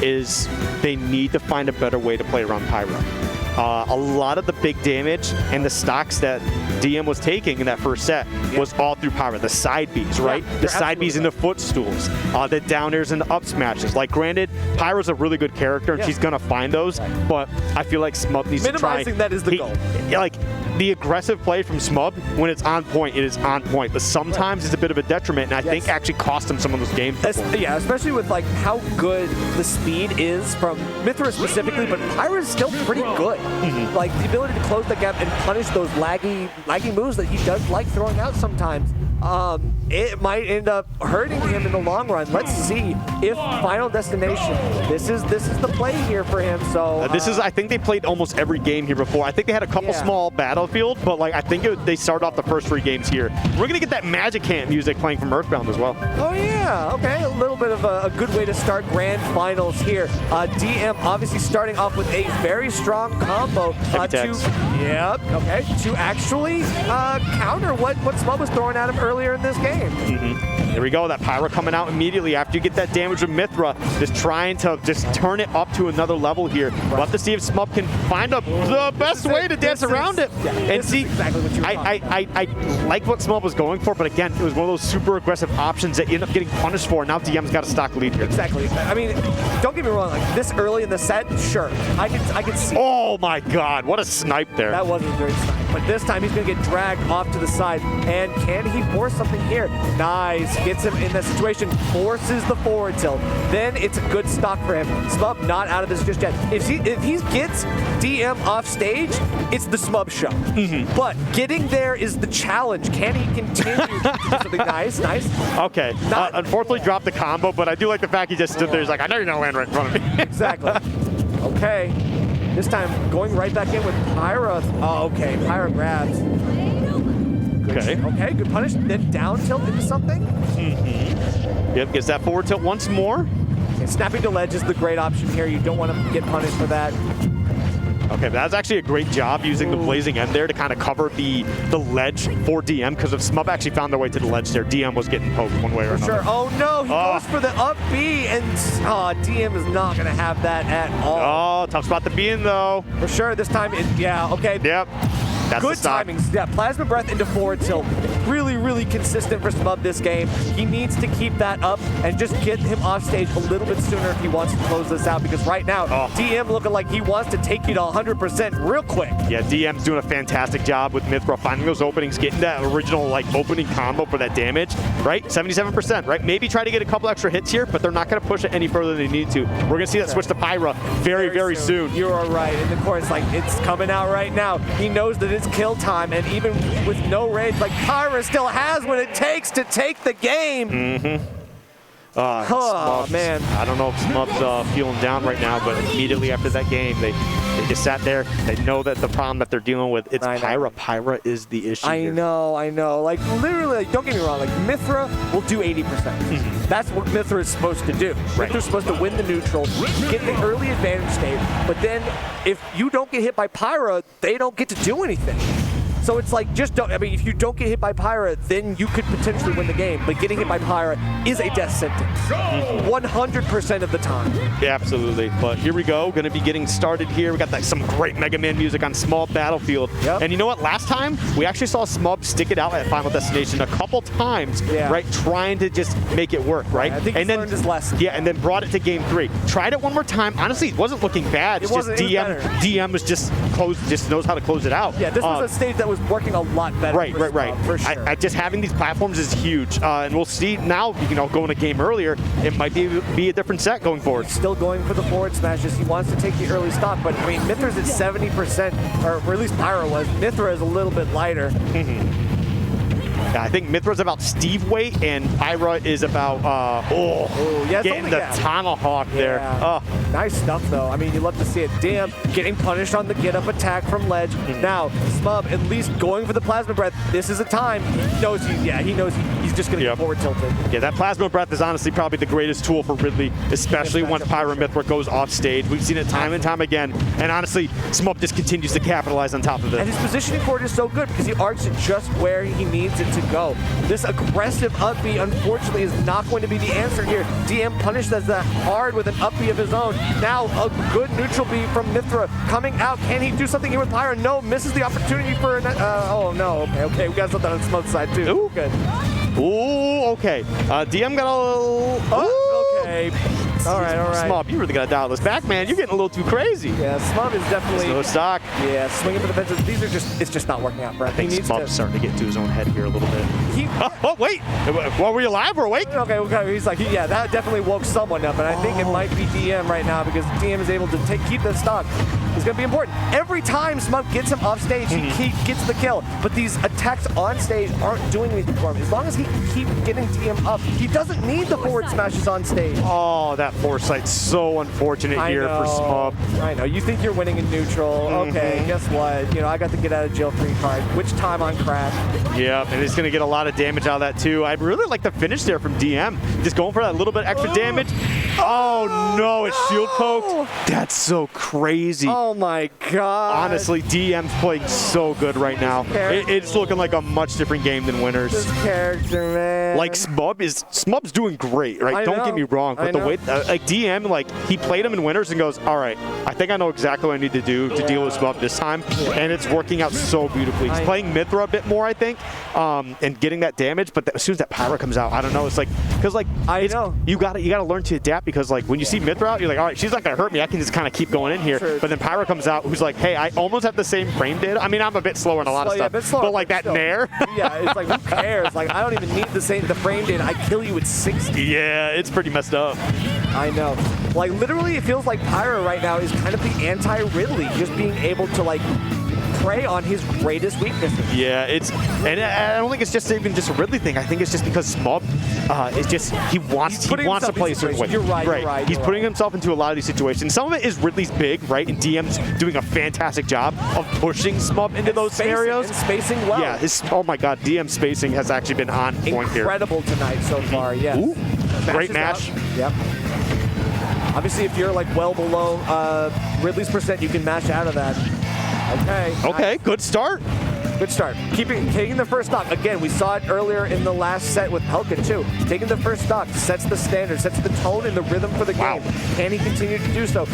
is they need to find a better way to play around Pyro. A lot of the big damage and the stocks that DM was taking in that first set was all through Pyro. The side Bs, right? The side Bs and the footstools, the down airs and the up smashes. Like, granted, Pyro's a really good character and she's gonna find those, but I feel like Smub needs to try. Minimizing that is the goal. Like, the aggressive play from Smub, when it's on point, it is on point. But sometimes it's a bit of a detriment, and I think actually cost him some of those games. Yeah, especially with like how good the speed is from Mythra specifically, but Pyro is still pretty good. Like the ability to close the gap and punish those laggy moves that he does like throwing out sometimes. It might end up hurting him in the long run. Let's see if Final Destination, this is the play here for him. So I think they played almost every game here before. I think they had a couple small Battlefield, but like I think they started off the first 3 games here. We're gonna get that Magic Hand music playing from Earthbound as well. Oh yeah, okay, a little bit of a good way to start Grand Finals here. DM obviously starting off with a very strong combo to actually counter what Smub was throwing at him earlier in this game. Here we go, that Pyro coming out immediately after you get that damage with Mithra, just trying to just turn it up to another level here. We'll have to see if Smub can find the best way to dance around it. And see, exactly what you were I like what Smub was going for, but again, it was one of those super aggressive options that you end up getting punished for. Now DM's got a stock lead here. Exactly. I mean, don't get me wrong, like this early in the set, sure, I can see. Oh my God, what a snipe there. That wasn't a great snipe. But this time he's going to get dragged off to the side. And can he force something here? Nice. Gets him in that situation. Forces the forward tilt. Then it's a good stock for him. Smub not out of this just yet. If he gets DM off stage, it's the Smub show. But getting there is the challenge. Can he continue to do something nice? Nice. Okay. Unfortunately dropped the combo, but I do like the fact he just stood there. He's like, I know you're going to land right in front of me. Exactly. Okay. This time going right back in with Pyra. Oh, okay. Pyra grabs. Okay. Okay, good punish. Then down tilt into something. Yep, gets that forward tilt once more. And snapping to ledge is the great option here. You don't want to get punished for that. Okay, that's actually a great job using the blazing end there to kind of cover the ledge for DM, because if Smub actually found their way to the ledge there, DM was getting poked one way or another. Sure. Oh no, he goes for the up B, and DM is not going to have that at all. Oh, tough spot to be in though. For sure, this time, yeah, okay. Yep. That's good timing. Yeah, Plasma Breath into forward tilt. Really, really consistent for Smub this game. He needs to keep that up and just get him off stage a little bit sooner if he wants to close this out, because right now, DM looking like he wants to take you to 100% real quick. Yeah, DM's doing a fantastic job with Mithra, finding those openings, getting that original like opening combo for that damage, right? 77%, right? Maybe try to get a couple extra hits here, but they're not going to push it any further than they need to. We're going to see that switch to Pyra very, very soon. You are right. And of course, like, it's coming out right now. He knows that it's kill time, and even with no rage, like, Pyra still has what it takes to take the game. Oh, man. I don't know if Smub's feeling down right now, but immediately after that game, they just sat there. They know that the problem that they're dealing with, it's Pyra. Pyra is the issue I know. Like, literally, like, don't get me wrong. Like, Mithra will do 80%. That's what Mithra is supposed to do. Mithra's supposed to win the neutral, get the early advantage state, but then if you don't get hit by Pyra, they don't get to do anything. So it's like, just don't, I mean, if you don't get hit by Pyra, then you could potentially win the game. But getting hit by Pyra is a death sentence. 100% of the time. Yeah, absolutely. But here we go. Going to be getting started here. We got some great Mega Man music on Smub Battlefield. And you know what? Last time, we actually saw Smub stick it out at Final Destination a couple times, right? Trying to just make it work, right? I think he's learned his lesson. Yeah, and then brought it to Game 3. Tried it one more time. Honestly, it wasn't looking bad. It's just DM was just knows how to close it out. Yeah, this was a stage that was working a lot better. Right. For sure. Just having these platforms is huge, and we'll see now. Going a game earlier, it might be a different set going forward. He's still going for the forward smashes. He wants to take the early stock, but I mean, Mithra's at 70%, or at least Pyra was. Mithra is a little bit lighter. I think Mithra's about Steve weight, and Pyra is about getting the tomahawk there. Nice stuff, though. I mean, you love to see it. DM getting punished on the get-up attack from ledge. Now, Smub at least going for the Plasma Breath. This is a time. He knows he's just going to get forward tilted. Yeah, that Plasma Breath is honestly probably the greatest tool for Ridley, especially once Pyra Mithra goes off stage. We've seen it time and time again, and honestly, Smub just continues to capitalize on top of it. And his positioning for it is so good because he arcs it just where he needs it to go. This aggressive up B, unfortunately, is not going to be the answer here. DM punished as that hard with an up B of his own. Now a good neutral B from Mithra coming out. Can he do something here with Pyra? No, misses the opportunity for oh no. Okay, we got something on the Smub side too. Ooh. Good. Ooh, okay. DM got a little. Okay. All right. Smub, you really got to dial this back, man. You're getting a little too crazy. Yeah, Smub is definitely... No stock. Yeah, swinging for the fences. These are just... It's just not working out, Brett. I think Smub's starting to get to his own head here a little bit. Wait. Well, were you alive or awake? Okay. He's like, yeah, that definitely woke someone up, and I think it might be DM right now because DM is able to keep this stock. It's going to be important. Every time Smub gets him off stage, he gets the kill. But these attacks on stage aren't doing anything for him. As long as he can keep getting DM up, he doesn't need the forward smashes on stage. Oh, that foresight's so unfortunate here for Smub. I know. You think you're winning in neutral. Okay, guess what? I got the get out of jail free card. Which time on crack? Yeah, and he's going to get a lot of damage out of that too. I'd really like the finish there from DM. Just going for that little bit extra damage. Oh no, it's shield poked. That's so crazy. Oh my god. Honestly, DM's playing so good right now. It's looking like a much different game than Winners. This character, man. Like Smub's doing great, right? I Don't know. get me wrong, but the way like DM, like he played him in Winners and goes, all right, I think I know exactly what I need to do to deal with Smub this time, and it's working out so beautifully. He's playing Mithra a bit more, I think, and getting that damage. But as soon as that Pyra comes out, I don't know. It's like because like you gotta learn to adapt because like when you see Mithra out, you're like, all right, she's not gonna hurt me. I can just kind of keep going in here. Sure. But then Pyra comes out, who's like, hey, I almost have the same frame data. I mean, I'm a bit slower in a lot of stuff, but like that Nair. Yeah, it's like who cares? Like I don't even need the frame data. I kill you at 60. Yeah, it's pretty messed up. I know. Like literally, it feels like Pyra right now is kind of the anti-Ridley, just being able to like prey on his greatest weaknesses. Yeah, and I don't think it's just even just a Ridley thing. I think it's just because Smub is just he wants to play a certain way. You're right. He's putting himself into a lot of these situations. Some of it is Ridley's big, right? And DM's doing a fantastic job of pushing Smub into those scenarios. And spacing well. Yeah, oh my God, DM spacing has actually been on point here. Incredible tonight so far. Yes. Ooh, great match. Yep. Obviously, if you're like well below Ridley's percent, you can mash out of that. Okay. Nice. Good start. Good start. Taking the first stock. Again, we saw it earlier in the last set with Pelka too. Taking the first stock sets the standard, sets the tone and the rhythm for the game. Can he continue to do so?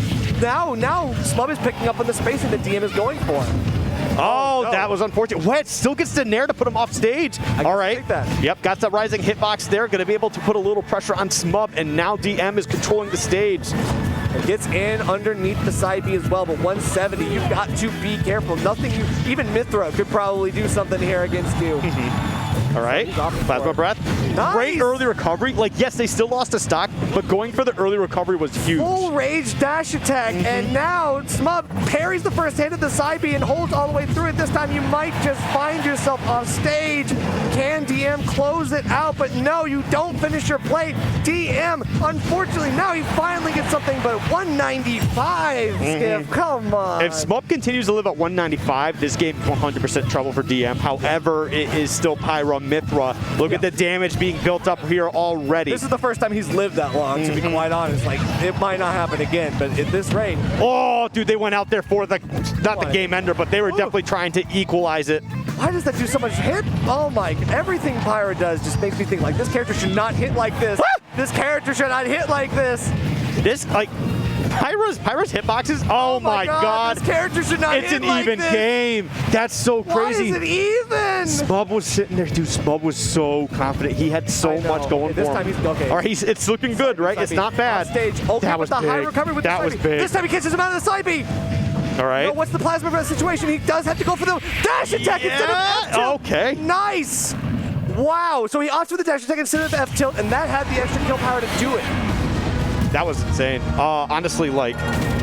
Now Smub is picking up on the spacing that DM is going for. Oh, that was unfortunate. Wet still gets the Nair to put him off stage. All right. Take that. Yep, got that rising hitbox there. Going to be able to put a little pressure on Smub, and now DM is controlling the stage. It gets in underneath the side B as well, but 170, you've got to be careful. Even Mithra could probably do something here against you. All right, Plasma Breath. Nice. Great early recovery. Like, yes, they still lost a stock, but going for the early recovery was huge. Full rage dash attack, and now Smub parries the first hit of the side B and holds all the way through it. This time you might just find yourself off stage. Can DM close it out? But no, you don't finish your plate. DM, unfortunately, now he finally gets something, but 195, Skiff, come on. If Smub continues to live at 195, this game is 100% trouble for DM. However, it is still Pyra Mithra. Look at the damage being built up here already. This is the first time he's lived that long, to be quite honest. Like, it might not happen again, but at this rate. Oh, dude, they went out there for not the game ender, but they were definitely trying to equalize it. Why does that do so much hit? Oh my, everything Pyra does just makes me think like this character should not hit like this. This character should not hit like this. This, like, Pyra's hitboxes, oh my God. This character should not hit like this. It's an even game. That's so crazy. Why is it even? Smub was sitting there, dude. Smub was so confident. He had so much going for him. This time he's okay. All right, it's looking good, right? It's not bad. On stage, okay, that was with the big. high recovery with that the was side B. big. This time he catches him out of the side B. All right. No, what's the plasma breath situation? He does have to go for the dash attack instead of F-tilt. Okay. Nice. Wow. So he opts for the dash attack instead of the F-tilt, and that had the extra kill power to do it. That was insane. Honestly, like,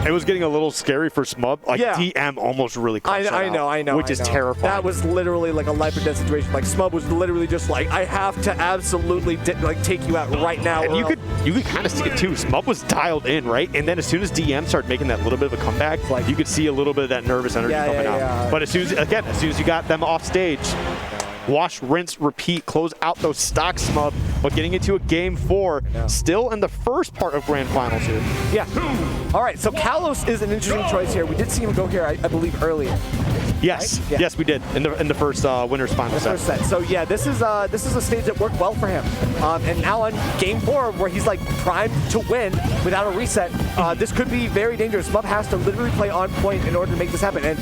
it was getting a little scary for Smub. Like, DM almost really caught I know. Which is terrifying. That was literally like a life or death situation. Like, Smub was literally just like, I have to absolutely take you out right now. And you could kind of see it too. Smub was dialed in, right? And then as soon as DM started making that little bit of a comeback, like, you could see a little bit of that nervous energy coming out. But as soon as you got them off stage, wash, rinse, repeat, close out those stock, Smub, but getting into a game 4, still in the first part of Grand Finals here. Yeah. All right, so Kalos is an interesting choice here. We did see him go here, I believe, earlier. Yes, right? Yeah. Yes, we did in the first winners final set. So yeah, this is a stage that worked well for him. And now on game 4, where he's like primed to win without a reset, this could be very dangerous. Smub has to literally play on point in order to make this happen. And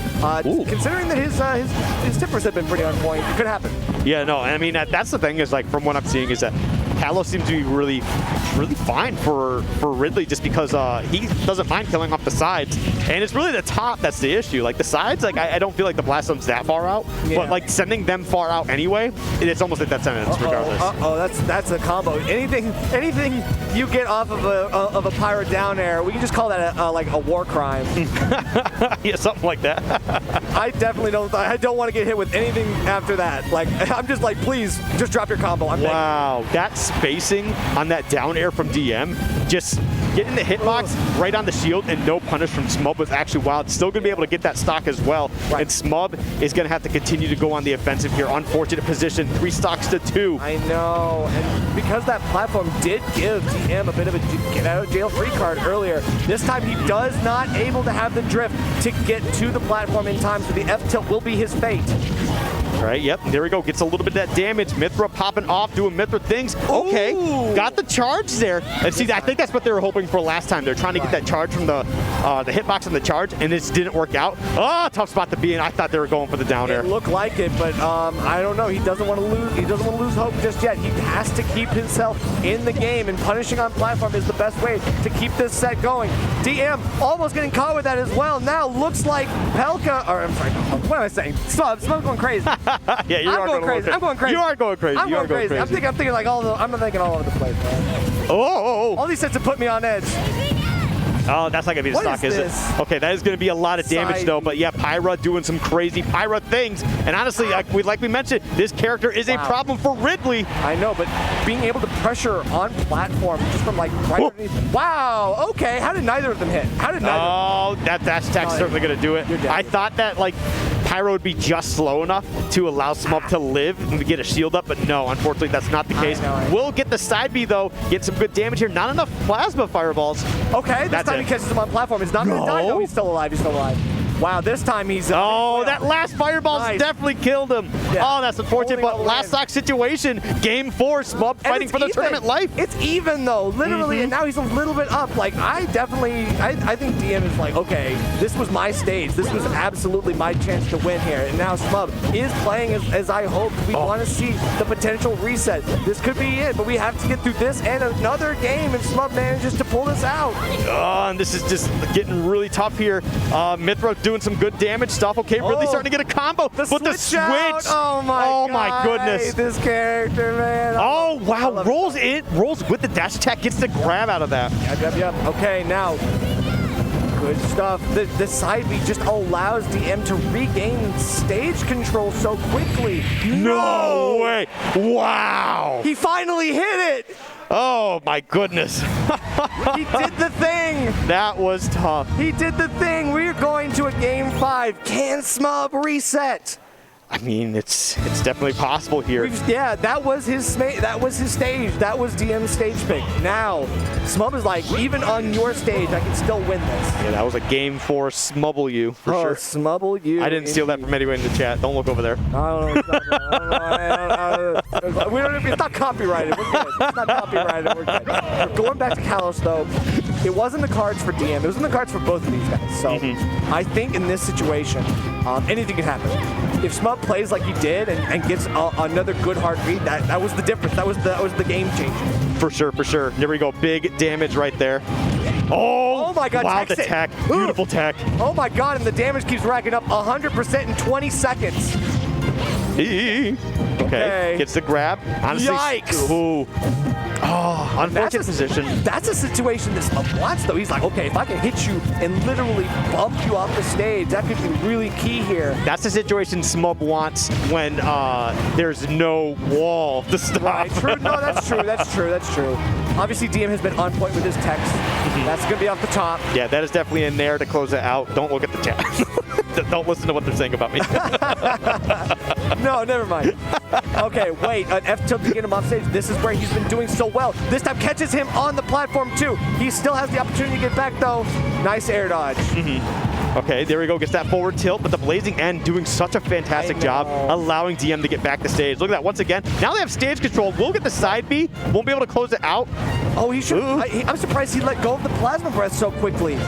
considering that his tippers have been pretty on point, it could happen. Yeah, no, I mean that's the thing is like from what I'm seeing is that Kalos seems to be really fine for Ridley just because he doesn't mind killing off the sides, and it's really the top that's the issue. Like the sides, like I don't feel like the blast zone's that far out, but like sending them far out anyway, it's almost like that sentence regardless. That's a combo. Anything you get off of a Pyra down air, we can just call that like a war crime. Yeah, something like that. I definitely don't. I don't want to get hit with anything after that. Like I'm just like, please, just drop your combo. Wow, that spacing on that down air from DM, just getting the hitbox right on the shield and no punish from Smub was actually wild. Still going to be able to get that stock as well. Right. And Smub is going to have to continue to go on the offensive here. Unfortunate position, 3 stocks to 2. I know, and because that platform did give DM a bit of a get out of jail free card earlier, this time he does not able to have the drift to get to the platform in time, so the F tilt will be his fate. All right, yep, there we go. Gets a little bit of that damage. Mithra popping off, doing Mithra things. Okay, got the charge there. And see, I think that's what they were hoping for last time. They're trying to get that charge from the hitbox and the charge, and this didn't work out. Oh, tough spot to be in. I thought they were going for the down air. It looked like it, but I don't know. He doesn't want to lose. He doesn't want to lose hope just yet. He has to keep himself in the game, and punishing on platform is the best way to keep this set going. DM almost getting caught with that as well. Now looks like Pelka, or I'm sorry, what am I saying? Smub's going crazy. Yeah, you are going crazy. I'm going crazy. You are going crazy. I'm going crazy. I'm thinking like I'm thinking all over the place, man. Oh. All these sets have put me on edge. Oh, that's not going to be the stock, is it? Okay, that is going to be a lot of damage, though. But yeah, Pyra doing some crazy Pyra things. And honestly, like we mentioned, this character is a problem for Ridley. I know, but being able to pressure on platform just from like right underneath. Wow, okay. How did neither of them hit? How did neither? Oh, that dash attack's certainly going to do it. I thought that, like, Pyro would be just slow enough to allow Smub to live and to get a shield up, but no, unfortunately, that's not the case. We'll get the side B, though, get some good damage here. Not enough plasma fireballs. Okay, this time he catches him on platform. He's not going to die. No, he's still alive. He's still alive. Wow, this time he's... Oh, that last fireball definitely killed him. Yeah. Oh, that's unfortunate, but last stock situation, game 4, Smub fighting for the tournament life. It's even, though, literally, and now he's a little bit up. Like, I think DM is like, okay, this was my stage. This was absolutely my chance to win here. And now Smub is playing as I hoped. We want to see the potential reset. This could be it, but we have to get through this and another game, and Smub manages to pull this out. Oh, and this is just getting really tough here. Mithra doing some good damage stuff. Okay, really starting to get a combo. But the switch. Oh my goodness. This character, man. Oh, wow. Rolls with the dash attack, gets the grab out of that. Yep. Okay, now. Good stuff. The side B just allows DM to regain stage control so quickly. No way. Wow. He finally hit it. Oh my goodness. He did the thing. That was tough. He did the thing. We're going to a game 5. Can Smub reset? I mean, it's definitely possible here. Yeah, that was his stage. That was DM's stage pick. Now, Smub is like, even on your stage, I can still win this. Yeah, that was a game 4 Smubble you for sure. Smubble you. I didn't steal that from anyone in the chat. Don't look over there. I don't know. We don't even, it's not copyrighted. We're good. It's not copyrighted. We're good. We're going back to Kalos, though. It wasn't the cards for DM. It was in the cards for both of these guys. So I think in this situation, anything can happen. If Smub plays like he did and gets another good hard read, that was the difference. That was the game changer. For sure. There we go. Big damage right there. Oh my God! Wow, the tech. Beautiful tech. Oh my God! And the damage keeps racking up 100% in 20 seconds. Okay. Gets the grab. Honestly, yikes! Ooh. Oh, unfortunate position. That's a situation that Smub wants, though. He's like, okay, if I can hit you and literally bump you off the stage, that could be really key here. That's the situation Smub wants when there's no wall to stop. Right, true. No, that's true. Obviously, DM has been on point with his text. That's going to be off the top. Yeah, that is definitely in there to close it out. Don't look at the chat. Don't listen to what they're saying about me. No, never mind. Okay, wait. An F tilt to get him off stage. This is where he's been doing so well. This time catches him on the platform, too. He still has the opportunity to get back, though. Nice air dodge. Okay, there we go. Gets that forward tilt, but the Blazing End doing such a fantastic job allowing DM to get back to stage. Look at that once again. Now they have stage control. We'll get the side B. Won't be able to close it out. Oh, he should. I'm surprised he let go of the plasma breath so quickly.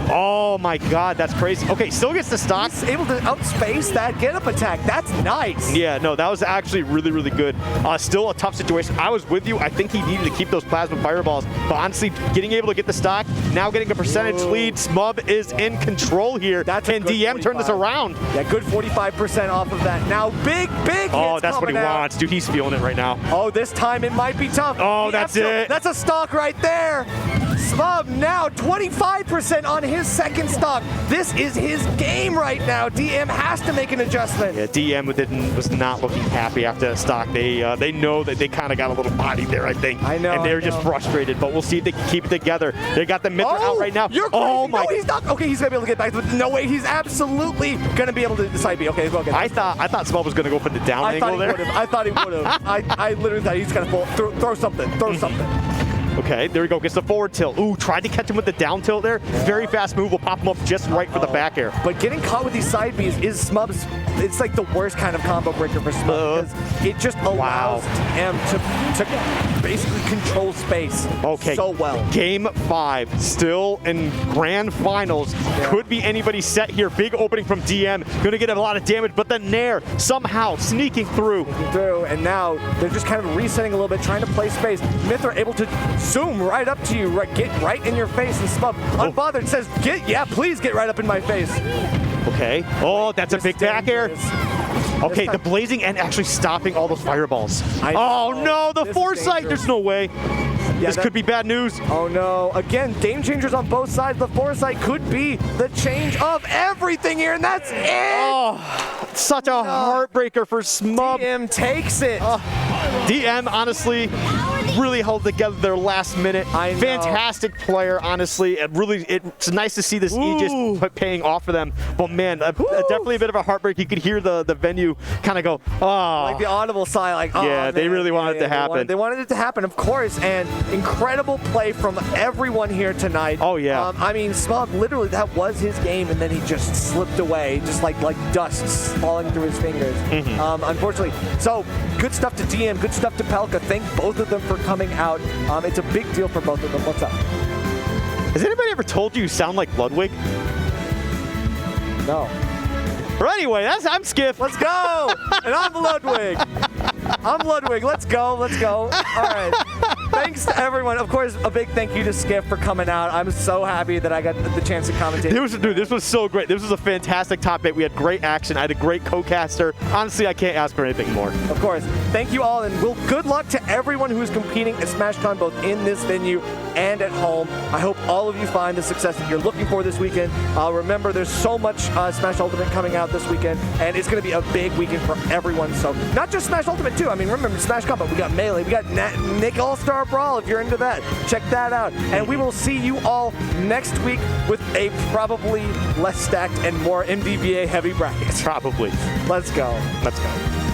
Oh my God, that's crazy. Okay, still gets the stock. He's able to outspace that get-up attack. That's nice. Yeah, no, that was actually really, really good. Still a tough situation. I was with you. I think he needed to keep those plasma fireballs, but honestly, getting able to get the stock, now getting a percentage lead. Smub is in control here. Can DM turn this around? Yeah, good 45% off of that. Now, big Oh, hits that's what he wants. Dude, he's feeling it right now. Oh, this time it might be tough. Oh, that's it. That's a stock right there. Smub now 25% on his second stock. This is his game right now. DM has to make an adjustment. Yeah, DM was not looking happy after that stock. They know that they kind of got a little body there, I think. I know. And they're just frustrated, but we'll see if they can keep it together. They got the Mithra out right now. You're crazy. Oh my! No, he's not. Okay, he's gonna be able to get back. But no way, he's absolutely gonna be able to decide B. Okay, go get. I thought Smub was gonna go for the down angle there. I thought he would have. I literally thought he's gonna throw something. Throw something. Okay, there we go. Gets the forward tilt. Ooh, tried to catch him with the down tilt there. Very fast move. Will pop him up just right for the back air. But getting caught with these side Bs is Smub's. It's like the worst kind of combo breaker for Smub because it just allows him to basically control space so well. Game 5, still in grand finals. Could be anybody's set here. Big opening from DM. Gonna get a lot of damage, but the Nair somehow sneaking through. And now they're just kind of resetting a little bit, trying to play space. Mithra able to zoom right up to you, get right in your face, and Smub, unbothered, says, please get right up in my face. Okay. Oh, that's a big back air. Okay, the blazing and actually stopping all those fireballs. Oh no, the foresight, there's no way. This could be bad news. Oh no, again, game changers on both sides. The foresight could be the change of everything here, and that's it. Oh, such a heartbreaker for Smub. DM takes it. DM, honestly, really held together their last minute. Fantastic player, honestly. It's nice to see this Aegis paying off for them. But man, definitely a bit of a heartbreak. You could hear the venue kind of go, oh. Like the audible sigh, like, oh. Yeah, they really wanted it to happen. They wanted it to happen, of course, and incredible play from everyone here tonight. Oh, yeah. I mean, Smub, literally, that was his game, and then he just slipped away, just like dust falling through his fingers, unfortunately. So, good stuff to DM, good stuff to Pelka. Thank both of them for coming out. It's a big deal for both of them. What's up? Has anybody ever told you sound like Ludwig? No. Or anyway, I'm Skiff. Let's go! And I'm Ludwig. I'm Ludwig. Let's go. Let's go. All right. Thanks to everyone. Of course, a big thank you to Skiff for coming out. I'm so happy that I got the chance to commentate. This was so great. This was a fantastic top 8. We had great action. I had a great co-caster. Honestly, I can't ask for anything more. Of course. Thank you all, and good luck to everyone who is competing at SmashCon, both in this venue and at home. I hope all of you find the success that you're looking for this weekend. Remember, there's so much Smash Ultimate coming out this weekend, and it's going to be a big weekend for everyone. So not just Smash Ultimate, too. I mean, remember SmashCon, but we got Melee, we got Nick All-Star Brawl, if you're into that. Check that out. And we will see you all next week with a probably less stacked and more MDVA heavy bracket. Probably. Let's go. Let's go.